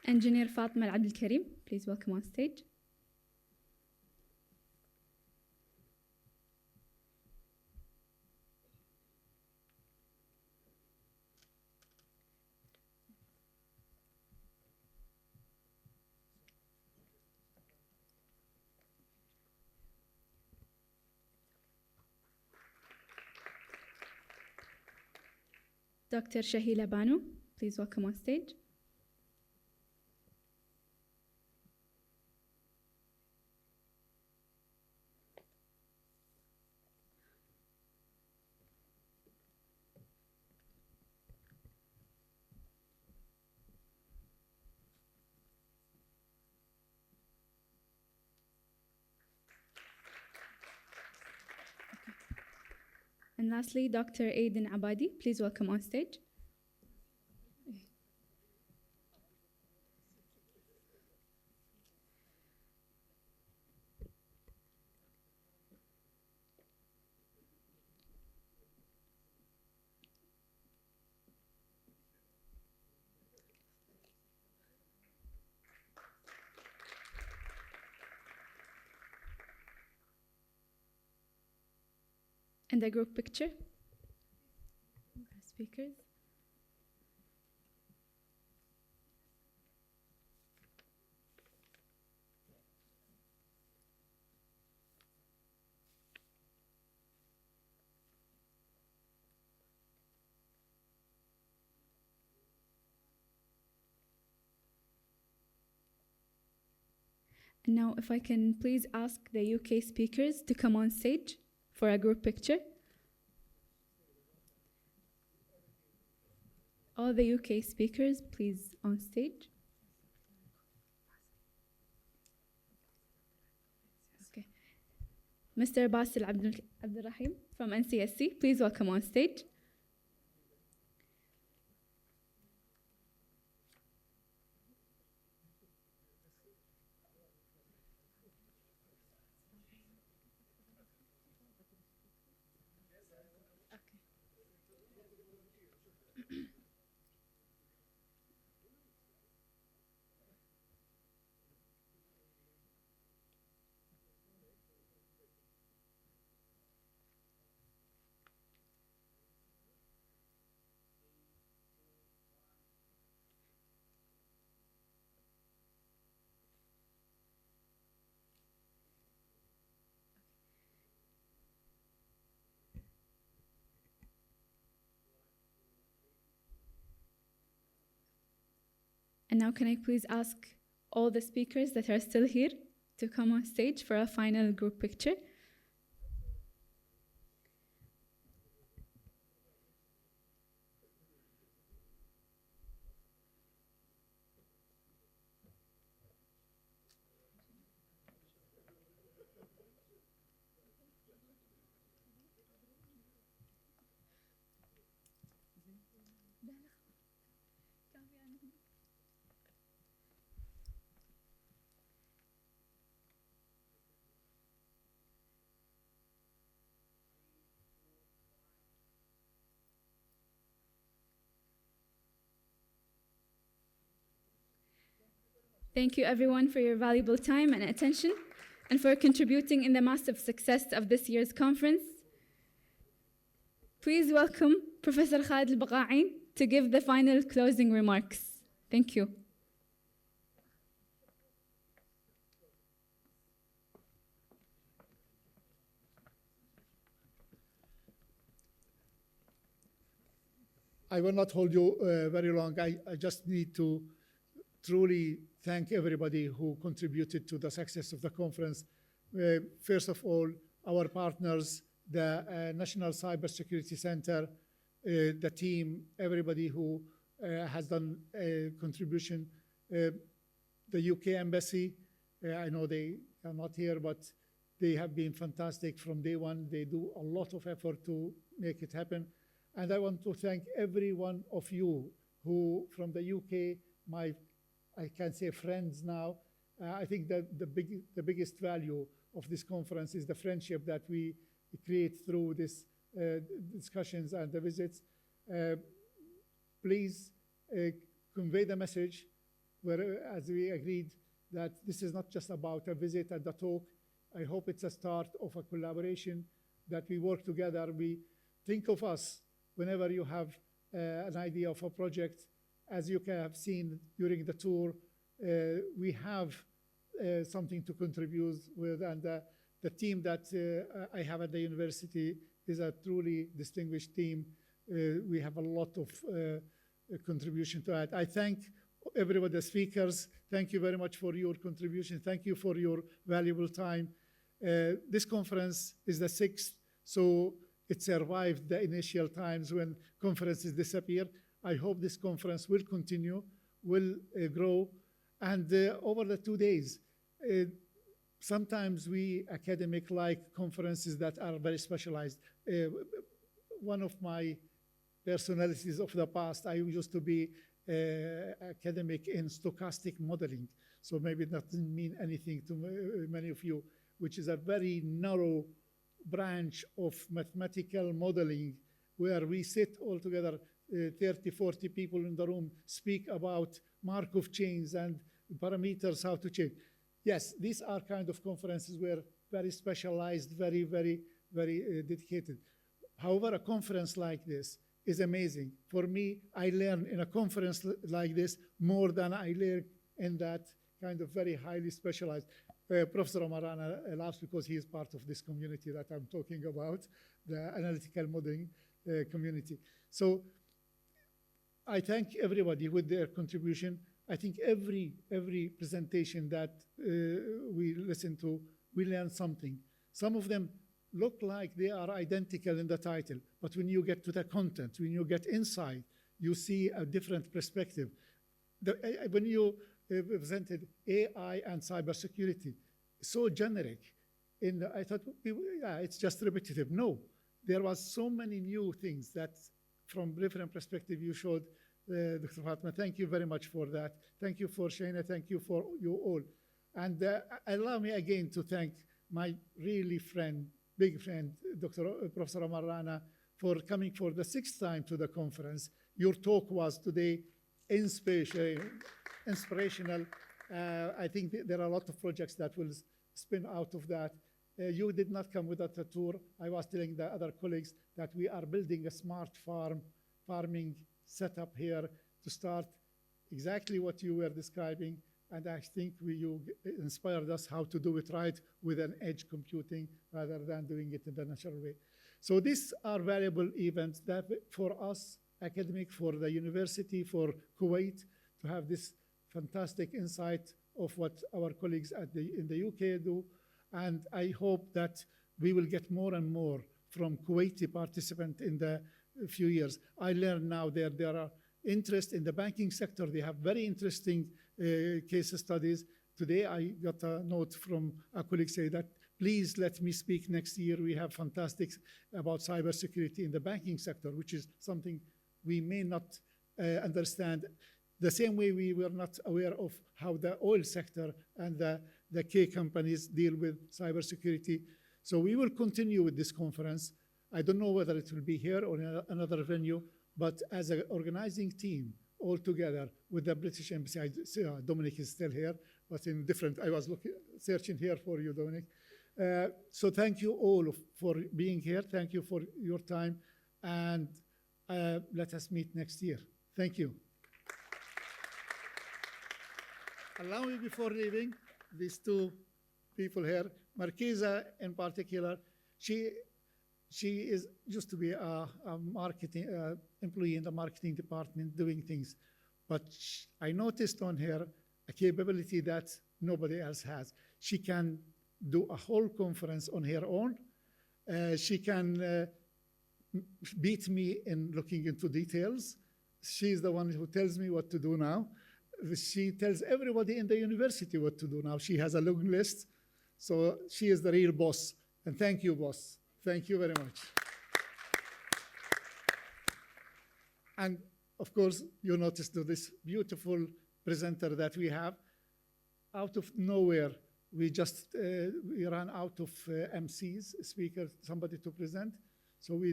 Engineer Fatma Al-Abdel Karim, please welcome on stage. Dr. Shahila Banu, please welcome on stage. And lastly, Dr. Aiden Abadi, please welcome on stage. And the group picture. Speakers. And now, if I can please ask the UK speakers to come on stage for a group picture. All the UK speakers, please on stage. Okay. Mr. Basil Abdul Rahim from NCSC, please welcome on stage. And now can I please ask all the speakers that are still here to come on stage for a final group picture. Thank you everyone for your valuable time and attention and for contributing in the massive success of this year's conference. Please welcome Professor Khalid Al-Baqa'in to give the final closing remarks. Thank you. I will not hold you very long. I just need to truly thank everybody who contributed to the success of the conference. First of all, our partners, the National Cybersecurity Center, the team, everybody who has done a contribution. The UK Embassy, I know they are not here, but they have been fantastic from day one. They do a lot of effort to make it happen. And I want to thank every one of you who, from the UK, I can say friends now. I think that the biggest value of this conference is the friendship that we create through these discussions and the visits. Please convey the message, as we agreed, that this is not just about a visit and a talk. I hope it's a start of a collaboration, that we work together. We think of us whenever you have an idea of a project. As you have seen during the tour, we have something to contribute with, and the team that I have at the university is a truly distinguished team. We have a lot of contribution to add. I thank everybody, the speakers. Thank you very much for your contribution. Thank you for your valuable time. This conference is the 6th, so it survived the initial times when conferences disappear. I hope this conference will continue, will grow. And over the 2 days, sometimes we academic like conferences that are very specialized. One of my personalities of the past, I used to be academic in stochastic modeling. So maybe that doesn't mean anything to many of you, which is a very narrow branch of mathematical modeling where we sit all together, 30, 40 people in the room, speak about Markov chains and parameters, how to change. Yes, these are kind of conferences where very specialized, very, very, very dedicated. However, a conference like this is amazing. For me, I learn in a conference like this more than I learn in that kind of very highly specialized. Professor Omar Rana laughs because he is part of this community that I'm talking about, the analytical modeling community. So I thank everybody with their contribution. I think every presentation that we listen to, we learn something. Some of them look like they are identical in the title, but when you get to the content, when you get inside, you see a different perspective. When you presented AI and cybersecurity, so generic, I thought, yeah, it's just repetitive. No, there was so many new things that from different perspective you showed, Dr. Fatma. Thank you very much for that. Thank you for Shana. Thank you for you all. And allow me again to thank my really big friend, Professor Omar Rana, for coming for the 6th time to the conference. Your talk was today inspirational. I think there are a lot of projects that will spin out of that. You did not come without a tour. I was telling the other colleagues that we are building a smart farming setup here to start exactly what you were describing. And I think you inspired us how to do it right with an edge computing rather than doing it in the natural way. So these are valuable events that for us, academic, for the university, for Kuwait, to have this fantastic insight of what our colleagues in the UK do. And I hope that we will get more and more from Kuwaiti participants in the few years. I learned now that there are interest in the banking sector. They have very interesting case studies. Today, I got a note from a colleague say that, please let me speak next year. We have fantastic about cybersecurity in the banking sector, which is something we may not understand. The same way we were not aware of how the oil sector and the K companies deal with cybersecurity. So we will continue with this conference. I don't know whether it will be here or in another venue, but as an organizing team, all together with the British Embassy. I see, Dominic is still here, but in different, I was searching here for you, Dominic. So thank you all for being here. Thank you for your time. And let us meet next year. Thank you. Allow me before leaving, these two people here, Marquesa in particular, she used to be a marketing employee in the marketing department doing things. But I noticed on her a capability that nobody else has. She can do a whole conference on her own. She can beat me in looking into details. She's the one who tells me what to do now. She tells everybody in the university what to do now. She has a long list. So she is the real boss. And thank you, boss. Thank you very much. And of course, you noticed this beautiful presenter that we have. Out of nowhere, we ran out of MCs, speakers, somebody to present. So we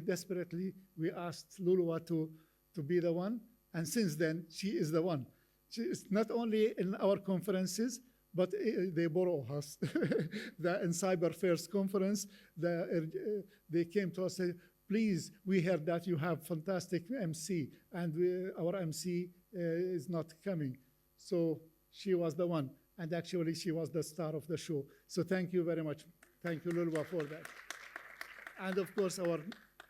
asked Lulua to be the one. And since then, she is the one. She is not only in our conferences, but they borrow us. In Cyber First conference, they came to us and said, please, we heard that you have fantastic MC, and our MC is not coming. So she was the one. And actually, she was the star of the show. So thank you very much. Thank you, Lulwa, for that. And of course, our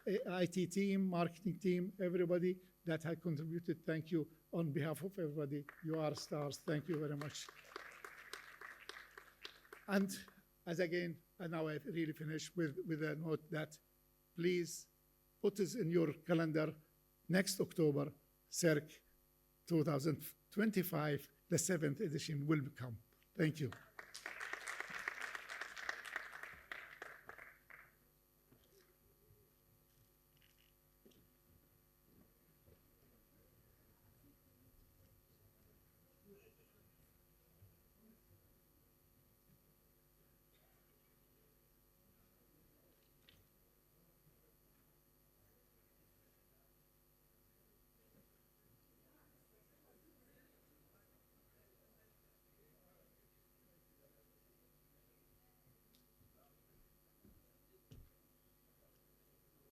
IT team, marketing team, everybody that had contributed, thank you on behalf of everybody. You are stars. Thank you very much. And now I really finish with a note that please put this in your calendar. Next October, CERC 2025, the 7th edition will come. Thank you.